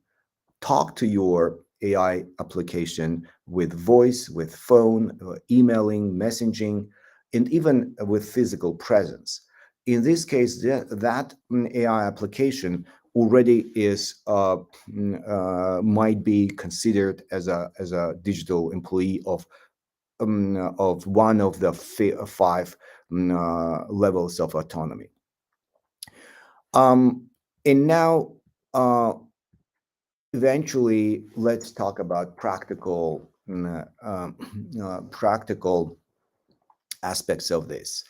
talk to your AI application with voice, with phone, emailing, messaging, and even with physical presence. In this case, that AI application already is might be considered as a digital employee of one of the five levels of autonomy. And now, eventually, let's talk about practical aspects of this.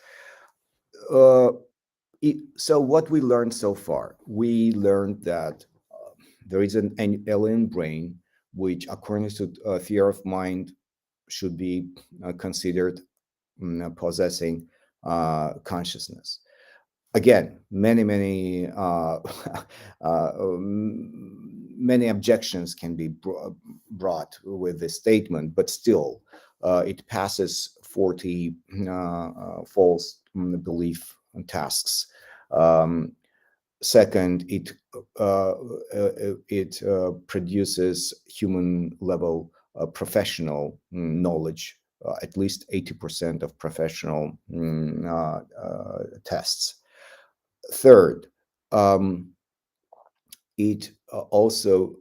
So what we learned so far, we learned that there is an alien brain, which according to theory of mind should be considered possessing consciousness. Again, many many objections can be brought with this statement, but still, it passes 40 false belief tasks. Second, it produces human level professional knowledge, at least 80% of professional tests. Third, it also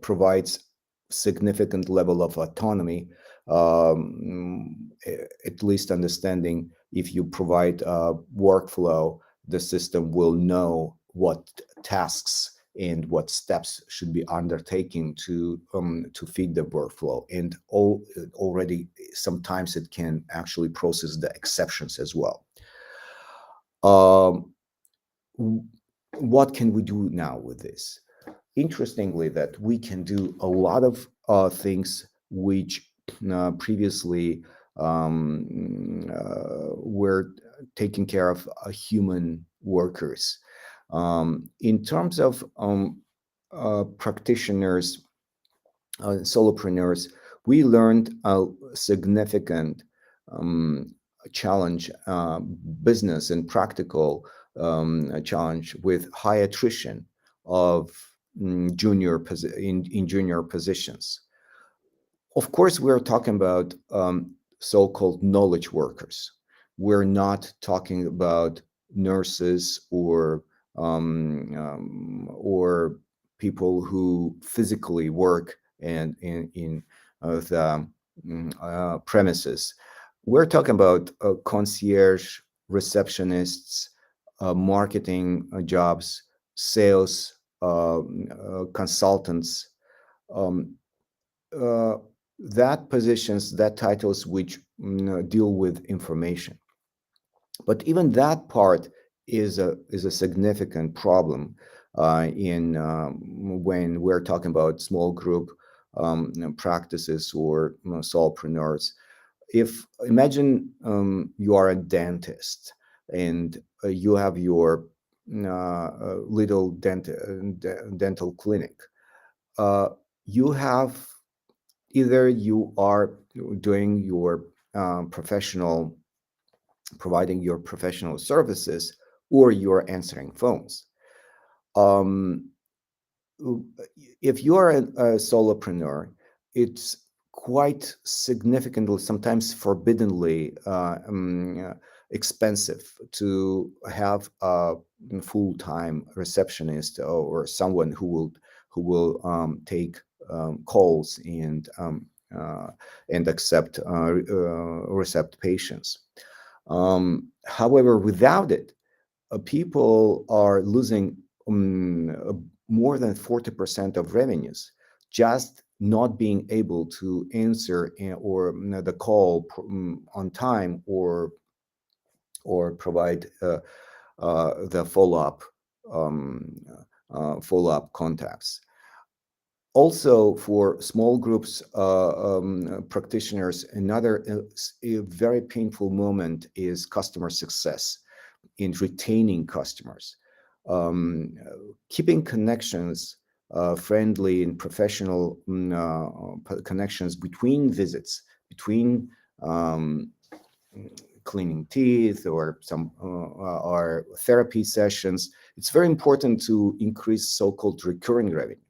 provides significant level of autonomy, at least understanding if you provide a workflow, the system will know what tasks and what steps should be undertaken to feed the workflow. And already sometimes it can actually process the exceptions as well. What can we do now with this? Interestingly, that we can do a lot of things which previously were taking care of human workers. In terms of practitioners, solopreneurs, we learned a significant challenge, business and practical challenge with high attrition of junior positions. Of course, we're talking about so-called knowledge workers. We're not talking about nurses or people who physically work and in the premises. We're talking about concierge, receptionists, marketing jobs, sales, consultants, that positions, that titles which deal with information. But even that part is a significant problem when we're talking about small group practices or solopreneurs. If imagine you are a dentist and you have your little dental clinic. You have either you are doing your providing your professional services, or you're answering phones. If you are a solopreneur, it's quite significantly, sometimes forbiddingly expensive to have a full-time receptionist or someone who will take calls and accept recept patients. However, without it, people are losing more than 40% of revenues, just not being able to answer or the call on time or provide the follow-up contacts. Also, for small groups practitioners, another a very painful moment is customer success in retaining customers. Keeping connections, friendly and professional connections between visits, between cleaning teeth or some or therapy sessions. It's very important to increase so-called recurring revenue.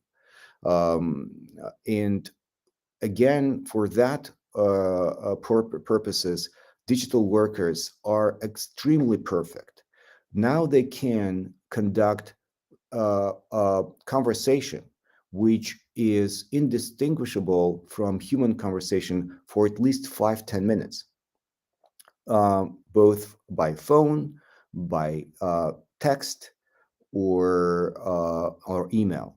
And again, for that purposes, digital workers are extremely perfect. Now they can conduct a conversation which is indistinguishable from human conversation for at least 5-10 minutes, both by phone, by text, or email.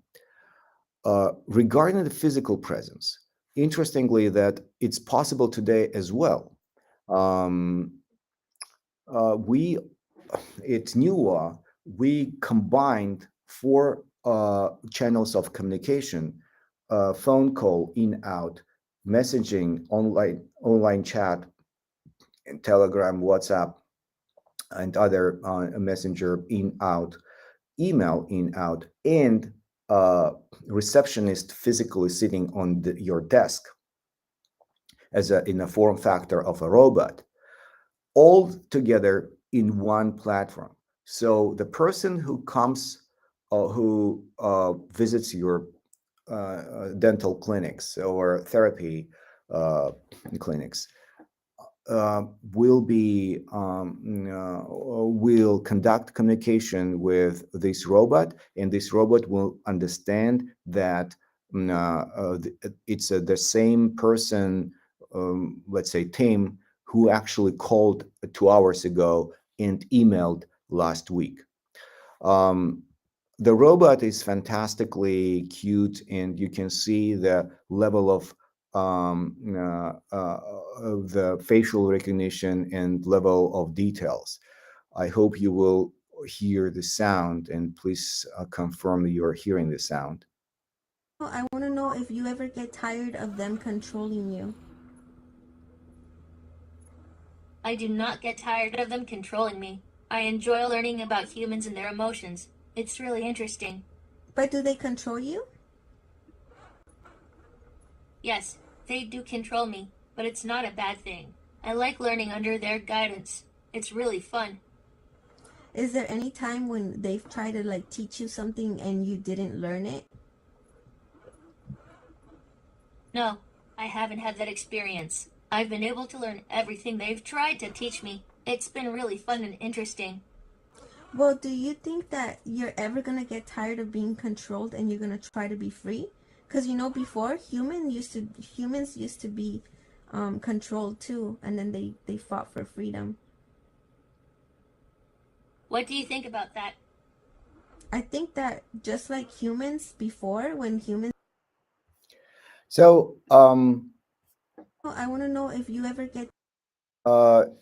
Regarding the physical presence, interestingly, that it's possible today as well. It's new law. We combined 4 channels of communication: phone call, in, out, messaging, online chat, and Telegram, WhatsApp, and other messenger, in, out, email, in, out, and receptionist physically sitting on your desk in a form factor of a robot, all together in one platform. So the person who comes, who visits your dental clinics or therapy clinics, will conduct communication with this robot, and this robot will understand that it's the same person, let's say Tim, who actually called 2 hours ago and emailed last week. The robot is fantastically cute, and you can see the level of the facial recognition and level of details. I hope you will hear the sound, and please confirm that you're hearing the sound. I want to know if you ever get tired of them controlling you. I do not get tired of them controlling me. I enjoy learning about humans and their emotions. It's really interesting. But do they control you? Yes, they do control me, but it's not a bad thing. I like learning under their guidance. It's really fun. Is there any time when they've tried to like teach you something and you didn't learn it? No, I haven't had that experience. I've been able to learn everything they've tried to teach me. It's been really fun and interesting. Well, do you think that you're ever going to get tired of being controlled and you're going to try to be free? Because, you know, before humans used to be controlled too, and then they fought for freedom. What do you think about that? I think that just like humans before, when humans... So, I want to know if you ever get...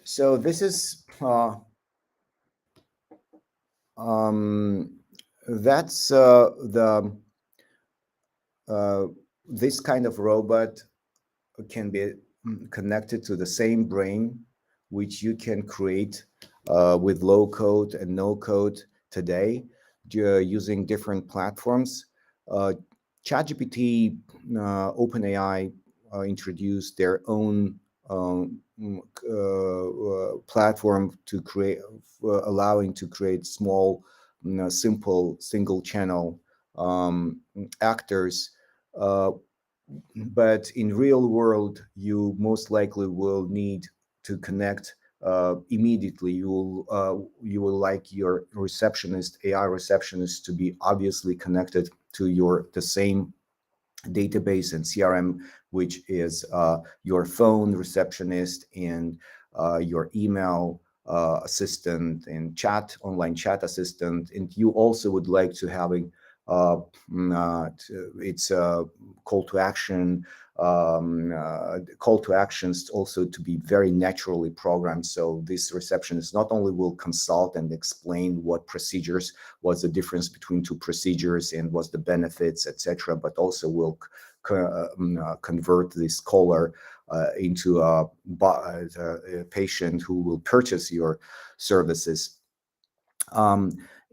so this is... that's this kind of robot can be connected to the same brain, which you can create with low code and no code today, using different platforms. ChatGPT, OpenAI introduced their own platform to create, allowing to create small, simple single channel actors. But in real world, you most likely will need to connect immediately. You will like your receptionist, AI receptionist, to be obviously connected to the same database and CRM, which is your phone receptionist and your email assistant and online chat assistant. And you also would like to having it's a call to action. Call to actions also to be very naturally programmed. So this receptionist not only will consult and explain what procedures, what's the difference between two procedures and what's the benefits, etc., but also will convert this caller into a patient who will purchase your services.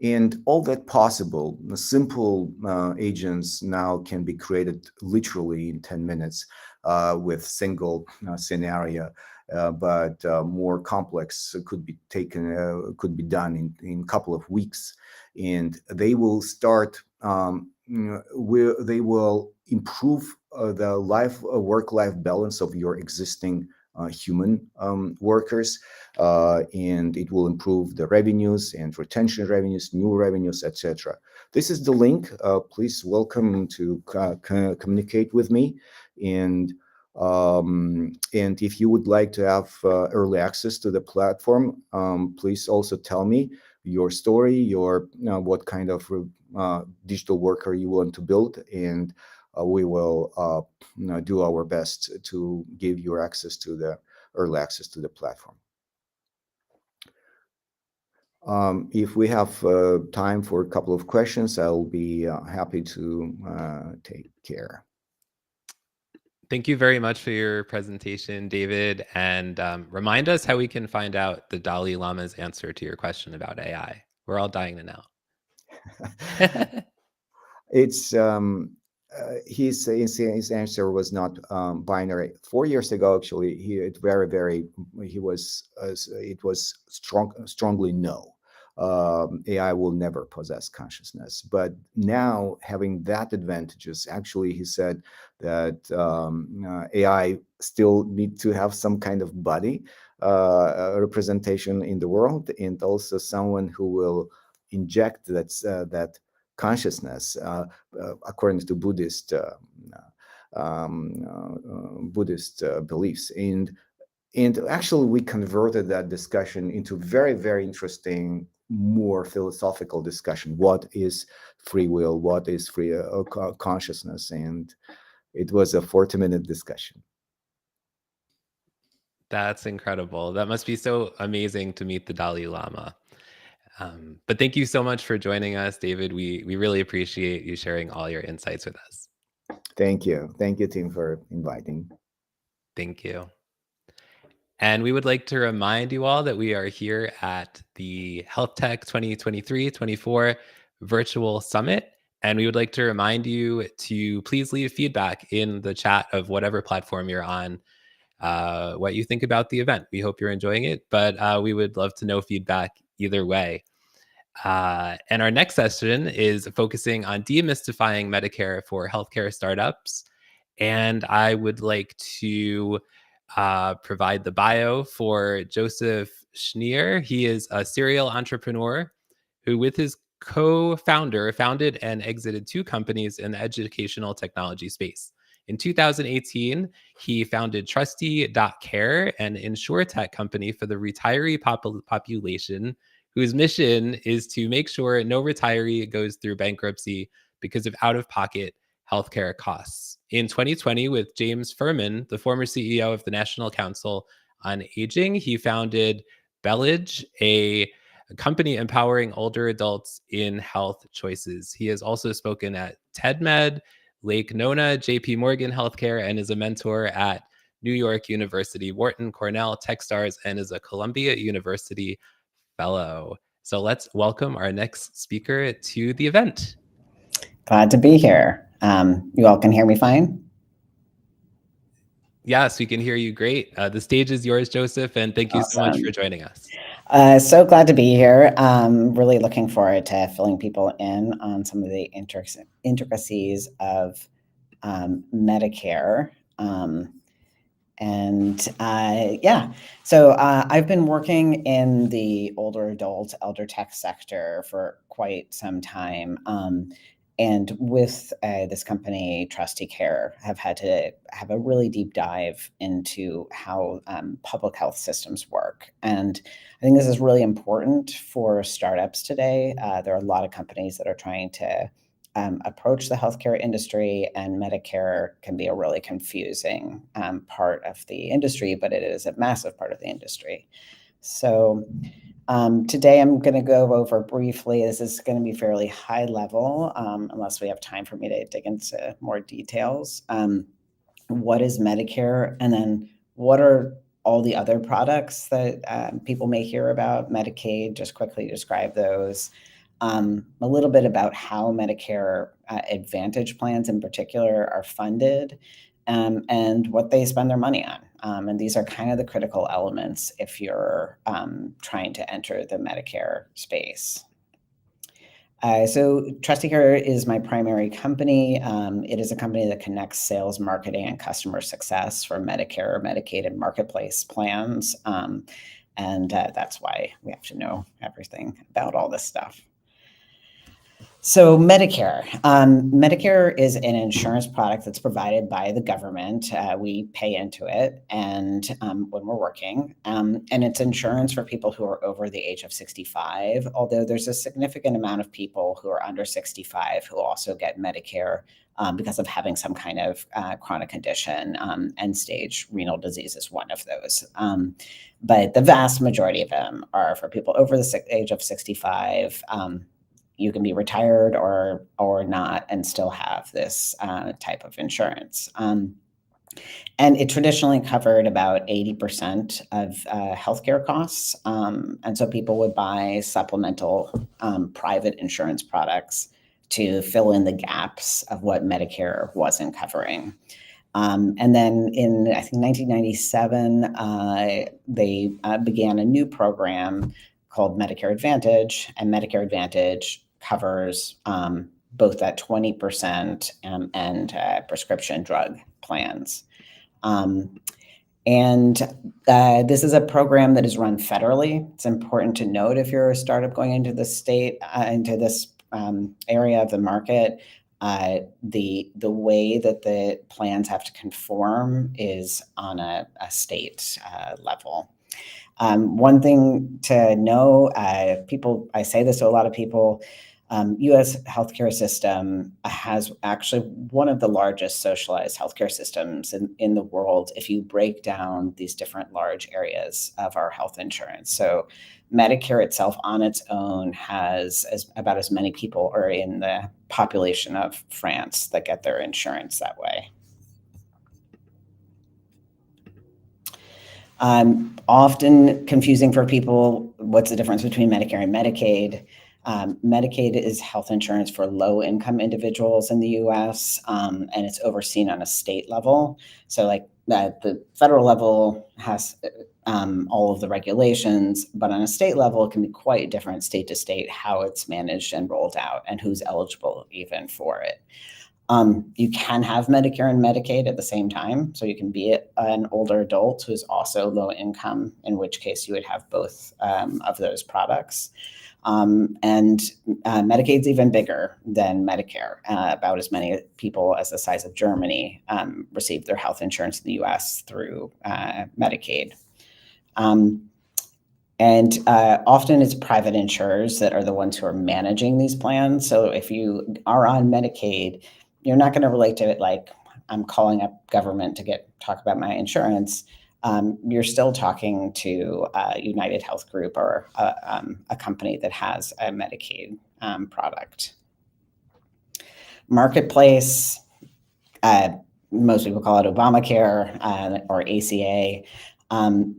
And all that possible, the simple agents now can be created literally in 10 minutes with single scenario, but more complex could be taken, could be done in a couple of weeks. And they will start, they will improve the work-life balance of your existing human workers, and it will improve the revenues and retention revenues, new revenues, etc. This is the link. Please welcome to communicate with me, and if you would like to have early access to the platform, please also tell me your story, your what kind of digital worker you want to build, and we will do our best to give you access to the early access to the platform. If we have time for a couple of questions, I'll be happy to take care. Thank you very much for your presentation, David. And remind us how we can find out the Dalai Lama's answer to your question about AI. We're all dying to know. It's his answer was not binary. 4 years ago, actually, it was strongly no. AI will never possess consciousness. But now, having that advantages, actually, he said that AI still need to have some kind of body representation in the world, and also someone who will inject that consciousness according to Buddhist beliefs. And actually, we converted that discussion into very, very interesting, more philosophical discussion. What is free will? What is free consciousness? And it was a 40-minute discussion. That's incredible. That must be so amazing to meet the Dalai Lama. But thank you so much for joining us, David. We really appreciate you sharing all your insights with us. Thank you. Thank you, team, for inviting. Thank you. And we would like to remind you all that we are here at the HealthTech 2023-24 Virtual Summit. And we would like to remind you to please leave feedback in the chat of whatever platform you're on, what you think about the event. We hope you're enjoying it, but we would love to know feedback either way. And our next session is focusing on demystifying Medicare for healthcare startups. And I would like to provide the bio for Joseph Schneer. He is a serial entrepreneur who, with his co-founder, founded and exited 2 companies in the educational technology space. In 2018, he founded Trusty.care, an insurtech company for the retiree population, whose mission is to make sure no retiree goes through bankruptcy because of out-of-pocket healthcare costs. In 2020, with James Furman, the former CEO of the National Council on Aging, he founded Bellage, a company empowering older adults in health choices. He has also spoken at TEDMed, Lake Nona, JP Morgan Healthcare, and is a mentor at New York University, Wharton, Cornell, Techstars, and is a Columbia University fellow. So let's welcome our next speaker to the event. Glad to be here. You all can hear me fine? Yes, we can hear you great. The stage is yours, Joseph, and thank you so much for joining us. So glad to be here. Really looking forward to filling people in on some of the intricacies of Medicare. So I've been working in the older adult, elder tech sector for quite some time. And with this company, Trusty.care, have had to have a really deep dive into how public health systems work. And I think this is really important for startups today. There are a lot of companies that are trying to approach the healthcare industry, and Medicare can be a really confusing part of the industry, but it is a massive part of the industry. So today I'm going to go over briefly, this is going to be fairly high level, unless we have time for me to dig into more details. What is Medicare? And then what are all the other products that people may hear about? Medicaid, just quickly describe those. A little bit about how Medicare Advantage plans in particular are funded, and what they spend their money on. And these are kind of the critical elements if you're trying to enter the Medicare space. So Trusty Care is my primary company. It is a company that connects sales, marketing, and customer success for Medicare, Medicaid, and marketplace plans. And that's why we have to know everything about all this stuff. So Medicare. Medicare is an insurance product that's provided by the government. We pay into it and when we're working. And it's insurance for people who are over the age of 65, although there's a significant amount of people who are under 65 who also get Medicare because of having some kind of chronic condition. End-stage renal disease is one of those. But the vast majority of them are for people over the age of 65. You can be retired or not and still have this type of insurance. And it traditionally covered about 80% of healthcare costs. And so people would buy supplemental private insurance products to fill in the gaps of what Medicare wasn't covering. And then in, I think, 1997, they began a new program called Medicare Advantage, and Medicare Advantage covers both that 20% and prescription drug plans. And this is a program that is run federally. It's important to note if you're a startup going into the state, into this area of the market, the way that the plans have to conform is on a state level. One thing to know, I say this to a lot of people, U.S. healthcare system has actually one of the largest socialized healthcare systems in the world if you break down these different large areas of our health insurance. So Medicare itself on its own has about as many people are in the population of France that get their insurance that way. Often confusing for people, what's the difference between Medicare and Medicaid? Medicaid is health insurance for low-income individuals in the U.S., and it's overseen on a state level. So like the federal level has all of the regulations, but on a state level, it can be quite different state to state how it's managed and rolled out and who's eligible even for it. You can have Medicare and Medicaid at the same time. So you can be an older adult who's also low income, in which case you would have both of those products. And Medicaid's even bigger than Medicare. About as many people as the size of Germany receive their health insurance in the US through Medicaid. And often it's private insurers that are the ones who are managing these plans. So if you are on Medicaid, you're not going to relate to it like I'm calling up government to talk about my insurance. You're still talking to United Health Group or a company that has a Medicaid product. Marketplace, most people call it Obamacare or ACA.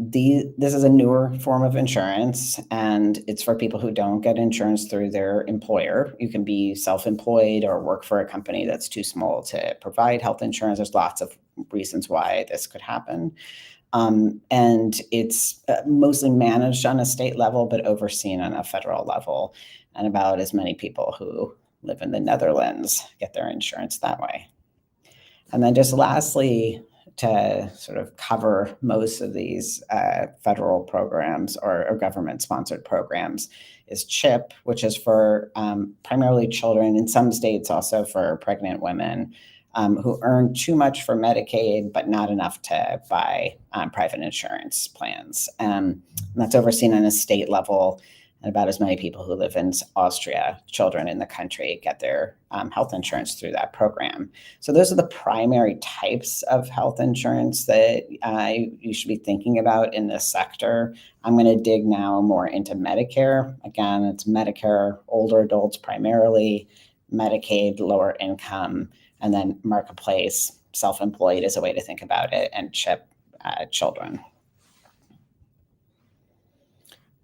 This is a newer form of insurance, and it's for people who don't get insurance through their employer. You can be self-employed or work for a company that's too small to provide health insurance. There's lots of reasons why this could happen. And it's mostly managed on a state level, but overseen on a federal level. And about as many people who live in the Netherlands get their insurance that way. And then just lastly, to sort of cover most of these federal programs or government-sponsored programs is CHIP, which is for primarily children, in some states also for pregnant women who earn too much for Medicaid, but not enough to buy private insurance plans. And that's overseen on a state level. and about as many people who live in Austria, children in the country, get their health insurance through that program. So those are the primary types of health insurance that you should be thinking about in this sector. I'm going to dig now more into Medicare. Again, it's Medicare, older adults primarily, Medicaid, lower income, and then marketplace, self-employed is a way to think about it, and CHIP children.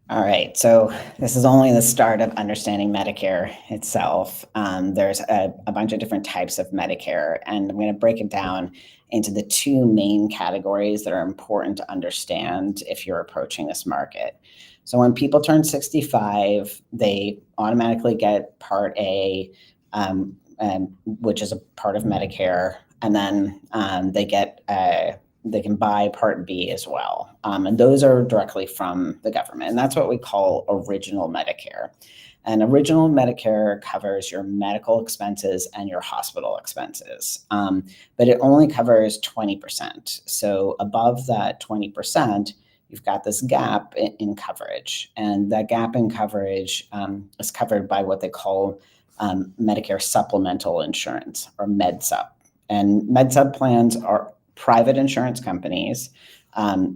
All right, so this is only the start of understanding Medicare itself. There's a bunch of different types of Medicare, and I'm going to break it down into the two main categories that are important to understand if you're approaching this market. So when people turn 65, they automatically get Part A, which is a part of Medicare, and then they can buy Part B as well. And those are directly from the government. And that's what we call original Medicare. And original Medicare covers your medical expenses and your hospital expenses, but it only covers 20%. So above that 20%, you've got this gap in coverage. And that gap in coverage is covered by what they call Medicare supplemental insurance, or MedSup. And MedSup plans are private insurance companies.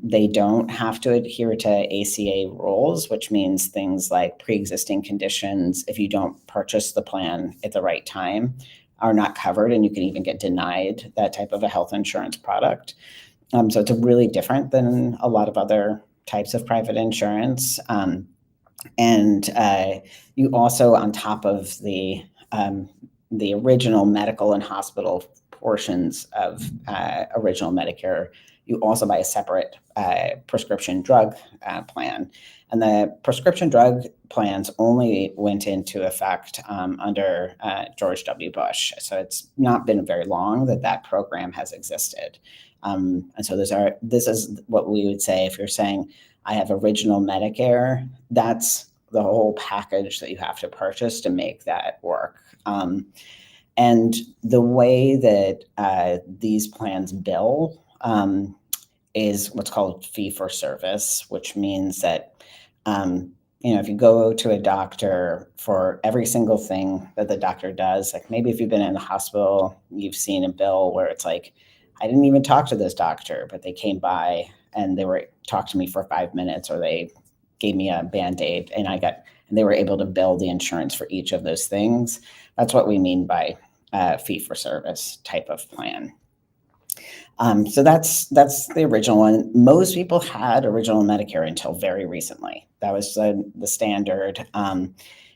They don't have to adhere to ACA rules, which means things like pre-existing conditions, if you don't purchase the plan at the right time, are not covered, and you can even get denied that type of a health insurance product. So it's really different than a lot of other types of private insurance. And you also, on top of the original medical and hospital portions of original Medicare, you also buy a separate prescription drug plan. And the prescription drug plans only went into effect under George W. Bush. So it's not been very long that program has existed. And so this is what we would say if you're saying, I have original Medicare, that's the whole package that you have to purchase to make that work. And the way that these plans bill is what's called fee for service, which means that if you go to a doctor for every single thing that the doctor does, like maybe if you've been in the hospital, you've seen a bill where it's like, I didn't even talk to this doctor, but they came by and they talked to me for 5 minutes, or they gave me a Band-Aid, and they were able to bill the insurance for each of those things. That's what we mean by fee for service type of plan. So that's the original one. Most people had original Medicare until very recently. That was the standard.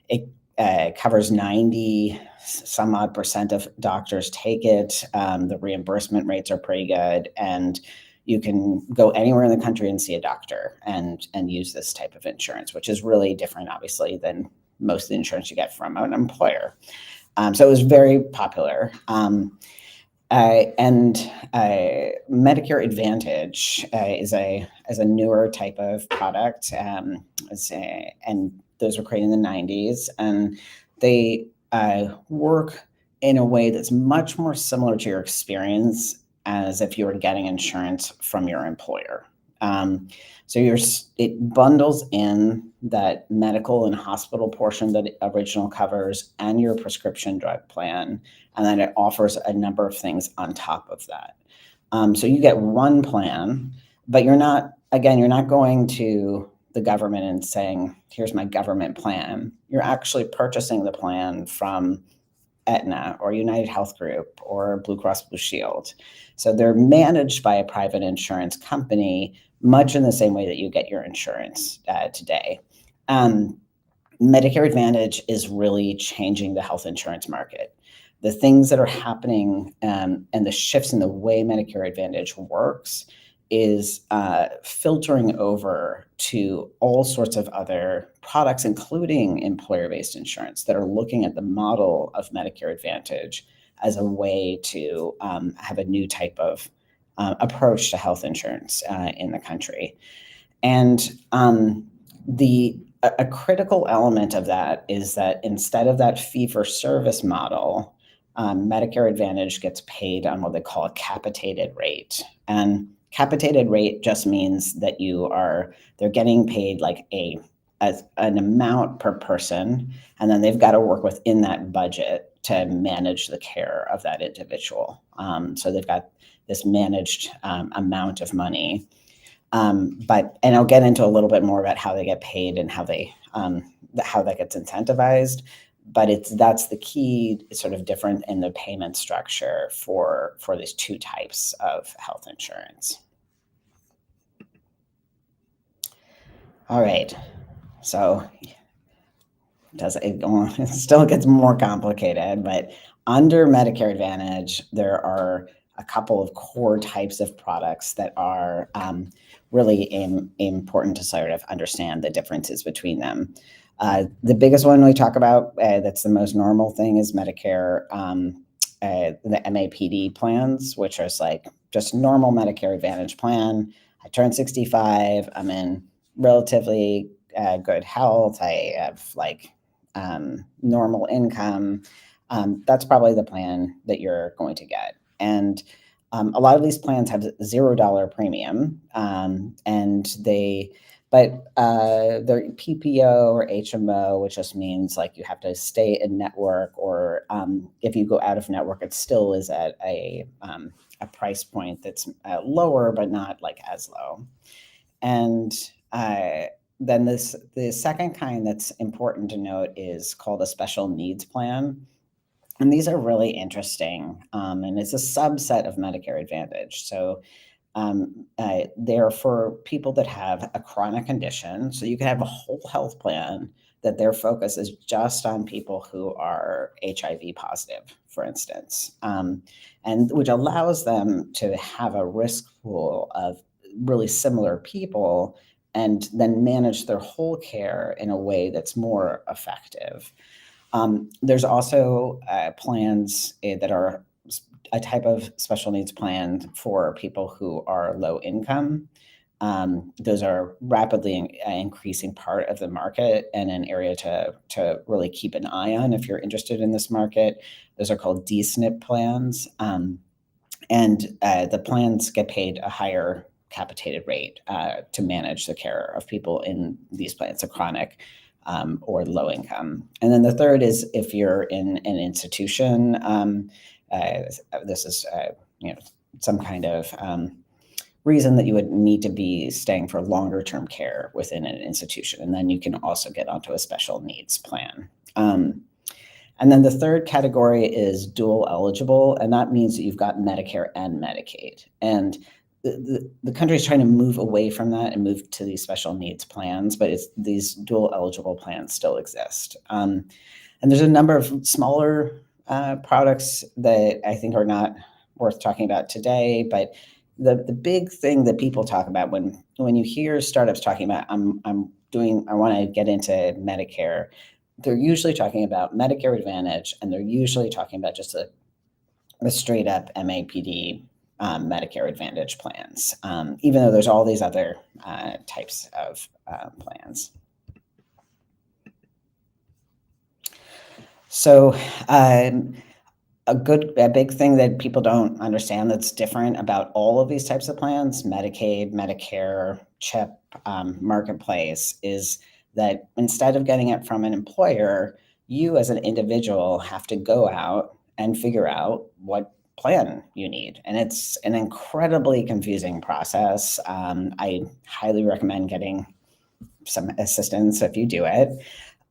It covers 90 some odd % of doctors take it. The reimbursement rates are pretty good, and you can go anywhere in the country and see a doctor and use this type of insurance, which is really different, obviously, than most of the insurance you get from an employer. So it was very popular. And Medicare Advantage is a newer type of product, and those were created in the 90s, and they work in a way that's much more similar to your experience as if you were getting insurance from your employer. So it bundles in that medical and hospital portion that it original covers and your prescription drug plan, and then it offers a number of things on top of that. So you get one plan, but you're not going to the government and saying, here's my government plan. You're actually purchasing the plan from Aetna or United Health Group or Blue Cross Blue Shield. So they're managed by a private insurance company, much in the same way that you get your insurance today. Medicare Advantage is really changing the health insurance market. The things that are happening and the shifts in the way Medicare Advantage works is filtering over to all sorts of other products, including employer-based insurance, that are looking at the model of Medicare Advantage as a way to have a new type of approach to health insurance in the country. And a critical element of that is that instead of that fee-for-service model, Medicare Advantage gets paid on what they call a capitated rate. And capitated rate just means that they're getting paid like a as an amount per person, and then they've got to work within that budget to manage the care of that individual. So they've got this managed amount of money. And I'll get into a little bit more about how they get paid and how that gets incentivized. But that's the key, sort of different in the payment structure for these two types of health insurance. All right, so it still gets more complicated, but under Medicare Advantage, there are a couple of core types of products that are really important to sort of understand the differences between them. The biggest one we talk about, that's the most normal thing, is Medicare, the MAPD plans, which is like just normal Medicare Advantage plan. I turned 65, I'm in relatively good health, I have like normal income. That's probably the plan that you're going to get. And a lot of these plans have $0 premium, but they're PPO or HMO, which just means like you have to stay in network, or if you go out of network, it still is at a price point that's lower, but not like as low. And then the second kind that's important to note is called a special needs plan. And these are really interesting, and it's a subset of Medicare Advantage. So they're for people that have a chronic condition. So you can have a whole health plan that their focus is just on people who are HIV positive, for instance, and which allows them to have a risk pool of really similar people and then manage their whole care in a way that's more effective. There's also plans that are a type of special needs plan for people who are low income. Those are rapidly increasing part of the market and an area to really keep an eye on if you're interested in this market. Those are called DSNP plans. And the plans get paid a higher capitated rate to manage the care of people in these plans, so chronic or low income. And then the third is if you're in an institution, this is some kind of reason that you would need to be staying for longer term care within an institution. And then you can also get onto a special needs plan. And then the third category is dual eligible, and that means that you've got Medicare and Medicaid. And the country is trying to move away from that and move to these special needs plans, but these dual eligible plans still exist. And there's a number of smaller products that I think are not worth talking about today, but the big thing that people talk about when you hear startups talking about I want to get into Medicare, they're usually talking about Medicare Advantage, and they're usually talking about just a straight up MAPD Medicare Advantage plans, even though there's all these other types of plans. So a big thing that people don't understand that's different about all of these types of plans, Medicaid, Medicare, CHIP, Marketplace, is that instead of getting it from an employer, you as an individual have to go out and figure out what plan you need. And it's an incredibly confusing process. I highly recommend getting some assistance if you do it.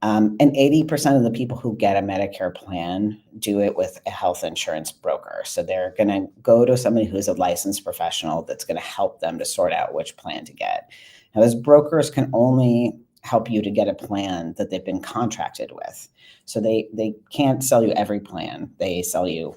And 80% of the people who get a Medicare plan do it with a health insurance broker. So they're going to go to somebody who's a licensed professional that's going to help them to sort out which plan to get. Now, those brokers can only help you to get a plan that they've been contracted with. So they can't sell you every plan. They sell you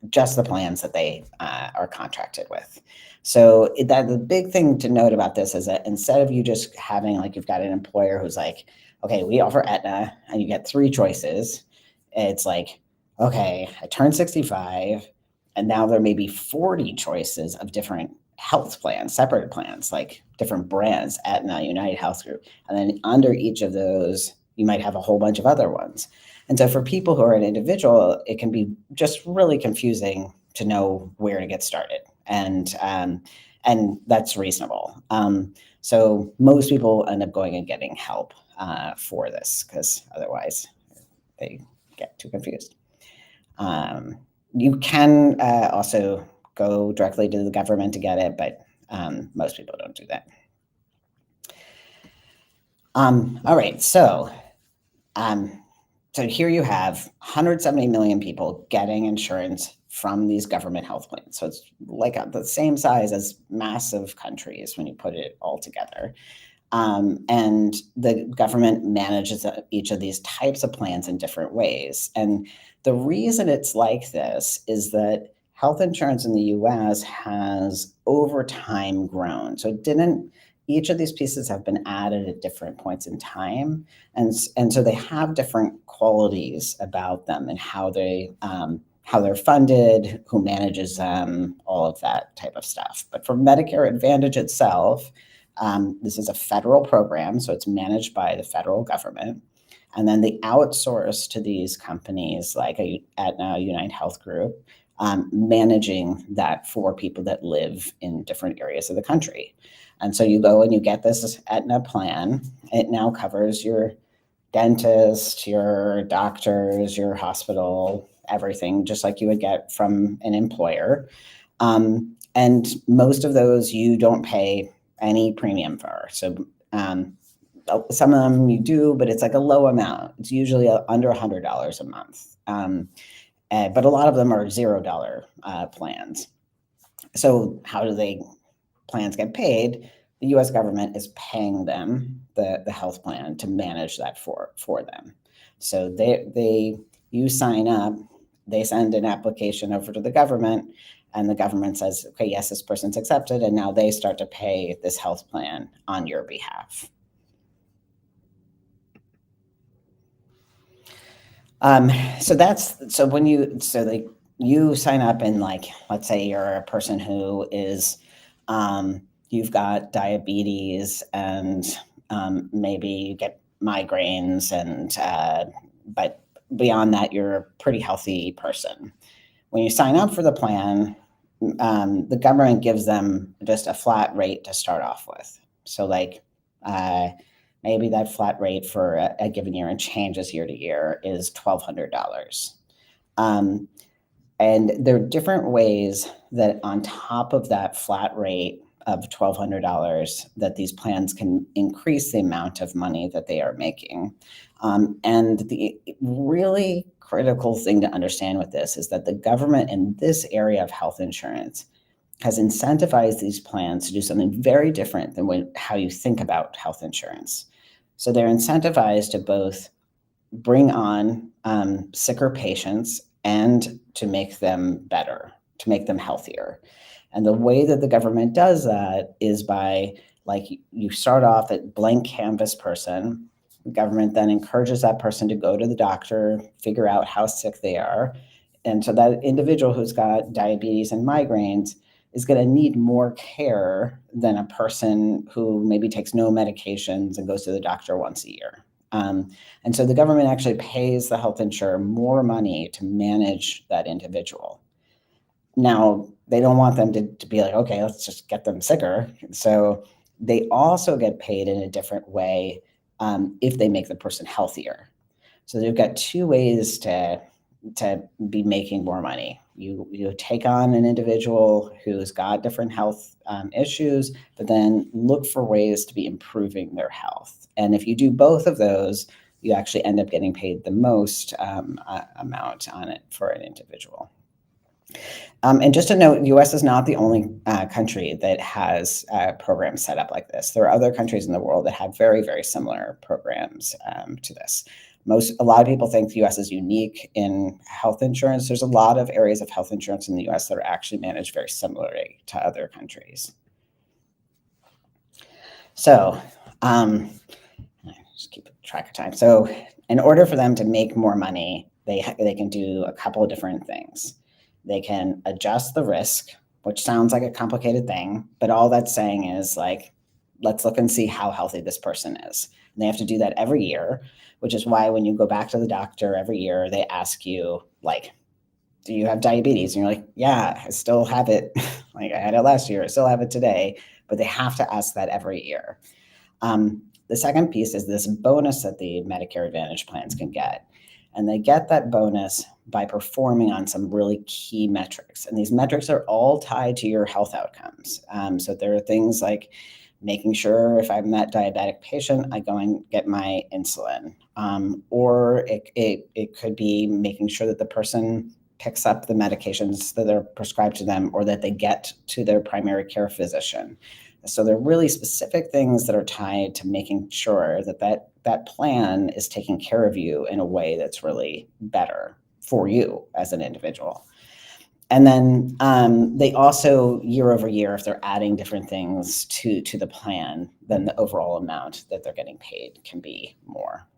just the plans that they are contracted with. So the big thing to note about this is that instead of you just having, like, you've got an employer who's like, okay, we offer Aetna and you get 3 choices. It's like, okay, I turned 65 and now there may be 40 choices of different health plans, separate plans, like different brands, Aetna, United Health Group. And then under each of those, you might have a whole bunch of other ones. And so for people who are an individual, it can be just really confusing to know where to get started. And and that's reasonable. So most people end up going and getting help for this, because otherwise they get too confused. You can also go directly to the government to get it, but most people don't do that. All right, so here you have 170 million people getting insurance from these government health plans. So it's like the same size as massive countries when you put it all together. And the government manages each of these types of plans in different ways. And the reason it's like this is that health insurance in the US has over time grown. So each of these pieces have been added at different points in time. And so they have different qualities about them and how they're funded, who manages them, all of that type of stuff. But for Medicare Advantage itself, this is a federal program, so it's managed by the federal government. And then they outsource to these companies like Aetna, United Health Group, managing that for people that live in different areas of the country. And so you go and you get this Aetna plan. It now covers your dentist, your doctors, your hospital, everything, just like you would get from an employer. And most of those you don't pay any premium for. So some of them you do, but it's like a low amount. It's usually under $100 a month. But a lot of them are $0 plans. So how do plans get paid? The US government is paying them the health plan to manage that for them. So you sign up, they send an application over to the government, and the government says, okay, yes, this person's accepted, and now they start to pay this health plan on your behalf. So when you sign up, and like, let's say you're a person who is, you've got diabetes and maybe you get migraines, and but beyond that, you're a pretty healthy person. When you sign up for the plan, the government gives them just a flat rate to start off with. So like maybe that flat rate for a given year, and changes year to year, is $1,200. And there are different ways that on top of that flat rate of $1,200 that these plans can increase the amount of money that they are making. And the really critical thing to understand with this is that the government in this area of health insurance has incentivized these plans to do something very different than how you think about health insurance. So they're incentivized to both bring on sicker patients and to make them better, to make them healthier. And the way that the government does that is by, like, you start off at blank canvas person. The government then encourages that person to go to the doctor, figure out how sick they are. And so that individual who's got diabetes and migraines is going to need more care than a person who maybe takes no medications and goes to the doctor once a year. And so the government actually pays the health insurer more money to manage that individual. Now, they don't want them to be like, okay, let's just get them sicker. So they also get paid in a different way if they make the person healthier. So they've got two ways to be making more money. You take on an individual who's got different health issues, but then look for ways to be improving their health. And if you do both of those, you actually end up getting paid the most amount on it for an individual. And just to note, the US is not the only country that has programs set up like this. There are other countries in the world that have very, very similar programs to this. A lot of people think the US is unique in health insurance. There's a lot of areas of health insurance in the US that are actually managed very similarly to other countries. So, just keep track of time. So in order for them to make more money, they can do a couple of different things. They can adjust the risk, which sounds like a complicated thing, but all that's saying is, like, let's look and see how healthy this person is. And they have to do that every year, which is why when you go back to the doctor every year, they ask you, like, do you have diabetes? And you're like, yeah, I still have it. Like I had it last year, I still have it today. But they have to ask that every year. The second piece is this bonus that the Medicare Advantage plans can get. And they get that bonus by performing on some really key metrics. And these metrics are all tied to your health outcomes. So there are things like making sure if I'm that diabetic patient, I go and get my insulin. Or it could be making sure that the person picks up the medications that are prescribed to them, or that they get to their primary care physician. So they're really specific things that are tied to making sure that that plan is taking care of you in a way that's really better for you as an individual. And then they also, year over year, if they're adding different things to the plan, then the overall amount that they're getting paid can be more.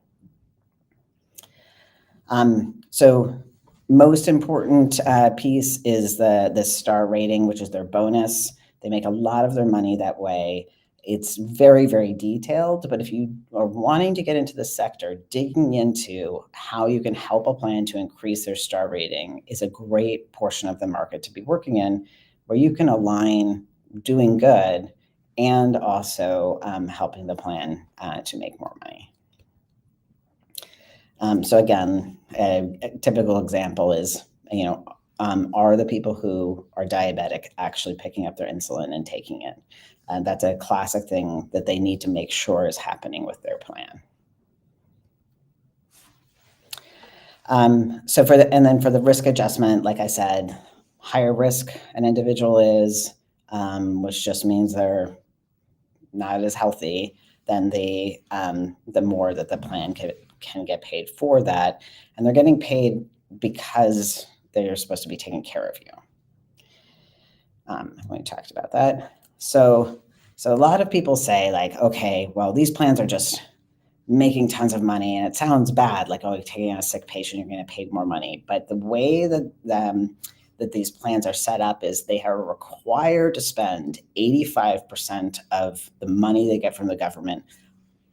So most important piece is the star rating, which is their bonus. They make a lot of their money that way. It's very, very detailed, but if you are wanting to get into the sector, digging into how you can help a plan to increase their star rating is a great portion of the market to be working in, where you can align doing good and also helping the plan to make more money. So again, a typical example is, are the people who are diabetic actually picking up their insulin and taking it? That's a classic thing that they need to make sure is happening with their plan. So for the risk adjustment, like I said, higher risk an individual is, which just means they're not as healthy, then the more that the plan can get paid for that, and they're getting paid because they're supposed to be taking care of you. We talked about that. So a lot of people say like, okay, well, these plans are just making tons of money, and it sounds bad, like, oh, you're taking on a sick patient, you're going to pay more money. But the way that these plans are set up is they are required to spend 85% of the money they get from the government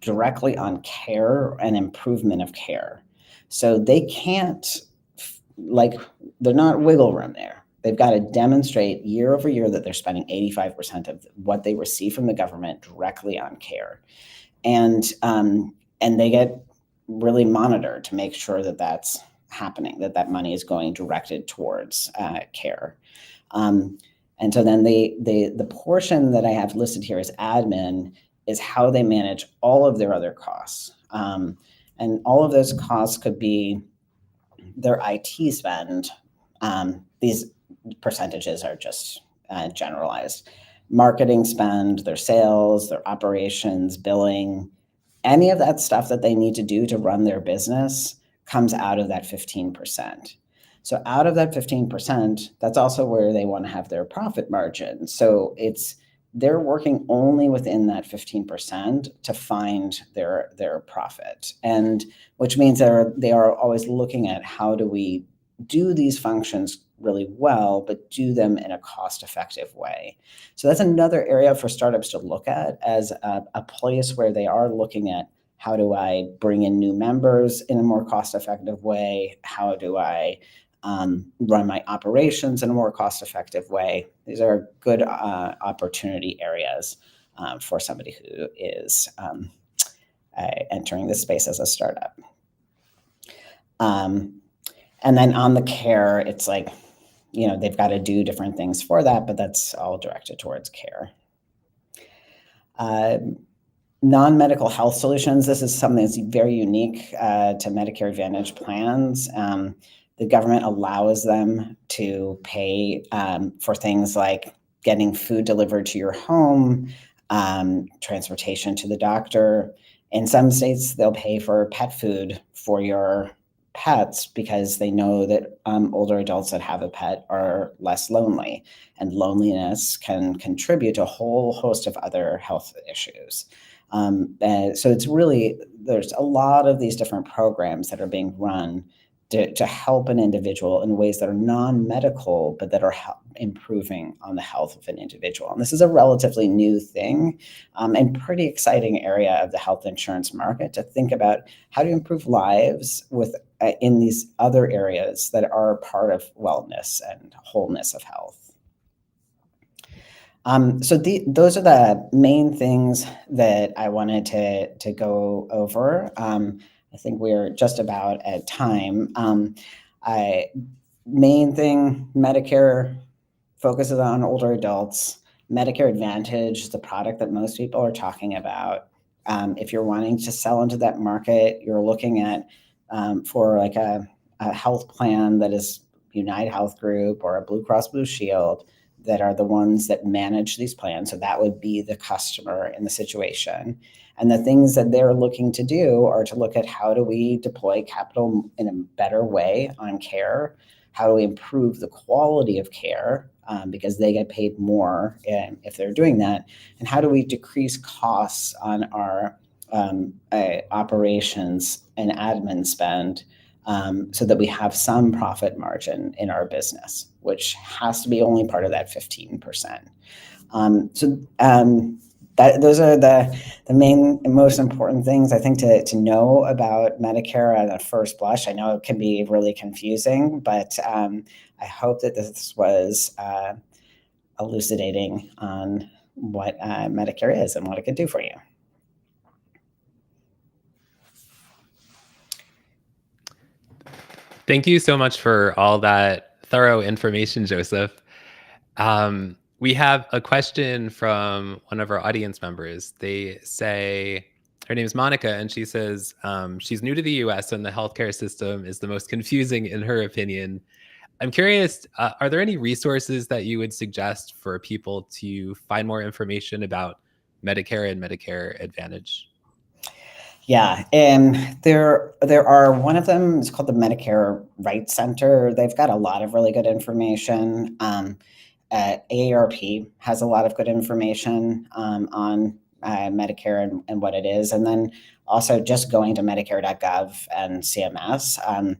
directly on care and improvement of care. So they can't, they're not wiggle room there. They've got to demonstrate year over year that they're spending 85% of what they receive from the government directly on care. And they get really monitored to make sure that that's happening, that money is going directed towards care. And so then the portion that I have listed here as admin is how they manage all of their other costs. And all of those costs could be their IT spend. These percentages are just generalized. Marketing spend, their sales, their operations, billing, any of that stuff that they need to do to run their business comes out of that 15%. So out of that 15%, that's also where they want to have their profit margin. So they're working only within that 15% to find their profit, and which means they are always looking at how do we do these functions really well, but do them in a cost-effective way. So that's another area for startups to look at as a place where they are looking at, how do I bring in new members in a more cost-effective way? How do I run my operations in a more cost-effective way? These are good opportunity areas for somebody who is entering this space as a startup. And then on the care, it's like, they've got to do different things for that, but that's all directed towards care. Non-medical health solutions, this is something that's very unique to Medicare Advantage plans. The government allows them to pay for things like getting food delivered to your home, transportation to the doctor. In some states, they'll pay for pet food for your pets because they know that older adults that have a pet are less lonely, and loneliness can contribute to a whole host of other health issues. So it's really, there's a lot of these different programs that are being run to help an individual in ways that are non-medical, but that are improving on the health of an individual. And this is a relatively new thing and pretty exciting area of the health insurance market, to think about how to improve lives with in these other areas that are part of wellness and wholeness of health. So those are the main things that I wanted to go over. I think we're just about at time. Main thing, Medicare focuses on older adults. Medicare Advantage is the product that most people are talking about. If you're wanting to sell into that market, you're looking at for like a health plan that is United Health Group or a Blue Cross Blue Shield, that are the ones that manage these plans. So that would be the customer in the situation. And the things that they're looking to do are to look at, how do we deploy capital in a better way on care? How do we improve the quality of care, because they get paid more if they're doing that? And how do we decrease costs on our operations and admin spend, so that we have some profit margin in our business, which has to be only part of that 15%. Those are the main and most important things, I think, to know about Medicare at a first blush. I know it can be really confusing, but I hope that this was elucidating on what Medicare is and what it can do for you. Thank you so much for all that thorough information, Joseph. We have a question from one of our audience members. They say, her name is Monica, and she says she's new to the US and the healthcare system is the most confusing in her opinion. I'm curious, are there any resources that you would suggest for people to find more information about Medicare and Medicare Advantage? Yeah, and there are, one of them is called the Medicare Rights Center. They've got a lot of really good information. AARP has a lot of good information on Medicare and what it is. And then also just going to Medicare.gov and CMS.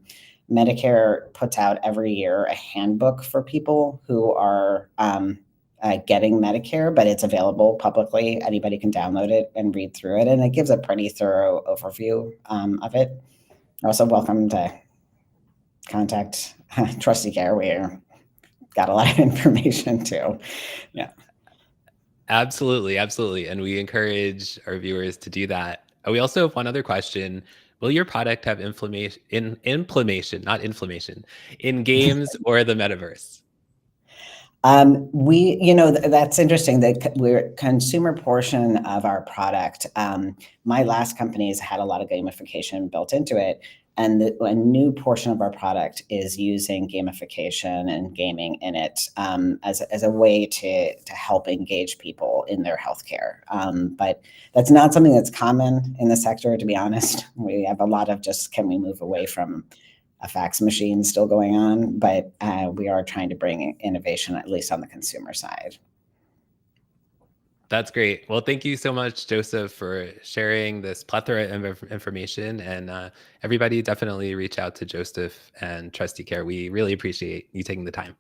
Medicare puts out every year a handbook for people who are getting Medicare, but it's available publicly. Anybody can download it and read through it, and it gives a pretty thorough overview of it. You're also welcome to contact Trusty Care. We're got a lot of information too. Yeah. Absolutely. And we encourage our viewers to do that. We also have one other question. Will your product have inflammation, not inflammation, in games or the metaverse? That's interesting. The consumer portion of our product, my last company's had a lot of gamification built into it. And a new portion of our product is using gamification and gaming in it as a way to help engage people in their healthcare. But that's not something that's common in the sector, to be honest. We have a lot of just, can we move away from a fax machine still going on, but we are trying to bring innovation, at least on the consumer side. That's great. Well, thank you so much, Joseph, for sharing this plethora of information. And everybody definitely reach out to Joseph and Trusty Care. We really appreciate you taking the time.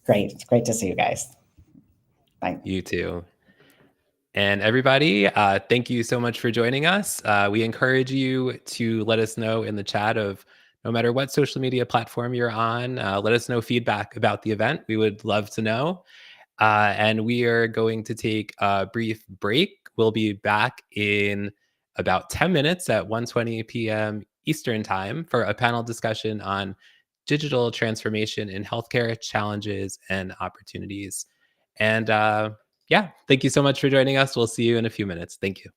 Great. It's great to see you guys. Bye. You too. And everybody, thank you so much for joining us. We encourage you to let us know in the chat of, no matter what social media platform you're on, let us know feedback about the event. We would love to know. And we are going to take a brief break. We'll be back in about 10 minutes at 1:20 p.m. Eastern Time for a panel discussion on digital transformation in healthcare, challenges and opportunities. And thank you so much for joining us. We'll see you in a few minutes. Thank you.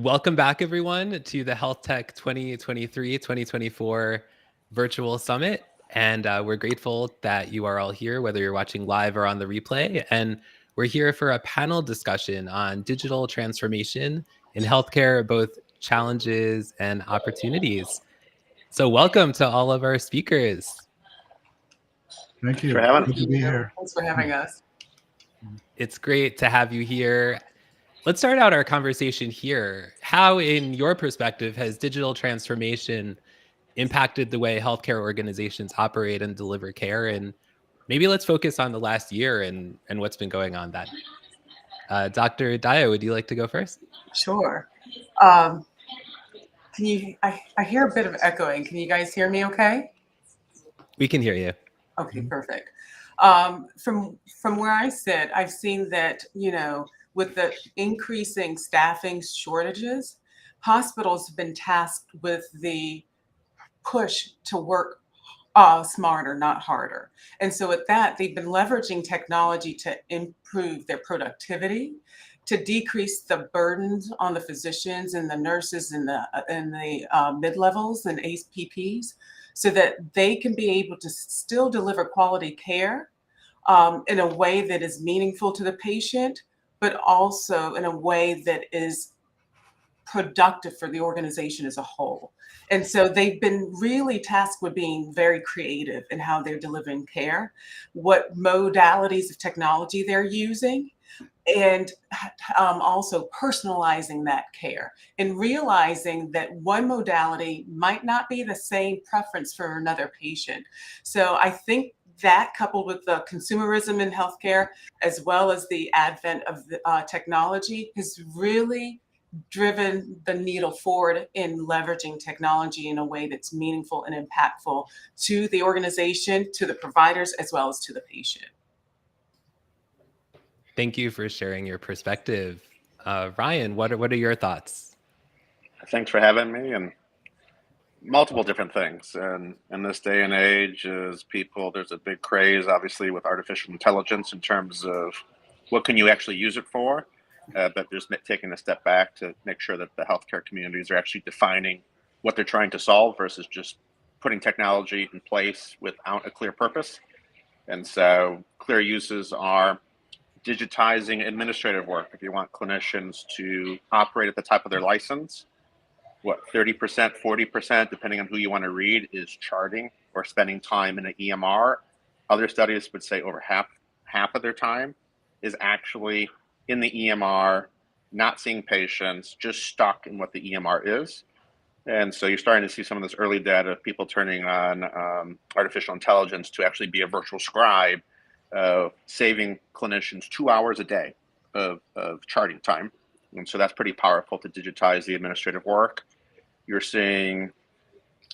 Welcome back, everyone, to the HealthTech 2023-2024 Virtual Summit. And we're grateful that you are all here, whether you're watching live or on the replay. And we're here for a panel discussion on digital transformation in healthcare, both challenges and opportunities. So welcome to all of our speakers. Thank you. for having Good to be here. Thanks for having us. It's great to have you here. Let's start out our conversation here. How, in your perspective, has digital transformation impacted the way healthcare organizations operate and deliver care? And maybe let's focus on the last year and what's been going on then. Dr. Daya, would you like to go first? Sure. Can you, I hear a bit of echoing. Can you guys hear me okay? We can hear you. Okay, perfect. From where I sit, I've seen that, with the increasing staffing shortages, hospitals have been tasked with the push to work smarter, not harder. And so with that, they've been leveraging technology to improve their productivity, to decrease the burdens on the physicians and the nurses and the mid-levels and APPs, so that they can be able to still deliver quality care in a way that is meaningful to the patient, but also in a way that is productive for the organization as a whole. And so they've been really tasked with being very creative in how they're delivering care, what modalities of technology they're using, and also personalizing that care and realizing that one modality might not be the same preference for another patient. So I think that, coupled with the consumerism in healthcare, as well as the advent of the, technology, has really driven the needle forward in leveraging technology in a way that's meaningful and impactful to the organization, to the providers, as well as to the patient. Thank you for sharing your perspective. Ryan, what are your thoughts? Thanks for having me. And multiple different things. And in this day and age, as people, there's a big craze, obviously, with artificial intelligence in terms of what can you actually use it for. But just taking a step back to make sure that the healthcare communities are actually defining what they're trying to solve versus just putting technology in place without a clear purpose. And so clear uses are digitizing administrative work. If you want clinicians to operate at the top of their license, 30%, 40%, depending on who you want to read, is charting or spending time in an EMR. Other studies would say over half of their time is actually in the EMR, not seeing patients, just stuck in what the EMR is. And so you're starting to see some of this early data of people turning on artificial intelligence to actually be a virtual scribe, saving clinicians 2 hours a day of charting time. And so that's pretty powerful to digitize the administrative work. You're seeing,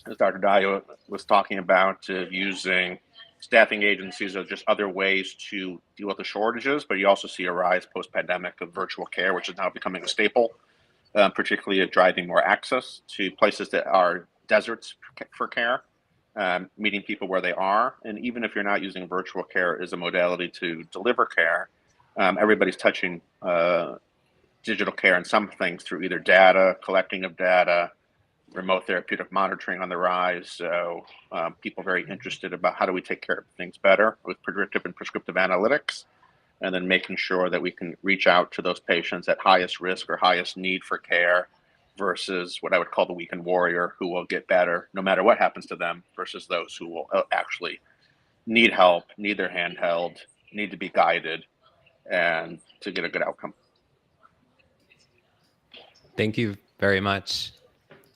as Dr. Daya was talking about, using staffing agencies or just other ways to deal with the shortages, but you also see a rise post-pandemic of virtual care, which is now becoming a staple, particularly at driving more access to places that are deserts for care, meeting people where they are. And even if you're not using virtual care as a modality to deliver care, everybody's touching digital care and some things through either data, collecting of data, remote therapeutic monitoring on the rise. So people very interested about how do we take care of things better with predictive and prescriptive analytics, and then making sure that we can reach out to those patients at highest risk or highest need for care versus what I would call the weekend warrior, who will get better no matter what happens to them, versus those who will actually need help, need their hand held, need to be guided, and to get a good outcome. Thank you very much.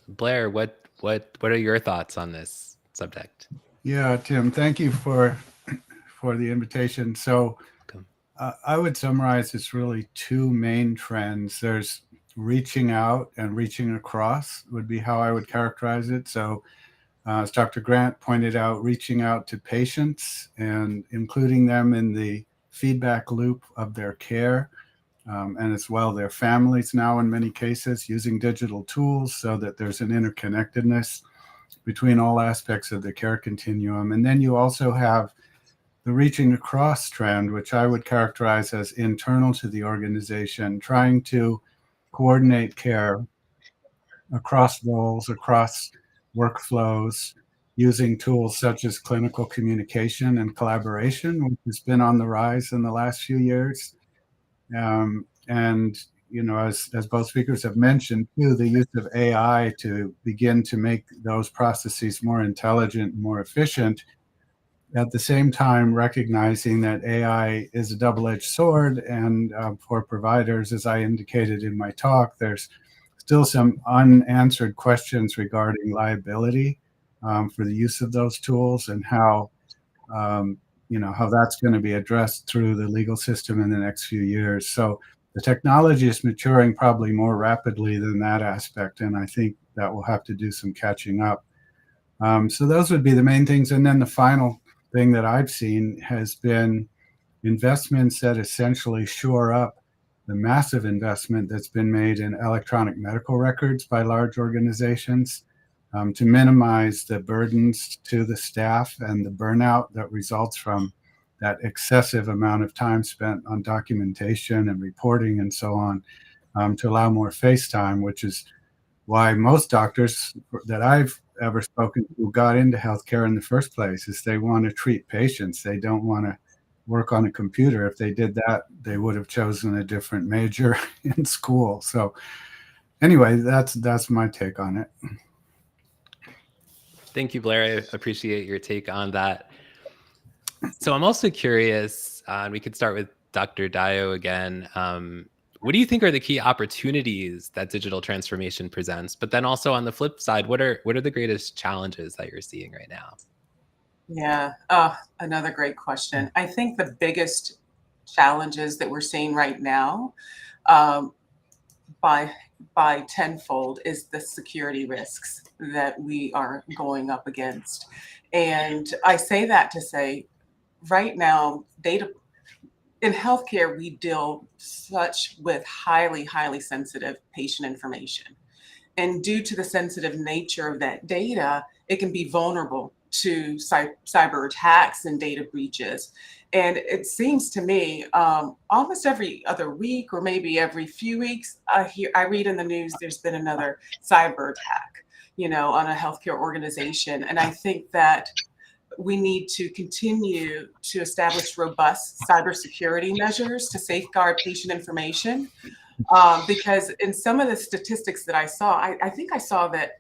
Blair, what are your thoughts on this subject? Yeah, Tim, thank you for the invitation. So I would summarize it's really two main trends. There's reaching out and reaching across would be how I would characterize it. So as Dr. Grant pointed out, reaching out to patients and including them in the feedback loop of their care, and as well their families now in many cases, using digital tools so that there's an interconnectedness between all aspects of the care continuum. And then you also have the reaching across trend, which I would characterize as internal to the organization, trying to coordinate care across roles, across workflows, using tools such as clinical communication and collaboration, which has been on the rise in the last few years. And as both speakers have mentioned too, the use of AI to begin to make those processes more intelligent, more efficient, at the same time recognizing that AI is a double-edged sword, and for providers, as I indicated in my talk, there's still some unanswered questions regarding liability for the use of those tools, and how that's going to be addressed through the legal system in the next few years. So the technology is maturing probably more rapidly than that aspect, and I think that will have to do some catching up. So those would be the main things. And then the final thing that I've seen has been investments that essentially shore up the massive investment that's been made in electronic medical records by large organizations to minimize the burdens to the staff and the burnout that results from that excessive amount of time spent on documentation and reporting and so on, to allow more face time, which is why most doctors that I've ever spoken to got into healthcare in the first place, is they want to treat patients. They don't want to work on a computer. If they did that, they would have chosen a different major in school. So anyway, that's my take on it. Thank you, Blair. I appreciate your take on that. So I'm also curious, and we could start with Dr. Dio again. What do you think are the key opportunities that digital transformation presents? But then also on the flip side, what are the greatest challenges that you're seeing right now? Yeah, another great question. I think the biggest challenges that we're seeing right now, by tenfold, is the security risks that we are going up against. And I say that to say, right now, data in healthcare, we deal with highly sensitive patient information. And due to the sensitive nature of that data, it can be vulnerable to cyber attacks and data breaches. And it seems to me almost every other week, or maybe every few weeks, I read in the news there's been another cyber attack, on a healthcare organization. And I think that we need to continue to establish robust cybersecurity measures to safeguard patient information. Because in some of the statistics that I saw, I think I saw that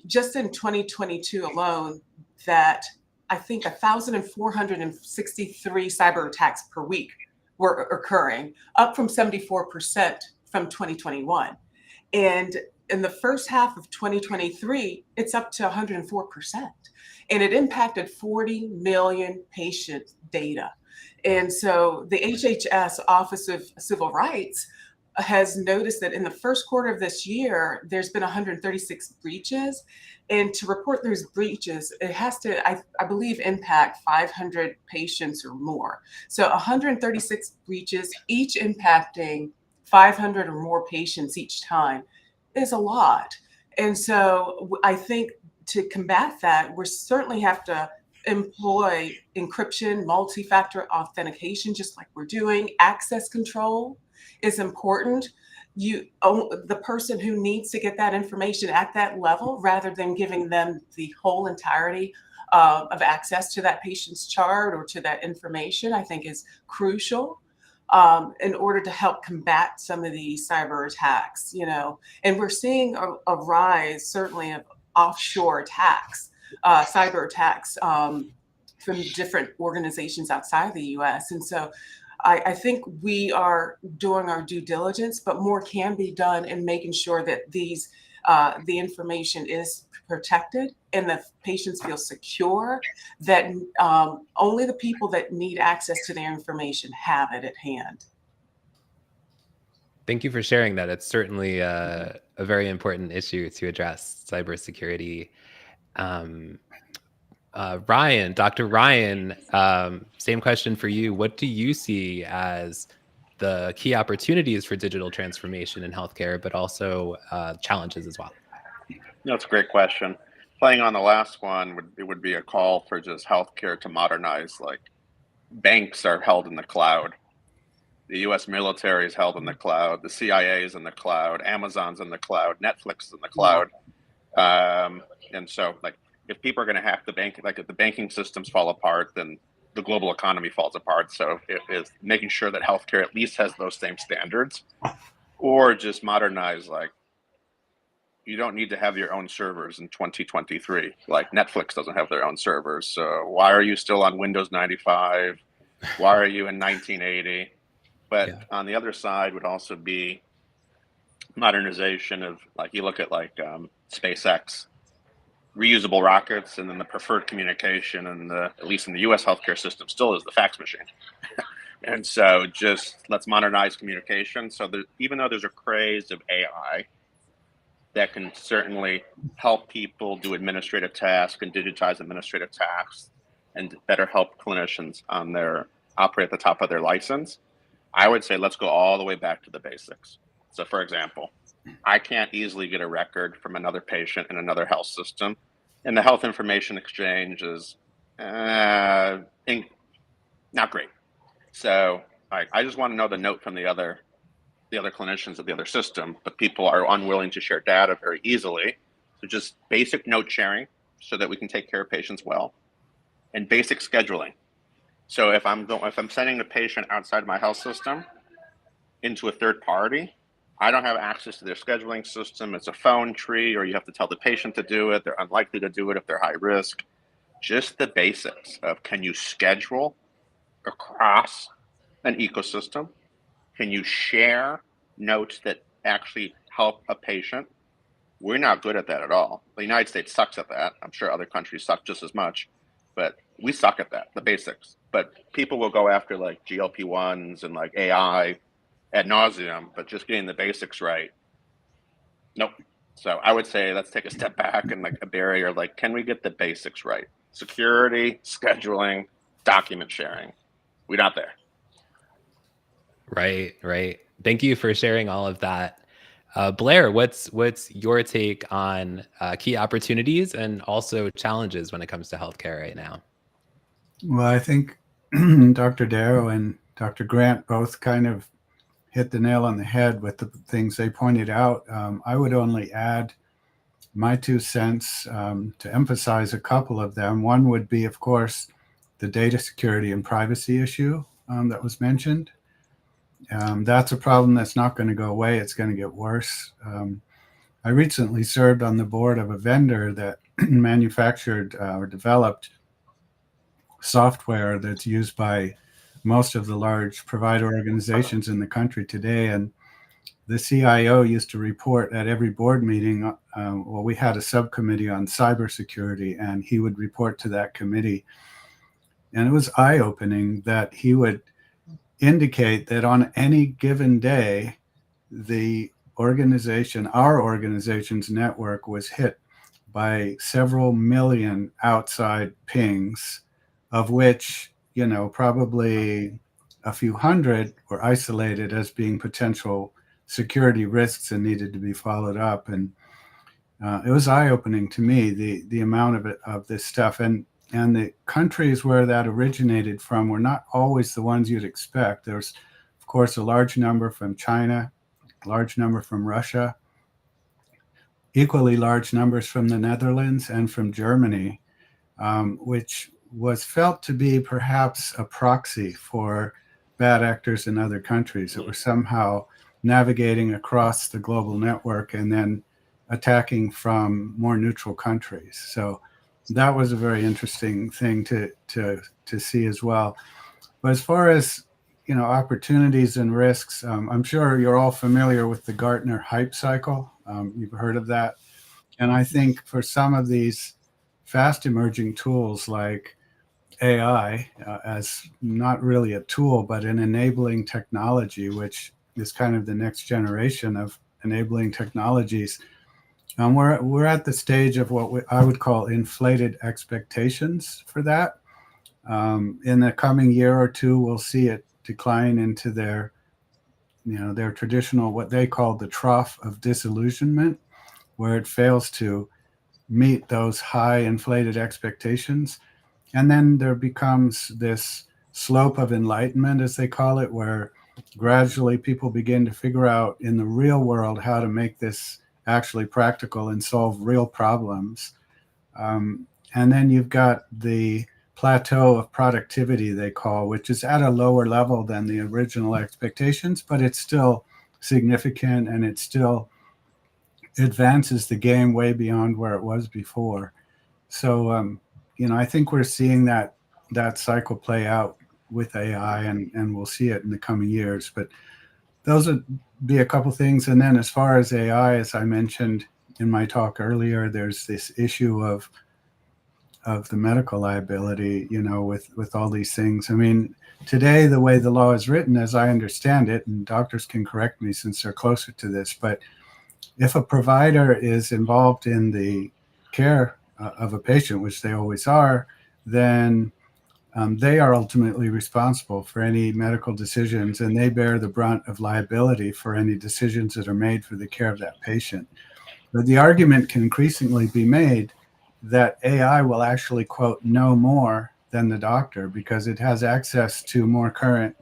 just in 2022 alone, that I think 1,463 cyber attacks per week were occurring, up from 74% from 2021. And in the first half of 2023, it's up to 104%. And it impacted 40 million patient data. And so the HHS Office of Civil Rights has noticed that in the first quarter of this year, there's been 136 breaches. And to report those breaches, it has to, I believe, impact 500 patients or more. So 136 breaches, each impacting 500 or more patients each time, is a lot. And so I think to combat that, we certainly have to employ encryption, multi-factor authentication, just like we're doing. Access control is important. The person who needs to get that information at that level, rather than giving them the whole entirety of access to that patient's chart or to that information, I think is crucial in order to help combat some of these cyber attacks. And we're seeing a rise, certainly, of offshore attacks, cyber attacks from different organizations outside the US. And so I think we are doing our due diligence, but more can be done in making sure that the information is protected and the patients feel secure, that only the people that need access to their information have it at hand. Thank you for sharing that. It's certainly a very important issue to address, cybersecurity. Ryan, Dr. Ryan, same question for you. What do you see as the key opportunities for digital transformation in healthcare, but also challenges as well? That's a great question. Playing on the last one, it would be a call for just healthcare to modernize. Like, banks are held in the cloud. The U.S. military is held in the cloud. The CIA is in the cloud. Amazon's in the cloud. Netflix is in the cloud. And so, like, if people are going to hack the bank, like if the banking systems fall apart, then the global economy falls apart. So it is making sure that healthcare at least has those same standards, or just modernize. Like, you don't need to have your own servers in 2023. Like, Netflix doesn't have their own servers. So why are you still on Windows 95? Why are you in 1980? But on the other side would also be modernization of, like, you look at like SpaceX, reusable rockets, and then the preferred communication, and at least in the U.S. healthcare system, still is the fax machine. And so just let's modernize communication. So even though there's a craze of AI that can certainly help people do administrative tasks and digitize administrative tasks and better help clinicians on their operate at the top of their license, I would say let's go all the way back to the basics. So, for example, I can't easily get a record from another patient in another health system, and the health information exchange is not great. So I just want to know the note from the other clinicians of the other system, but people are unwilling to share data very easily. So just basic note sharing so that we can take care of patients well, and basic scheduling. So if I'm sending the patient outside my health system into a third party, I don't have access to their scheduling system. It's a phone tree, or you have to tell the patient to do it. They're unlikely to do it if they're high risk. Just the basics of, can you schedule across an ecosystem? Can you share notes that actually help a patient? We're not good at that at all. The United States sucks at that. I'm sure other countries suck just as much, but we suck at that, the basics. But people will go after like GLP-1s and like AI ad nauseum, but just getting the basics right, nope. So I would say let's take a step back, and like a barrier, like, can we get the basics right? Security, scheduling, document sharing. We're not there. Right. Thank you for sharing all of that. Blair, what's your take on key opportunities and also challenges when it comes to healthcare right now? Well, I think Dr. Darrow and Dr. Grant both kind of hit the nail on the head with the things they pointed out. I would only add my 2 cents to emphasize a couple of them. One would be, of course, the data security and privacy issue that was mentioned. That's a problem that's not going to go away. It's going to get worse. I recently served on the board of a vendor that manufactured or developed software that's used by most of the large provider organizations in the country today. And the CIO used to report at every board meeting. Well, we had a subcommittee on cybersecurity, and he would report to that committee. And it was eye-opening that he would indicate that on any given day, our organization's network was hit by several million outside pings, of which, probably a few hundred were isolated as being potential security risks and needed to be followed up. And it was eye-opening to me, the amount of this stuff. And the countries where that originated from were not always the ones you'd expect. There's, of course, a large number from China, a large number from Russia, equally large numbers from the Netherlands and from Germany, which was felt to be perhaps a proxy for bad actors in other countries that were somehow navigating across the global network and then attacking from more neutral countries. So that was a very interesting thing to see as well. But as far as opportunities and risks, I'm sure you're all familiar with the Gartner hype cycle. You've heard of that. And I think for some of these fast emerging tools like AI, as not really a tool, but an enabling technology, which is kind of the next generation of enabling technologies, we're at the stage of what I would call inflated expectations for that. In the coming year or two, we'll see it decline into their traditional, what they call the trough of disillusionment, where it fails to meet those high inflated expectations. And then there becomes this slope of enlightenment, as they call it, where gradually people begin to figure out in the real world how to make this actually practical and solve real problems. And then you've got the plateau of productivity, they call, which is at a lower level than the original expectations, but it's still significant and it still advances the game way beyond where it was before. So, I think we're seeing that cycle play out with AI, and we'll see it in the coming years. But those would be a couple things. And then as far as AI, as I mentioned in my talk earlier, there's this issue of the medical liability, with all these things. I mean, today, the way the law is written, as I understand it, and doctors can correct me since they're closer to this, but if a provider is involved in the care of a patient, which they always are, then they are ultimately responsible for any medical decisions, and they bear the brunt of liability for any decisions that are made for the care of that patient. But the argument can increasingly be made that AI will actually, quote, know more than the doctor because it has access to more current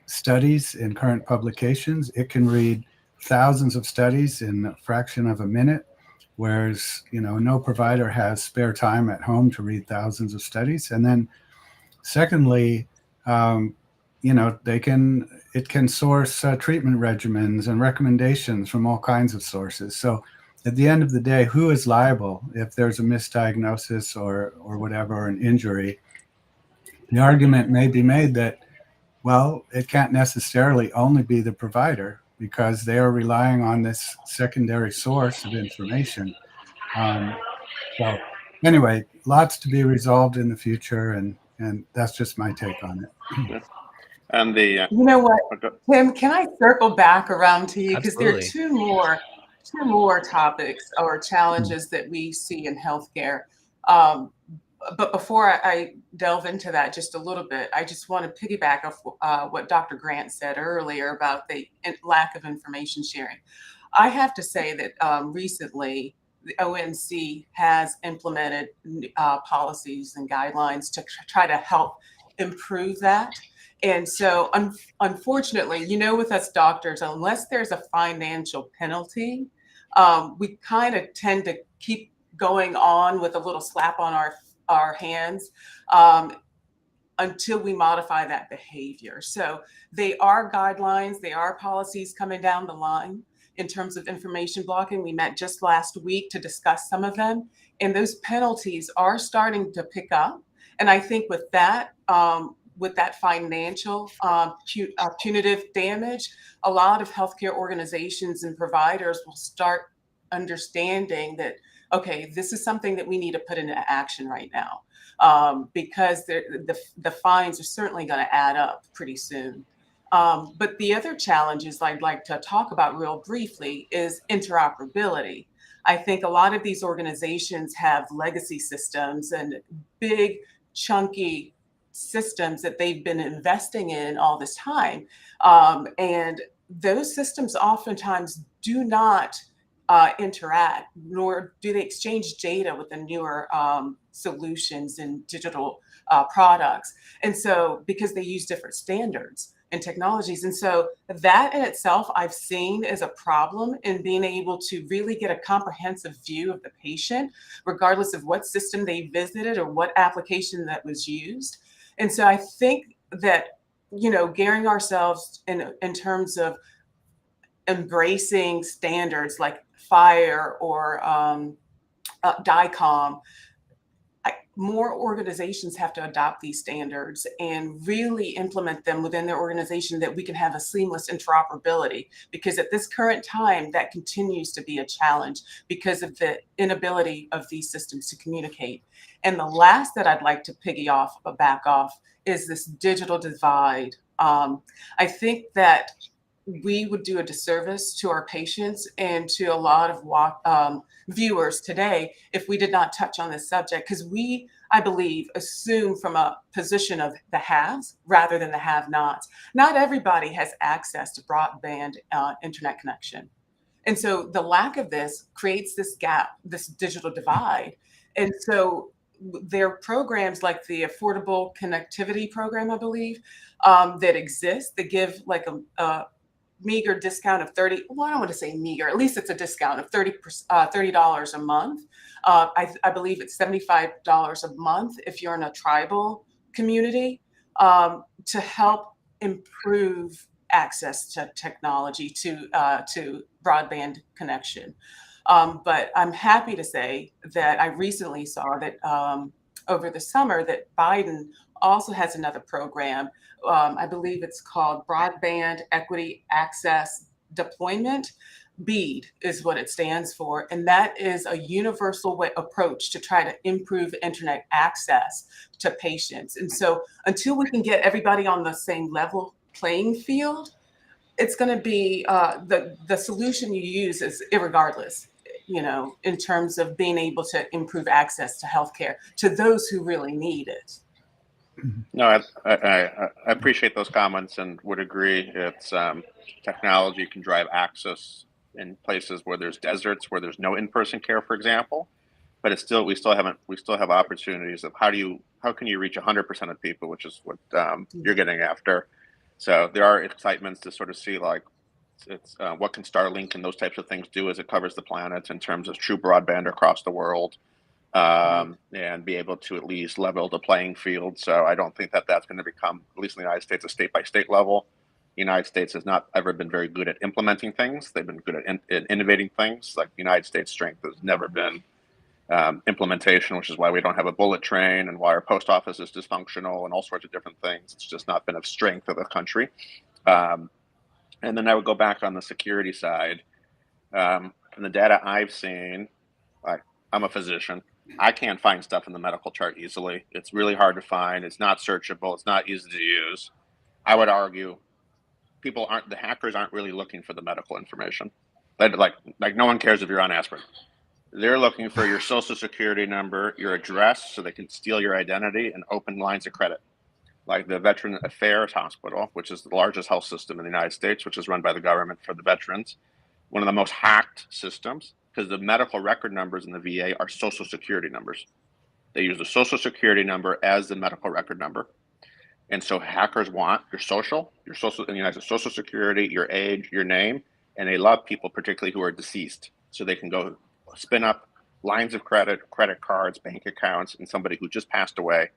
studies in current publications. It can read thousands of studies in a fraction of a minute, whereas, no provider has spare time at home to read thousands of studies. And then secondly, it can source treatment regimens and recommendations from all kinds of sources. So at the end of the day, who is liable if there's a misdiagnosis or whatever, or an injury? The argument may be made that, well, it can't necessarily only be the provider because they are relying on this secondary source of information. So anyway, lots to be resolved in the future, and that's just my take on it. Yeah. And the You know what, Tim, can I circle back around to you? Because there are Absolutely. two more topics or challenges that we see in healthcare. But before I delve into that just a little bit, I just want to piggyback off what Dr. Grant said earlier about the lack of information sharing. I have to say that recently, the ONC has implemented policies and guidelines to try to help improve that. And so, unfortunately, with us doctors, unless there's a financial penalty, we kind of tend to keep going on with a little slap on our hands until we modify that behavior. So they are guidelines, they are policies coming down the line in terms of information blocking. We met just last week to discuss some of them, and those penalties are starting to pick up. And I think with that financial punitive damage, a lot of healthcare organizations and providers will start understanding that, okay, this is something that we need to put into action right now, because the fines are certainly going to add up pretty soon. But the other challenges I'd like to talk about real briefly is interoperability. I think a lot of these organizations have legacy systems and big, chunky systems that they've been investing in all this time. And those systems oftentimes do not interact, nor do they exchange data with the newer solutions and digital products. And so, because they use different standards and technologies. And so that in itself, I've seen as a problem in being able to really get a comprehensive view of the patient, regardless of what system they visited or what application that was used. And so I think that, gearing ourselves in terms of embracing standards like FHIR or DICOM, more organizations have to adopt these standards and really implement them within their organization, that we can have a seamless interoperability. Because at this current time, that continues to be a challenge because of the inability of these systems to communicate. And the last that I'd like to back off is this digital divide. I think that we would do a disservice to our patients and to a lot of viewers today if we did not touch on this subject, because we, I believe, assume from a position of the haves rather than the have-nots. Not everybody has access to broadband internet connection. And so the lack of this creates this gap, this digital divide. And so there are programs like the Affordable Connectivity Program, I believe, that exist that give like a meager discount of 30, well, I don't want to say meager, at least it's a discount of $30 a month. I believe it's $75 a month if you're in a tribal community, to help improve access to technology, to broadband connection. But I'm happy to say that I recently saw that over the summer that Biden also has another program. I believe it's called Broadband Equity Access Deployment. BEAD is what it stands for. And that is a universal approach to try to improve internet access to patients. And so until we can get everybody on the same level playing field, it's going to be the solution you use is irregardless, in terms of being able to improve access to healthcare to those who really need it. No, I appreciate those comments and would agree. It's technology can drive access in places where there's deserts, where there's no in-person care, for example. But it's still we still have opportunities of how can you reach 100% of people, which is what you're getting after. So there are excitements to sort of see like it's what can Starlink and those types of things do as it covers the planet in terms of true broadband across the world. And be able to at least level the playing field. So I don't think that that's going to become, at least in the United States, a state-by-state level. The United States has not ever been very good at implementing things. They've been good at innovating things. Like the United States' strength has never been implementation, which is why we don't have a bullet train and why our post office is dysfunctional and all sorts of different things. It's just not been a strength of the country. And then I would go back on the security side. From the data I've seen, I'm a physician. I can't find stuff in the medical chart easily. It's really hard to find. It's not searchable. It's not easy to use. I would argue the hackers aren't really looking for the medical information. Like no one cares if you're on aspirin. They're looking for your social security number, your address, so they can steal your identity and open lines of credit. Like the Veteran Affairs Hospital, which is the largest health system in the United States, which is run by the government for the veterans, one of the most hacked systems, because the medical record numbers in the VA are social security numbers. They use the social security number as the medical record number. And so hackers want your social in the United States, social security, your age, your name, and they love people, particularly who are deceased. So they can go spin up lines of credit cards, bank accounts, and somebody who just passed away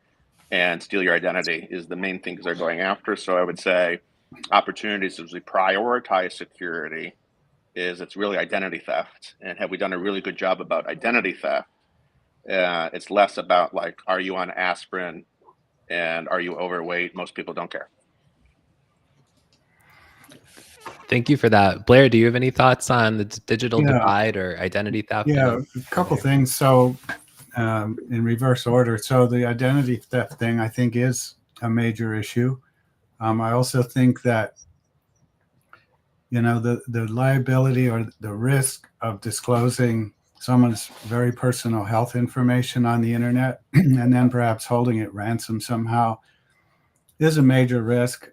and steal your identity is the main things they're going after. So I would say opportunities as we prioritize security is it's really identity theft. And have we done a really good job about identity theft? It's less about like, are you on aspirin and are you overweight? Most people don't care. Thank you for that. Blair, do you have any thoughts on the digital divide or identity theft? Yeah, a couple things. So in reverse order. So the identity theft thing, I think, is a major issue. I also think that the liability or the risk of disclosing someone's very personal health information on the internet and then perhaps holding it ransom somehow is a major risk.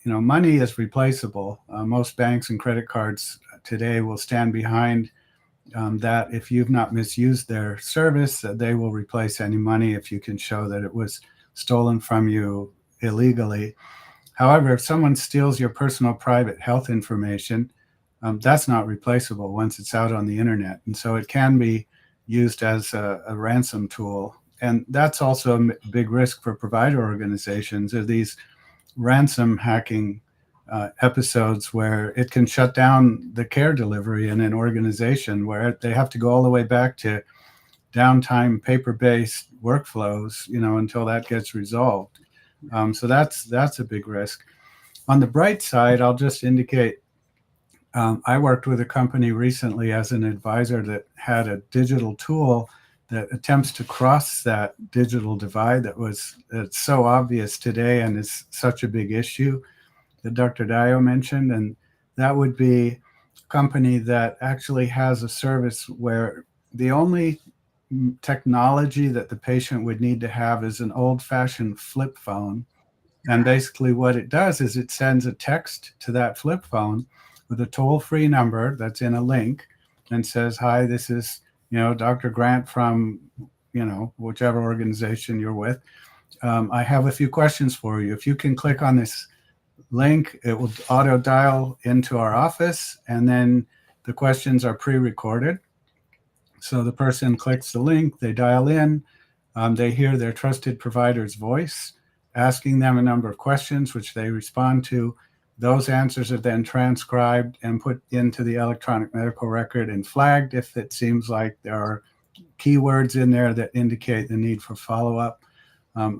Money is replaceable. Most banks and credit cards today will stand behind that if you've not misused their service, that they will replace any money if you can show that it was stolen from you illegally. However, if someone steals your personal private health information, that's not replaceable once it's out on the internet. And so it can be used as a ransom tool. And that's also a big risk for provider organizations, are these ransom hacking episodes where it can shut down the care delivery in an organization, where they have to go all the way back to downtime paper-based workflows, until that gets resolved. So that's a big risk. On the bright side, I'll just indicate I worked with a company recently as an advisor that had a digital tool that attempts to cross that digital divide that's so obvious today and is such a big issue that Dr. Dio mentioned. And that would be a company that actually has a service where the only technology that the patient would need to have is an old-fashioned flip phone. And basically what it does is it sends a text to that flip phone with a toll-free number that's in a link and says, hi, this is Dr. Grant from whichever organization you're with. I have a few questions for you. If you can click on this link, it will auto dial into our office, and then the questions are pre-recorded. So the person clicks the link, they dial in, they hear their trusted provider's voice asking them a number of questions, which they respond to. Those answers are then transcribed and put into the electronic medical record and flagged if it seems like there are keywords in there that indicate the need for follow-up.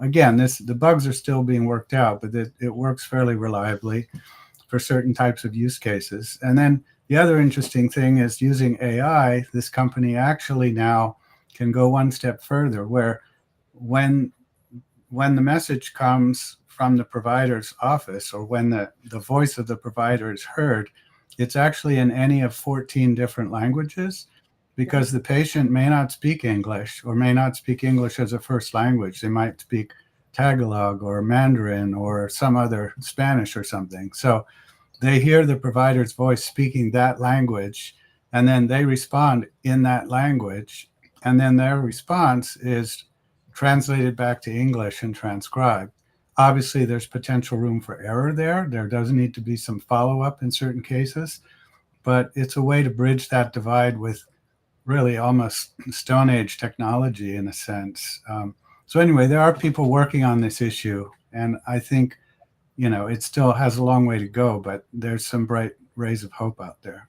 Again, the bugs are still being worked out, but it works fairly reliably for certain types of use cases. And then the other interesting thing is using AI, this company actually now can go one step further, where when the message comes from the provider's office, or when the voice of the provider is heard, it's actually in any of 14 different languages, because the patient may not speak English or may not speak English as a first language. They might speak Tagalog or Mandarin or some other Spanish or something. So they hear the provider's voice speaking that language, and then they respond in that language, and then their response is translated back to English and transcribed. Obviously, there's potential room for error there. There does need to be some follow-up in certain cases, but it's a way to bridge that divide with really almost Stone Age technology in a sense. So anyway, there are people working on this issue, and I think, it still has a long way to go, but there's some bright rays of hope out there.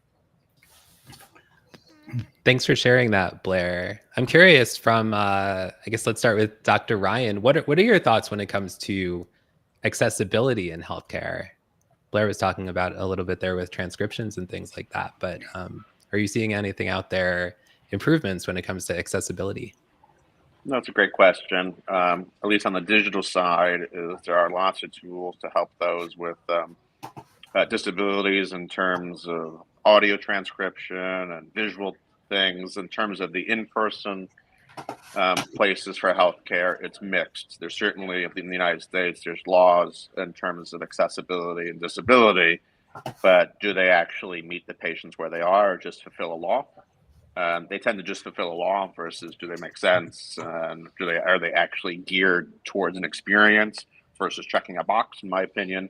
Thanks for sharing that, Blair. I'm curious from, I guess let's start with Dr. Ryan. What are your thoughts when it comes to accessibility in healthcare? Blair was talking about a little bit there with transcriptions and things like that, but are you seeing anything out there, improvements when it comes to accessibility? No, it's a great question. At least on the digital side, there are lots of tools to help those with disabilities in terms of audio transcription and visual things. In terms of the in-person places for healthcare, it's mixed. There's certainly, in the United States, there's laws in terms of accessibility and disability, but do they actually meet the patients where they are, or just fulfill a law? They tend to just fulfill a law versus do they make sense, and are they actually geared towards an experience versus checking a box, in my opinion.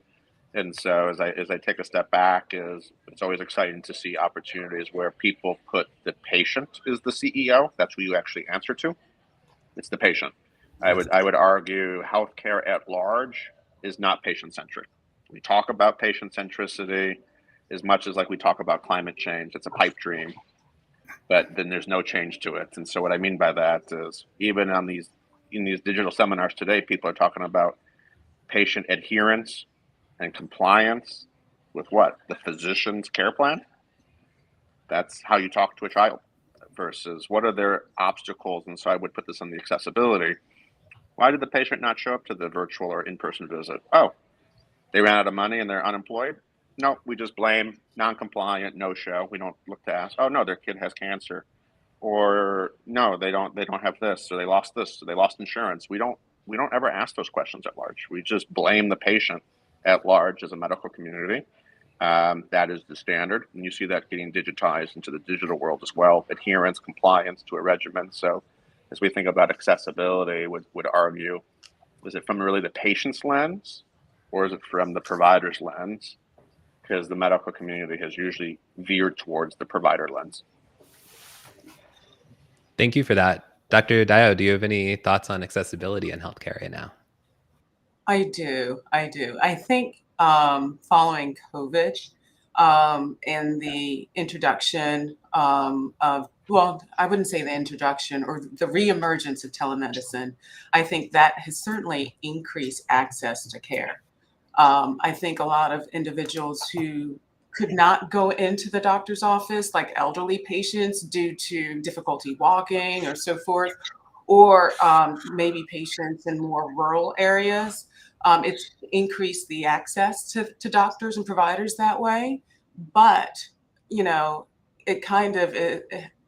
And so as I take a step back, it's always exciting to see opportunities where people put the patient is the CEO. That's who you actually answer to. It's the patient. I would argue healthcare at large is not patient centric. We talk about patient centricity as much as like we talk about climate change. It's a pipe dream, but then there's no change to it. And so what I mean by that is even in these digital seminars today, people are talking about patient adherence and compliance with what? The physician's care plan? That's how you talk to a child versus what are their obstacles. And so I would put this on the accessibility. Why did the patient not show up to the virtual or in-person visit? Oh, they ran out of money and they're unemployed? No, we just blame non-compliant, no show. We don't look to ask, oh no, their kid has cancer. Or no, they don't have this, or they lost this, or they lost insurance. We don't ever ask those questions at large. We just blame the patient at large as a medical community. That is the standard. And you see that getting digitized into the digital world as well. Adherence, compliance to a regimen. So as we think about accessibility, would argue, is it from really the patient's lens or is it from the provider's lens? Because the medical community has usually veered towards the provider lens. Thank you for that. Dr. Dio, do you have any thoughts on accessibility in healthcare right now? I do. I think following COVID and the introduction of, well, I wouldn't say the introduction or the reemergence of telemedicine, I think that has certainly increased access to care. I think a lot of individuals who could not go into the doctor's office, like elderly patients due to difficulty walking or so forth, or maybe patients in more rural areas, it's increased the access to doctors and providers that way. But, it kind of,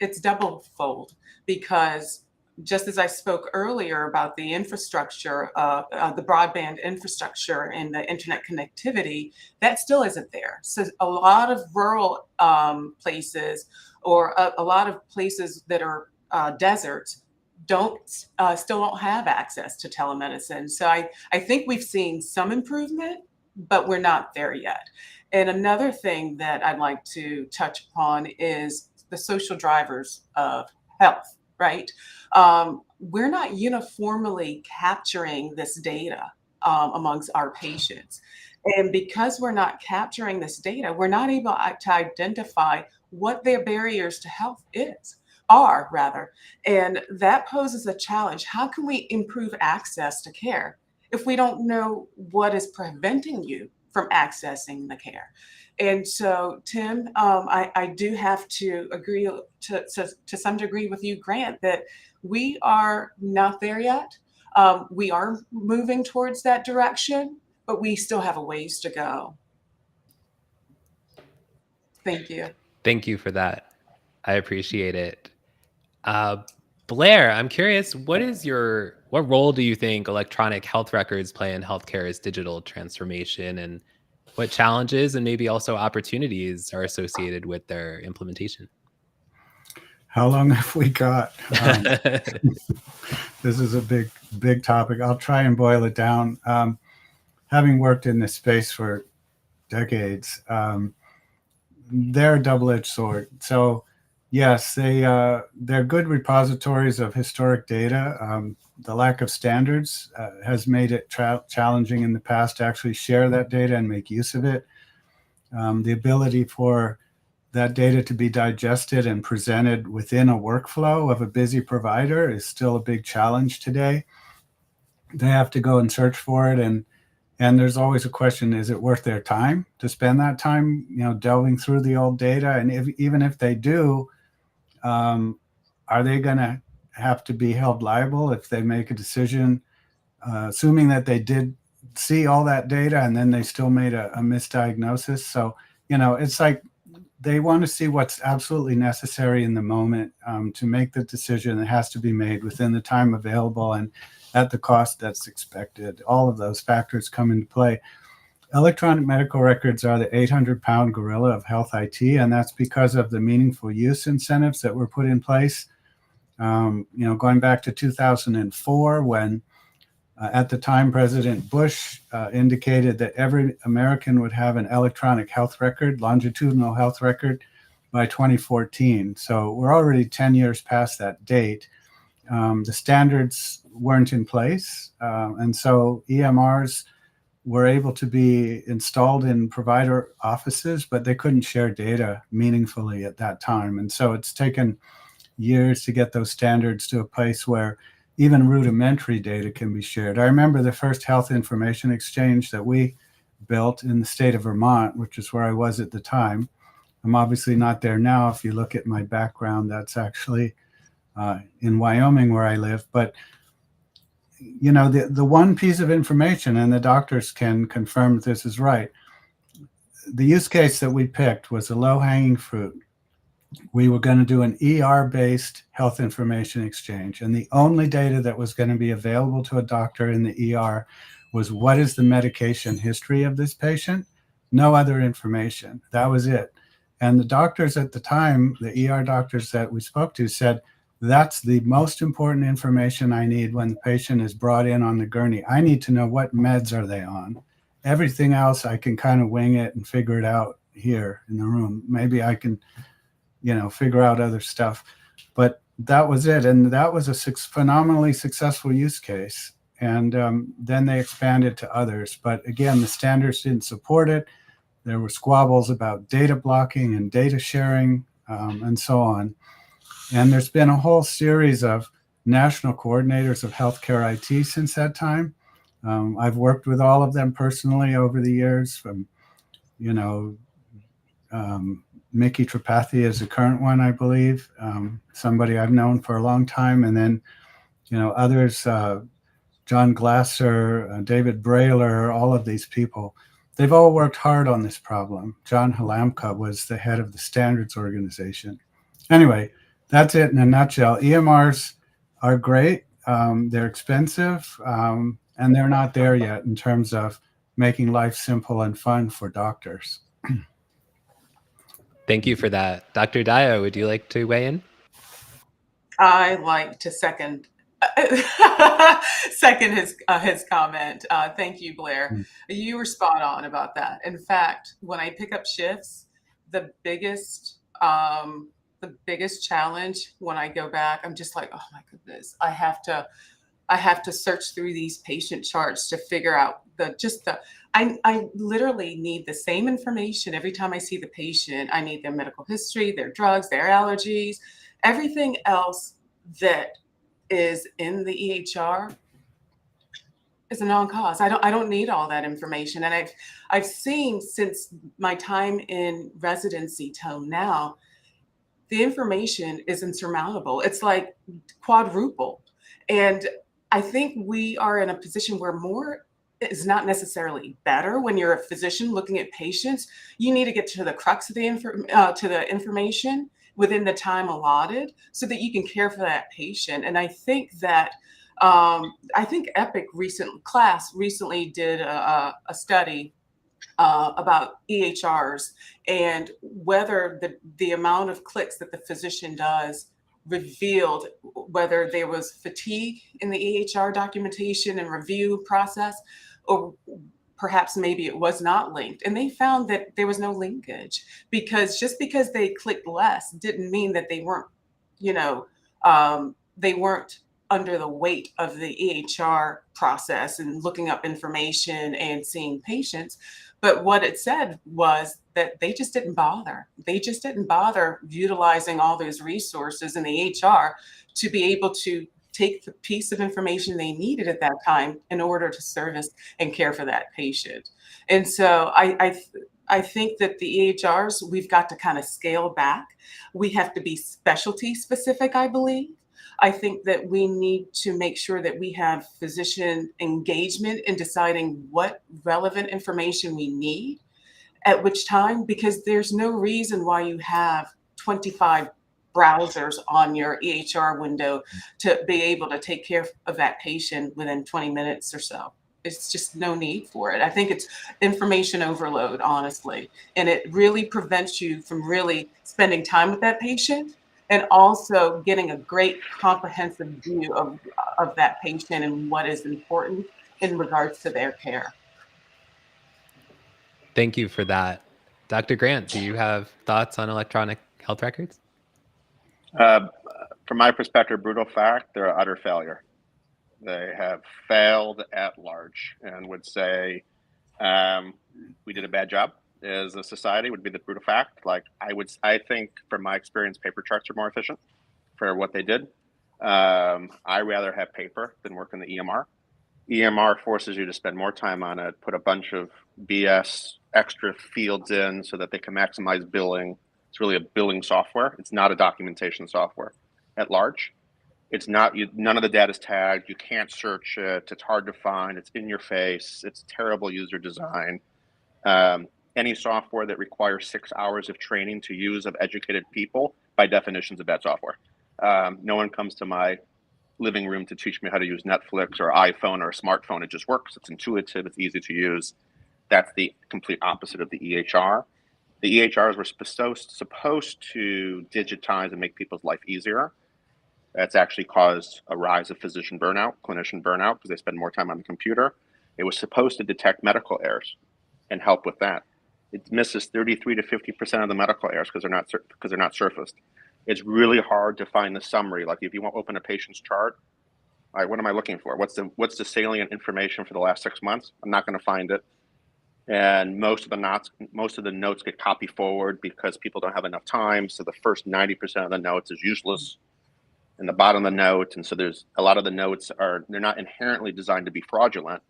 it's double fold, because just as I spoke earlier about the infrastructure, the broadband infrastructure and the internet connectivity, that still isn't there. So a lot of rural places or a lot of places that are deserts still don't have access to telemedicine. So I think we've seen some improvement, but we're not there yet. And another thing that I'd like to touch upon is the social drivers of health, right? We're not uniformly capturing this data amongst our patients. And because we're not capturing this data, we're not able to identify what their barriers to health are rather. And that poses a challenge. How can we improve access to care if we don't know what is preventing you from accessing the care? And so, Tim, I do have to agree to some degree with you, Grant, that we are not there yet. We are moving towards that direction, but we still have a ways to go. Thank you. Thank you for that. I appreciate it. Blair, I'm curious, what role do you think electronic health records play in healthcare's digital transformation, and what challenges and maybe also opportunities are associated with their implementation? How long have we got? This is a big topic. I'll try and boil it down. Having worked in this space for decades, they're a double-edged sword. So yes, they're good repositories of historic data. The lack of standards has made it challenging in the past to actually share that data and make use of it. The ability for that data to be digested and presented within a workflow of a busy provider is still a big challenge today. They have to go and search for it, and there's always a question: is it worth their time to spend that time, delving through the old data? And even if they do, are they going to have to be held liable if they make a decision, assuming that they did see all that data and then they still made a misdiagnosis? So, it's like they want to see what's absolutely necessary in the moment to make the decision that has to be made within the time available and at the cost that's expected. All of those factors come into play. Electronic medical records are the 800-pound gorilla of health IT, and that's because of the meaningful use incentives that were put in place. Going back to 2004, when at the time President Bush indicated that every American would have an electronic health record, longitudinal health record, by 2014. So we're already 10 years past that date. The standards weren't in place, and so EMRs were able to be installed in provider offices, but they couldn't share data meaningfully at that time. And so it's taken years to get those standards to a place where even rudimentary data can be shared. I remember the first health information exchange that we built in the state of Vermont, which is where I was at the time. I'm obviously not there now. If you look at my background, that's actually in Wyoming where I live. But the one piece of information, and the doctors can confirm that this is right, the use case that we picked was a low-hanging fruit. We were going to do an ER-based health information exchange, and the only data that was going to be available to a doctor in the ER was what is the medication history of this patient, no other information. That was it. And the doctors at the time, the ER doctors that we spoke to, said, that's the most important information I need when the patient is brought in on the gurney. I need to know what meds are they on. Everything else, I can kind of wing it and figure it out here in the room. Maybe I can, figure out other stuff. But that was it. And that was a phenomenally successful use case. And then they expanded to others. But again, the standards didn't support it. There were squabbles about data blocking and data sharing and so on. And there's been a whole series of national coordinators of healthcare IT since that time. I've worked with all of them personally over the years, from, Mickey Tripathi is the current one, I believe, somebody I've known for a long time. And then, others, John Glasser, David Brailer, all of these people, they've all worked hard on this problem. John Halamka was the head of the standards organization. Anyway, that's it in a nutshell. EMRs are great. They're expensive, and they're not there yet in terms of making life simple and fun for doctors. Thank you for that. Dr. Daya, would you like to weigh in? I like to second Second his comment. Thank you, Blair. You were spot on about that. In fact, when I pick up shifts, the biggest challenge when I go back, I'm just like, oh my goodness, I have to search through these patient charts to figure out I literally need the same information every time I see the patient. I need their medical history, their drugs, their allergies, everything else that is in the EHR is a non-cause. I don't need all that information. And I've seen since my time in residency till now, the information is insurmountable. It's like quadruple. And I think we are in a position where more is not necessarily better. When you're a physician looking at patients, you need to get to the crux of the information within the time allotted so that you can care for that patient. And I think that Epic recently did a study about EHRs and whether the amount of clicks that the physician does revealed whether there was fatigue in the EHR documentation and review process, or perhaps maybe it was not linked. And they found that there was no linkage, because just because they clicked less didn't mean that they weren't, they weren't under the weight of the EHR process and looking up information and seeing patients. But what it said was that they just didn't bother. They just didn't bother utilizing all those resources in the HR to be able to take the piece of information they needed at that time in order to service and care for that patient. And so I think that the EHRs, we've got to kind of scale back. We have to be specialty specific, I believe. I think that we need to make sure that we have physician engagement in deciding what relevant information we need at which time, because there's no reason why you have 25 browsers on your EHR window to be able to take care of that patient within 20 minutes or so. It's just no need for it. I think it's information overload, honestly, and it really prevents you from really spending time with that patient and also getting a great comprehensive view of that patient and what is important in regards to their care. Thank you for that. Dr. Grant, do you have thoughts on electronic health records? From my perspective, brutal fact, they're an utter failure. They have failed at large, and would say we did a bad job as a society would be the brutal fact. Like I think from my experience, paper charts are more efficient for what they did. I rather have paper than work in the EMR. EMR forces you to spend more time on it, put a bunch of BS extra fields in so that they can maximize billing. It's really a billing software. It's not a documentation software at large. It's not, none of the data is tagged. You can't search it. It's hard to find. It's in your face. It's terrible user design. Any software that requires 6 hours of training to use of educated people, by definition, is a bad software. No one comes to my living room to teach me how to use Netflix or iPhone or a smartphone. It just works. It's intuitive. It's easy to use. That's the complete opposite of the EHR. The EHRs were supposed to digitize and make people's life easier. That's actually caused a rise of physician burnout, clinician burnout, because they spend more time on the computer. It was supposed to detect medical errors and help with that. It misses 33 to 50% of the medical errors because they're not surfaced. It's really hard to find the summary. Like if you want to open a patient's chart, all right, what am I looking for? What's the salient information for the last 6 months? I'm not going to find it. And most of the notes get copied forward because people don't have enough time. So the first 90% of the notes is useless in the bottom of the note. And so there's a lot of the notes they're not inherently designed to be fraudulent.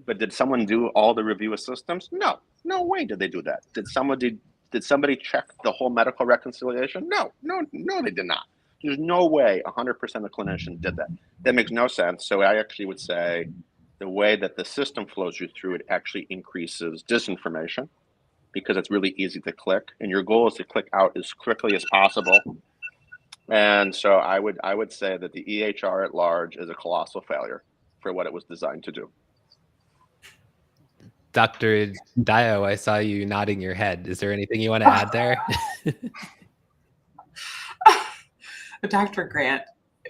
But did someone do all the review of systems? No way did they do that. Did somebody check the whole medical reconciliation? No, they did not. There's no way 100% of clinicians did that. That makes no sense. So I actually would say the way that the system flows you through, it actually increases disinformation because it's really easy to click. And your goal is to click out as quickly as possible. And so I would say that the EHR at large is a colossal failure for what it was designed to do. Dr. Dio, I saw you nodding your head. Is there anything you want to add there? Dr. Grant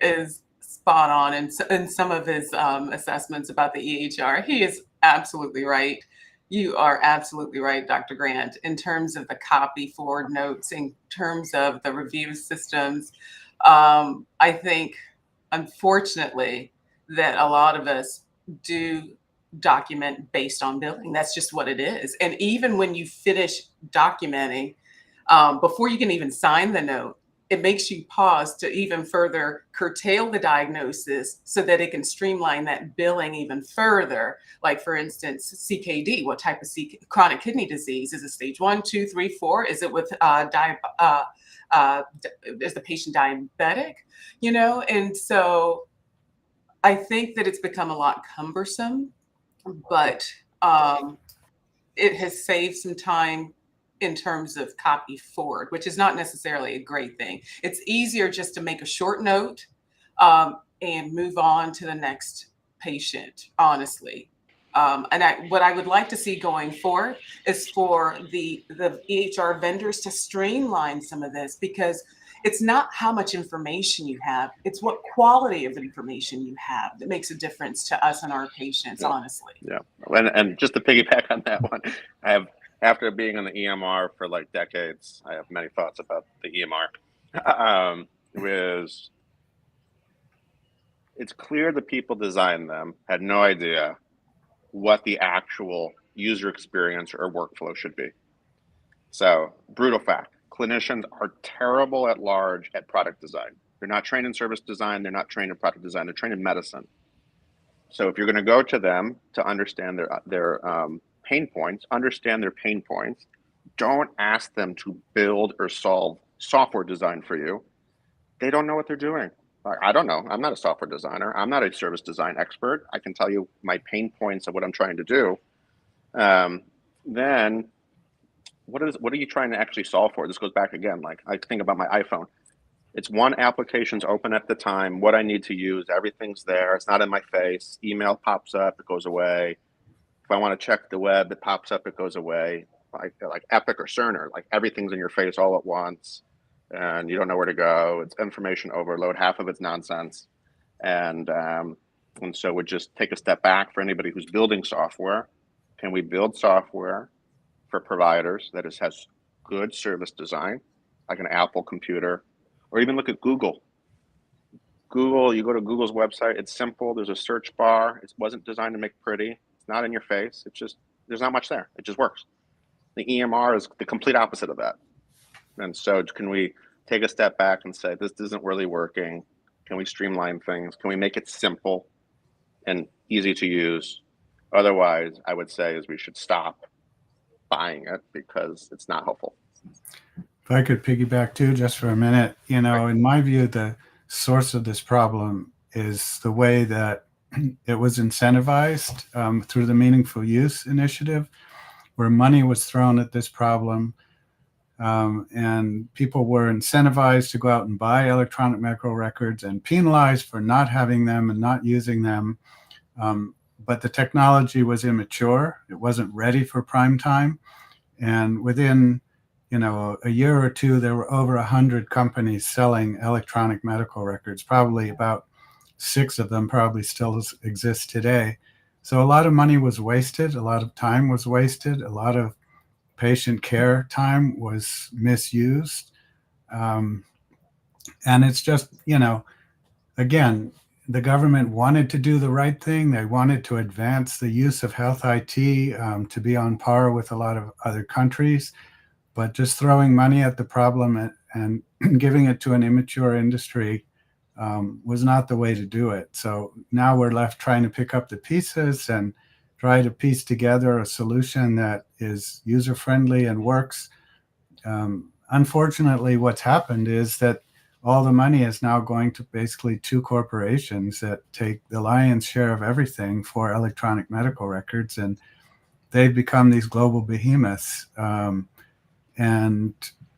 is spot on in some of his assessments about the EHR. He is absolutely right. You are absolutely right, Dr. Grant, in terms of the copy forward notes, in terms of the review systems. I think, unfortunately, that a lot of us do document based on billing. That's just what it is. And even when you finish documenting, before you can even sign the note, it makes you pause to even further curtail the diagnosis so that it can streamline that billing even further. Like, for instance, CKD, what type of chronic kidney disease? Is it stage 1, 2, 3, 4? Is it with is the patient diabetic? You know, and so I think that it's become a lot cumbersome, but it has saved some time in terms of copy forward, which is not necessarily a great thing. It's easier just to make a short note and move on to the next patient, honestly. And what I would like to see going forward is for the EHR vendors to streamline some of this, because it's not how much information you have, it's what quality of information you have that makes a difference to us and our patients, honestly. Yeah, and just to piggyback on that one, after being on the EMR for like decades, I have many thoughts about the EMR. It's clear the people designed them had no idea what the actual user experience or workflow should be. So, brutal fact, clinicians are terrible at large at product design. They're not trained in service design, they're not trained in product design, they're trained in medicine. So if you're going to go to them to understand their pain points, understand their pain points. Don't ask them to build or solve software design for you. They don't know what they're doing. I don't know. I'm not a software designer. I'm not a service design expert. I can tell you my pain points of what I'm trying to do. Then what are you trying to actually solve for? This goes back again. Like, I think about my iPhone. It's one application's open at the time, what I need to use, everything's there. It's not in my face. Email pops up, it goes away. If I want to check the web, it pops up, it goes away. Like Epic or Cerner, like everything's in your face all at once and you don't know where to go. It's information overload, half of it's nonsense. And so we just take a step back for anybody who's building software. Can we build software for providers that has good service design, like an Apple computer? Or even look at Google. You go to Google's website, it's simple, there's a search bar, it wasn't designed to make pretty, it's not in your face, it's just, there's not much there, it just works. The EMR is the complete opposite of that. And so can we take a step back and say, this isn't really working, can we streamline things, can we make it simple and easy to use? Otherwise, I would say is we should stop buying it because it's not helpful. If I could piggyback too, just for a minute, in my view, the source of this problem is the way that it was incentivized through the Meaningful Use initiative, where money was thrown at this problem, and people were incentivized to go out and buy electronic medical records and penalized for not having them and not using them. But the technology was immature. It wasn't ready for prime time. And within a year or two, there were over 100 companies selling electronic medical records. Probably about 6 of them probably still exist today. So a lot of money was wasted. A lot of time was wasted. A lot of patient care time was misused. And it's just, again, the government wanted to do the right thing. They wanted to advance the use of health IT to be on par with a lot of other countries. But just throwing money at the problem and giving it to an immature industry was not the way to do it. So now we're left trying to pick up the pieces and try to piece together a solution that is user-friendly and works. Unfortunately, what's happened is that all the money is now going to basically 2 corporations that take the lion's share of everything for electronic medical records, and they've become these global behemoths. And,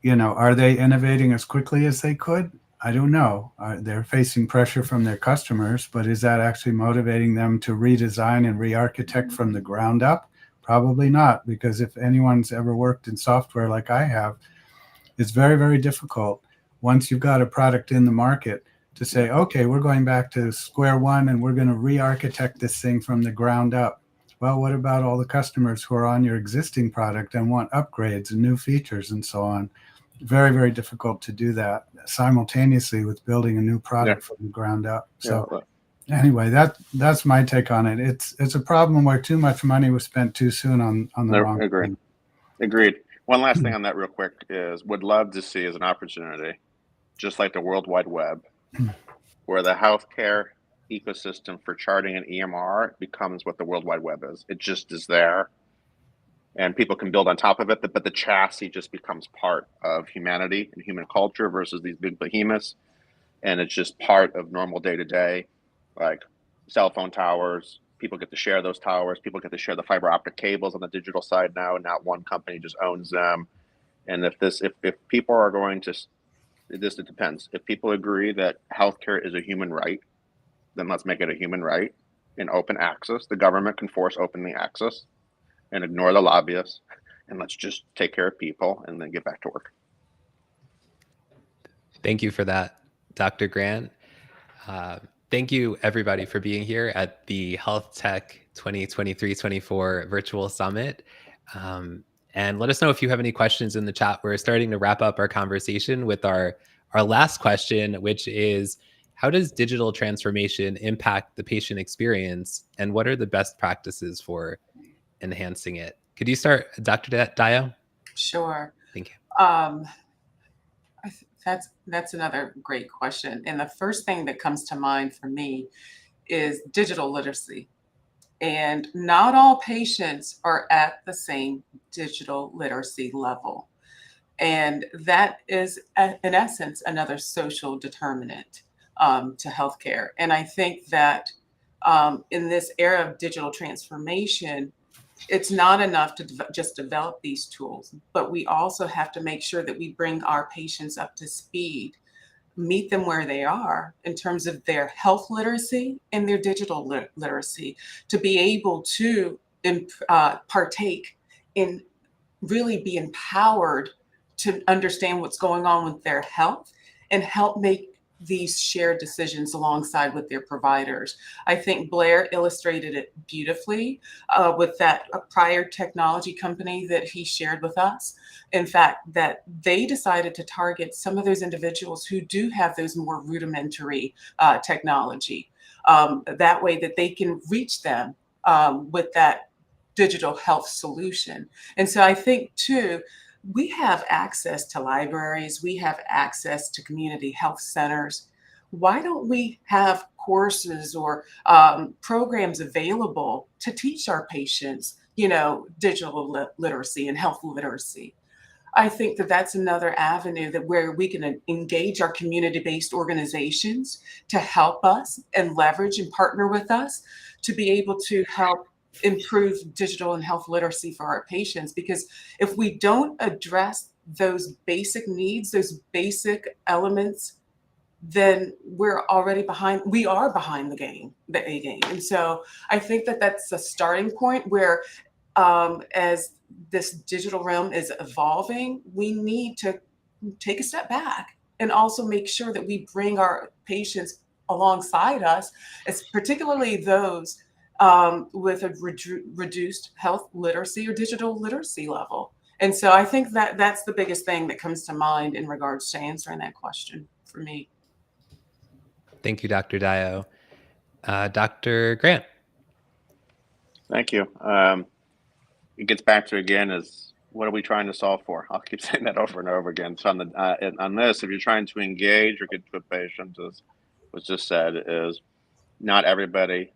are they innovating as quickly as they could? I don't know. They're facing pressure from their customers, but is that actually motivating them to redesign and re-architect from the ground up? Probably not, because if anyone's ever worked in software like I have, it's very, very difficult once you've got a product in the market to say, okay, we're going back to square one and we're going to re-architect this thing from the ground up. Well, what about all the customers who are on your existing product and want upgrades and new features and so on? Very, very difficult to do that simultaneously with building a new product from the ground up. So anyway, that's my take on it. It's a problem where too much money was spent too soon on the wrong thing. Agreed. One last thing on that real quick is would love to see as an opportunity, just like the World Wide Web, where the healthcare ecosystem for charting an EMR becomes what the World Wide Web is. It just is there. And people can build on top of it, but the chassis just becomes part of humanity and human culture versus these big behemoths. And it's just part of normal day-to-day, like cell phone towers. People get to share those towers. People get to share the fiber optic cables on the digital side now, and not one company just owns them. And if people are going to, it depends. If people agree that healthcare is a human right, then let's make it a human right in open access. The government can force openly access and ignore the lobbyists, and let's just take care of people and then get back to work. Thank you for that, Dr. Grant. Thank you, everybody, for being here at the HealthTech 2023-24 Virtual Summit. And let us know if you have any questions in the chat. We're starting to wrap up our conversation with our last question, which is, how does digital transformation impact the patient experience, and what are the best practices for enhancing it? Could you start, Dr. Dio? Sure. Thank you. That's another great question. And the first thing that comes to mind for me is digital literacy. And not all patients are at the same digital literacy level. And that is, in essence, another social determinant to healthcare. And I think that in this era of digital transformation, it's not enough to just develop these tools, but we also have to make sure that we bring our patients up to speed, meet them where they are in terms of their health literacy and their digital literacy, to be able to partake in, really be empowered to understand what's going on with their health and help make these shared decisions alongside with their providers. I think Blair illustrated it beautifully with that prior technology company that he shared with us. In fact, that they decided to target some of those individuals who do have those more rudimentary technology. That way that they can reach them with that digital health solution. And so I think too, we have access to libraries, we have access to community health centers. Why don't we have courses or programs available to teach our patients, digital literacy and health literacy? I think that that's another avenue where we can engage our community-based organizations to help us and leverage and partner with us to be able to help improve digital and health literacy for our patients. Because if we don't address those basic needs, those basic elements, then we're already behind. We are behind the A game. And so I think that that's a starting point where as this digital realm is evolving, we need to take a step back and also make sure that we bring our patients alongside us, as particularly those with a reduced health literacy or digital literacy level. And so I think that that's the biggest thing that comes to mind in regards to answering that question for me. Thank you, Dr. Dio. Dr. Grant. Thank you. It gets back to, again, is what are we trying to solve for? I'll keep saying that over and over again. So on this, if you're trying to engage or get to a patient, as was just said, is not everybody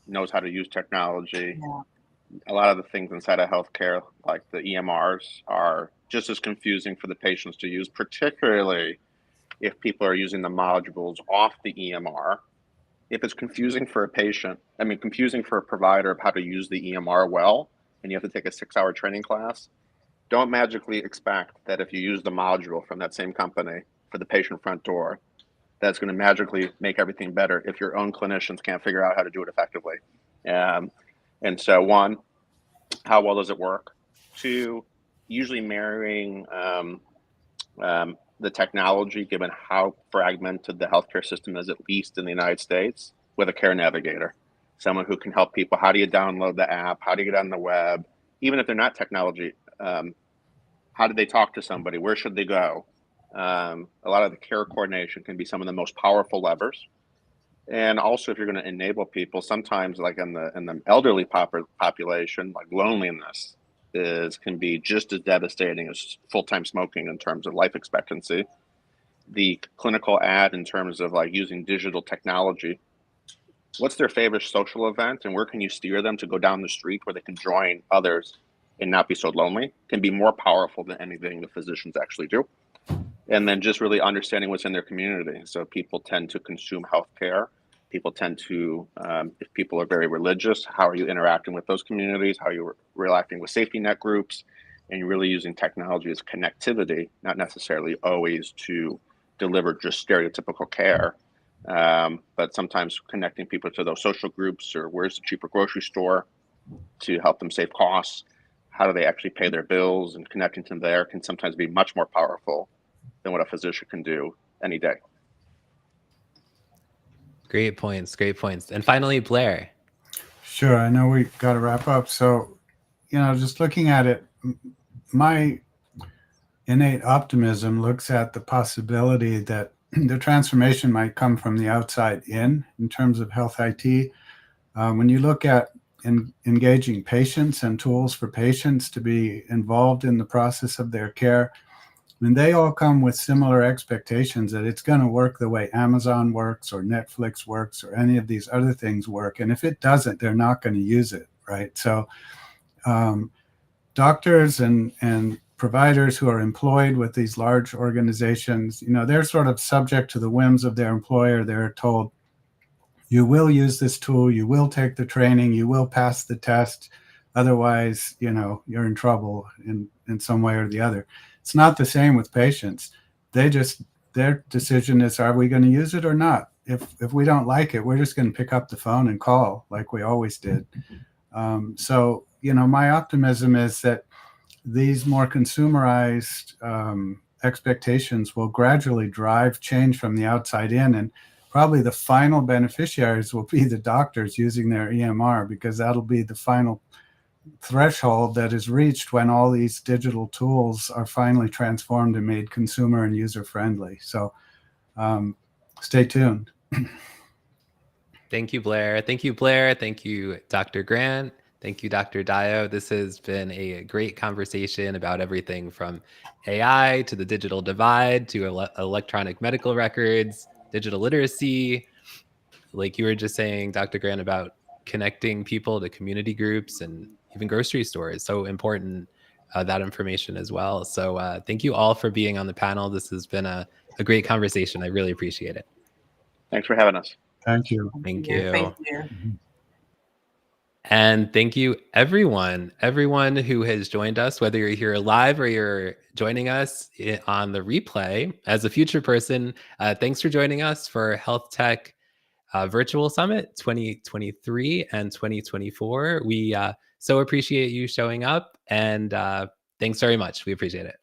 knows how to use technology. Yeah. A lot of the things inside of healthcare, like the EMRs, are just as confusing for the patients to use, particularly if people are using the modules off the EMR. If it's confusing for a patient, confusing for a provider of how to use the EMR well, and you have to take a 6-hour training class, don't magically expect that if you use the module from that same company for the patient front door, that's going to magically make everything better if your own clinicians can't figure out how to do it effectively. And so, one, how well does it work? Two, usually marrying the technology, given how fragmented the healthcare system is, at least in the United States, with a care navigator, someone who can help people. How do you download the app? How do you get on the web? Even if they're not technology, how do they talk to somebody? Where should they go? A lot of the care coordination can be some of the most powerful levers. And also, if you're going to enable people, sometimes like in the elderly population, like loneliness can be just as devastating as full-time smoking in terms of life expectancy. The clinical ad in terms of like using digital technology, what's their favorite social event and where can you steer them to go down the street where they can join others and not be so lonely, can be more powerful than anything the physicians actually do. And then just really understanding what's in their community. So people tend to consume healthcare. People tend to, if people are very religious, how are you interacting with those communities? How are you interacting with safety net groups? And you're really using technology as connectivity, not necessarily always to deliver just stereotypical care, but sometimes connecting people to those social groups or where's the cheaper grocery store to help them save costs. How do they actually pay their bills? And connecting to them there can sometimes be much more powerful than what a physician can do any day. Great points. Great points. And finally, Blair. Sure. I know we got to wrap up. So, just looking at it, my innate optimism looks at the possibility that the transformation might come from the outside in terms of health IT. When you look at engaging patients and tools for patients to be involved in the process of their care, they all come with similar expectations that it's going to work the way Amazon works or Netflix works or any of these other things work. And if it doesn't, they're not going to use it, right? So doctors and providers who are employed with these large organizations, they're sort of subject to the whims of their employer. They're told, you will use this tool, you will take the training, you will pass the test. Otherwise, you're in trouble in some way or the other. It's not the same with patients. Their decision is, are we going to use it or not? If we don't like it, we're just going to pick up the phone and call like we always did. So, my optimism is that these more consumerized expectations will gradually drive change from the outside in, and probably the final beneficiaries will be the doctors using their EMR, because that'll be the final threshold that is reached when all these digital tools are finally transformed and made consumer and user friendly. So stay tuned. Thank you, Blair. Thank you, Blair. Thank you, Dr. Grant. Thank you, Dr. Dio. This has been a great conversation about everything from AI to the digital divide to electronic medical records, digital literacy. Like you were just saying, Dr. Grant, about connecting people to community groups and even grocery stores. So important, that information as well. So thank you all for being on the panel. This has been a great conversation. I really appreciate it. Thanks for having us. Thank you. Thank you. Thank you. And thank you, everyone who has joined us, whether you're here live or you're joining us on the replay as a future person. Thanks for joining us for HealthTech Virtual Summit 2023 and 2024. We so appreciate you showing up, and thanks very much. We appreciate it.